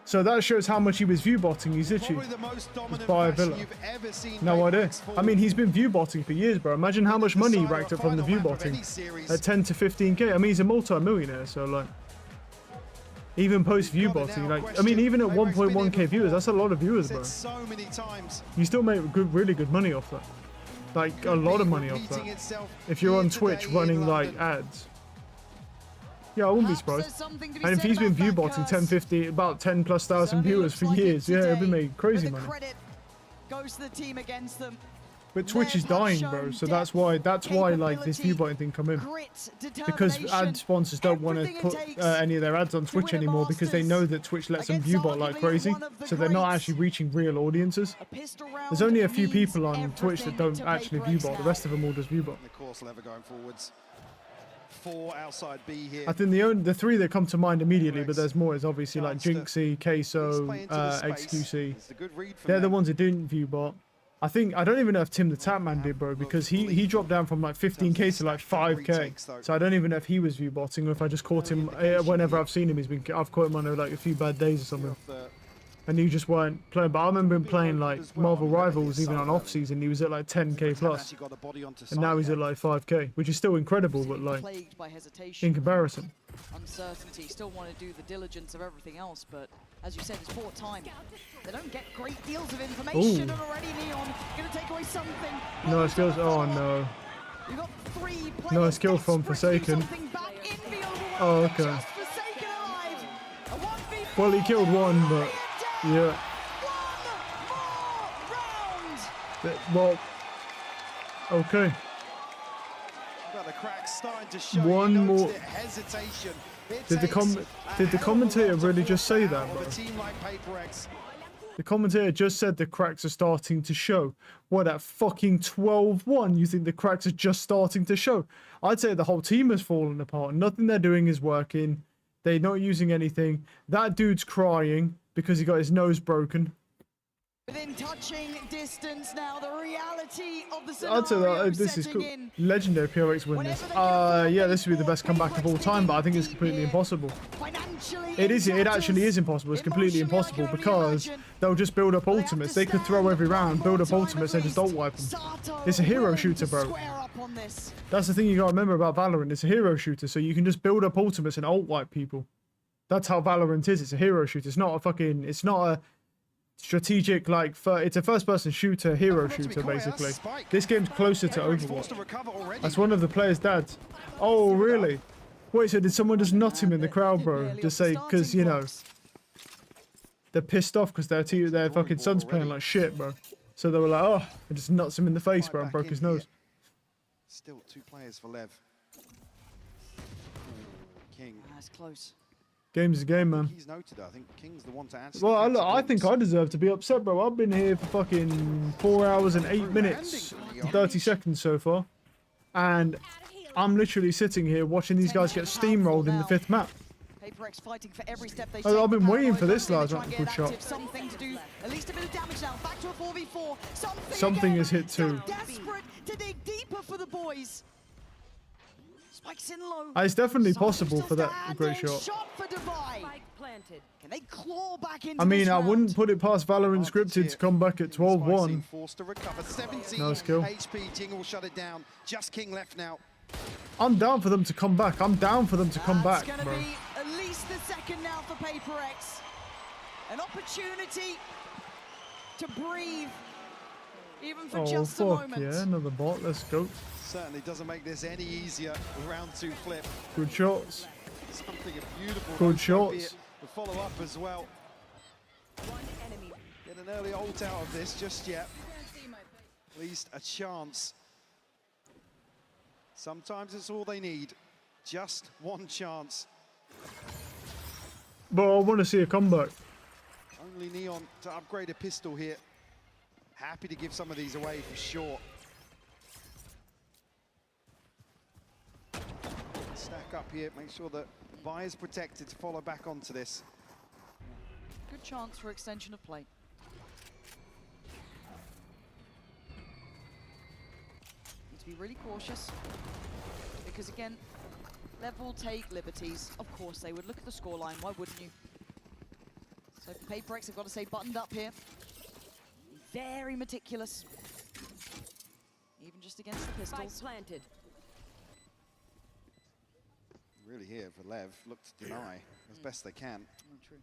So that shows how much he was view botting his issue. By a Villa. No idea. I mean, he's been view botting for years, bro. Imagine how much money he racked up from the view botting at 10 to 15k. I mean, he's a multi-millionaire, so like, even post view botting, like, I mean, even at 1.1k viewers, that's a lot of viewers, bro. You still make really good money off that. Like, a lot of money off that. If you're on Twitch running like ads. Yeah, I wouldn't be surprised. And if he's been view botting 10, 50, about 10 plus thousand viewers for years, yeah, it'll be made crazy money. Goes to the team against them. But Twitch is dying, bro, so that's why like this view botting thing come in. Because ad sponsors don't want to put any of their ads on Twitch anymore because they know that Twitch lets them view bot like crazy, so they're not actually reaching real audiences. There's only a few people on Twitch that don't actually view bot. The rest of them all just view bot. I think the 3 that come to mind immediately, but there's more, is obviously like Jinxie, Queso, XQC. They're the ones that didn't view bot. I don't even know if Tim the Tapman did, bro, because he dropped down from like 15k to like 5k. So I don't even know if he was view botting or if I just caught him whenever I've seen him. I've caught him on like a few bad days or something. And you just weren't playing. But I remember him playing like Marvel Rivals even on off season. He was at like 10k plus, and now he's at like 5k, which is still incredible, but like in comparison. Uncertainty, still want to do the diligence of everything else, but as you said, it's 4th time. They don't get great deals of information, and already Neon gonna take away something. No skills. Oh no. You got 3 players. No skill from Forsaken. Oh, okay. Well, he killed one, but yeah. Well, okay. One more. Did the commentator really just say that, bro? The commentator just said the cracks are starting to show. What, at fucking 12-1, you think the cracks are just starting to show? I'd say the whole team has fallen apart. Nothing they're doing is working. They're not using anything. That dude's crying because he got his nose broken. Within touching distance now, the reality of the I'd say that this is cool. Legendary PRX win this. Yeah, this would be the best comeback of all time, but I think it's completely impossible. It actually is impossible. It's completely impossible because they'll just build up ultimates. They could throw every round, build up ultimates, and just ult wipe them. It's a hero shooter, bro. That's the thing you gotta remember about Valorant. It's a hero shooter, so you can just build up ultimates and ult wipe people. That's how Valorant is. It's a hero shooter. It's not a strategic, like, it's a first-person shooter, hero shooter, basically. This game's closer to Overwatch. That's one of the players' dads. Oh, really? Wait, so did someone just nut him in the crowd, bro? Just say, because, you know, they're pissed off because their fucking son's playing like shit, bro. So they were like, oh, it just nuts him in the face, bro, and broke his nose. Still 2 players for Lev. King. That's close. Game's a game, man. He's noted. I think King's the one to answer. Well, I think I deserve to be upset, bro. I've been here for fucking 4 hours and 8 minutes, 30 seconds so far, and I'm literally sitting here watching these guys get steamrolled in the 5th map. Fighting for every step they I've been waiting for this last good shot. Something to do, at least a bit of damage now. Back to a 4v4. Something is hit too. Desperate to dig deeper for the boys. Spikes in low. It's definitely possible for that great shot. Can they claw back into I mean, I round? wouldn't put it past Valorant Scripted to come back at 12-1. No skill. HP, Jingle will shut it down. Just King left now. I'm down for them to come back. I'm down for them to come back, It's bro. going to be at least the second now for PaperX. An opportunity to breathe. even for Oh, just a fuck moment. yeah, another bot. Let's go. Certainly doesn't make this any easier with round 2 flip. Good shots. Something beautiful. Good Nice job here. shots. The follow-up as well. One enemy. Get an early ult out of this just yet. At least a chance. Sometimes it's all they need. Just one chance. But I want to see a comeback. Only Neon to upgrade a pistol here. Happy to give some of these away for sure. Stack up here, make sure that Vi is protected to follow back onto this. Good chance for extension of play. Need to be really cautious. Because again, Lev will take liberties. Of course they would. Look at the scoreline, why wouldn't you? So PaperX have got to stay buttoned up here. Very meticulous. Even just against the pistols. Planted. Really here for Lev, look to deny as best they can. True.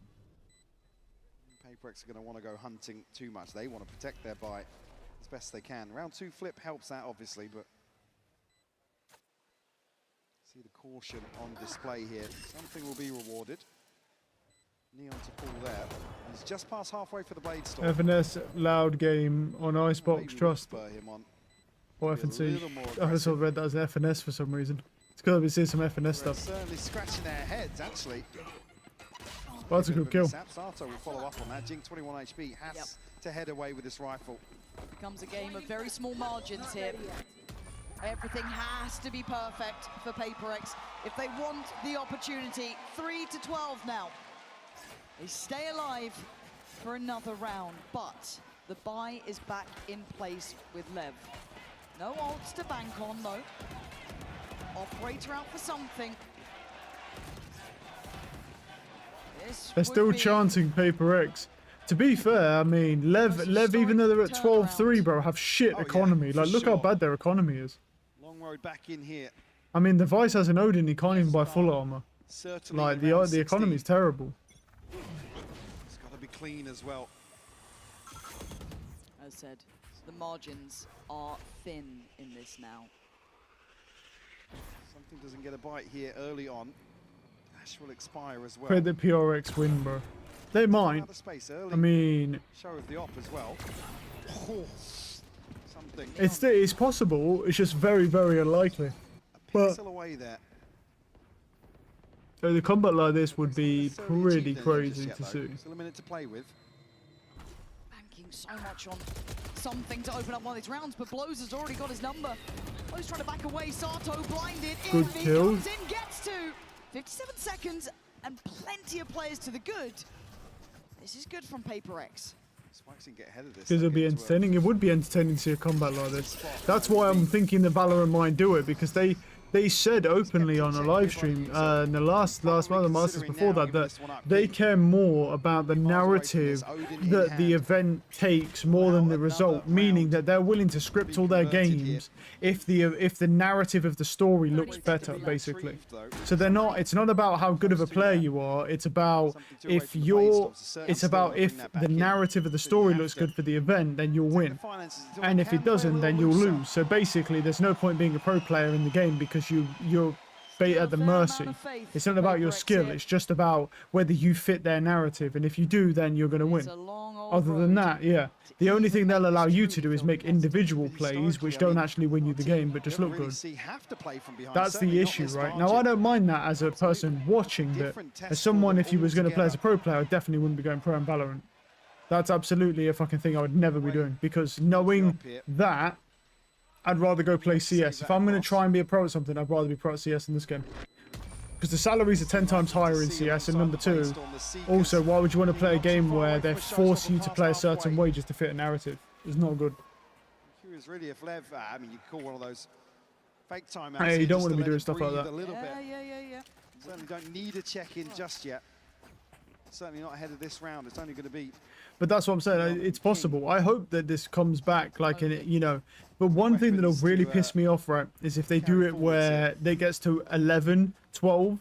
PaperX are going to want to go hunting too much. They want to protect their buy as best they can. Round 2 flip helps that obviously, but see the caution on display here. Something will be rewarded. Neon to pull there. He's just past halfway for the Blade Storm. FNS loud game on Icebox, trust. Spur him on. Or Be a FNC. little more I also read that as FNS for some reason. It's because I've been seeing some FNS stuff. Certainly scratching their heads, actually. Well, that's a good kill. Sato will follow up on that. Jing 21 HP has to head away with this rifle. Becomes a game of very small margins here. Everything has to be perfect for PaperX if they want the opportunity. 3-12 now. They stay alive for another round, but the buy is back in place with Lev. No ults to bank on though. Operator out for something. They're still chanting Paper X. To be fair, I mean, Lev, even though they're at 12-3, bro, have shit economy. Like, look how bad their economy is. Long road back in here. I mean, the Vice has an Odin, he can't even buy full armor. Certainly Like, around the economy is 16. terrible. It's got to be clean as well. As said, the margins are thin in this now. Something doesn't get a bite here early on. Dash will expire as well. Pray the PRX win, bro. They might. Out of space early. I mean, Show of the op as well. Oh, something. it's possible. It's just very, very unlikely. But Pixel away there. the combat like this would be pretty Achieved anything crazy just yet, to though. see. Still a minute to play with. Banking so much on something to open up one of these rounds, but Blows has already got his number. Blows trying to back away. Sato blinded. Good He kill. comes in, gets to 57 seconds, and plenty of players to the good. This is good from PaperX. Spikes can get ahead of this. Because it'll be entertaining. It would be entertaining to see a combat like this. That's why I'm thinking the Valorant might do it, because they said openly on a live stream in the last month of Masters before that they care more about the narrative that the event takes more than the result, meaning that they're willing to script all their games if the narrative of the story looks better, basically. So it's not about how good of a player you are, it's about if the narrative of the story looks good for the event, then you'll win. And if it doesn't, then you'll lose. So basically there's no point being a pro player in the game because you're at the mercy. It's not about your skill, it's just about whether you fit their narrative, and if you do, then you're going to win. Other than that, yeah. The only thing they'll allow you to do is make individual plays which don't actually win you the game, but just look good. That's the issue, right? Now, I don't mind that as a person watching, but as someone, if you was going to play as a pro player, I definitely wouldn't be going pro in Valorant. That's absolutely a fucking thing I would never be doing, because knowing that, I'd rather go play CS. If I'm going to try and be a pro at something, I'd rather be pro at CS in this game. Because the salaries are 10 times higher in CS, and number two, also, why would you want to play a game where they force you to play a certain way just to fit a narrative? It's not good. Curious really if Lev, I mean, you call one of those fake timeouts. Hey, you don't want to be doing stuff like that. Yeah. Certainly don't need a check-in just yet. Certainly not ahead of this round. It's only going to be... But that's what I'm saying. It's possible. I hope that this comes back, like, But one thing that'll really piss me off, right, is if they do it where they gets to 11, 12,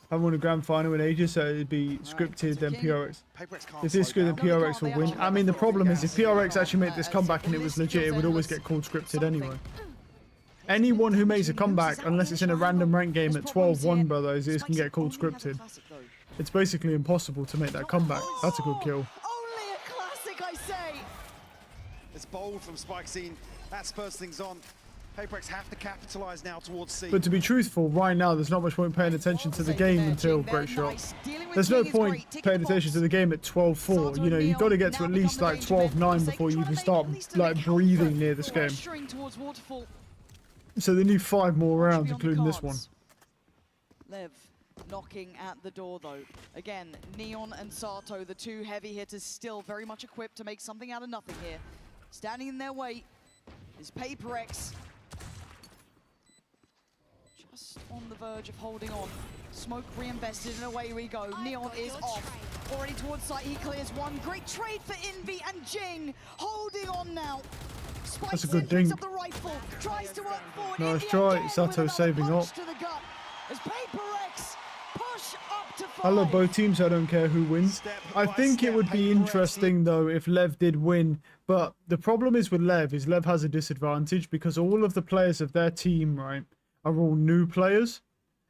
haven't won a grand final in ages, so it'd be scripted, then PRX. If this is good, then PRX will win. I mean, the problem is if PRX actually made this comeback and it was legit, it would always get called scripted anyway. Anyone who makes a comeback, unless it's in a random rank game at 12-1, brothers, is can get called scripted. It's basically impossible to make that comeback. That's a good kill. Only a classic, I say. It's bold from Spike Scene. That spurs things on. PaperX have to capitalize now towards C. But to be truthful, right now, there's not much point paying attention to the game until great shot. There's no point paying attention to the game at 12-4. You know, you've got to get to at least like 12-9 before you even start like breathing near this game. So they need 5 more rounds, including this one. Lev knocking at the door though. Again, Neon and Sato, the two heavy hitters, still very much equipped to make something out of nothing here. Standing in their way is PaperX. Just on the verge of holding on. Smoke reinvested and away we go. Neon is off. Already towards site, he clears one. Great trade for Envy and Jing. Holding on now. That's a good ding. Nice try. Sato saving up. I love both teams, so I don't care who wins. I think it would be interesting though if Lev did win, but the problem is with Lev is Lev has a disadvantage because all of the players of their team, right, are all new players.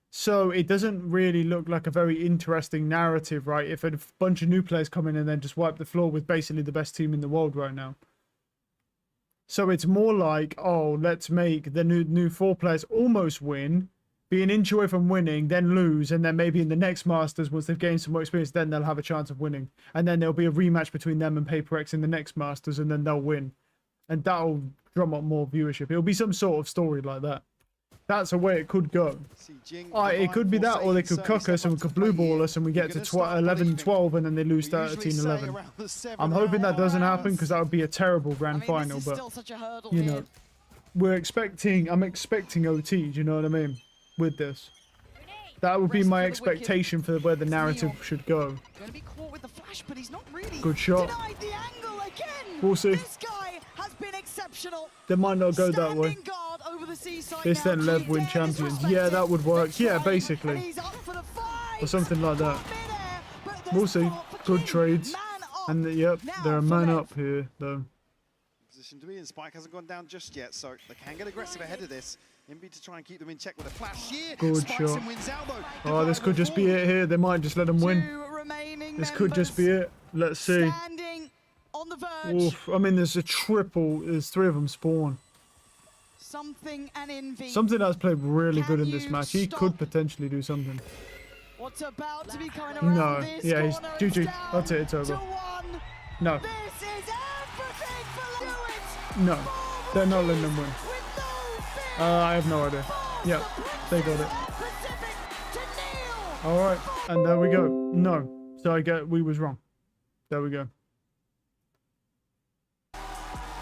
So it doesn't really look like a very interesting narrative, right, if a bunch of new players come in and then just wipe the floor with basically the best team in the world right now. So it's more like, oh, let's make the new 4 players almost win, be an inch away from winning, then lose, and then maybe in the next Masters, once they've gained some more experience, then they'll have a chance of winning. And then there'll be a rematch between them and PaperX in the next Masters, and then they'll win. And that'll drum up more viewership. It'll be some sort of story like that. That's a way it could go. It could be that, or they could cuck us and we could blue ball us and we get to 11-12 and then they lose 13-11. I'm hoping that doesn't happen because that would be a terrible grand final, but you know, I'm expecting OT, do you know what I mean, with this. That would be my expectation for where the narrative should go. Good shot. We'll see. They might not go that way. This then Lev win champions. Yeah, that would work. Yeah, basically. Or something like that. We'll see. Good trades. And yep, they're a man up here, though. Position to be in. Spike hasn't gone down just yet, so they can get aggressive ahead of this. Envy to try and keep them in check with a flash here. Good shot. Oh, this could just be it here. They might just let them win. This could just be it. Let's see. Oof. I mean, there's a triple. There's 3 of them spawn. Something and Envy. Something that's played really good in this match. He could potentially do something. What's about to be coming around no. this Yeah, he's GG. That's it. It's over. No. No. They're not letting them win. I have no idea. Yep. They got it. Alright. And there we go. No. So we was wrong. There we go.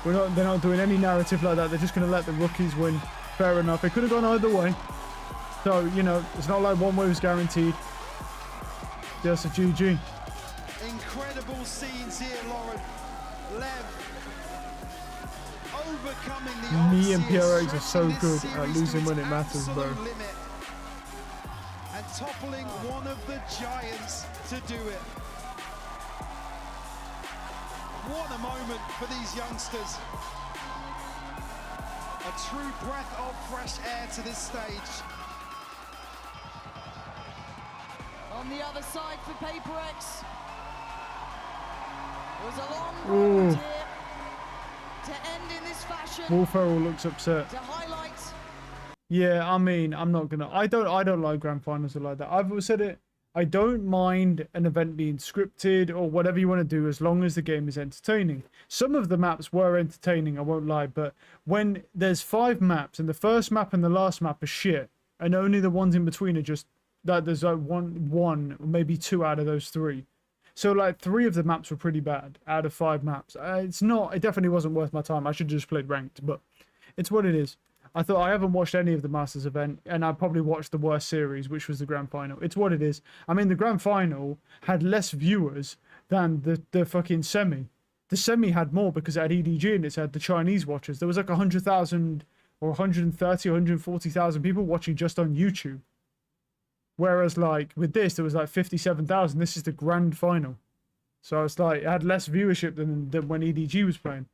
They're not doing any narrative like that. They're just going to let the rookies win. Fair enough. It could have gone either way. So, you know, it's not like one way was guaranteed. Just a GG. Incredible scenes here, Lauren. Lev overcoming the Me and PRX are so good at losing when it matters, bro. And toppling one of the giants to do it. What a moment for these youngsters. A true breath of fresh air to this stage. On the other side for PaperX. It was a long road here to end in this fashion. Will Ferrell looks upset. To highlight. Yeah, I mean, I'm not gonna. I don't like grand finals like that. I've always said it. I don't mind an event being scripted or whatever you want to do as long as the game is entertaining. Some of the maps were entertaining, I won't lie, but when there's 5 maps and the first map and the last map are shit, and only the ones in between are just that there's like one or maybe 2 out of those 3. So like 3 of the maps were pretty bad out of 5 maps. It definitely wasn't worth my time. I should have just played ranked, but it's what it is. I haven't watched any of the Masters event, and I probably watched the worst series, which was the Grand Final. It's what it is. I mean, the Grand Final had less viewers than the fucking semi. The semi had more because it had EDG and it had the Chinese watchers. There was like 100,000 or 130 or 140,000 people watching just on YouTube. Whereas like with this, there was like 57,000. This is the grand final. So it's like it had less viewership than when EDG was playing.